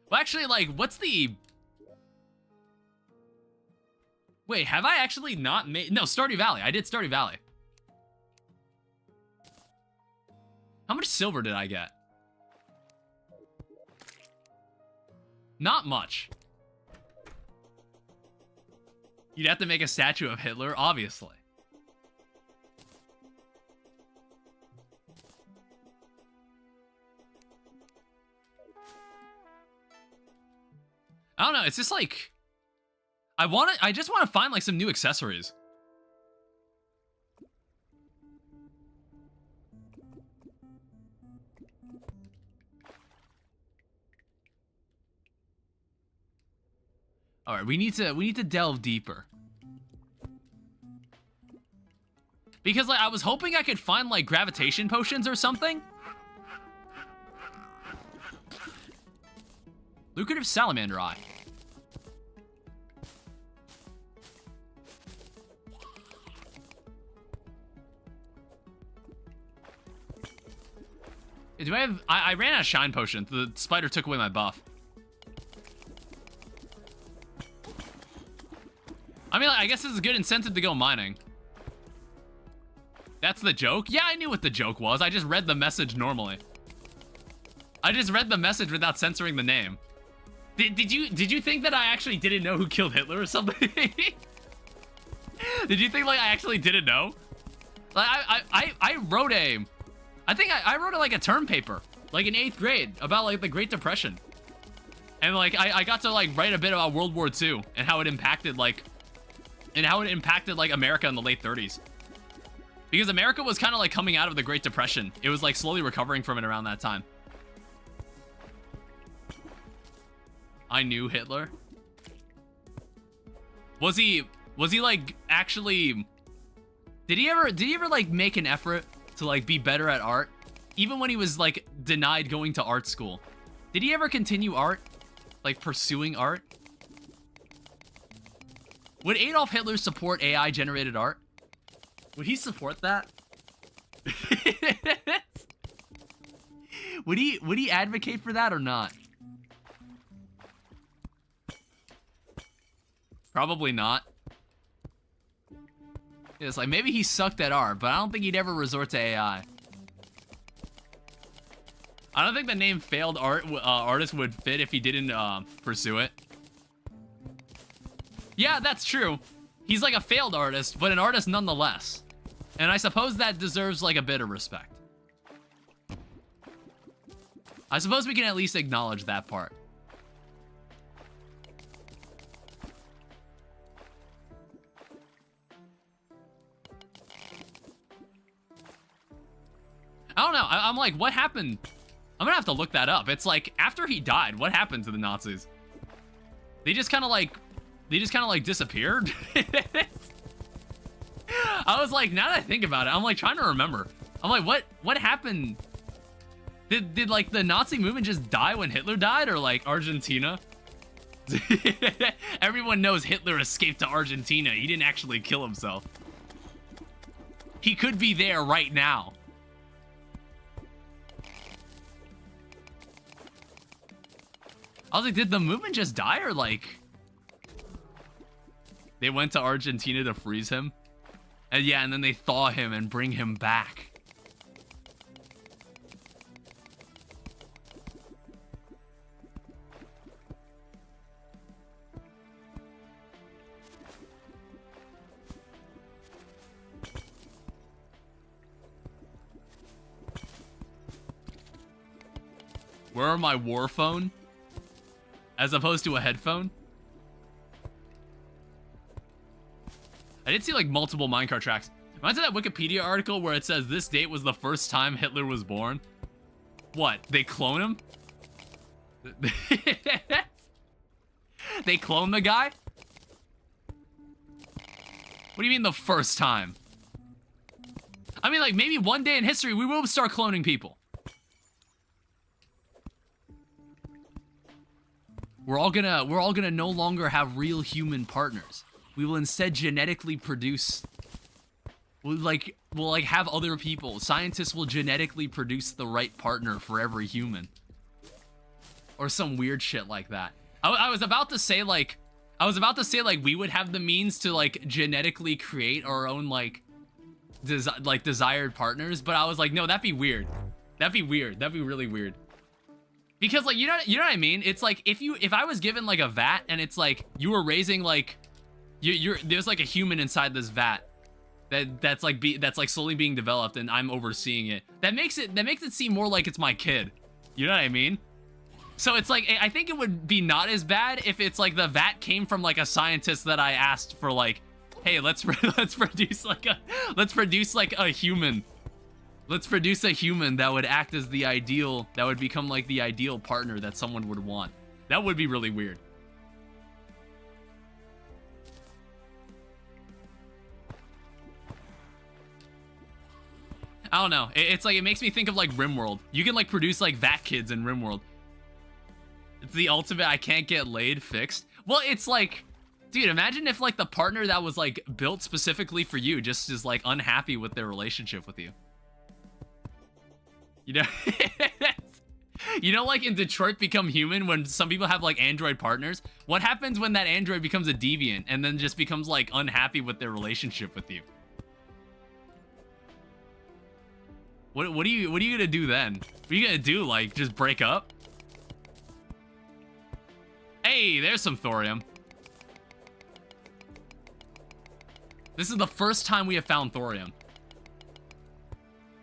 A: Well, actually, like, what's the... Wait, have I actually not made... No, Stardew Valley. I did Stardew Valley. How much silver did I get? Not much. You'd have to make a statue of Hitler, obviously. I don't know, it's just like... I just want to find like some new accessories. All right, we need to delve deeper. Because like I was hoping I could find like gravitation potions or something. Lucrative salamander eye. Do I have... I ran out of shine potions. The spider took away my buff. I mean, I guess this is a good incentive to go mining. That's the joke? Yeah, I knew what the joke was. I just read the message normally. I just read the message without censoring the name. Did you think that I actually didn't know who killed Hitler or something? Did you think like I actually didn't know? Like I wrote a... I think I wrote like a term paper, like in 8th grade, about like the Great Depression. And like I got to like write a bit about World War II and how it impacted like America in the late 30s. Because America was kind of like coming out of the Great Depression. It was like slowly recovering from it around that time. I knew Hitler. Was he like actually, did he ever like make an effort to like be better at art? Even when he was like denied going to art school. Did he ever continue art? Like pursuing art? Would Adolf Hitler support AI generated art? Would he support that? Would he advocate for that or not? Probably not. It's like maybe he sucked at art, but I don't think he'd ever resort to AI. I don't think the name failed artist would fit if he didn't pursue it. Yeah, that's true. He's like a failed artist, but an artist nonetheless. And I suppose that deserves like a bit of respect. I suppose we can at least acknowledge that part. I don't know. I'm like, what happened? I'm gonna have to look that up. It's like, after he died, what happened to the Nazis? They just kind of like disappeared. I was like, now that I think about it, I'm like trying to remember. I'm like, what happened? Did like the Nazi movement just die when Hitler died, or like Argentina? Everyone knows Hitler escaped to Argentina. He didn't actually kill himself. He could be there right now. I was like, did the movement just die, or like they went to Argentina to freeze him? And yeah, and then they thaw him and bring him back. Where are my war phone? As opposed to a headphone? I did see like multiple minecart tracks. Reminds me of that Wikipedia article where it says this date was the first time Hitler was born. What? They clone him? They clone the guy? What do you mean the first time? I mean, like, maybe one day in history we will start cloning people. We're all gonna no longer have real human partners. We will instead genetically produce. We'll have other people. Scientists will genetically produce the right partner for every human, or some weird shit like that. I was about to say like we would have the means to like genetically create our own like desired partners, but I was like, no, that'd be weird. That'd be weird. That'd be really weird. Because like you know what I mean? It's like if I was given like a vat and it's like you were raising like there's like a human inside this vat that's like slowly being developed and I'm overseeing it. That makes it seem more like it's my kid. You know what I mean? So it's like I think it would be not as bad if it's like the vat came from like a scientist that I asked for like, hey, let's produce like a human. Let's produce a human that would act as the ideal, that would become like the ideal partner that someone would want. That would be really weird. I don't know. It's like, it makes me think of like RimWorld. You can like produce like vat kids in RimWorld. It's the ultimate I can't get laid fixed. Well, it's like, dude, imagine if like the partner that was like built specifically for you just is like unhappy with their relationship with you. You know, you know, like in Detroit Become Human, when some people have like android partners, what happens when that android becomes a deviant and then just becomes like unhappy with their relationship with you? What are you gonna do then? What are you gonna do? Like just break up? Hey, there's some thorium. This is the first time we have found thorium.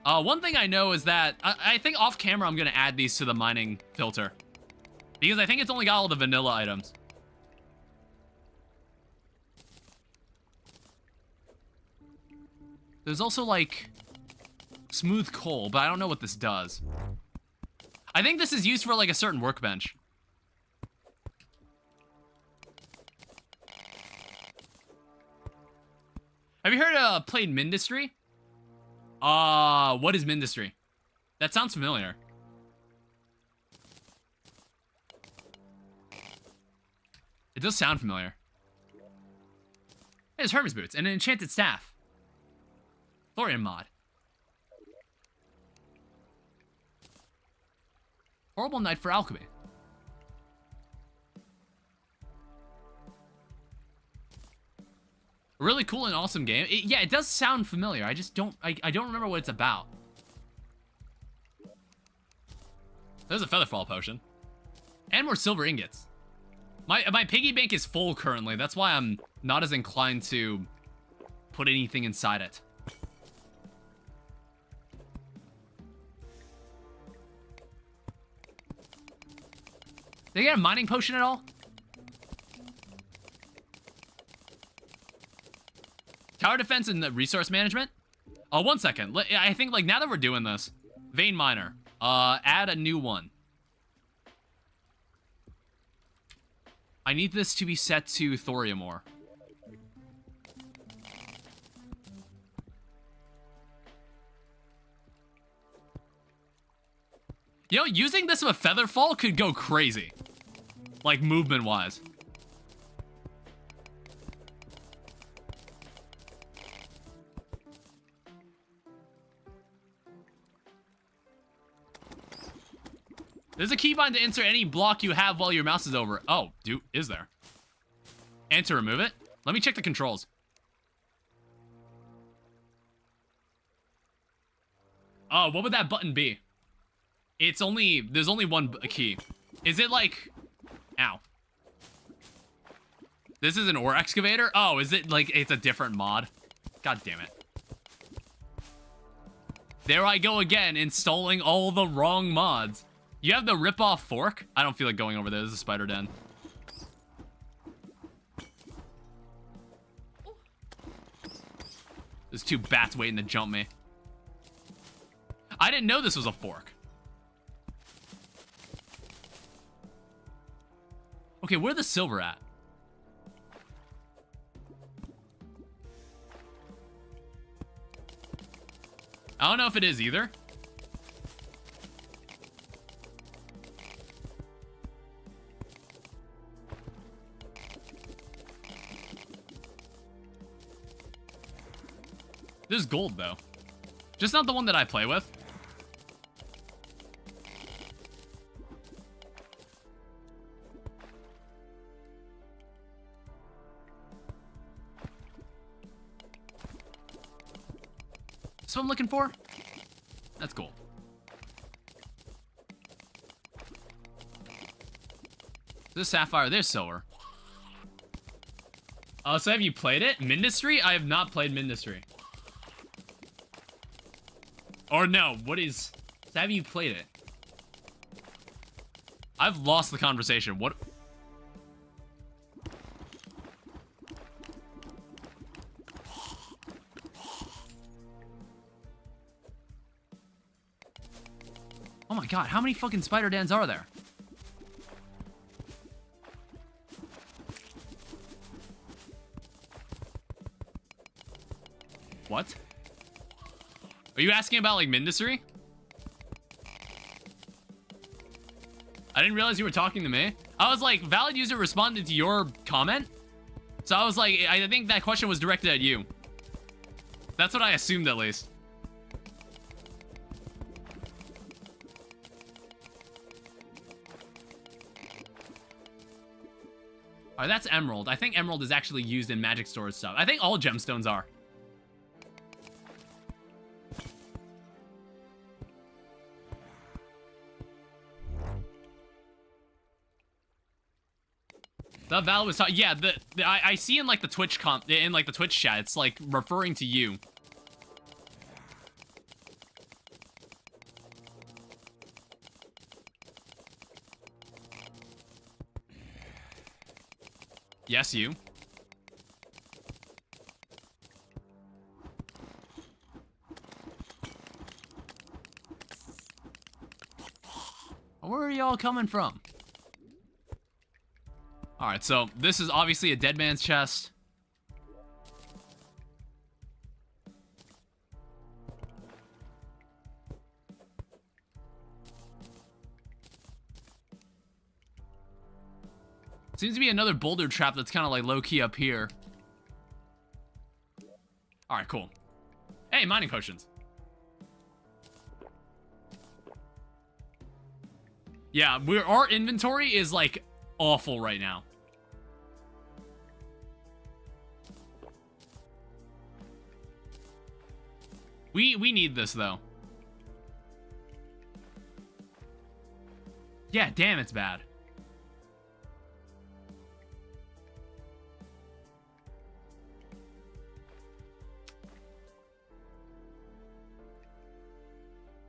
A: One thing I know is that I think off camera I'm gonna add these to the mining filter. Because I think it's only got all the vanilla items. There's also, like, smooth coal, but I don't know what this does. I think this is used for, like, a certain workbench. Have you heard played Mindustry? What is Mindustry? That sounds familiar. It does sound familiar. There's Hermes Boots and an enchanted staff. Thorium mod. Horrible night for alchemy. Really cool and awesome game. Yeah, it does sound familiar. I just don't, I don't remember what it's about. There's a Featherfall potion. And more silver ingots. My piggy bank is full currently. That's why I'm not as inclined to put anything inside it. Did I get a mining potion at all? Tower defense and the resource management? Oh, 1 second. I think, like, now that we're doing this, vein miner, add a new one. I need this to be set to thorium ore. You know, using this with Featherfall could go crazy. Like, movement-wise. There's a keybind to insert any block you have while your mouse is over. Oh, dude, is there? And to remove it? Let me check the controls. Oh, what would that button be? It's only, there's only one key. Is it like, ow. This is an ore excavator? Oh, is it like, it's a different mod? God damn it. There I go again, installing all the wrong mods. You have the rip-off fork? I don't feel like going over there. There's a spider den. There's 2 bats waiting to jump me. I didn't know this was a fork. Okay, where's the silver at? I don't know if it is either. There's gold, though. Just not the one that I play with. That's what I'm looking for? That's gold. There's sapphire, there's silver. So have you played it? Mindustry? I have not played Mindustry. Or no, what is... So have you played it? I've lost the conversation. What... Oh my god, how many fucking spider dens are there? What? Are you asking about, like, Mindustry? I didn't realize you were talking to me. I was like, valid user responded to your comment. So I was like, I think that question was directed at you. That's what I assumed, at least. Alright, that's emerald. I think emerald is actually used in magic stores stuff. I think all gemstones are. The Val was talking. Yeah, I see in like the Twitch chat, it's like referring to you. Yes, you. Where are y'all coming from? Alright, so this is obviously a dead man's chest. Seems to be another boulder trap that's kind of like low-key up here. Alright, cool. Hey, mining potions. Yeah, our inventory is like awful right now. We need this though. Yeah, damn, it's bad.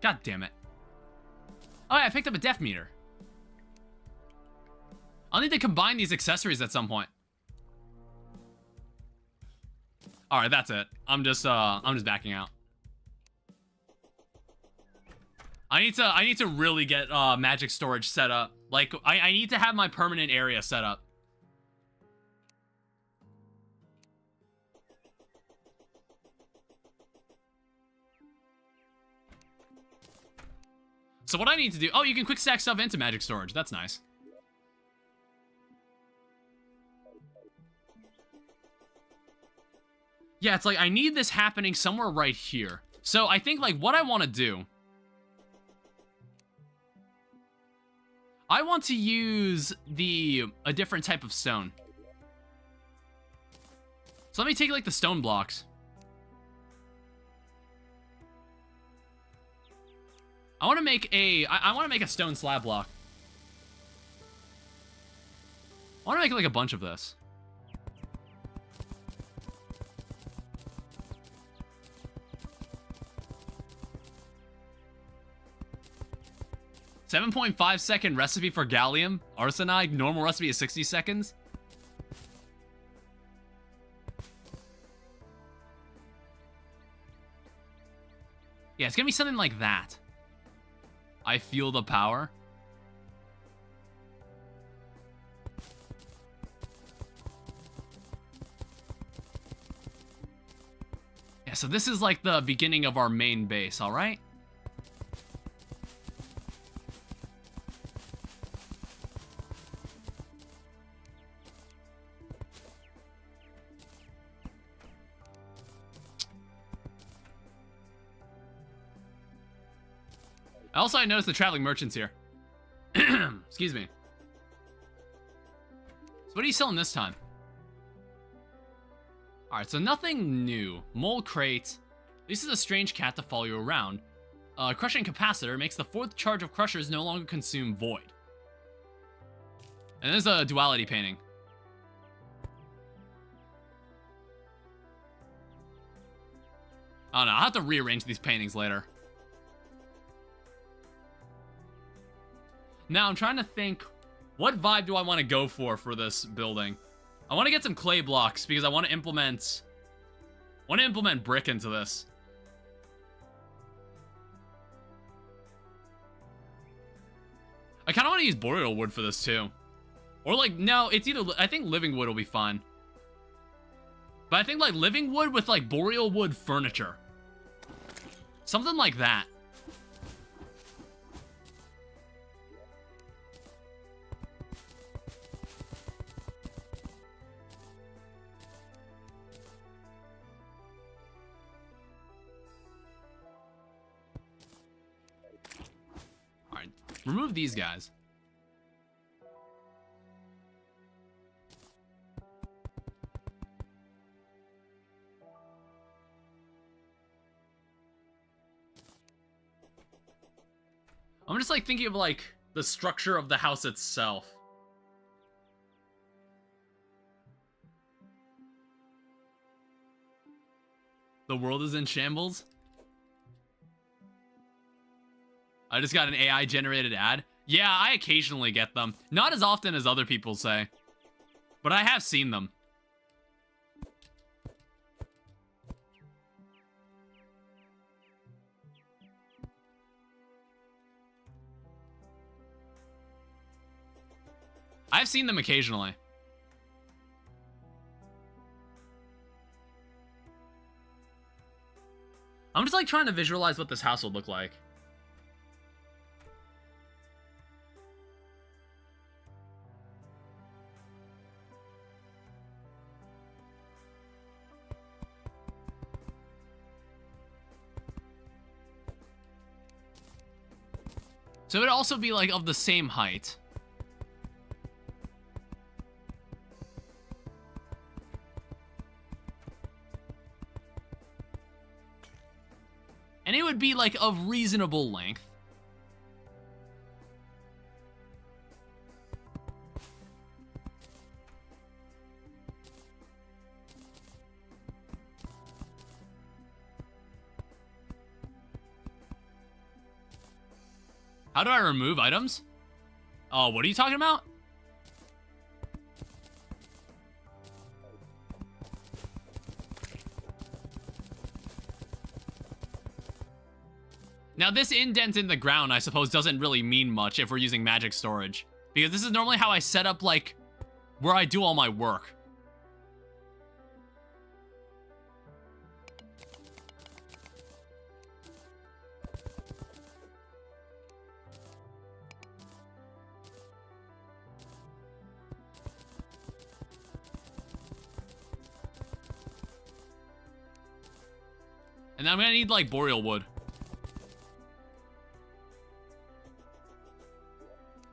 A: God damn it. Oh yeah, I picked up a def meter. I'll need to combine these accessories at some point. Alright, that's it. I'm just backing out. I need to really get magic storage set up. Like, I need to have my permanent area set up. So what I need to do... Oh, you can quick stack stuff into magic storage. That's nice. Yeah, it's like I need this happening somewhere right here. So I think, like, what I want to do... I want to use a different type of stone. So let me take, like, the stone blocks. I want to make a stone slab block. I want to make, like, a bunch of this. "7.5-second recipe for gallium arsenide. Normal recipe is 60 seconds. Yeah, it's gonna be something like that. I feel the power. Yeah, so this is like the beginning of our main base, all right? Also, I noticed the traveling merchants here. Excuse me. So what are you selling this time? Alright, so nothing new. Mole crate. This is a strange cat to follow you around. Crushing capacitor makes the 4th charge of crushers no longer consume void. And there's a duality painting. Oh no, I'll have to rearrange these paintings later. Now, I'm trying to think, what vibe do I want to go for this building? I want to get some clay blocks because I want to implement brick into this. I kind of want to use boreal wood for this too. Or like, no, it's either, I think living wood will be fine. But I think like living wood with like boreal wood furniture. Something like that. Remove these guys. I'm just like thinking of like the structure of the house itself. The world is in shambles. I just got an AI-generated ad. Yeah, I occasionally get them. Not as often as other people say. But I have seen them. I've seen them occasionally. I'm just like trying to visualize what this house would look like. So it'd also be like of the same height. And it would be like of reasonable length. How do I remove items? Oh, what are you talking about? Now, this indent in the ground, I suppose, doesn't really mean much if we're using magic storage. Because this is normally how I set up, like, where I do all my work. And then I'm gonna need, like, boreal wood.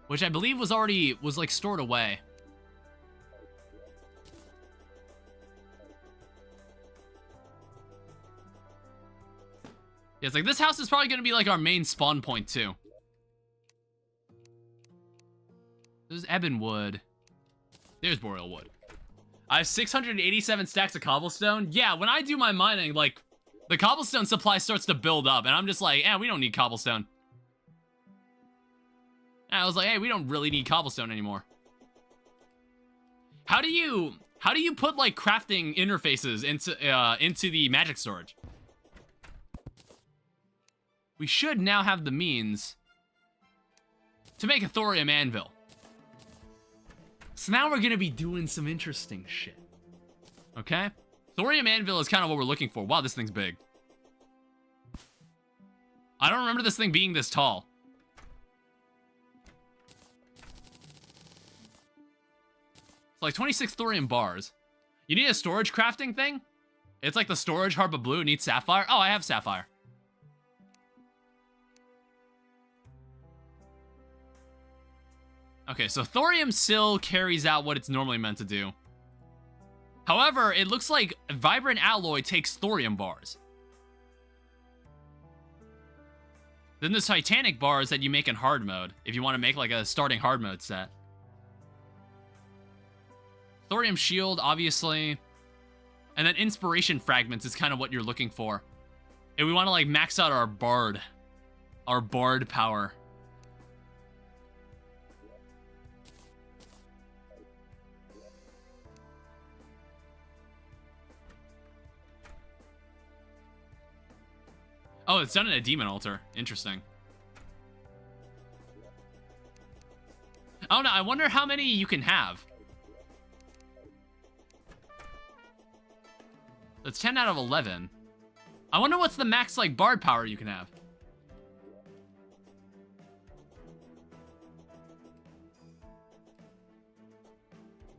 A: Which I believe was already, like, stored away. Yeah, it's like, this house is probably gonna be, like, our main spawn point, too. There's ebon wood. There's boreal wood. I have 687 stacks of cobblestone. Yeah, when I do my mining, like, the cobblestone supply starts to build up, and I'm just like, we don't need cobblestone. And I was like, hey, we don't really need cobblestone anymore. How do you put, like, crafting interfaces into the magic storage? We should now have the means to make a thorium anvil. So now we're gonna be doing some interesting shit. Okay? Thorium anvil is kind of what we're looking for. Wow, this thing's big. I don't remember this thing being this tall. It's like 26 thorium bars. You need a storage crafting thing? It's like the storage harp of blue. It needs sapphire. Oh, I have sapphire. Okay, so thorium still carries out what it's normally meant to do. However, it looks like vibrant alloy takes thorium bars. Then there's titanic bars that you make in hard mode, if you want to make like a starting hard mode set. Thorium shield, obviously. And then inspiration fragments is kind of what you're looking for. And we want to like max out our bard power. Oh, it's done in a demon altar. Interesting. Oh no, I wonder how many you can have. That's 10 out of 11. I wonder what's the max, like, bard power you can have.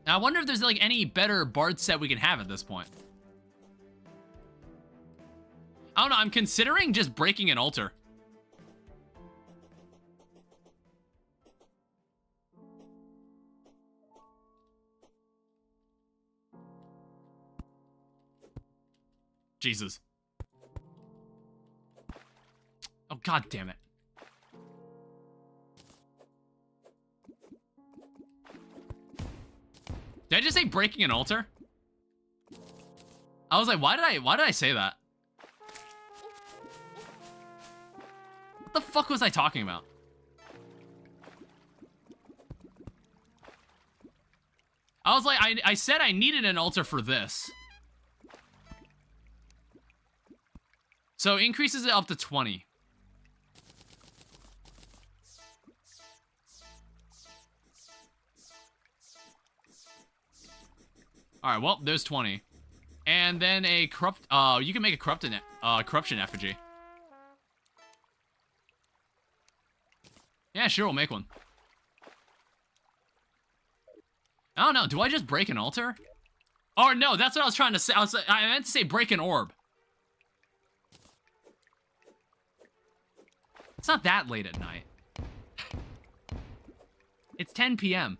A: Now, I wonder if there's, like, any better bard set we can have at this point. I don't know, I'm considering just breaking an altar. Jesus. Oh, god damn it. Did I just say breaking an altar? I was like, why did I say that? What the fuck was I talking about? I was like, I said I needed an altar for this. So increases it up to 20. Alright, well, there's 20. And then a corrupt, you can make a corruption effigy. Yeah, sure, we'll make one. I don't know, do I just break an altar? Oh, no, that's what I was trying to say. I meant to say break an orb. It's not that late at night. It's 10 p.m.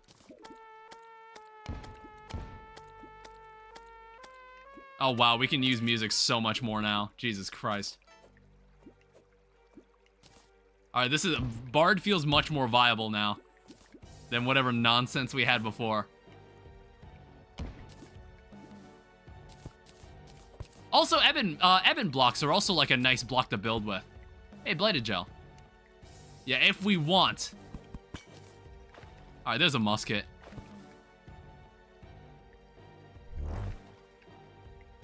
A: Oh, wow, we can use music so much more now. Jesus Christ. Alright, Bard feels much more viable now than whatever nonsense we had before. Also, Ebon blocks are also like a nice block to build with. Hey, Bladed Gel. Yeah, if we want. Alright, there's a musket.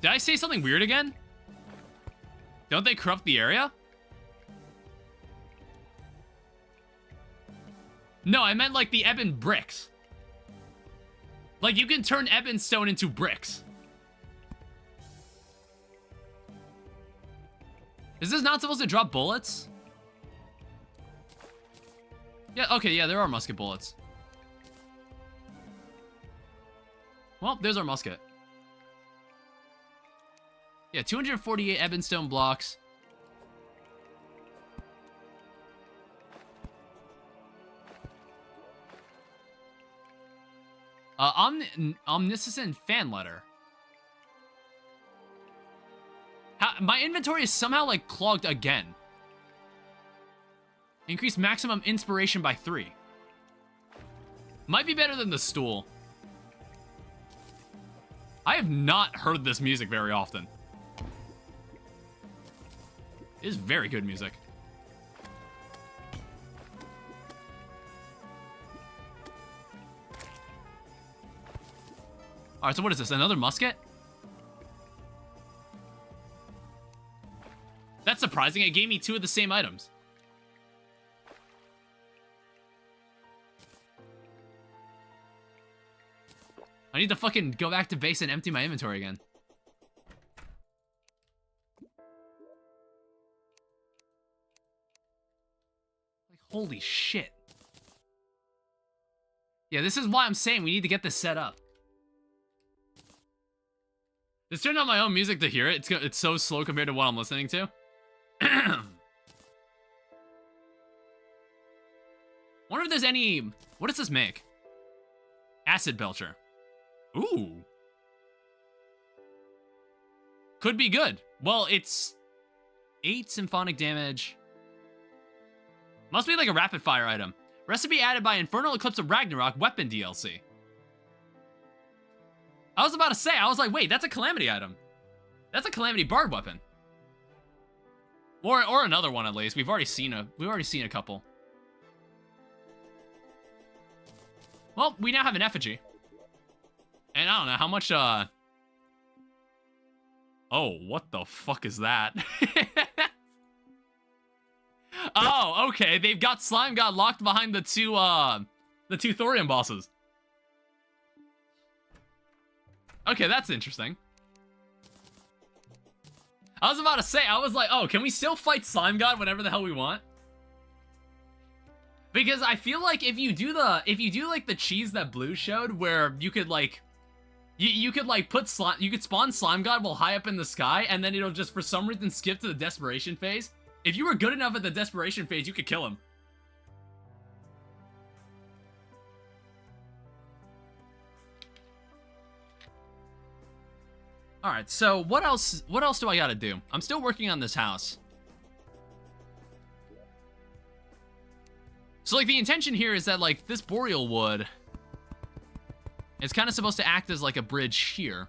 A: Did I say something weird again? Don't they corrupt the area? No, I meant like the ebon bricks. Like you can turn ebon stone into bricks. Is this not supposed to drop bullets? Yeah, okay, yeah, there are musket bullets. Well, there's our musket. Yeah, 248 ebon stone blocks. Omniscient fan letter. My inventory is somehow like clogged again. Increase maximum inspiration by 3. Might be better than the stool. I have not heard this music very often. It is very good music. Alright, so what is this? Another musket? That's surprising. It gave me 2 of the same items. I need to fucking go back to base and empty my inventory again. Like, holy shit. Yeah, this is why I'm saying we need to get this set up. Just turned on my own music to hear it. It's so slow compared to what I'm listening to. Wonder if there's any... What does this make? Acid Belcher. Ooh. Could be good. Well, it's 8 symphonic damage. Must be like a rapid fire item. Recipe added by Infernal Eclipse of Ragnorok weapon DLC. I was about to say, I was like, wait, that's a Calamity item. That's a Calamity Bard weapon. Or another one at least. We've already seen a couple. Well, we now have an effigy. And I don't know how much, Oh, what the fuck is that? Oh, okay. They've got Slime God locked behind the two Thorium bosses. Okay, that's interesting. I was about to say, I was like, oh, can we still fight Slime God whenever the hell we want? Because I feel like if you do like the cheese that Blue showed, where you could like, you could like put slime, you could spawn Slime God while high up in the sky, and then it'll just for some reason skip to the desperation phase. If you were good enough at the desperation phase, you could kill him. Alright, so what else do I gotta do? I'm still working on this house. So, like, the intention here is that, like, this boreal wood is kind of supposed to act as, like, a bridge here.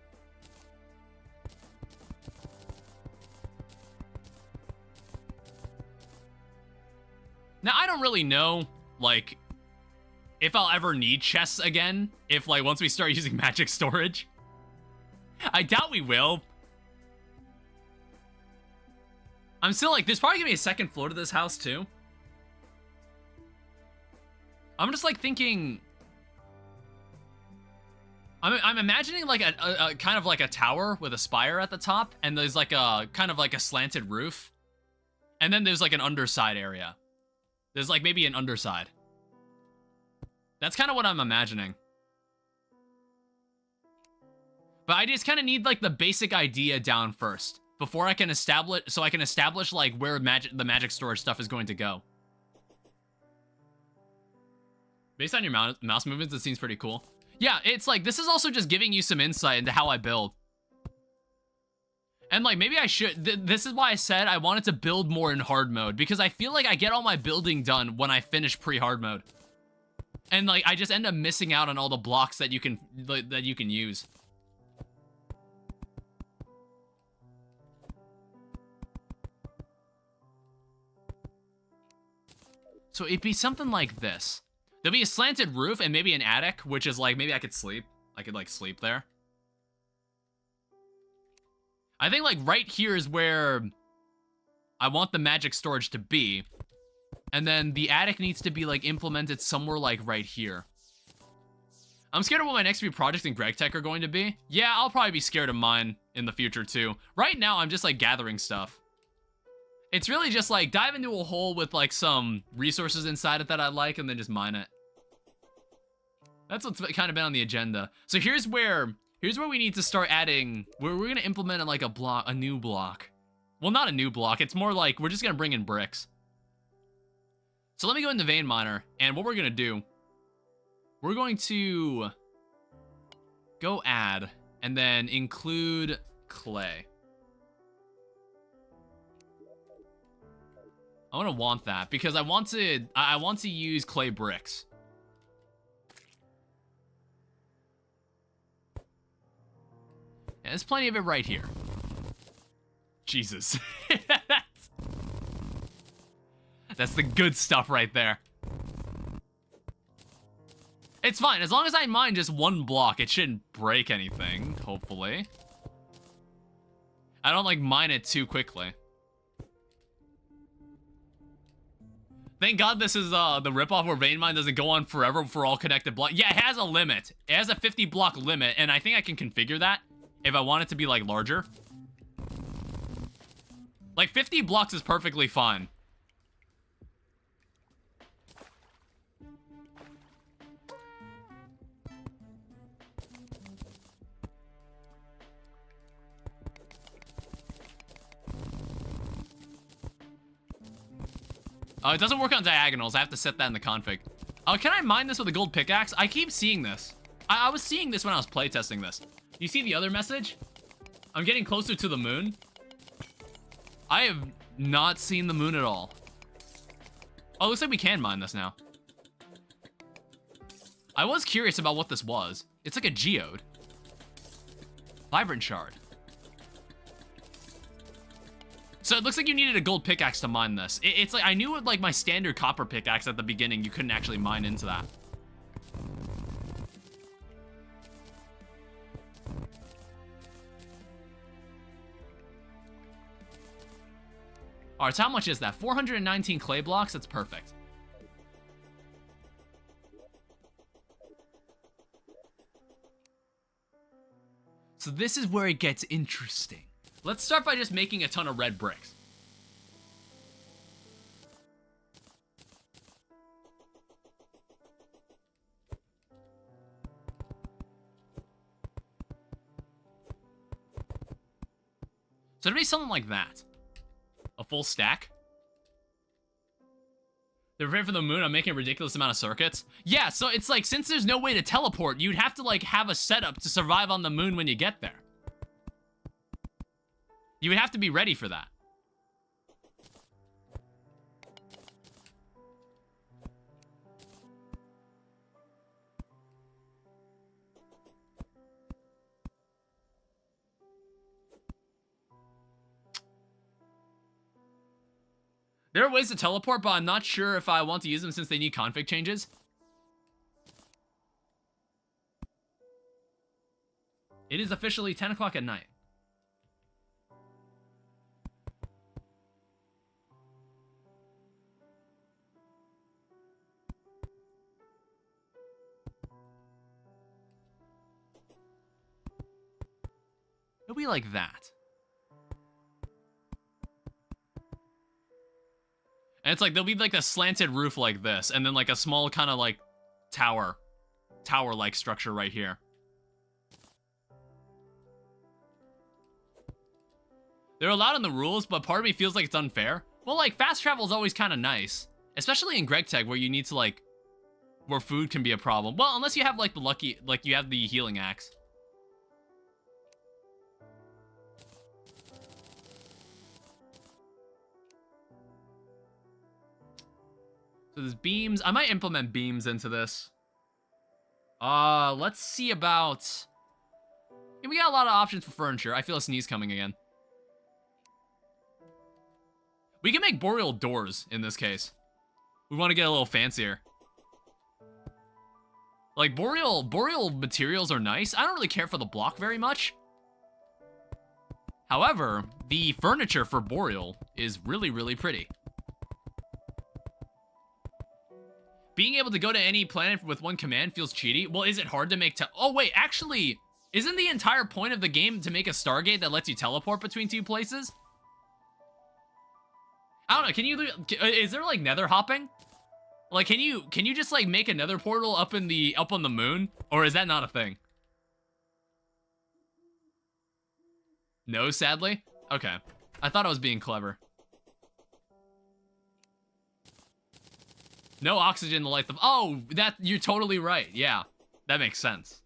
A: Now, I don't really know, like, if I'll ever need chests again, if like once we start using magic storage. I doubt we will. I'm still like, there's probably gonna be a second floor to this house too. I'm just like thinking, I'm imagining like a kind of like a tower with a spire at the top, and there's like a kind of like a slanted roof, and then there's like an underside area. There's like maybe an underside. That's kind of what I'm imagining. But I just kind of need like the basic idea down first before I can establish, so I can establish like where the magic storage stuff is going to go. Based on your mouse movements, it seems pretty cool. Yeah, it's like, this is also just giving you some insight into how I build. And like, maybe I should, this is why I said I wanted to build more in hard mode, because I feel like I get all my building done when I finish pre-hard mode. And like, I just end up missing out on all the blocks that you can use. So it'd be something like this. There'll be a slanted roof and maybe an attic, which is like, maybe I could sleep. I could like sleep there. I think like right here is where I want the magic storage to be. And then the attic needs to be like implemented somewhere like right here. I'm scared of what my next few projects in Greg Tech are going to be. Yeah, I'll probably be scared of mine in the future too. Right now, I'm just like gathering stuff. It's really just like dive into a hole with like some resources inside it that I like and then just mine it. That's what's kind of been on the agenda. So here's where we need to start adding, we're gonna implement like a new block. Well, not a new block, it's more like we're just gonna bring in bricks. So let me go into Vein Miner, and what we're gonna do, we're going to go add, and then include clay. I want that, because I want to use clay bricks. Yeah, there's plenty of it right here. Jesus. That's the good stuff right there. It's fine. As long as I mine just one block, it shouldn't break anything, hopefully. I don't, like, mine it too quickly. Thank God this is the ripoff where Vein Mine doesn't go on forever for all connected blocks. Yeah, it has a limit. It has a 50 block limit, and I think I can configure that if I want it to be, like, larger. Like, 50 blocks is perfectly fine. It doesn't work on diagonals. I have to set that in the config. Can I mine this with a gold pickaxe? I keep seeing this. I was seeing this when I was playtesting this. You see the other message? I'm getting closer to the moon. I have not seen the moon at all. Oh, looks like we can mine this now. I was curious about what this was. It's like a geode. Vibrant shard. So it looks like you needed a gold pickaxe to mine this. It's like, I knew with like my standard copper pickaxe at the beginning, you couldn't actually mine into that. All right, so how much is that? 419 clay blocks, that's perfect. So this is where it gets interesting. Let's start by just making a ton of red bricks. So it'd be something like that. A full stack. They're prepared for the moon. I'm making a ridiculous amount of circuits. Yeah, so it's like, since there's no way to teleport, you'd have to like have a setup to survive on the moon when you get there. You would have to be ready for that. There are ways to teleport, but I'm not sure if I want to use them since they need config changes. It is officially 10 o'clock at night. It'll be like that. And it's like, there'll be like a slanted roof like this, and then like a small kind of like tower-like structure right here. They're allowed in the rules, but part of me feels like it's unfair. Well, like, fast travel is always kind of nice. Especially in Greg Tech, where you need to, like, where food can be a problem. Well, unless you have, like, the lucky, like, you have the healing axe. So there's beams. I might implement beams into this. Let's see about... Yeah, we got a lot of options for furniture. I feel a sneeze coming again. We can make boreal doors in this case. We want to get a little fancier. Like, boreal materials are nice. I don't really care for the block very much. However, the furniture for boreal is really, really pretty. Being able to go to any planet with one command feels cheaty. Well, is it hard to make oh, wait, actually, isn't the entire point of the game to make a Stargate that lets you teleport between two places? I don't know, can you, is there like nether hopping? Like, can you just like make a nether portal up on the moon? Or is that not a thing? No, sadly? Okay. I thought I was being clever. No oxygen to light the... Oh, you're totally right. Yeah, that makes sense.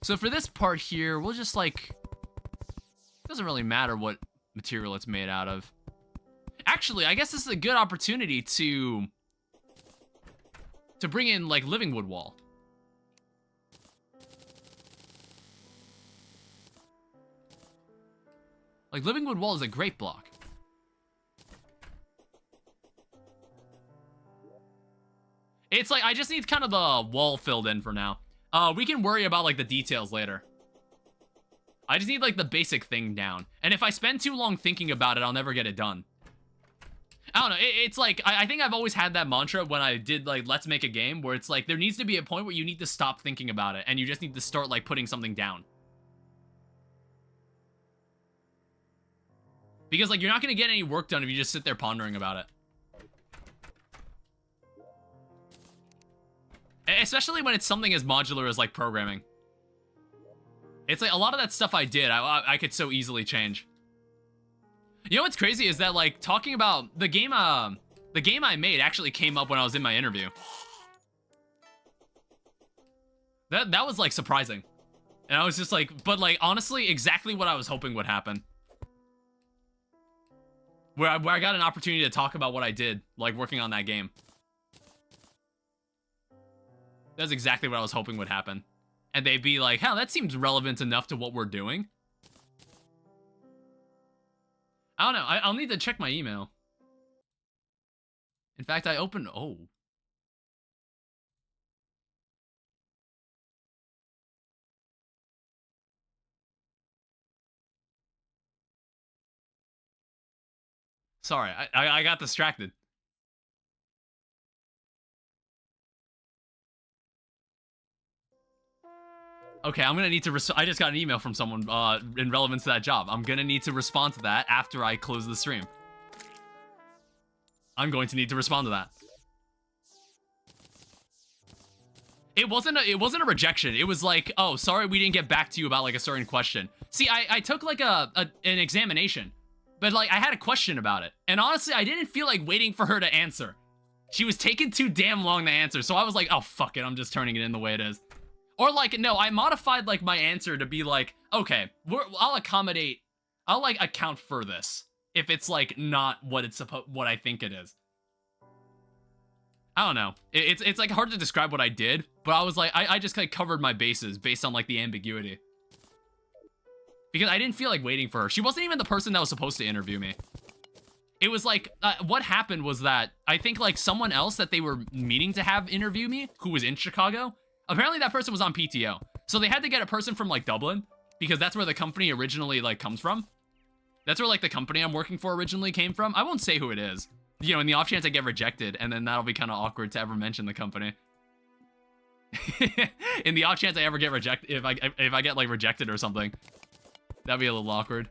A: So for this part here, we'll just like... It doesn't really matter what material it's made out of. Actually, I guess this is a good opportunity to bring in like living wood wall. Like, living wood wall is a great block. It's like, I just need kind of the wall filled in for now. We can worry about, like, the details later. I just need, like, the basic thing down. And if I spend too long thinking about it, I'll never get it done. I don't know, it's like, I think I've always had that mantra when I did, like, Let's Make a Game, where it's like, there needs to be a point where you need to stop thinking about it, and you just need to start, like, putting something down. Because, like, you're not gonna get any work done if you just sit there pondering about it. Especially when it's something as modular as, like, programming. It's like, a lot of that stuff I did, I could so easily change. You know what's crazy is that, like, talking about the game I made actually came up when I was in my interview. That was, like, surprising. And I was just like, but, like, honestly, exactly what I was hoping would happen. Where I got an opportunity to talk about what I did, like, working on that game. That's exactly what I was hoping would happen. And they'd be like, "Huh, that seems relevant enough to what we're doing." I don't know. I'll need to check my email. In fact, I opened... Oh. Sorry, I got distracted. Okay, I'm gonna need to I just got an email from someone in relevance to that job. I'm gonna need to respond to that after I close the stream. I'm going to need to respond to that. It wasn't a rejection. It was like, "Oh, sorry we didn't get back to you about, like, a certain question." See, I took, like, an examination, but, like, I had a question about it. And honestly, I didn't feel like waiting for her to answer. She was taking too damn long to answer, so I was like, "Oh, fuck it, I'm just turning it in the way it is." Or, like, no, I modified, like, my answer to be like, okay, I'll accommodate, I'll, like, account for this if it's, like, not what what I think it is. I don't know. It's like, hard to describe what I did, but I was like, I just, like, covered my bases based on, like, the ambiguity. Because I didn't feel like waiting for her. She wasn't even the person that was supposed to interview me. It was, like, what happened was that I think, like, someone else that they were meaning to have interview me, who was in Chicago, Apparently that person was on PTO. So they had to get a person from like Dublin because that's where the company originally like comes from. That's where like the company I'm working for originally came from. I won't say who it is. You know, in the off chance I get rejected, and then that'll be kind of awkward to ever mention the company. In the off chance I ever get rejected, if I get like rejected or something, that'd be a little awkward.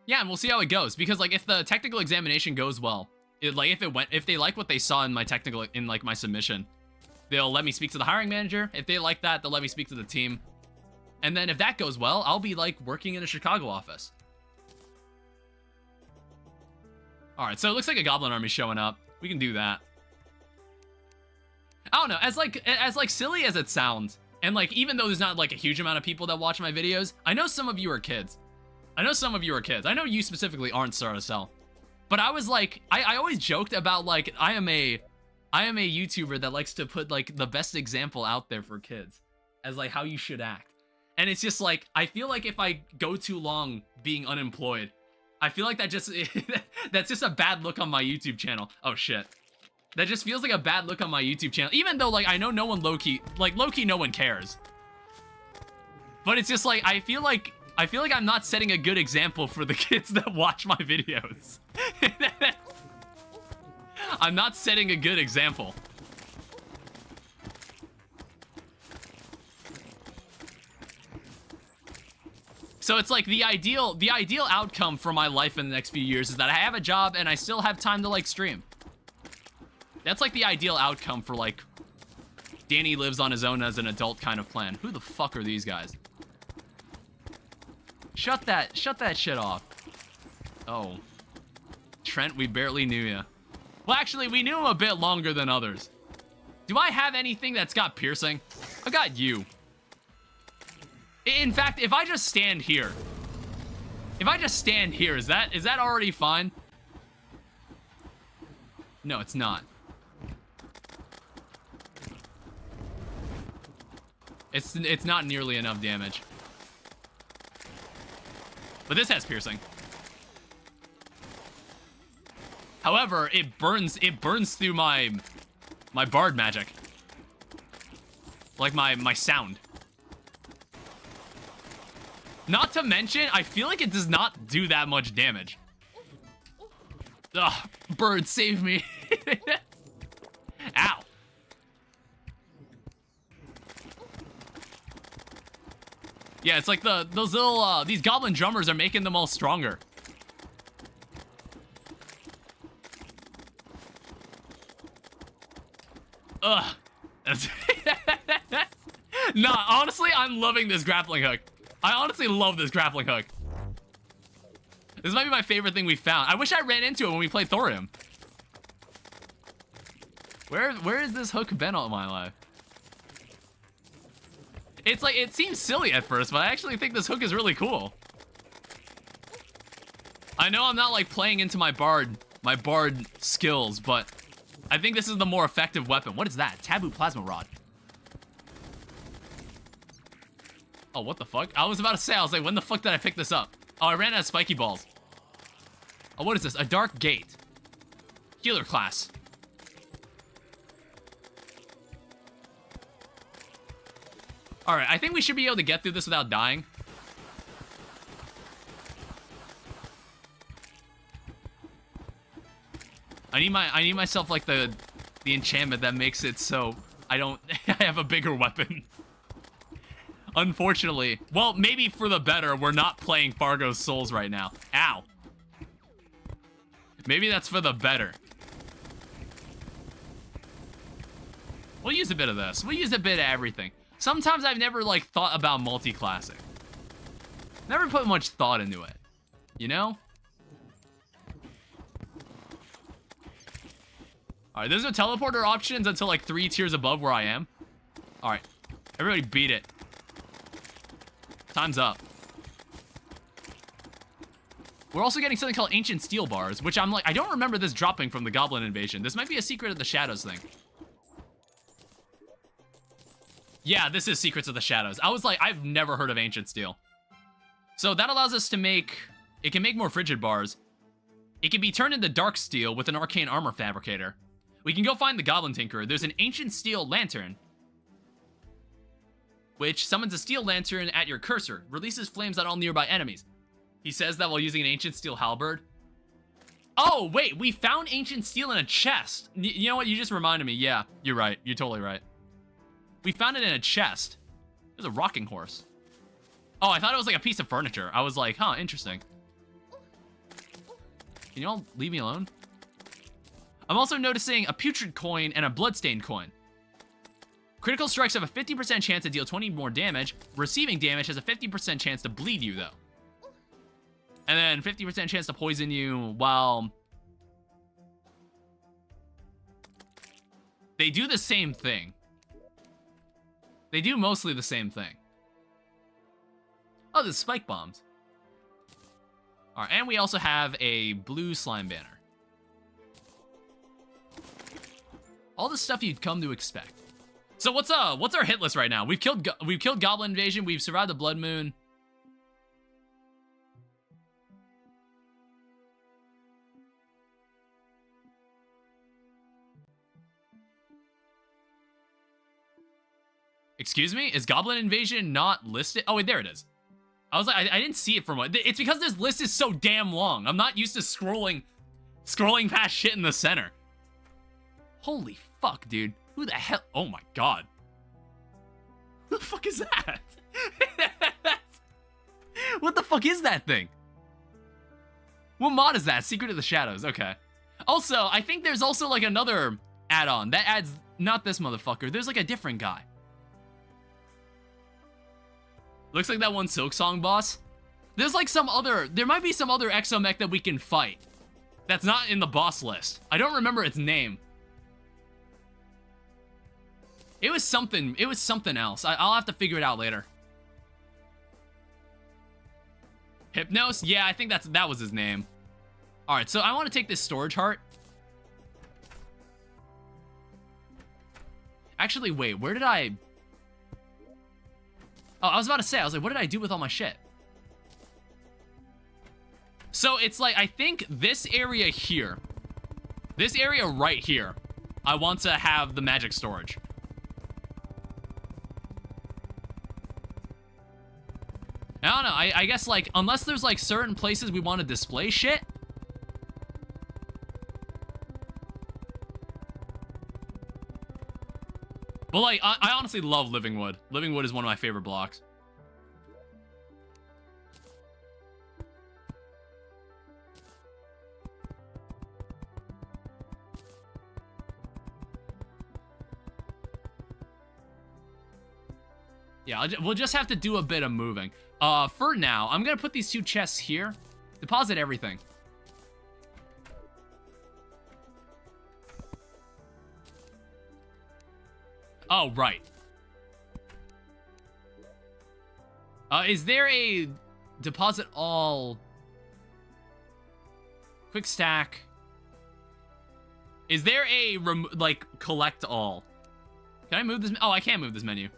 A: Yeah, and we'll see how it goes, because like if the technical examination goes well, if they like what they saw in my my submission, they'll let me speak to the hiring manager. If they like that, they'll let me speak to the team. And then if that goes well, I'll be like working in a Chicago office. All right, so it looks like a goblin army showing up. We can do that. I don't know, as like silly as it sounds, and like even though there's not like a huge amount of people that watch my videos, I know some of you are kids. I know you specifically aren't Star to Sell. But I was like, I always joked about like I am a YouTuber that likes to put like the best example out there for kids as like how you should act. And it's just like, I feel like if I go too long being unemployed, I feel like that's just a bad look on my YouTube channel. Oh shit. That just feels like a bad look on my YouTube channel. Even though like I know no one low-key no one cares. But it's just like I feel like I'm not setting a good example for the kids that watch my videos. I'm not setting a good example. So it's like the ideal outcome for my life in the next few years is that I have a job and I still have time to like stream. That's like the ideal outcome for like Danny lives on his own as an adult kind of plan. Who the fuck are these guys? Shut that shit off. Oh. Trent, we barely knew ya. Well, actually, we knew him a bit longer than others. Do I have anything that's got piercing? I got you. In fact, if I just stand here, is that already fine? No, it's not. It's not nearly enough damage. But this has piercing. However, it burns through my bard magic. Like my sound. Not to mention, I feel like it does not do that much damage. Ugh, bird, save me. Ow. Yeah, it's like those little, these goblin drummers are making them all stronger. Ugh. Nah, honestly, I'm loving this grappling hook. I honestly love this grappling hook. This might be my favorite thing we found. I wish I ran into it when we played Thorium. Where has this hook been all my life? It's like, it seems silly at first, but I actually think this hook is really cool. I know I'm not like playing into my bard skills, but I think this is the more effective weapon. What is that? Taboo plasma rod. Oh, what the fuck? I was about to say, I was like, when the fuck did I pick this up? Oh, I ran out of spiky balls. Oh, what is this? A dark gate. Healer class. Alright, I think we should be able to get through this without dying. I need myself like the enchantment that makes it so I have a bigger weapon. Unfortunately. Well, maybe for the better, we're not playing Fargo's Souls right now. Ow. Maybe that's for the better. We'll use a bit of this. We'll use a bit of everything. Sometimes I've never, like, thought about multi-classing. Never put much thought into it. You know? Alright, there's no teleporter options until, like, 3 tiers above where I am. Alright. Everybody beat it. Time's up. We're also getting something called Ancient Steel Bars, which I'm like, I don't remember this dropping from the Goblin Invasion. This might be a secret of the Shadows thing. Yeah, this is Secrets of the Shadows. I was like, I've never heard of Ancient Steel. So that allows us to make, it can make more frigid bars. It can be turned into dark steel with an arcane armor fabricator, We can go find the Goblin Tinkerer. There's an ancient steel lantern, which summons a steel lantern at your cursor, releases flames on all nearby enemies. He says that while using an ancient steel halberd. Oh, wait, we found ancient steel in a chest. You know what? You just reminded me. Yeah, you're right. You're totally right. We found it in a chest. There's a rocking horse. Oh, I thought it was like a piece of furniture. I was like, huh, interesting. Can you all leave me alone? I'm also noticing a putrid coin and a bloodstained coin. Critical strikes have a 50% chance to deal 20 more damage. Receiving damage has a 50% chance to bleed you, though. And then 50% chance to poison you while... They do the same thing. They do mostly the same thing. Oh, there's spike bombs. Alright, and we also have a blue slime banner. All the stuff you'd come to expect. So what's our hit list right now? We've killed Goblin Invasion, we've survived the Blood Moon. Excuse me? Is Goblin Invasion not listed? Oh, wait, there it is. I was like, I didn't see it from what. It's because this list is so damn long. I'm not used to scrolling past shit in the center. Holy fuck, dude. Who the hell? Oh my god. Who the fuck is that? What the fuck is that thing? What mod is that? Secret of the Shadows. Okay. Also, I think there's also like another add-on that adds, not this motherfucker. There's like a different guy. Looks like that one Silksong boss. There's like there might be some other exomech that we can fight that's not in the boss list. I don't remember its name. It was something else. I'll have to figure it out later. Hypnos? Yeah, I think that was his name. Alright, so I want to take this storage heart. Actually, wait, where did I... Oh, I was about to say, I was like, what did I do with all my shit? So it's like, I think this area here, this area right here, I want to have the magic storage. I don't know, I guess like, unless there's like certain places we want to display shit. But like, I honestly love Living Wood. Living Wood is one of my favorite blocks. Yeah, we'll just have to do a bit of moving. For now, I'm gonna put these two chests here. Deposit everything. Oh, right. Is there a deposit all? Quick stack. Is there a, like, collect all? Can I move this? Oh, I can't move this menu.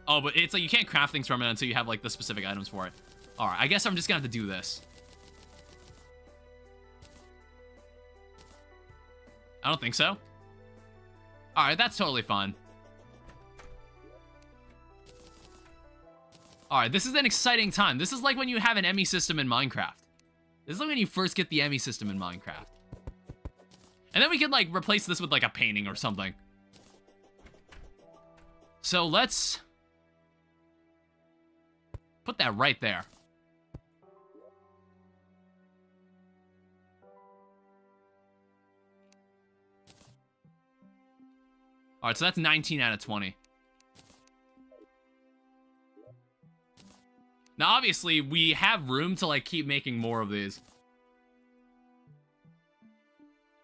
A: Oh, but it's like you can't craft things from it until you have, like, the specific items for it. Alright, I guess I'm just gonna have to do this. I don't think so. Alright, that's totally fine. Alright, this is an exciting time. This is like when you have an ME system in Minecraft. This is like when you first get the ME system in Minecraft. And then we can, like, replace this with, like, a painting or something. So let's put that right there. Alright, so that's 19 out of 20. Now, obviously, we have room to, like, keep making more of these.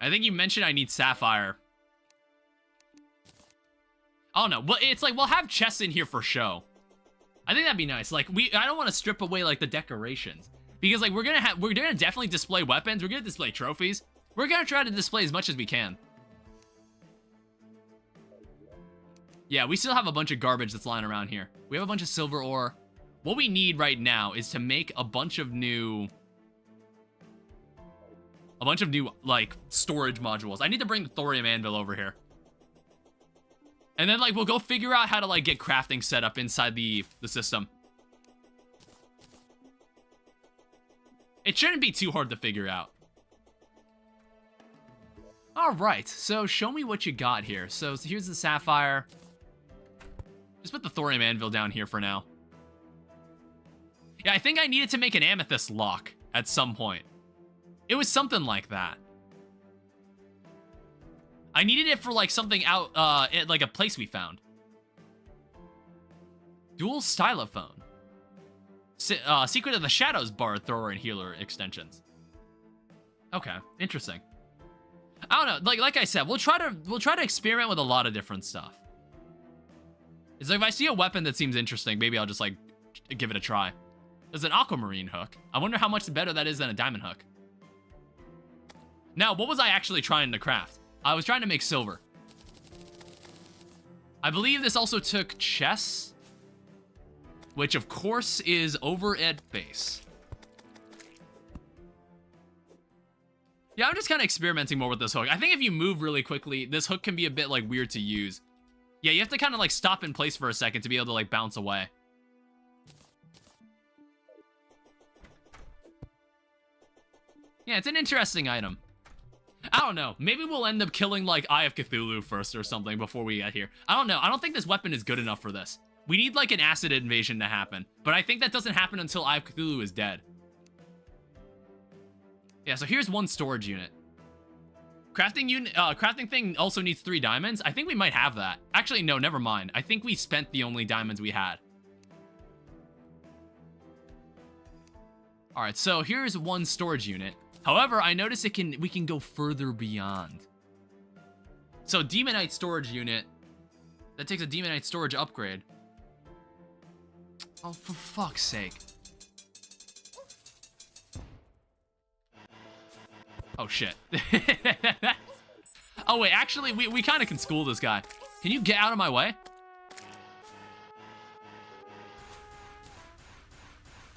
A: I think you mentioned I need sapphire. Oh, no. Well, it's like, we'll have chests in here for show. I think that'd be nice. Like, I don't want to strip away, like, the decorations. Because, like, we're gonna definitely display weapons. We're gonna display trophies. We're gonna try to display as much as we can. Yeah, we still have a bunch of garbage that's lying around here. We have a bunch of silver ore. What we need right now is to make a bunch of new A bunch of new, like, storage modules. I need to bring the thorium anvil over here. And then, like, we'll go figure out how to, like, get crafting set up inside the system. It shouldn't be too hard to figure out. Alright, so show me what you got here. So here's the sapphire. Just put the thorium anvil down here for now. Yeah, I think I needed to make an amethyst lock at some point. It was something like that. I needed it for, like, something out, at, like, a place we found. Dual stylophone. Secret of the Shadows bar thrower and healer extensions. Okay, interesting. I don't know, like I said, we'll try to experiment with a lot of different stuff. It's like if I see a weapon that seems interesting, maybe I'll just, like, give it a try. There's an aquamarine hook. I wonder how much better that is than a diamond hook. Now, what was I actually trying to craft? I was trying to make silver. I believe this also took chess, which of course is over at base. Yeah, I'm just kind of experimenting more with this hook. I think if you move really quickly, this hook can be a bit, like, weird to use. Yeah, you have to kind of, like, stop in place for a second to be able to, like, bounce away. Yeah, it's an interesting item. I don't know. Maybe we'll end up killing, like, Eye of Cthulhu first or something before we get here. I don't know. I don't think this weapon is good enough for this. We need, like, an acid invasion to happen. But I think that doesn't happen until Eye of Cthulhu is dead. Yeah, so here's one storage unit. Crafting thing also needs 3 diamonds. I think we might have that. Actually, no, never mind. I think we spent the only diamonds we had. All right, so here's one storage unit. However, I notice we can go further beyond. So Demonite storage unit. That takes a Demonite storage upgrade. Oh, for fuck's sake. Oh, shit. Oh, wait, actually, we kind of can school this guy. Can you get out of my way?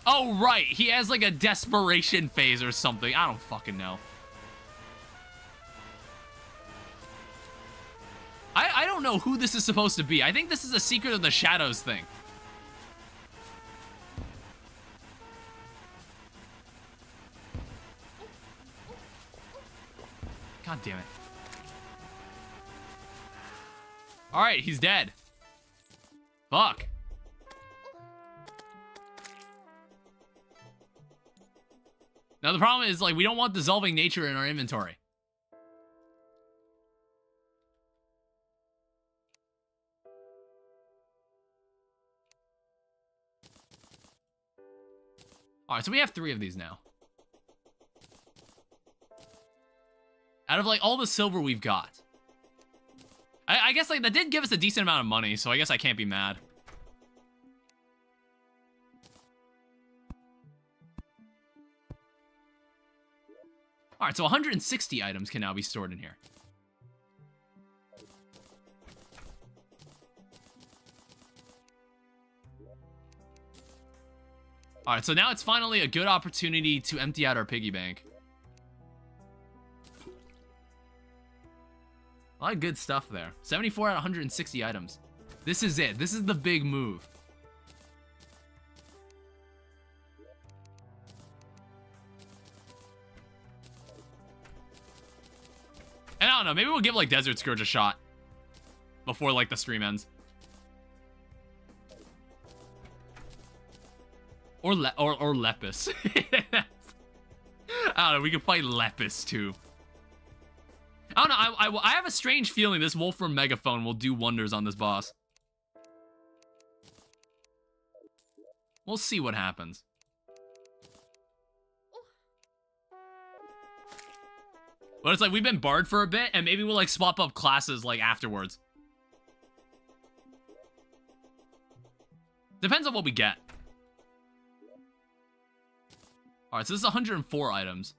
A: Oh, right. He has, like, a desperation phase or something. I don't fucking know. I don't know who this is supposed to be. I think this is a Secret of the Shadows thing. God damn it. Alright, he's dead. Fuck. Now the problem is, like, we don't want dissolving nature in our inventory. Alright, so we have 3 of these now. Out of, like, all the silver we've got. I guess, like, that did give us a decent amount of money, so I guess I can't be mad. Alright, so 160 items can now be stored in here. Alright, so now it's finally a good opportunity to empty out our piggy bank. A lot of good stuff there. 74 out of 160 items. This is it. This is the big move. And I don't know, maybe we'll give, like, Desert Scourge a shot before, like, the stream ends. Or Lepus. I don't know, we could play Lepus, too. I don't know, I have a strange feeling this Wolfram Megaphone will do wonders on this boss. We'll see what happens. But it's like, we've been barred for a bit, and maybe we'll, like, swap up classes, like, afterwards. Depends on what we get. Alright, so this is 104 items.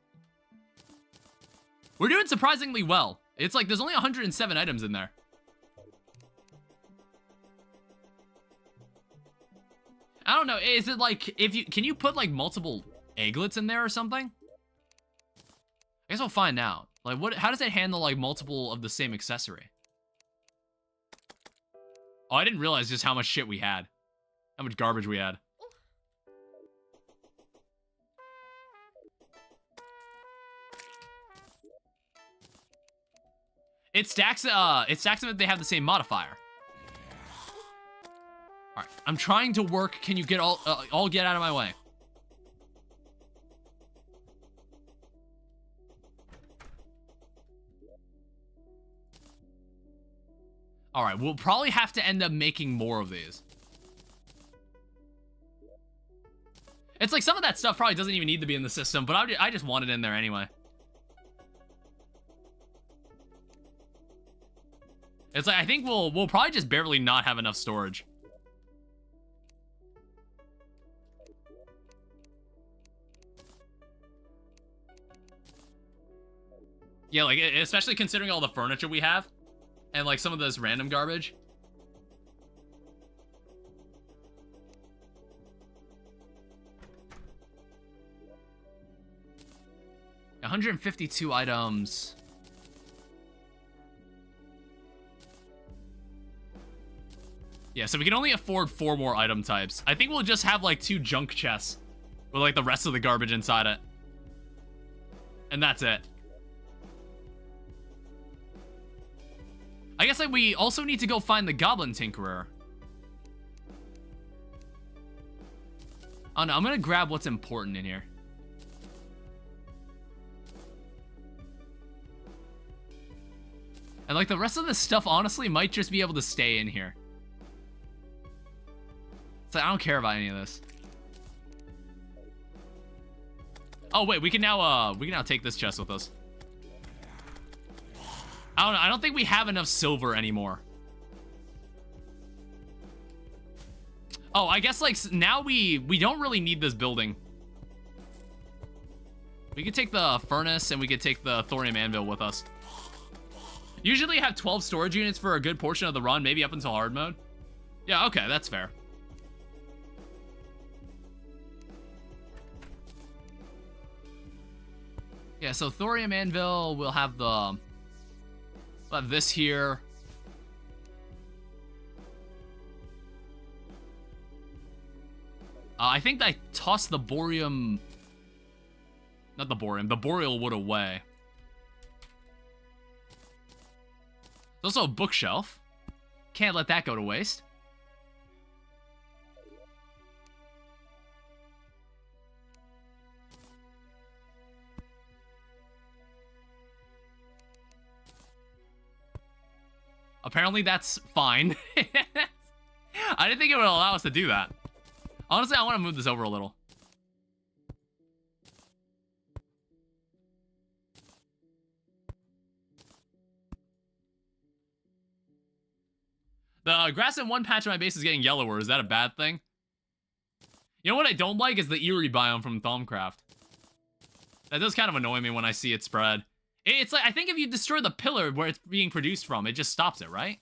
A: We're doing surprisingly well. It's like, there's only 107 items in there. I don't know, is it like, can you put, like, multiple egglets in there or something? I guess we'll find out. Like, what? How does it handle, like, multiple of the same accessory? Oh, I didn't realize just how much shit we had. How much garbage we had. It stacks them if they have the same modifier. Alright, I'm trying to work. Can you get all get out of my way? Alright, we'll probably have to end up making more of these. It's like some of that stuff probably doesn't even need to be in the system, but I just want it in there anyway. It's like, I think we'll probably just barely not have enough storage. Yeah, like, especially considering all the furniture we have. And, like, some of this random garbage. $152 items. Yeah, so we can only afford 4 more item types. I think we'll just have, like, 2 junk chests with, like, the rest of the garbage inside it. And that's it. I guess, like, we also need to go find the Goblin Tinkerer. Oh, no, I'm gonna grab what's important in here. And, like, the rest of this stuff, honestly, might just be able to stay in here. So I don't care about any of this. Oh, wait, we can now take this chest with us. I don't know, I don't think we have enough silver anymore. Oh, I guess, like, now we don't really need this building. We could take the furnace and we could take the thorium anvil with us. Usually have 12 storage units for a good portion of the run, maybe up until hard mode. Yeah, okay, that's fair. Yeah, so thorium anvil, we'll have this here. I think I tossed the borium... Not the borium, the boreal wood away. There's also a bookshelf. Can't let that go to waste. Apparently that's fine. I didn't think it would allow us to do that. Honestly, I want to move this over a little. The grass in one patch of my base is getting yellower. Is that a bad thing? You know what I don't like is the eerie biome from Thaumcraft. That does kind of annoy me when I see it spread. It's like, I think if you destroy the pillar where it's being produced from, it just stops it, right?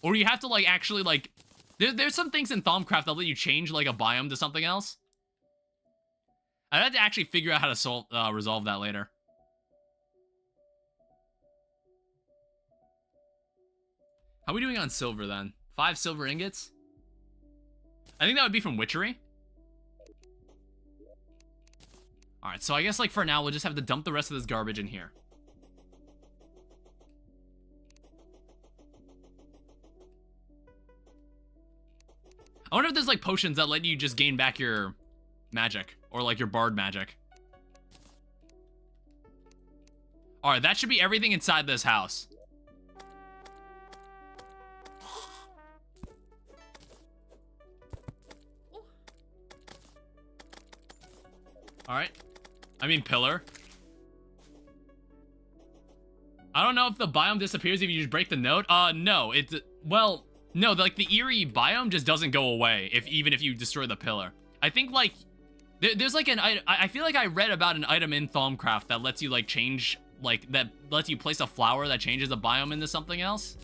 A: Or you have to, like, actually, like... There's some things in Thaumcraft that let you change, like, a biome to something else. I'd have to actually figure out how to resolve that later. How are we doing on silver, then? 5 silver ingots? I think that would be from witchery. Alright, so I guess, like, for now, we'll just have to dump the rest of this garbage in here. I wonder if there's, like, potions that let you just gain back your magic. Or, like, your bard magic. Alright, that should be everything inside this house. Alright. I mean, pillar. I don't know if the biome disappears if you just break the node. No. Well... No, like, the eerie biome just doesn't go away even if you destroy the pillar. I think, like, there's, like, an item... I feel like I read about an item in Thaumcraft that lets you, like, change... Like, that lets you place a flower that changes a biome into something else.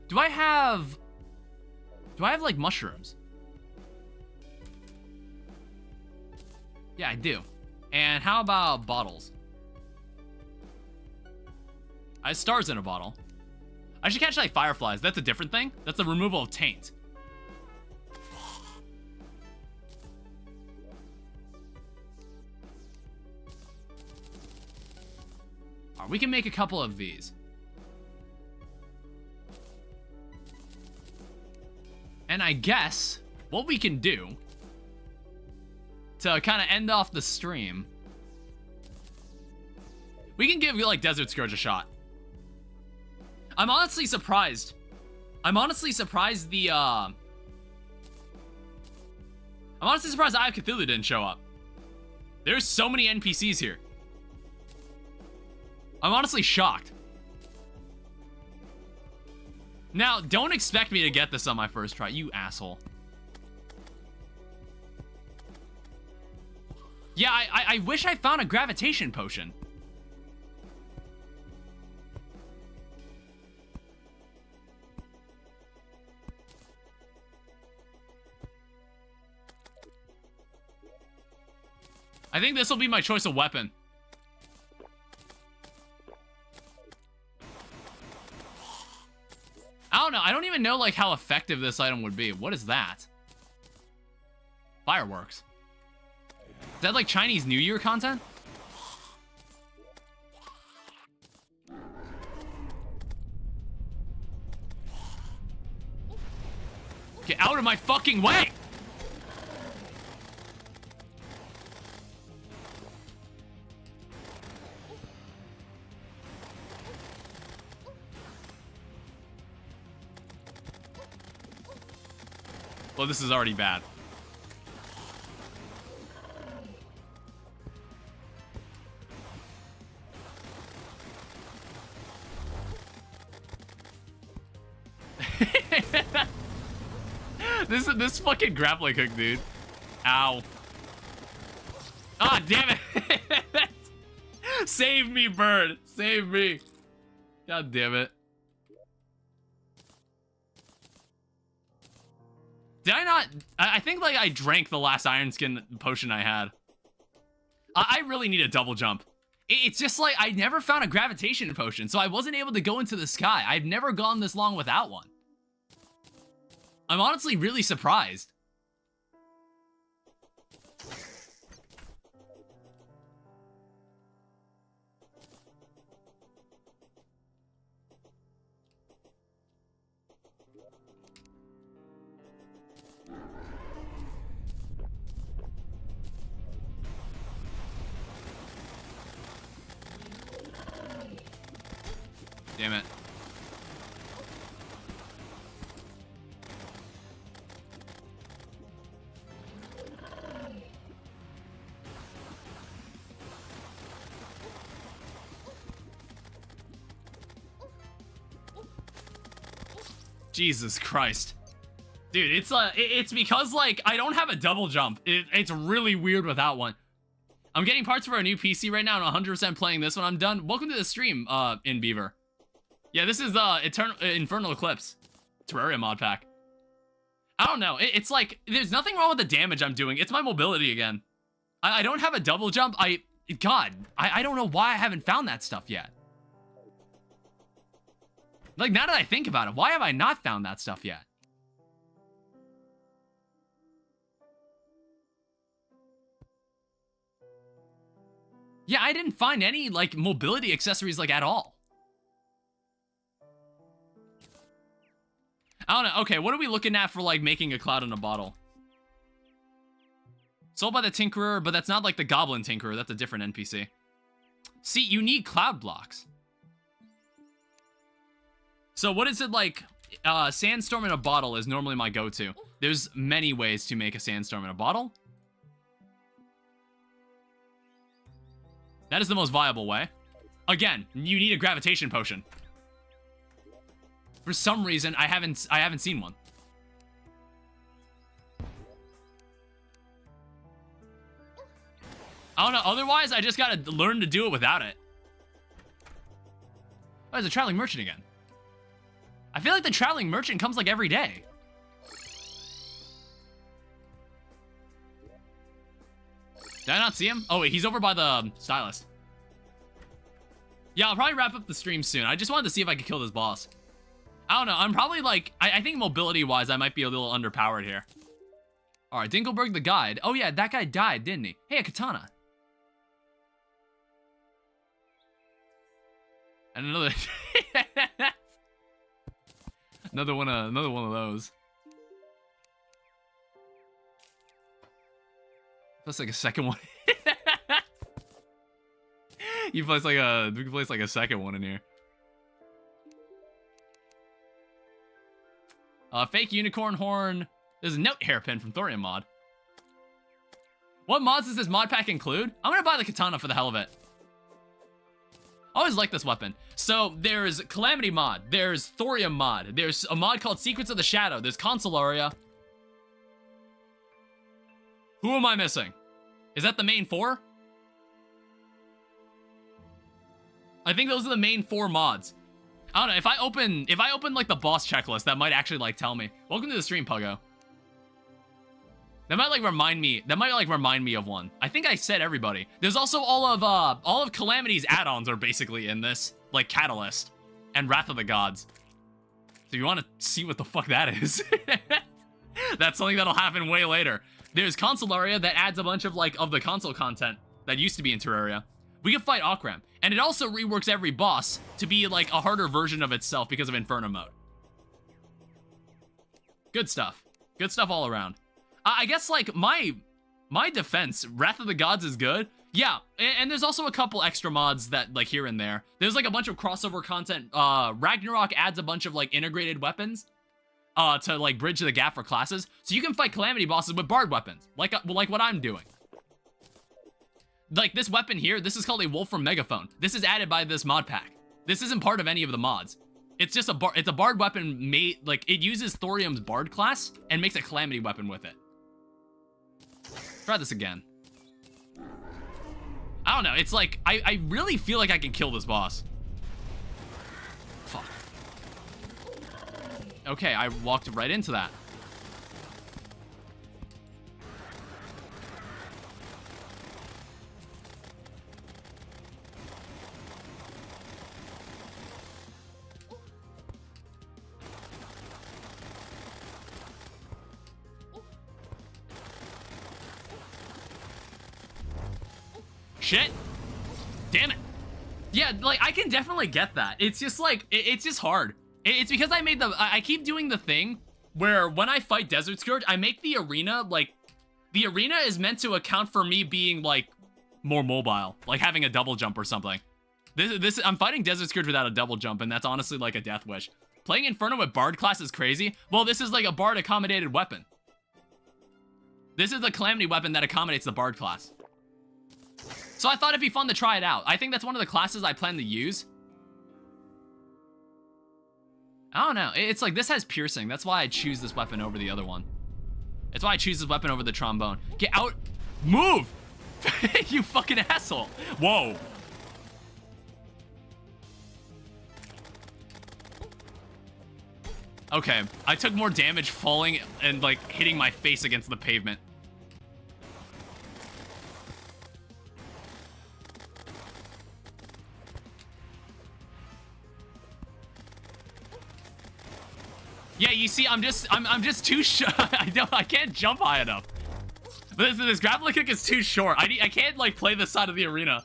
A: Do I have, like, mushrooms? Yeah, I do. And how about bottles? I have stars in a bottle. I should catch like fireflies. That's a different thing. That's the removal of taint. Alright, we can make a couple of these. And I guess what we can do to kind of end off the stream, we can give like Desert Scourge a shot. I'm honestly surprised. I'm honestly surprised Eye of Cthulhu didn't show up. There's so many NPCs here. I'm honestly shocked. Now, don't expect me to get this on my first try, you asshole. Yeah, I wish I found a gravitation potion. I think this will be my choice of weapon. I don't know. I don't even know like how effective this item would be. What is that? Fireworks. Is that like Chinese New Year content? Get out of my fucking way! Well, this is already bad. This fucking grappling hook, dude. Ow. Ah, damn it. Save me, bird. Save me. God damn it. Did I not? I think like I drank the last Iron Skin potion I had. I really need a double jump. It's just like I never found a gravitation potion, so I wasn't able to go into the sky. I've never gone this long without one. I'm honestly really surprised. Damn it. Jesus Christ. Dude, it's because like I don't have a double jump. It's really weird without one. I'm getting parts for a new PC right now and 100% playing this when I'm done. Welcome to the stream, in Beaver. Yeah, this is Infernal Eclipse Terraria mod pack. I don't know. It's like there's nothing wrong with the damage I'm doing. It's my mobility again. I don't have a double jump. I don't know why I haven't found that stuff yet. Like, now that I think about it, why have I not found that stuff yet? Yeah, I didn't find any, like, mobility accessories, like, at all. I don't know. Okay, what are we looking at for, like, making a cloud in a bottle? Sold by the Tinkerer, but that's not, like, the Goblin Tinkerer. That's a different NPC. See, you need cloud blocks. So what is it like? Sandstorm in a bottle is normally my go-to. There's many ways to make a sandstorm in a bottle. That is the most viable way. Again, you need a gravitation potion. For some reason, I haven't seen one. I don't know. Otherwise, I just gotta learn to do it without it. Oh, there's a traveling merchant again. I feel like the traveling merchant comes like every day. Did I not see him? Oh, wait, he's over by the stylist. Yeah, I'll probably wrap up the stream soon. I just wanted to see if I could kill this boss. I don't know. I'm probably like, I think mobility-wise, I might be a little underpowered here. All right, Dinkelberg the guide. Oh, yeah, that guy died, didn't he? Hey, a katana. And another... another one of those. That's like a second one. We can place like a second one in here. Fake unicorn horn. There's a note hairpin from Thorium mod. What mods does this mod pack include? I'm gonna buy the katana for the hell of it. I always like this weapon. So there's Calamity mod, there's Thorium mod, there's a mod called Secrets of the Shadow, there's Consolaria. Who am I missing? Is that the main 4? I think those are the main 4 mods. I don't know, if I open like the boss checklist, that might actually like tell me. Welcome to the stream, Puggo. That might remind me of one. I think I said everybody. There's also all of Calamity's add-ons are basically in this, like Catalyst and Wrath of the Gods. So you want to see what the fuck that is? That's something that'll happen way later. There's Consolaria that adds a bunch of the console content that used to be in Terraria. We can fight Okram, and it also reworks every boss to be like a harder version of itself because of Inferno mode. Good stuff. Good stuff all around. I guess like my defense, Wrath of the Gods is good. Yeah, and there's also a couple extra mods that like here and there. There's like a bunch of crossover content. Ragnarok adds a bunch of like integrated weapons to like bridge the gap for classes. So you can fight Calamity bosses with bard weapons, like what I'm doing. Like this weapon here, this is called a Wolfram Megaphone. This is added by this mod pack. This isn't part of any of the mods. It's just it's a bard weapon made, like it uses Thorium's bard class and makes a Calamity weapon with it. Try this again. I don't know, it's like, I really feel like I can kill this boss. Fuck. Okay, I walked right into that. Shit. Damn it. Yeah, like, I can definitely get that. It's just, like, it's just hard. It's because I keep doing the thing where when I fight Desert Scourge, I make the arena, like, the arena is meant to account for me being, like, more mobile. Like, having a double jump or something. I'm fighting Desert Scourge without a double jump, and that's honestly, like, a death wish. Playing Inferno with Bard class is crazy. Well, this is, like, a Bard accommodated weapon. This is the Calamity weapon that accommodates the Bard class. So I thought it'd be fun to try it out. I think that's one of the classes I plan to use. I don't know. It's like, this has piercing. That's why I choose this weapon over the other one. It's why I choose this weapon over the trombone. Get out. Move! You fucking asshole. Whoa. Okay, I took more damage falling and, like, hitting my face against the pavement. Yeah, you see, I'm just too short. I can't jump high enough. This grappling kick is too short. I can't like play this side of the arena.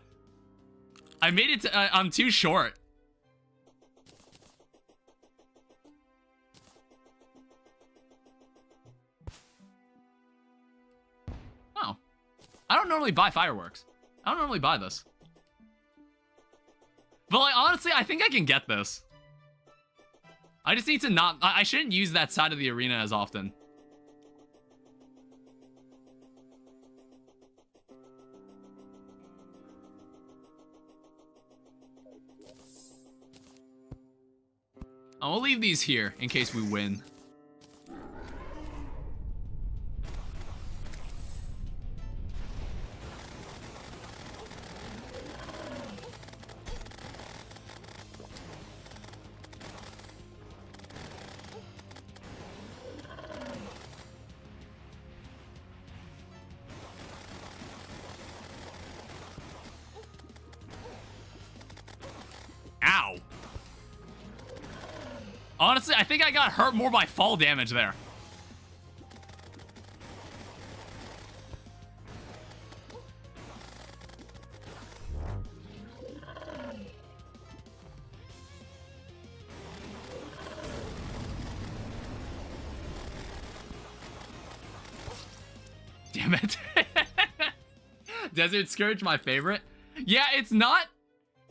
A: I made it to, I'm too short. Oh. I don't normally buy fireworks. I don't normally buy this. But like, honestly, I think I can get this. I just need to not... I shouldn't use that side of the arena as often. I'll leave these here in case we win. Honestly, I think I got hurt more by fall damage there. Damn it. Desert Scourge, my favorite. Yeah, it's not.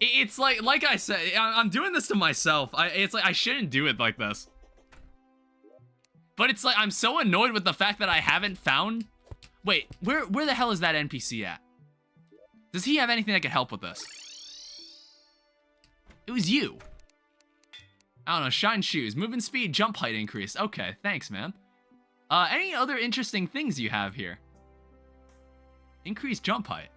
A: It's like I said, I'm doing this to myself. It's like I shouldn't do it like this. But it's like I'm so annoyed with the fact that I haven't found. Wait, where the hell is that NPC at? Does he have anything that could help with this? It was you. I don't know. Shine shoes, movement speed, jump height increase. Okay, thanks, man. Any other interesting things you have here? Increased jump height.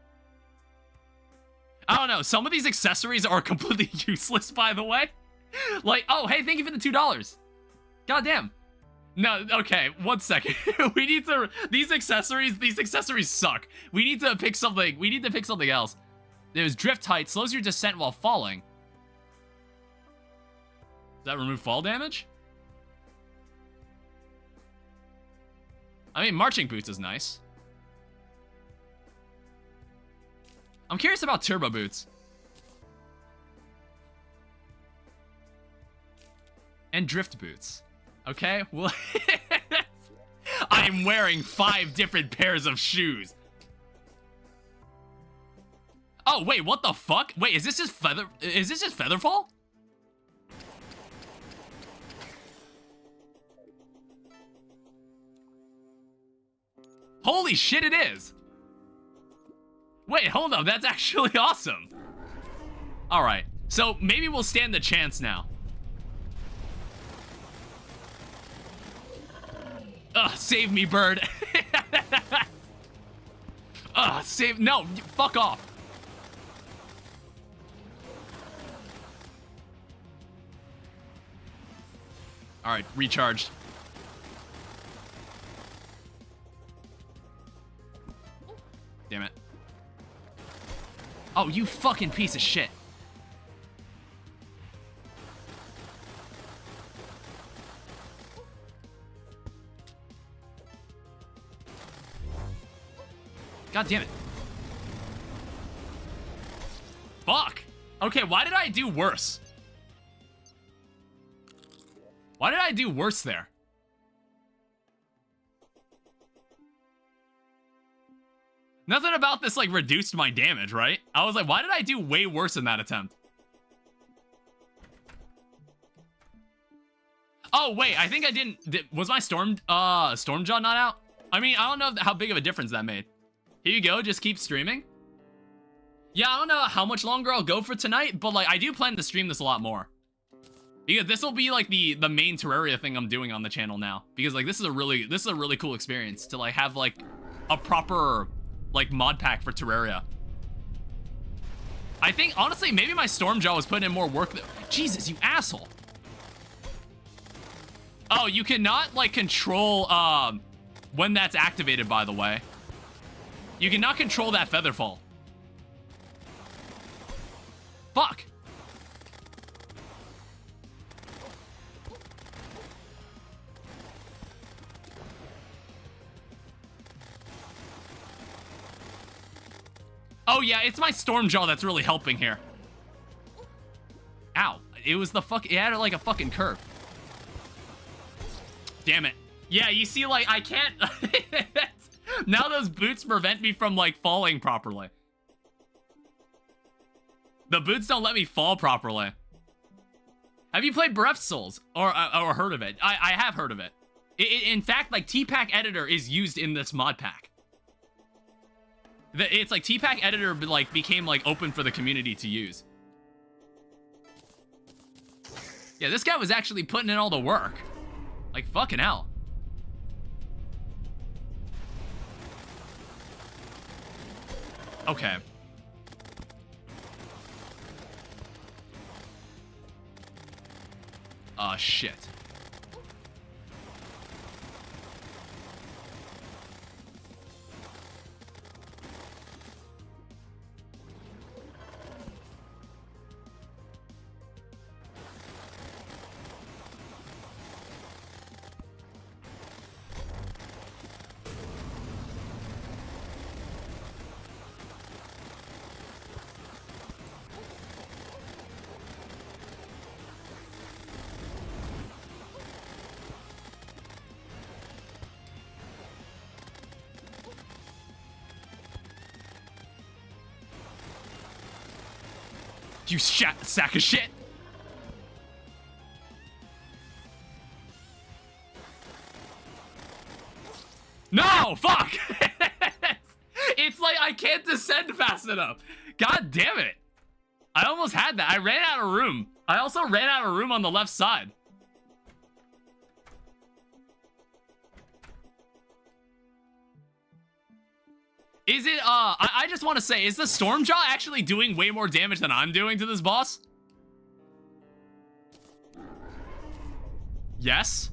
A: I don't know. Some of these accessories are completely useless, by the way. Like, oh, hey, thank you for the $2. Goddamn. No, okay, 1 second. We need to. These accessories suck. We need to pick something. We need to pick something else. There's drift height, slows your descent while falling. Does that remove fall damage? I mean, marching boots is nice. I'm curious about turbo boots. And drift boots. Okay, well, I'm wearing 5 different pairs of shoes. Oh, wait, what the fuck? Wait, is this just Featherfall? Holy shit, it is. Wait, hold up, that's actually awesome. All right, so maybe we'll stand the chance now. Ugh, save me, bird. Ugh, save, no, fuck off. All right, recharged. Damn it. Oh, you fucking piece of shit. God damn it. Fuck. Okay, why did I do worse? Why did I do worse there? Nothing about this, like, reduced my damage, right? I was like, why did I do way worse in that attempt? Oh, wait, I think I didn't... Was my Stormjaw not out? I mean, I don't know how big of a difference that made. Here you go, just keep streaming. Yeah, I don't know how much longer I'll go for tonight, but, like, I do plan to stream this a lot more. Because this will be, like, the main Terraria thing I'm doing on the channel now. Because, like, this is a really cool experience to, like, have, like, a proper... like, mod pack for Terraria. I think, honestly, maybe my Stormjaw was putting in more work. Jesus, you asshole. Oh, you cannot, like, control, when that's activated, by the way. You cannot control that Featherfall. Fuck. Oh yeah, it's my Stormjaw that's really helping here. Ow. It was the fuck, it had like a fucking curve. Damn it. Yeah, you see, like, I can't... Now those boots prevent me from, like, falling properly. The boots don't let me fall properly. Have you played Bereft Souls? Or heard of it? I have heard of it. In fact, like, T-Pack Editor is used in this mod pack. It's like T-Pack Editor, like, became, like, open for the community to use. Yeah, this guy was actually putting in all the work. Like, fucking hell. Okay. Shit. You sack of shit. No, fuck. It's like I can't descend fast enough. God damn it. I almost had that. I ran out of room. I also ran out of room on the left side. Is it, I just want to say, is the Stormjaw actually doing way more damage than I'm doing to this boss? Yes.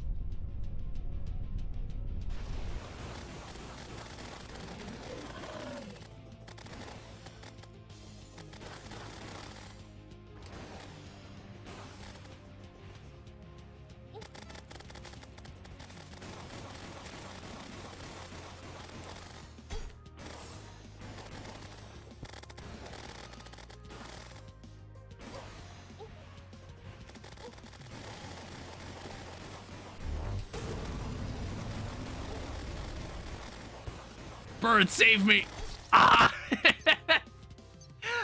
A: Bird, save me! Ah!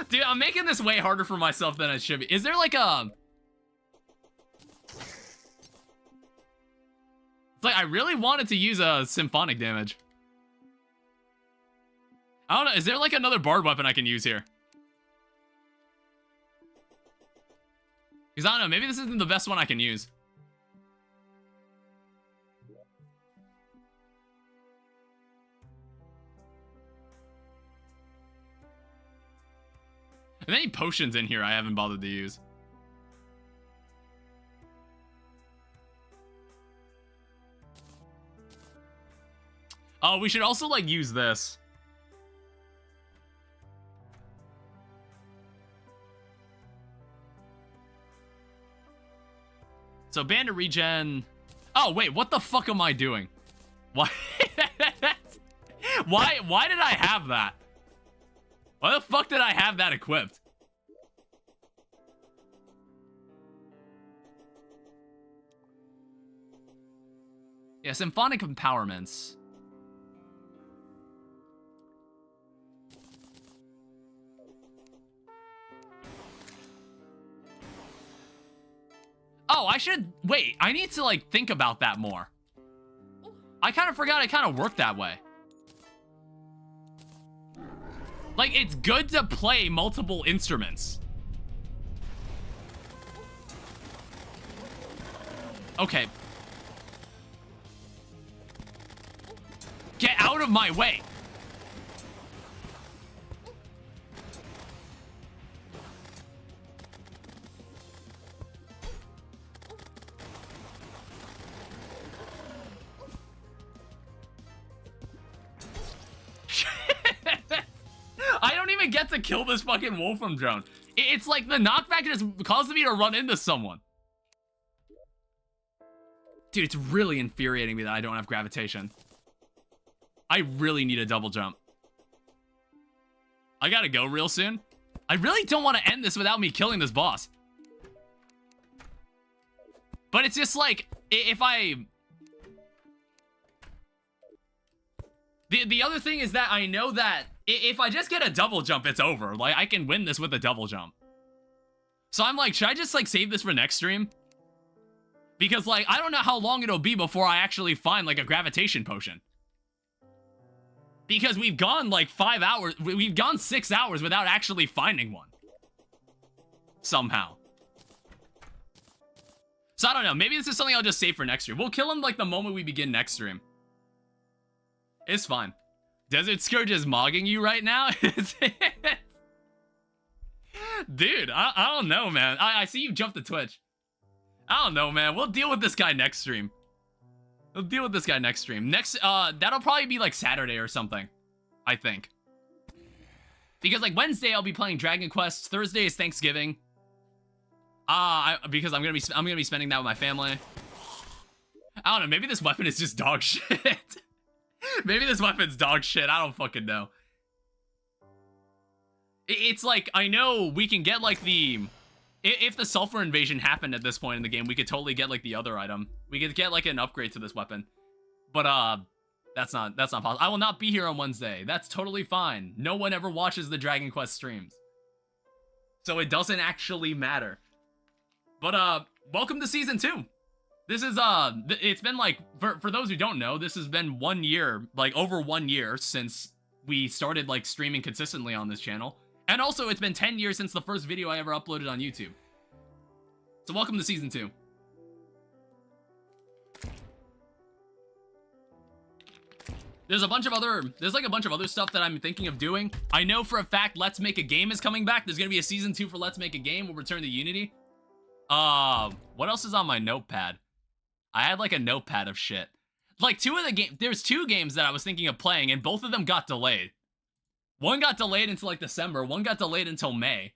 A: Dude, I'm making this way harder for myself than it should be. Is there like a... It's like I really wanted to use a symphonic damage. I don't know, is there like another bard weapon I can use here? Because I don't know, maybe this isn't the best one I can use. Are there any potions in here I haven't bothered to use? Oh, we should also, like, use this. So, bandit regen... Oh, wait, what the fuck am I doing? Why? Why did I have that? Why the fuck did I have that equipped? Yeah, symphonic empowerments. Oh, I should... Wait, I need to, like, think about that more. I kind of forgot it kind of worked that way. Like, it's good to play multiple instruments. Okay. Get out of my way. I don't even get to kill this fucking Wolfram drone. It's like the knockback just causes me to run into someone. Dude, it's really infuriating me that I don't have gravitation. I really need a double jump. I gotta go real soon. I really don't want to end this without me killing this boss. But it's just like, if I... The other thing is that I know that if I just get a double jump, it's over. Like, I can win this with a double jump. So I'm like, should I just, like, save this for next stream? Because, like, I don't know how long it'll be before I actually find, like, a gravitation potion. Because we've gone, like, 5 hours. We've gone 6 hours without actually finding one. Somehow. So I don't know. Maybe this is something I'll just save for next stream. We'll kill him, like, the moment we begin next stream. It's fine. Desert Scourge is mogging you right now? Dude, I don't know, man. I see you jump to Twitch. I don't know, man. We'll deal with this guy next stream. We'll deal with this guy next stream. That'll probably be like Saturday or something, I think. Because like Wednesday I'll be playing Dragon Quest. Thursday is Thanksgiving. Because I'm gonna be spending that with my family. I don't know. Maybe this weapon is just dog shit. Maybe this weapon's dog shit. I don't fucking know. It's like, I know we can get like the... If the sulfur invasion happened at this point in the game, we could totally get like the other item. We could get like an upgrade to this weapon. But that's not possible. I will not be here on Wednesday. That's totally fine. No one ever watches the Dragon Quest streams. So it doesn't actually matter. But, welcome to Season 2. This is, it's been like, for those who don't know, this has been 1 year, like over 1 year since we started like streaming consistently on this channel. And also it's been 10 years since the first video I ever uploaded on YouTube. So welcome to Season 2. There's like a bunch of other stuff that I'm thinking of doing. I know for a fact Let's Make a Game is coming back. There's gonna be a Season 2 for Let's Make a Game. We'll return to Unity. What else is on my notepad? I had like a notepad of shit. Like there's 2 games that I was thinking of playing and both of them got delayed. One got delayed until like December, one got delayed until May.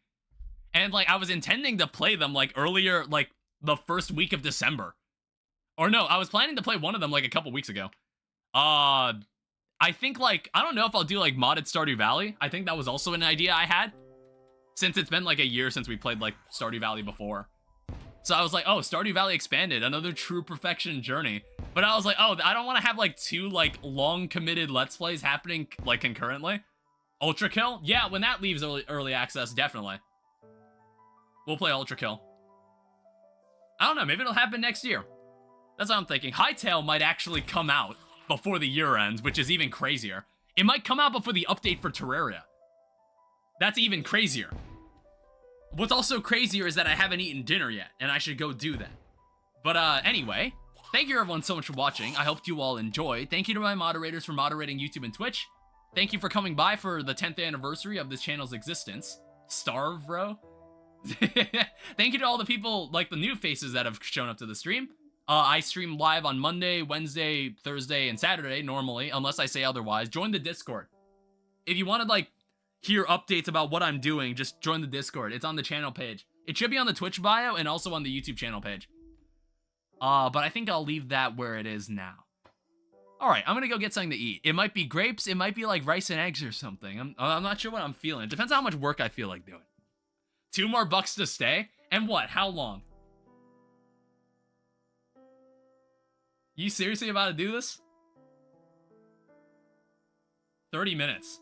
A: And like I was intending to play them like earlier, like the first week of December. Or no, I was planning to play one of them like a couple weeks ago. I think like, I don't know if I'll do like modded Stardew Valley. I think that was also an idea I had. Since it's been like a year since we played like Stardew Valley before. So I was like, oh, Stardew Valley Expanded, another true perfection journey. But I was like, oh, I don't want to have like 2 like long committed Let's Plays happening like concurrently. Ultra Kill? Yeah, when that leaves early access, definitely. We'll play Ultra Kill. I don't know, maybe it'll happen next year. That's what I'm thinking. Hytale might actually come out before the year ends, which is even crazier. It might come out before the update for Terraria. That's even crazier. What's also crazier is that I haven't eaten dinner yet, and I should go do that. But anyway, thank you everyone so much for watching. I hope you all enjoyed. Thank you to my moderators for moderating YouTube and Twitch. Thank you for coming by for the 10th anniversary of this channel's existence. Starve, bro. Thank you to all the people, like the new faces that have shown up to the stream. I stream live on Monday, Wednesday, Thursday, and Saturday normally, unless I say otherwise. Join the Discord. If you want to like hear updates about what I'm doing, just join the Discord. It's on the channel page. It should be on the Twitch bio and also on the YouTube channel page. But I think I'll leave that where it is now. Alright, I'm gonna go get something to eat. It might be grapes, it might be like rice and eggs or something. I'm not sure what I'm feeling. It depends on how much work I feel like doing. 2 more bucks to stay? And what? How long? You seriously about to do this? 30 minutes.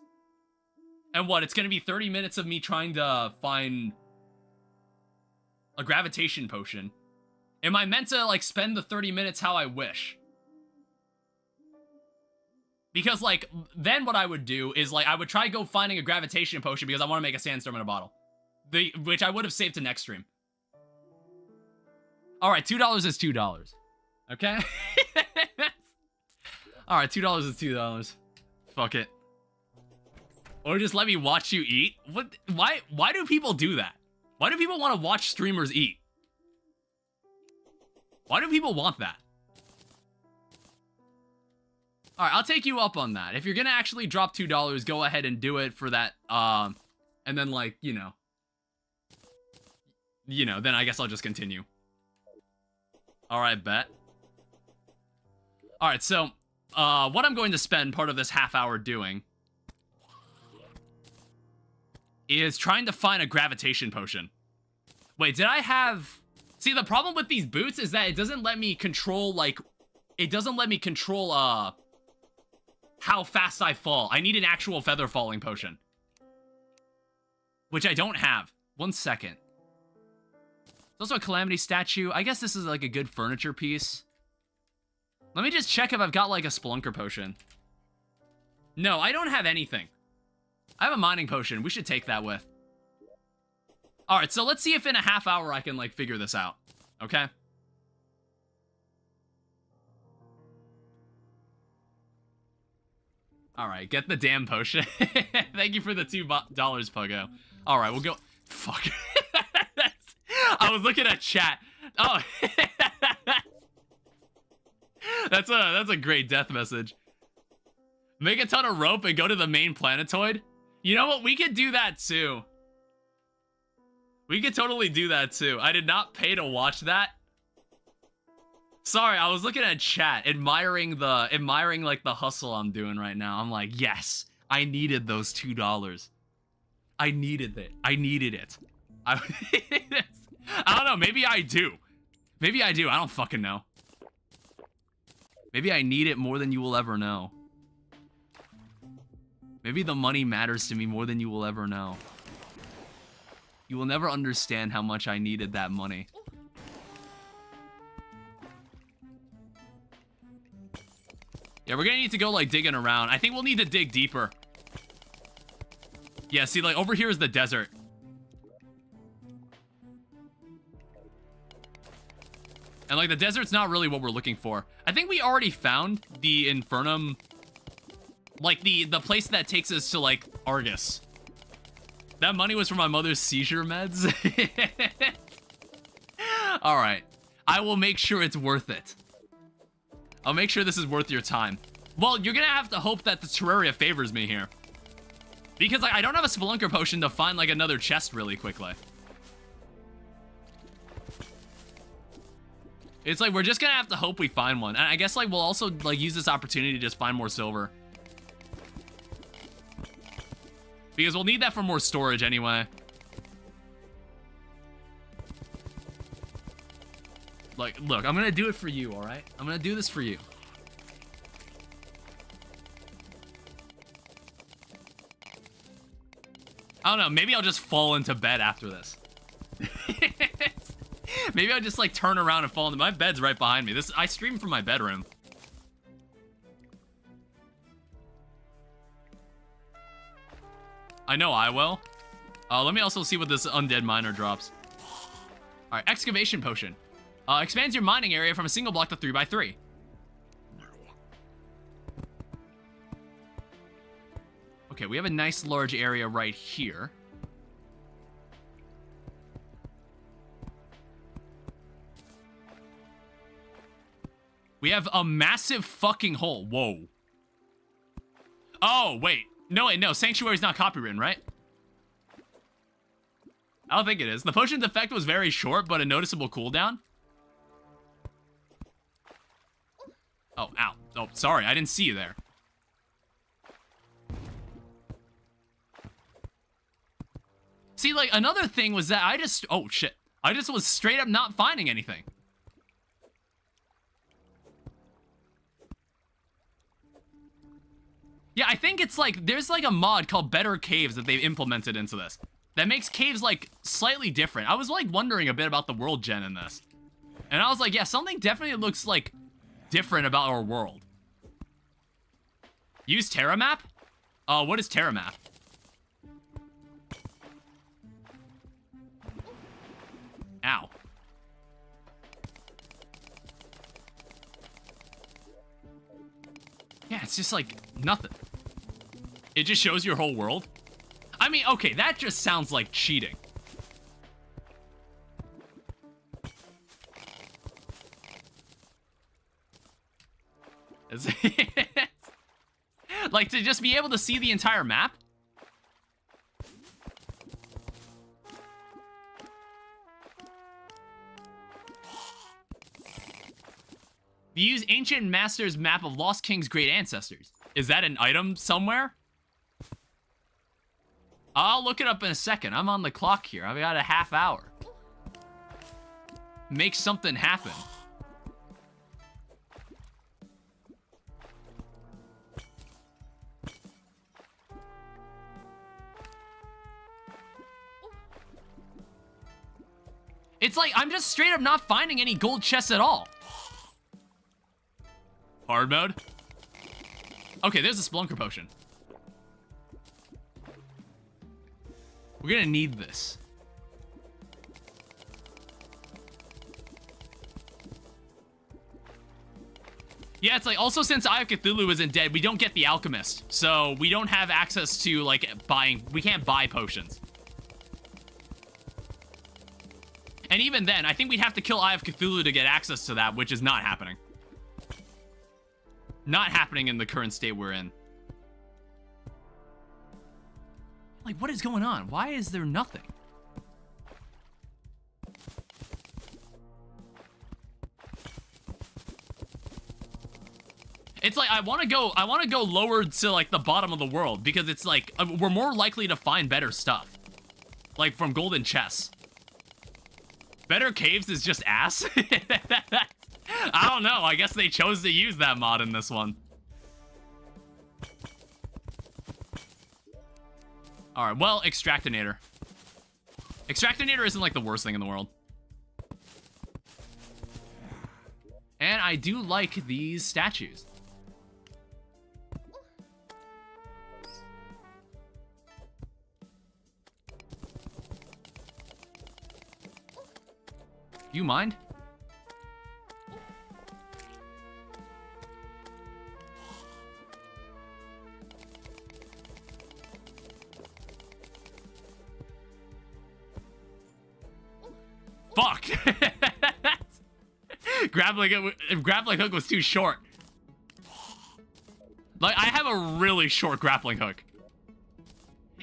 A: And what? It's gonna be 30 minutes of me trying to find a gravitation potion. Am I meant to, like, spend the 30 minutes how I wish? Because, like, then what I would do is, like, I would try go finding a gravitation potion because I want to make a sandstorm in a bottle. Which I would have saved to next stream. Alright, $2 is $2. Okay? Alright, $2 is $2. Fuck it. Or just let me watch you eat? What? Why do people do that? Why do people want to watch streamers eat? Why do people want that? Alright, I'll take you up on that. If you're gonna actually drop $2, go ahead and do it for that, and then, like, you know, then I guess I'll just continue. Alright, bet. Alright, so, what I'm going to spend part of this half hour doing is trying to find a gravitation potion. Wait, did I have... See, the problem with these boots is that it doesn't let me control, like... It doesn't let me control, how fast I fall. I need an actual feather falling potion. Which I don't have. 1 second. There's also a Calamity statue. I guess this is, like, a good furniture piece. Let me just check if I've got, like, a Spelunker potion. No, I don't have anything. I have a mining potion. We should take that with. Alright, so let's see if in a half hour I can, like, figure this out. Okay? Alright, get the damn potion. Thank you for the $2, Pogo. Alright, we'll go... Fuck. I was looking at chat. Oh. That's a great death message. Make a ton of rope and go to the main planetoid? You know what? We could do that too. We could totally do that too. I did not pay to watch that. Sorry, I was looking at chat, admiring like the hustle I'm doing right now. I'm like, yes, I needed those $2. I needed it. I needed it. I don't know. Maybe I do. Maybe I do. I don't fucking know. Maybe I need it more than you will ever know. Maybe the money matters to me more than you will ever know. You will never understand how much I needed that money. Yeah, we're gonna need to go, like, digging around. I think we'll need to dig deeper. Yeah, see, like, over here is the desert. And, like, the desert's not really what we're looking for. I think we already found the Infernum... Like, the place that takes us to, like, Argus. That money was for my mother's seizure meds. Alright. I will make sure it's worth it. I'll make sure this is worth your time. Well, you're gonna have to hope that the Terraria favors me here. Because, like, I don't have a Spelunker potion to find, like, another chest really quickly. It's like, we're just gonna have to hope we find one. And I guess, like, we'll also, like, use this opportunity to just find more silver. Because we'll need that for more storage anyway. Like, look, I'm gonna do it for you, alright? I'm gonna do this for you. I don't know, maybe I'll just fall into bed after this. Maybe I'll just, like, turn around and fall into... My bed's right behind me. I stream from my bedroom. I know I will. Let me also see what this undead miner drops. Alright, excavation potion. Expands your mining area from a single block to 3x3. Okay, we have a nice large area right here. We have a massive fucking hole. Whoa. Oh, wait. No, wait, no. Sanctuary's not copywritten, right? I don't think it is. The potion's effect was very short, but a noticeable cooldown. Oh, ow. Oh, sorry. I didn't see you there. See, like, another thing was that I just... Oh, shit. I just was straight up not finding anything. Yeah, I think it's like, there's like a mod called Better Caves that they've implemented into this. That makes caves like slightly different. I was like wondering a bit about the world gen in this. And I was like, yeah, something definitely looks like different about our world. Use Terramap? What is Terramap? Ow. Yeah, it's just like nothing. It just shows your whole world. I mean, okay, that just sounds like cheating. Like, to just be able to see the entire map? Use Ancient Master's map of Lost King's Great Ancestors. Is that an item somewhere? I'll look it up in a second. I'm on the clock here. I've got a half hour. Make something happen. It's like, I'm just straight up not finding any gold chests at all. Hard mode? Okay, there's a Spelunker potion. We're gonna need this. Yeah, it's like, also since Eye of Cthulhu isn't dead, we don't get the Alchemist. So we don't have access to, like, buying, we can't buy potions. And even then, I think we'd have to kill Eye of Cthulhu to get access to that, which is not happening. Not happening in the current state we're in. Like, what is going on? Why is there nothing? It's like, I want to go lower to, like, the bottom of the world, because it's like, we're more likely to find better stuff. Like, from golden chests. Better Caves is just ass? I don't know, I guess they chose to use that mod in this one. Alright, well, Extractinator. Extractinator isn't like the worst thing in the world. And I do like these statues. Do you mind? Fuck! grappling hook was too short. Like, I have a really short grappling hook.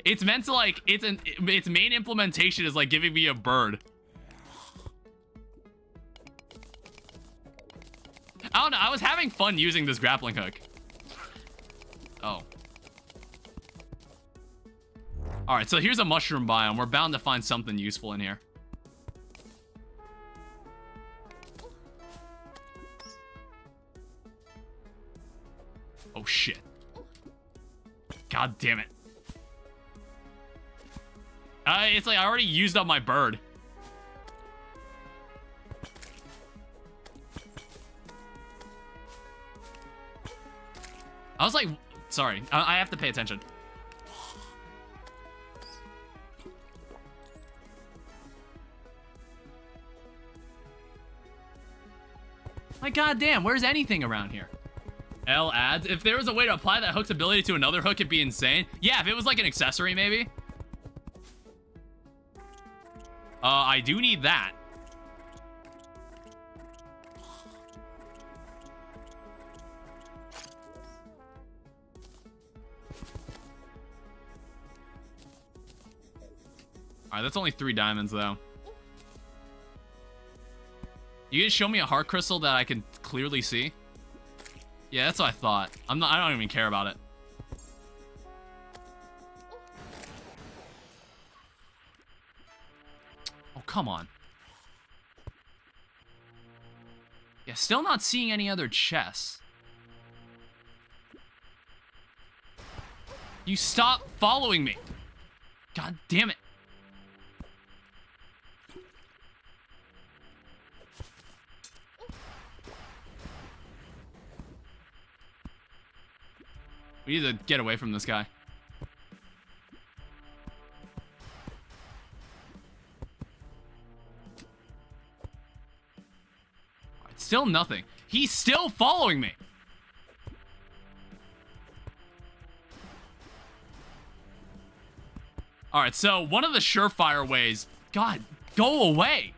A: It's meant to, like, its main implementation is like giving me a bird. I don't know, I was having fun using this grappling hook. Oh. Alright, so here's a mushroom biome. We're bound to find something useful in here. Oh shit. God damn it. It's like I already used up my bird. I was like, sorry, I have to pay attention. Like, goddamn, where's anything around here? L adds. If there was a way to apply that hook's ability to another hook, it'd be insane. Yeah, if it was like an accessory, maybe. I do need that. Alright, that's only 3 diamonds, though. You can show me a heart crystal that I can clearly see? Yeah, that's what I thought. I don't even care about it. Oh, come on. Yeah, still not seeing any other chests. You stop following me. God damn it. We need to get away from this guy. Alright, still nothing. He's still following me. Alright, so one of the surefire ways... God, go away!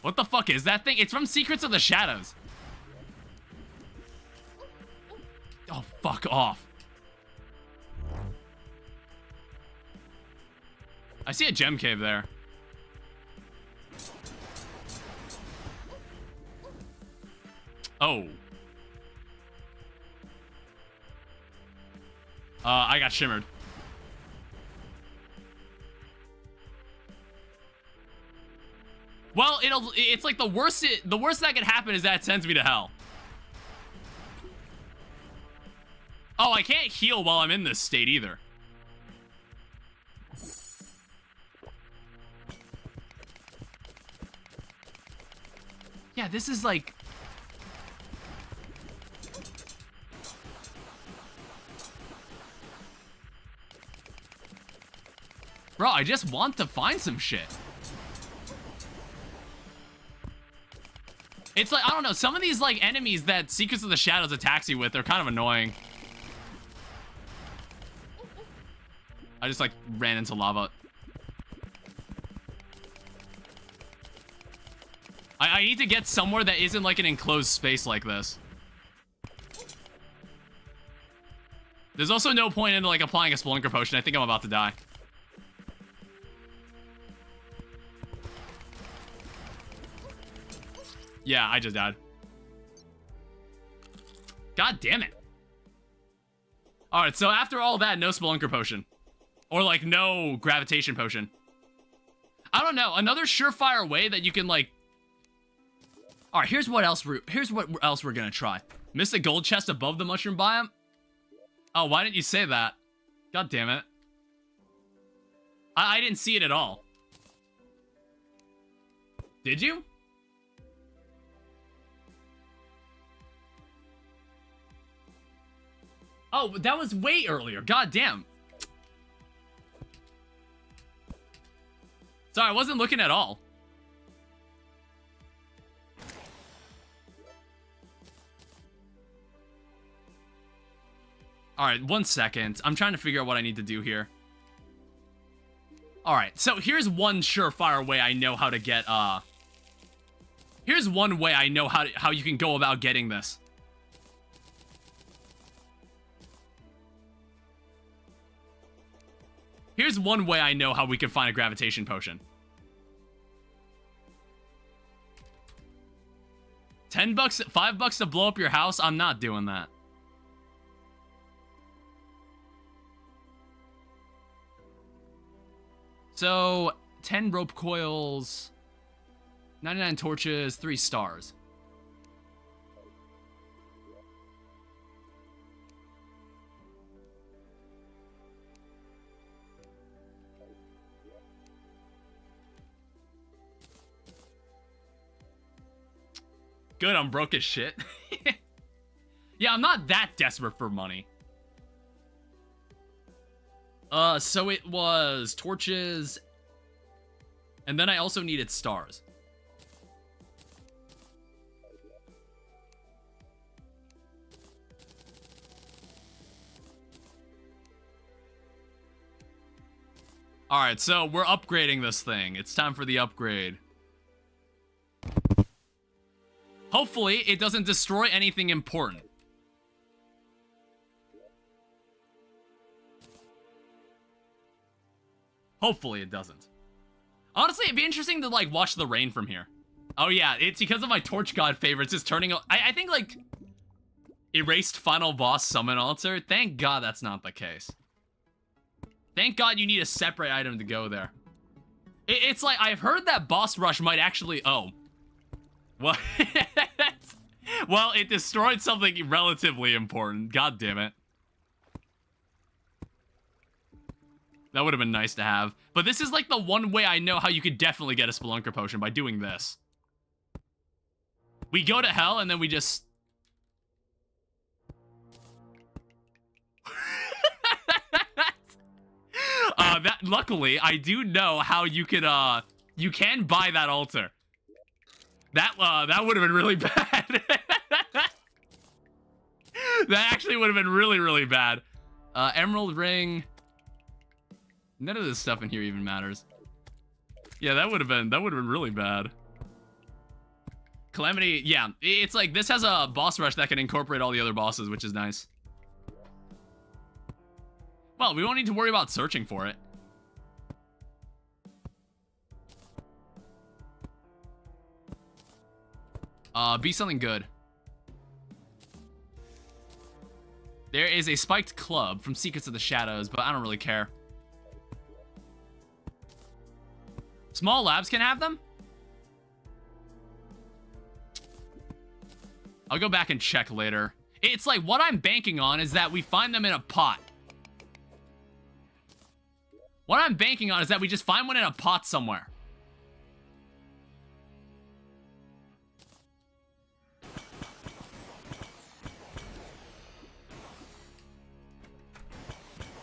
A: What the fuck is that thing? It's from Secrets of the Shadows. Oh, fuck off. I see a gem cave there. Oh. I got shimmered. Well, it's like the worst that could happen is that it sends me to hell. Oh, I can't heal while I'm in this state either. Yeah, this is like... Bro, I just want to find some shit. It's like, I don't know, some of these like enemies that Secrets of the Shadows attacks you with are kind of annoying. I just like ran into lava. I need to get somewhere that isn't like an enclosed space like this. There's also no point in like applying a Spelunker potion. I think I'm about to die. Yeah, I just died. God damn it. Alright, so after all that, no Spelunker potion. Or like no gravitation potion. I don't know, another surefire way that you can like... Alright, here's what else we're gonna try. Missed a gold chest above the mushroom biome? Oh, why didn't you say that? God damn it. I didn't see it at all. Did you? Oh, that was way earlier. God damn. Sorry, I wasn't looking at all. Alright, 1 second. I'm trying to figure out what I need to do here. Alright, so here's one surefire way I know how to get, Here's one way I know how you can go about getting this. Here's one way I know how we can find a gravitation potion. $10, $5 to blow up your house? I'm not doing that. So, 10 rope coils, 99 torches, 3 stars. Good, I'm broke as shit. Yeah, I'm not that desperate for money. So it was torches, and then I also needed stars. Alright, so we're upgrading this thing. It's time for the upgrade. Hopefully, it doesn't destroy anything important. Hopefully, it doesn't. Honestly, it'd be interesting to, like, watch the rain from here. Oh, yeah, it's because of my Torch God favorites. It's turning... I think, like... Erased final boss summon altar? Thank God that's not the case. Thank God you need a separate item to go there. It's like, I've heard that boss rush might actually... Oh. Well, well, it destroyed something relatively important. God damn it. That would have been nice to have. But this is like the one way I know how you could definitely get a Spelunker potion, by doing this. We go to hell and then we just... luckily, I do know how you could, you can buy that altar. That would have been really bad. That actually would have been really, really bad. Emerald ring. None of this stuff in here even matters. Yeah, that would have been really bad. Calamity, yeah. It's like, this has a boss rush that can incorporate all the other bosses, which is nice. Well, we won't need to worry about searching for it. Be something good. There is a spiked club from Secrets of the Shadows, but I don't really care. Small labs can have them? I'll go back and check later. It's like, what I'm banking on is that we find them in a pot. What I'm banking on is that we just find one in a pot somewhere.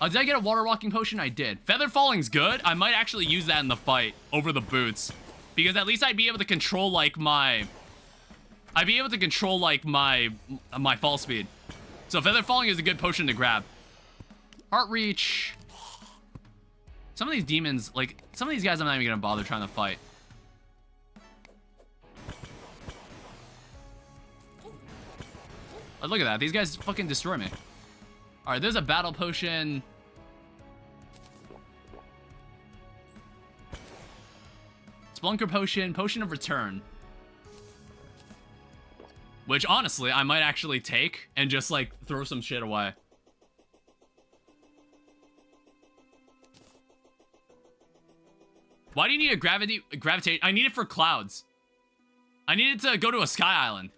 A: Did I get a water walking potion? I did. Feather falling's good. I might actually use that in the fight over the boots. Because at least I'd be able to control, like, my fall speed. So feather falling is a good potion to grab. Heart reach. Some of these demons, like, some of these guys I'm not even gonna bother trying to fight. Oh, look at that. These guys fucking destroy me. Alright, there's a battle potion. Spelunker potion, potion of return. Which, honestly, I might actually take and just, like, throw some shit away. Why do you need a gravitate? I need it for clouds. I need it to go to a sky island.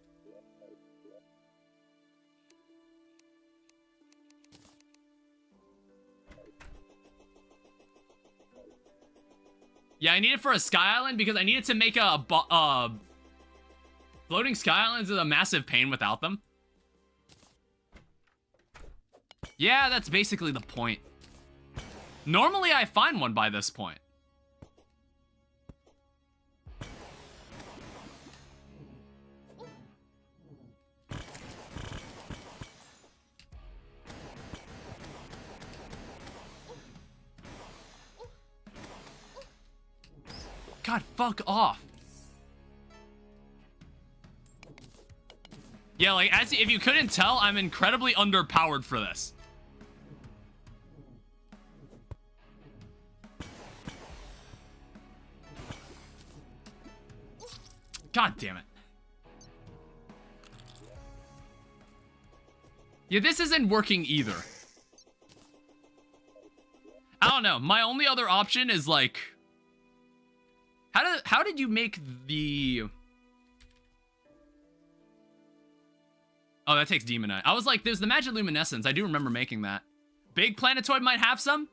A: Yeah, I need it for a sky island because I needed to make a floating sky islands is a massive pain without them. Yeah, that's basically the point. Normally, I find one by this point. God, fuck off. Yeah, like, if you couldn't tell, I'm incredibly underpowered for this. God damn it. Yeah, this isn't working either. I don't know. My only other option is like... How did you make the... Oh, that takes Demonite. I was like, there's the Magic Luminescence. I do remember making that. Big Planetoid might have some?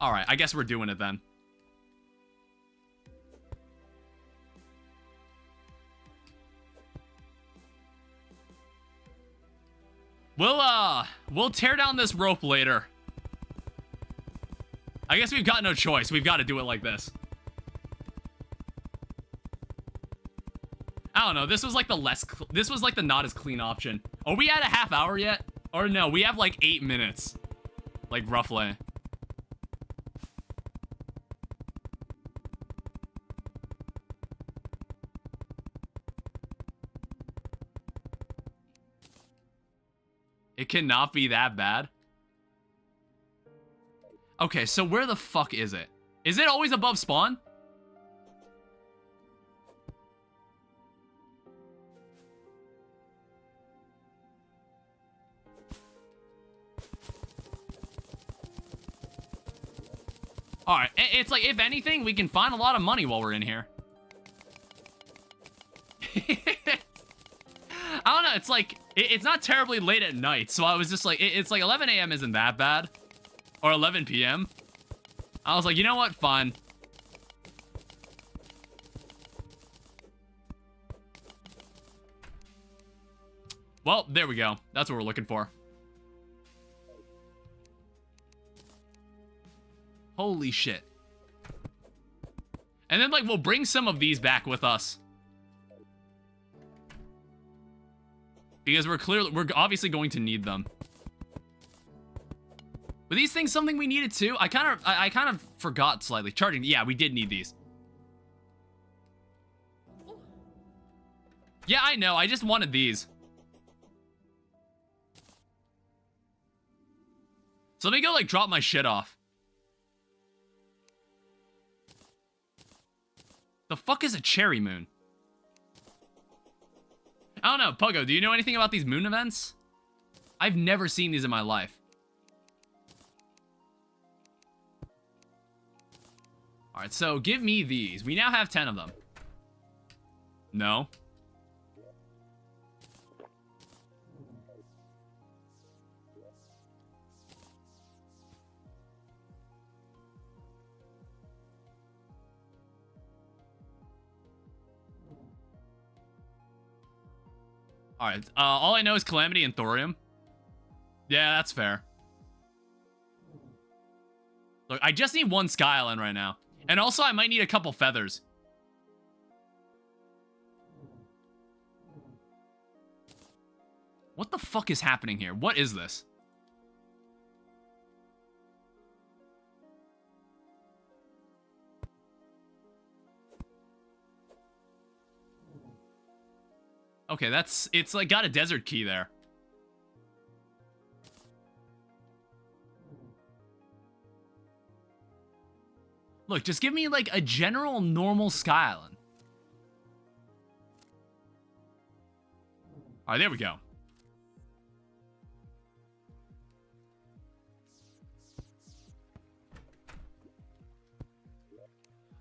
A: Alright, I guess we're doing it then. We'll tear down this rope later. I guess we've got no choice. We've got to do it like this. I don't know. This was like the not as clean option. Are we at a half hour yet? Or no, we have like 8 minutes. Like roughly. It cannot be that bad. Okay, so where the fuck is it? Is it always above spawn? Alright, it's like, if anything, we can find a lot of money while we're in here. I don't know, it's like, it's not terribly late at night, so I was just like, it's like 11 a.m. isn't that bad. Or 11 p.m. I was like, you know what, fine. Well, there we go. That's what we're looking for. Holy shit. And then, like, we'll bring some of these back with us. Because we're obviously going to need them. Were these things something we needed too? I kind of forgot slightly. Charging, yeah, we did need these. Yeah, I know, I just wanted these. So let me go, like, drop my shit off. The fuck is a cherry moon? I don't know, Pogo, do you know anything about these moon events? I've never seen these in my life. Alright, so give me these. We now have 10 of them. No. Alright, all I know is Calamity and Thorium. Yeah, that's fair. Look, I just need one Sky Island right now. And also, I might need a couple feathers. What the fuck is happening here? What is this? Okay, it's like got a desert key there. Look, just give me like a general normal Sky Island. Alright, there we go.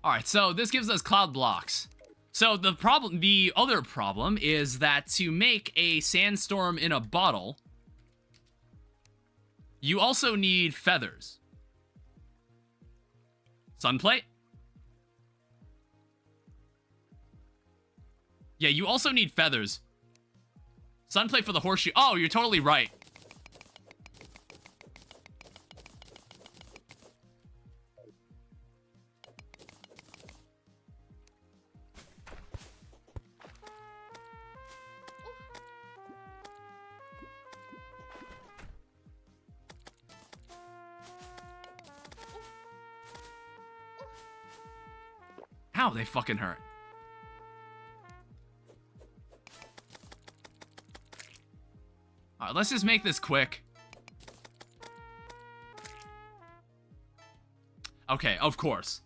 A: Alright, so this gives us cloud blocks. So the other problem is that to make a sandstorm in a bottle, you also need feathers. Sunplate? Yeah, you also need feathers. Sunplate for the horseshoe. Oh, you're totally right. Ow, they fucking hurt. Alright, let's just make this quick. Okay, of course.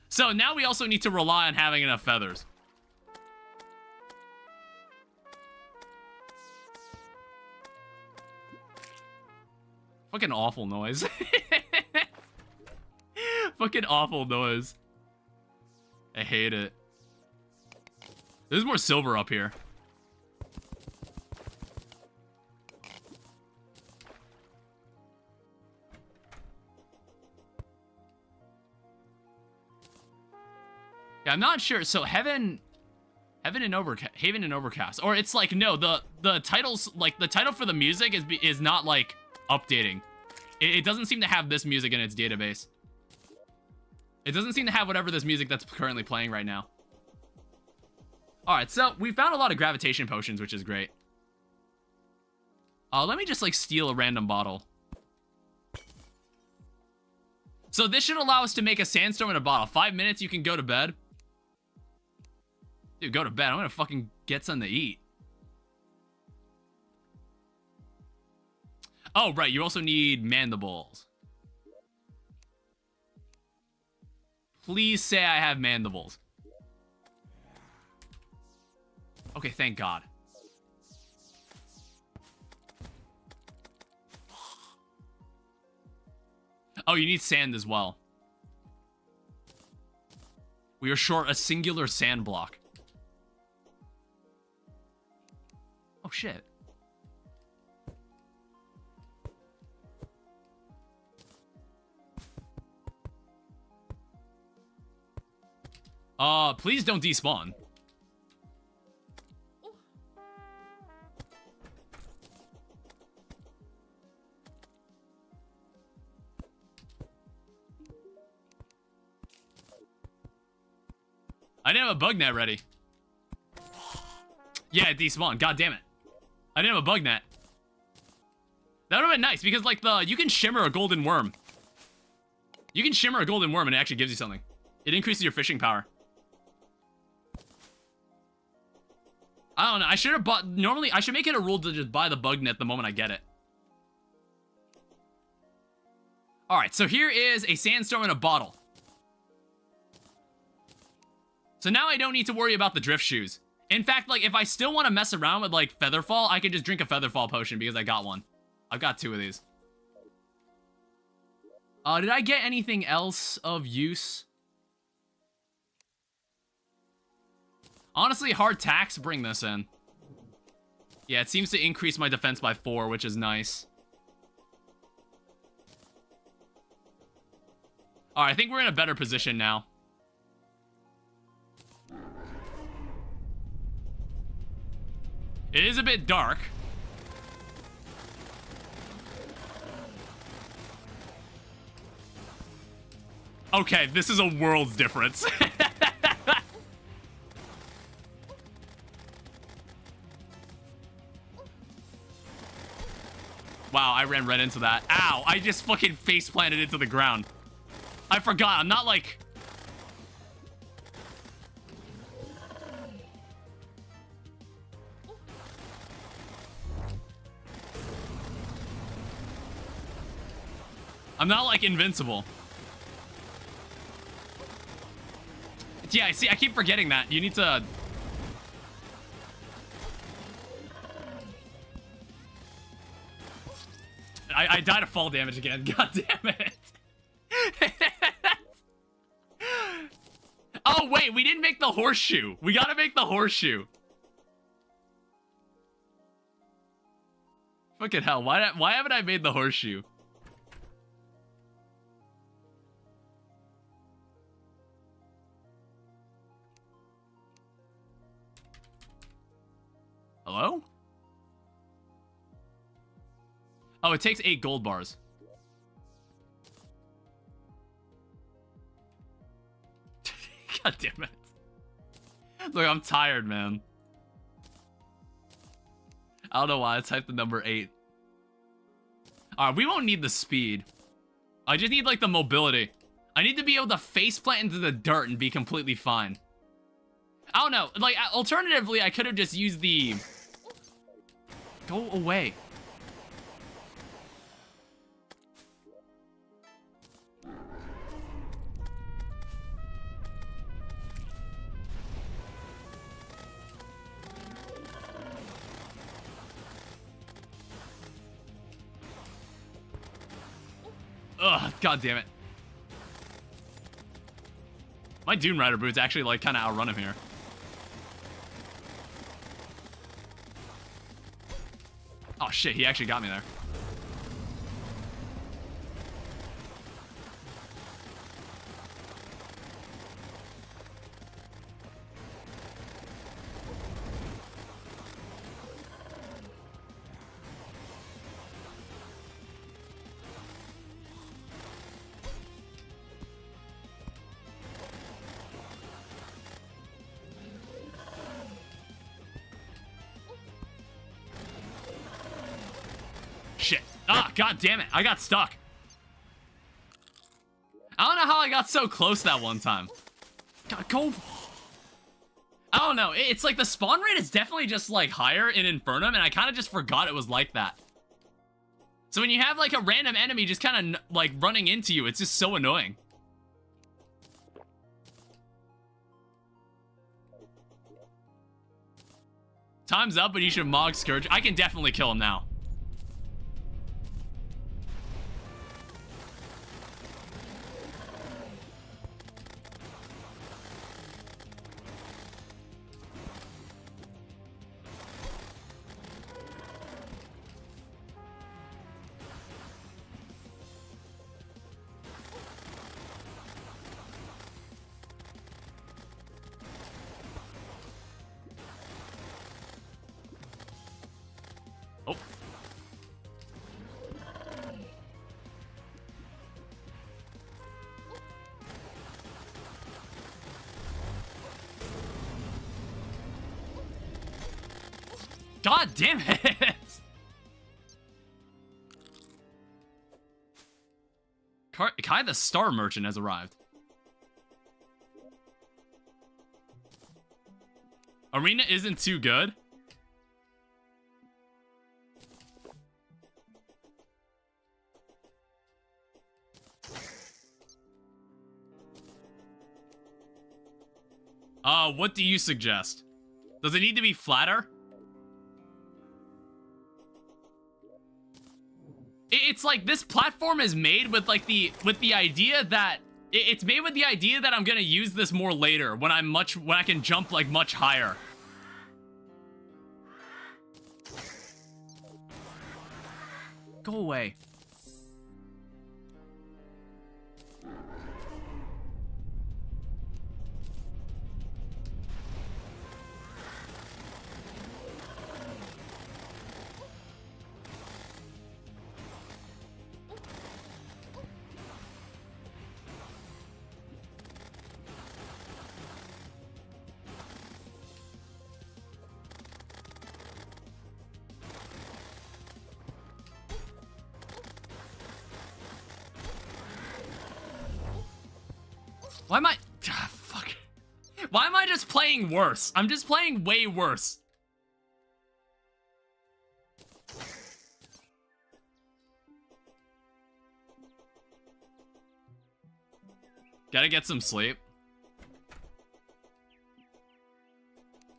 A: So now we also need to rely on having enough feathers. Fucking awful noise. Fucking awful noise. I hate it. There's more silver up here. Yeah, I'm not sure. So Haven and Overcast, or it's like no, the titles, like the title for the music is not like updating. It doesn't seem to have this music in its database. It doesn't seem to have whatever this music that's currently playing right now. All right, so we found a lot of gravitation potions, which is great. Let me just like steal a random bottle. So this should allow us to make a sandstorm in a bottle. 5 minutes, you can go to bed. Dude, go to bed. I'm gonna fucking get something to eat. Oh, right. You also need mandibles. Please say I have mandibles. Okay, thank God. Oh, you need sand as well. We are short a singular sand block. Oh, shit. Please don't despawn. I didn't have a bug net ready. Yeah, it despawned. God damn it. I didn't have a bug net. That would have been nice because, like, you can shimmer a golden worm. You can shimmer a golden worm and it actually gives you something. It increases your fishing power. I don't know. I should have bought... Normally, I should make it a rule to just buy the bug net the moment I get it. Alright, so here is a sandstorm in a bottle. So now I don't need to worry about the drift shoes. In fact, like, if I still want to mess around with, like, Featherfall, I can just drink a Featherfall potion because I got one. I've got 2 of these. Did I get anything else of use? Honestly, hard tacks bring this in. Yeah, it seems to increase my defense by 4, which is nice. Alright, I think we're in a better position now. It is a bit dark. Okay, this is a world's difference. Wow, I ran right into that. Ow, I just fucking face planted into the ground. I forgot, I'm not like... I'm not like invincible. Yeah, see, I keep forgetting that. You need to... I died of fall damage again. God damn it. Oh, wait, we didn't make the horseshoe. We gotta make the horseshoe. Fucking hell, why haven't I made the horseshoe? Hello? Oh, it takes 8 gold bars. God damn it. Look, I'm tired, man. I don't know why I typed the number 8. Alright, we won't need the speed. I just need, like, the mobility. I need to be able to faceplant into the dirt and be completely fine. I don't know. Like, alternatively, I could have just used the... Go away. Ugh, god damn it. My Dune Rider boots actually, like, kind of outrun him here. Oh shit, he actually got me there. Shit. Ah, god damn it. I got stuck. I don't know how I got so close that one time. God, go. I don't know. It's like the spawn rate is definitely just like higher in Infernum, and I kind of just forgot it was like that. So when you have like a random enemy just kind of like running into you, it's just so annoying. Time's up, but you should Mog Scourge. I can definitely kill him now. Oh. God damn it! Kai the Star Merchant has arrived. Arena isn't too good. What do you suggest? Does it need to be flatter? It's like this platform is made with like the idea that it's made with the idea that I'm gonna use this more later when I can jump like much higher. Go away. Why am I... fuck. Why am I just playing worse? I'm just playing way worse. Gotta get some sleep.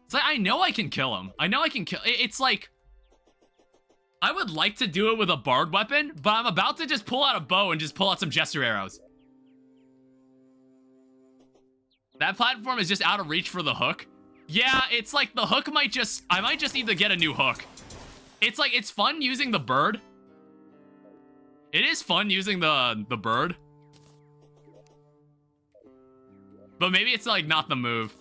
A: It's like, I know I can kill him. I know I can kill... It's like... I would like to do it with a bard weapon, but I'm about to just pull out a bow and just pull out some jester arrows. That platform is just out of reach for the hook. Yeah, it's like the hook might just... I might just need to get a new hook. It's like, it's fun using the bird. It is fun using the bird. But maybe it's like not the move.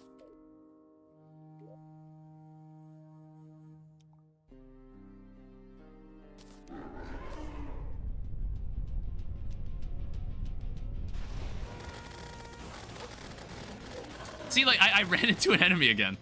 A: See, like, I ran into an enemy again.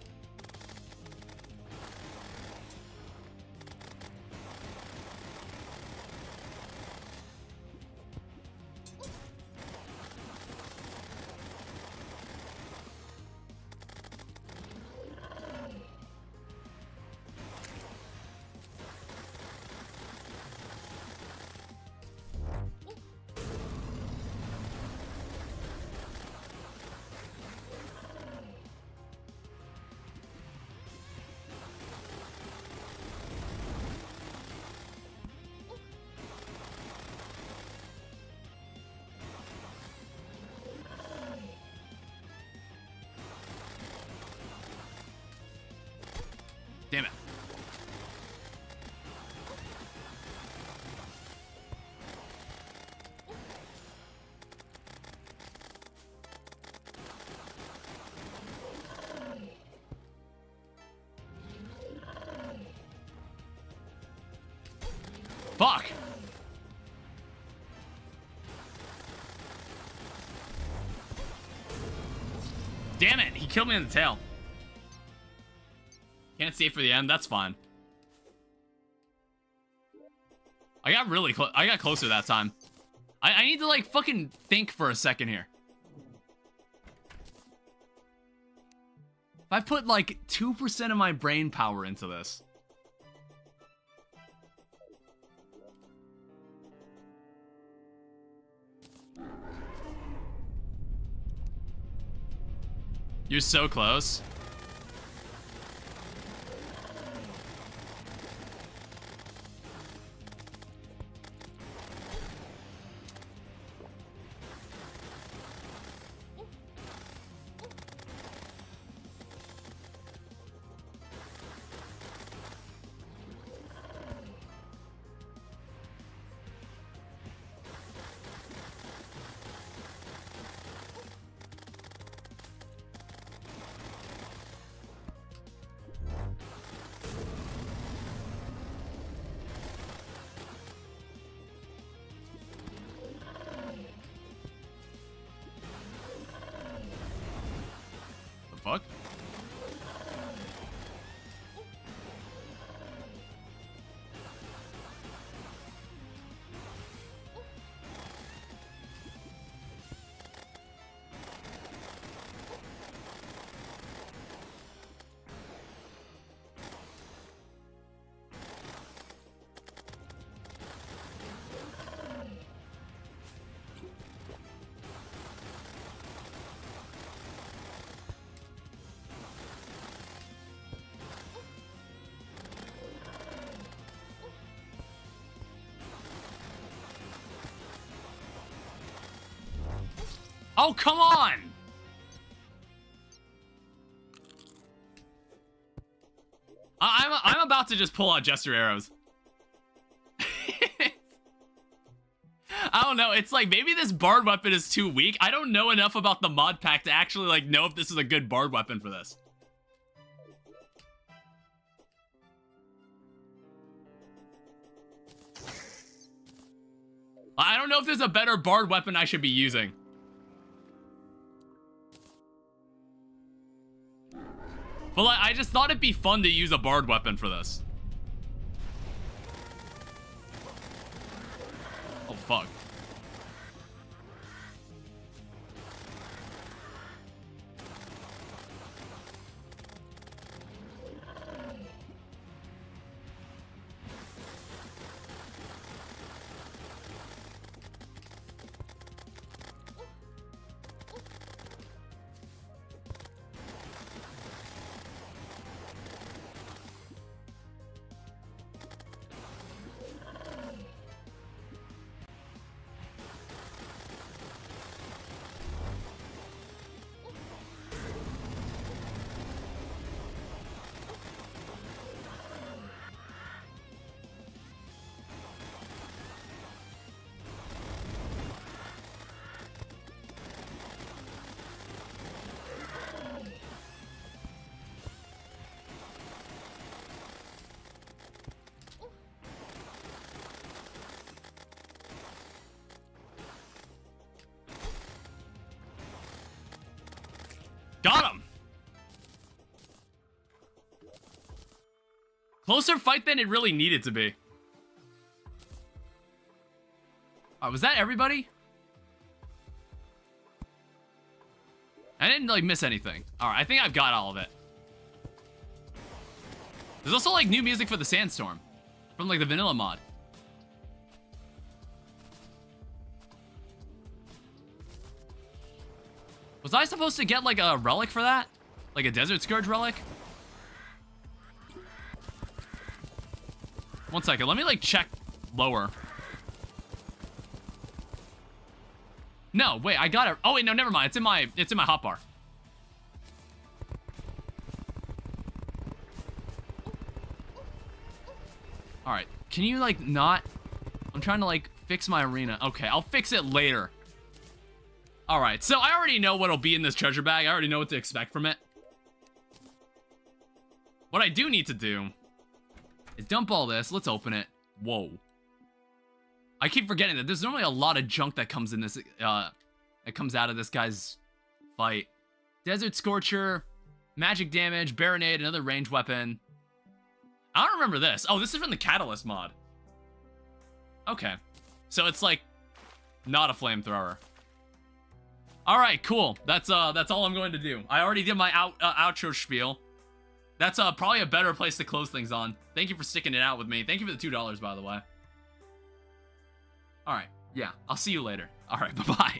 A: Damn it. Fuck. Damn it, he killed me in the tail. Can't save for the end, that's fine. I got really close. I got closer that time. I need to, like, fucking think for a second here. If I put, like, 2% of my brain power into this. You're so close. Fuck. Oh, come on! I'm about to just pull out Jester arrows. I don't know, it's like, maybe this bard weapon is too weak. I don't know enough about the mod pack to actually, like, know if this is a good bard weapon for this. I don't know if there's a better bard weapon I should be using. But like, I just thought it'd be fun to use a bard weapon for this. Oh, fuck. Got him! Closer fight than it really needed to be. Alright, was that everybody? I didn't, like, miss anything. Alright, I think I've got all of it. There's also, like, new music for the Sandstorm. From, like, the vanilla mod. Was I supposed to get, like, a relic for that? Like a Desert Scourge relic? One second, let me, like, check lower. No, wait, I got it. Oh, wait, no, never mind. It's in my hotbar. All right, can you, like, not... I'm trying to, like, fix my arena. Okay, I'll fix it later. All right, so I already know what'll be in this treasure bag. I already know what to expect from it. What I do need to do is dump all this. Let's open it. Whoa. I keep forgetting that there's normally a lot of junk that comes in this, that comes out of this guy's fight. Desert Scorcher, magic damage, Baronade, another ranged weapon. I don't remember this. Oh, this is from the Catalyst mod. Okay. So it's like not a flamethrower. All right, cool. That's all I'm going to do. I already did my outro spiel. That's probably a better place to close things on. Thank you for sticking it out with me. Thank you for the $2, by the way. All right. Yeah, I'll see you later. All right, bye-bye.